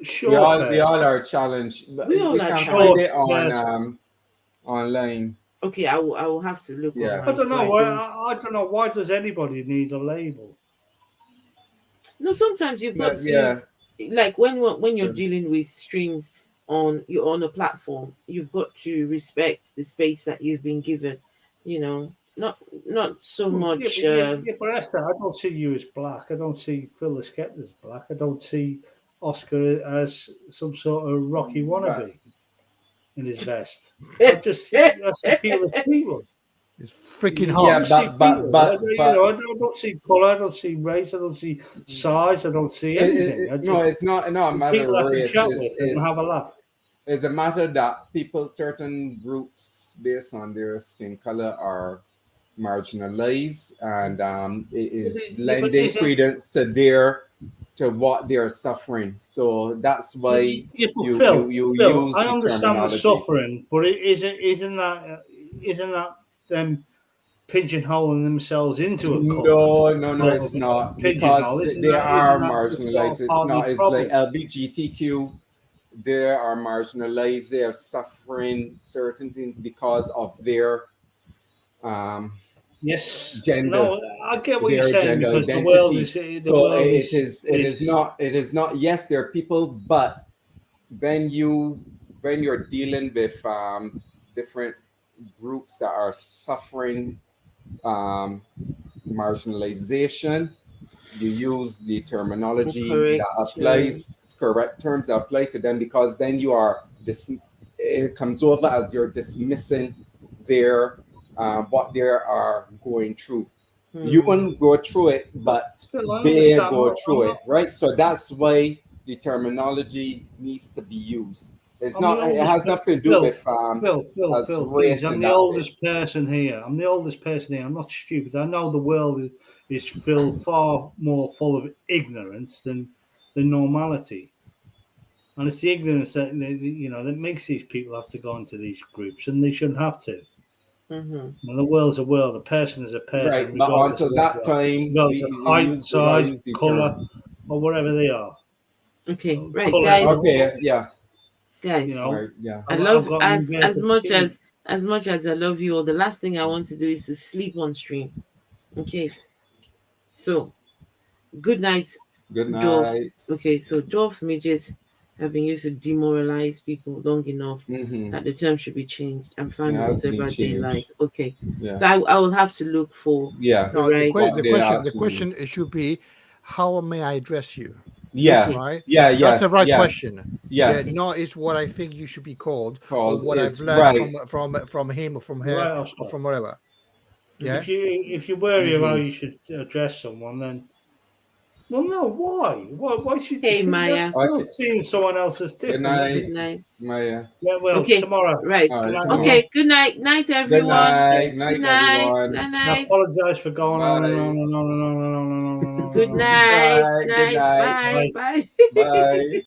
Speaker 16: Sure.
Speaker 19: We all are challenged.
Speaker 1: We all are
Speaker 19: can
Speaker 1: challenged.
Speaker 19: find it on online.
Speaker 1: Okay, I will have to look.
Speaker 19: Yeah.
Speaker 16: I don't know why. I don't know why does anybody need a label?
Speaker 1: No, sometimes you've got to, like when you're dealing with streams you're on a platform, you've got to respect the space that you've been given. Not so much.
Speaker 16: But Esther, I don't see you as black. I don't see Phil the Skeptic as black. I don't see Oscar as some sort of Rocky wannabe in his vest. I see people as people.
Speaker 17: It's freaking hard.
Speaker 16: I don't see colour. I don't see race. I don't see size. I don't see anything.
Speaker 19: It's not a matter of race.
Speaker 16: Have a laugh.
Speaker 19: It's a matter that certain groups, based on their skin color, are marginalized, and it is lending credence to what they're suffering. So that's why you use
Speaker 16: I
Speaker 19: the
Speaker 16: understand
Speaker 19: terminology.
Speaker 16: the suffering, but isn't that them pigeonholing themselves into a colour?
Speaker 19: No, it's not, because they are marginalized. It's not. It's like LGBTQ they are marginalized, they are suffering certain things because of their
Speaker 16: Yes.
Speaker 19: gender,
Speaker 16: No, I get what you're
Speaker 19: their
Speaker 16: saying,
Speaker 19: gender
Speaker 16: because the world
Speaker 19: identity.
Speaker 16: is
Speaker 19: So it is not, yes, there are people, but when you're dealing with different groups that are suffering marginalization, you use the terminology
Speaker 1: Correct
Speaker 19: that applies, correct terms that apply to them, because then you are it comes over as you're dismissing their what they are going through. You won't go through it, but
Speaker 16: Phil, I
Speaker 19: they
Speaker 16: understand.
Speaker 19: go through it, right? So that's why the terminology needs to be used. It's
Speaker 16: I'm the
Speaker 19: not. It
Speaker 16: oldest
Speaker 19: has nothing to do
Speaker 16: Phil,
Speaker 19: with as
Speaker 16: please.
Speaker 19: race
Speaker 16: I'm
Speaker 19: in
Speaker 16: the
Speaker 19: that way.
Speaker 16: oldest person here. I'm the oldest person here. I'm not stupid. I know the world is filled far more full of ignorance than normality. And it's the ignorance that that makes these people have to go into these groups, and they shouldn't have to. And the world's a world. A person is a person,
Speaker 19: Right, but
Speaker 16: regardless
Speaker 19: until that time,
Speaker 16: regardless of
Speaker 19: we
Speaker 16: height,
Speaker 19: use
Speaker 16: size,
Speaker 19: the
Speaker 16: color,
Speaker 19: term.
Speaker 16: or whatever they are.
Speaker 1: Okay, right,
Speaker 16: Colour,
Speaker 1: guys.
Speaker 19: Okay, yeah.
Speaker 1: Guys,
Speaker 19: Right, yeah.
Speaker 1: I love
Speaker 16: I've got
Speaker 1: as much
Speaker 16: opinion.
Speaker 1: as much as I love you all. The last thing I want to do is to sleep on stream. Okay, so good night,
Speaker 19: Good
Speaker 1: Dove.
Speaker 19: night.
Speaker 1: Okay, so Dove midgets have been used to demoralize people long enough that the term should be changed. I'm fine
Speaker 19: It
Speaker 1: with
Speaker 19: has been
Speaker 1: whatever they
Speaker 19: changed.
Speaker 1: like. Okay,
Speaker 19: Yeah.
Speaker 1: so I will have to look for
Speaker 19: Yeah.
Speaker 1: the
Speaker 17: No,
Speaker 1: right.
Speaker 17: the question it should be, how may I address you?
Speaker 19: Yeah.
Speaker 1: Okay.
Speaker 17: Right.
Speaker 19: Yeah.
Speaker 17: That's
Speaker 19: Yes.
Speaker 17: the right
Speaker 19: Yeah.
Speaker 17: question.
Speaker 19: Yes.
Speaker 17: Yeah. No, it's what I think you should be called, or
Speaker 19: Called
Speaker 17: what
Speaker 19: is
Speaker 17: I've learned
Speaker 19: right.
Speaker 17: from him or from her
Speaker 16: Right,
Speaker 17: or
Speaker 16: Oscar.
Speaker 17: from whatever. Yeah.
Speaker 16: If you're worried about how you should address someone, then no, why? Why should
Speaker 1: Hey,
Speaker 16: you?
Speaker 1: Maya.
Speaker 16: That's still seeing someone else as
Speaker 19: Good
Speaker 16: different.
Speaker 19: night.
Speaker 1: Good night.
Speaker 19: Maya.
Speaker 16: Yeah, well,
Speaker 1: Okay.
Speaker 16: tomorrow.
Speaker 1: Right.
Speaker 19: All right,
Speaker 1: Okay. Good night. Night, everyone.
Speaker 19: night. Night,
Speaker 1: Good night.
Speaker 19: everyone.
Speaker 1: Night,
Speaker 16: I
Speaker 1: night.
Speaker 16: apologize for going on and
Speaker 19: Bye.
Speaker 16: on and on and on and on and on and on.
Speaker 1: Good night.
Speaker 19: Good night.
Speaker 1: Bye.
Speaker 16: Bye.
Speaker 1: Bye.
Speaker 19: Bye.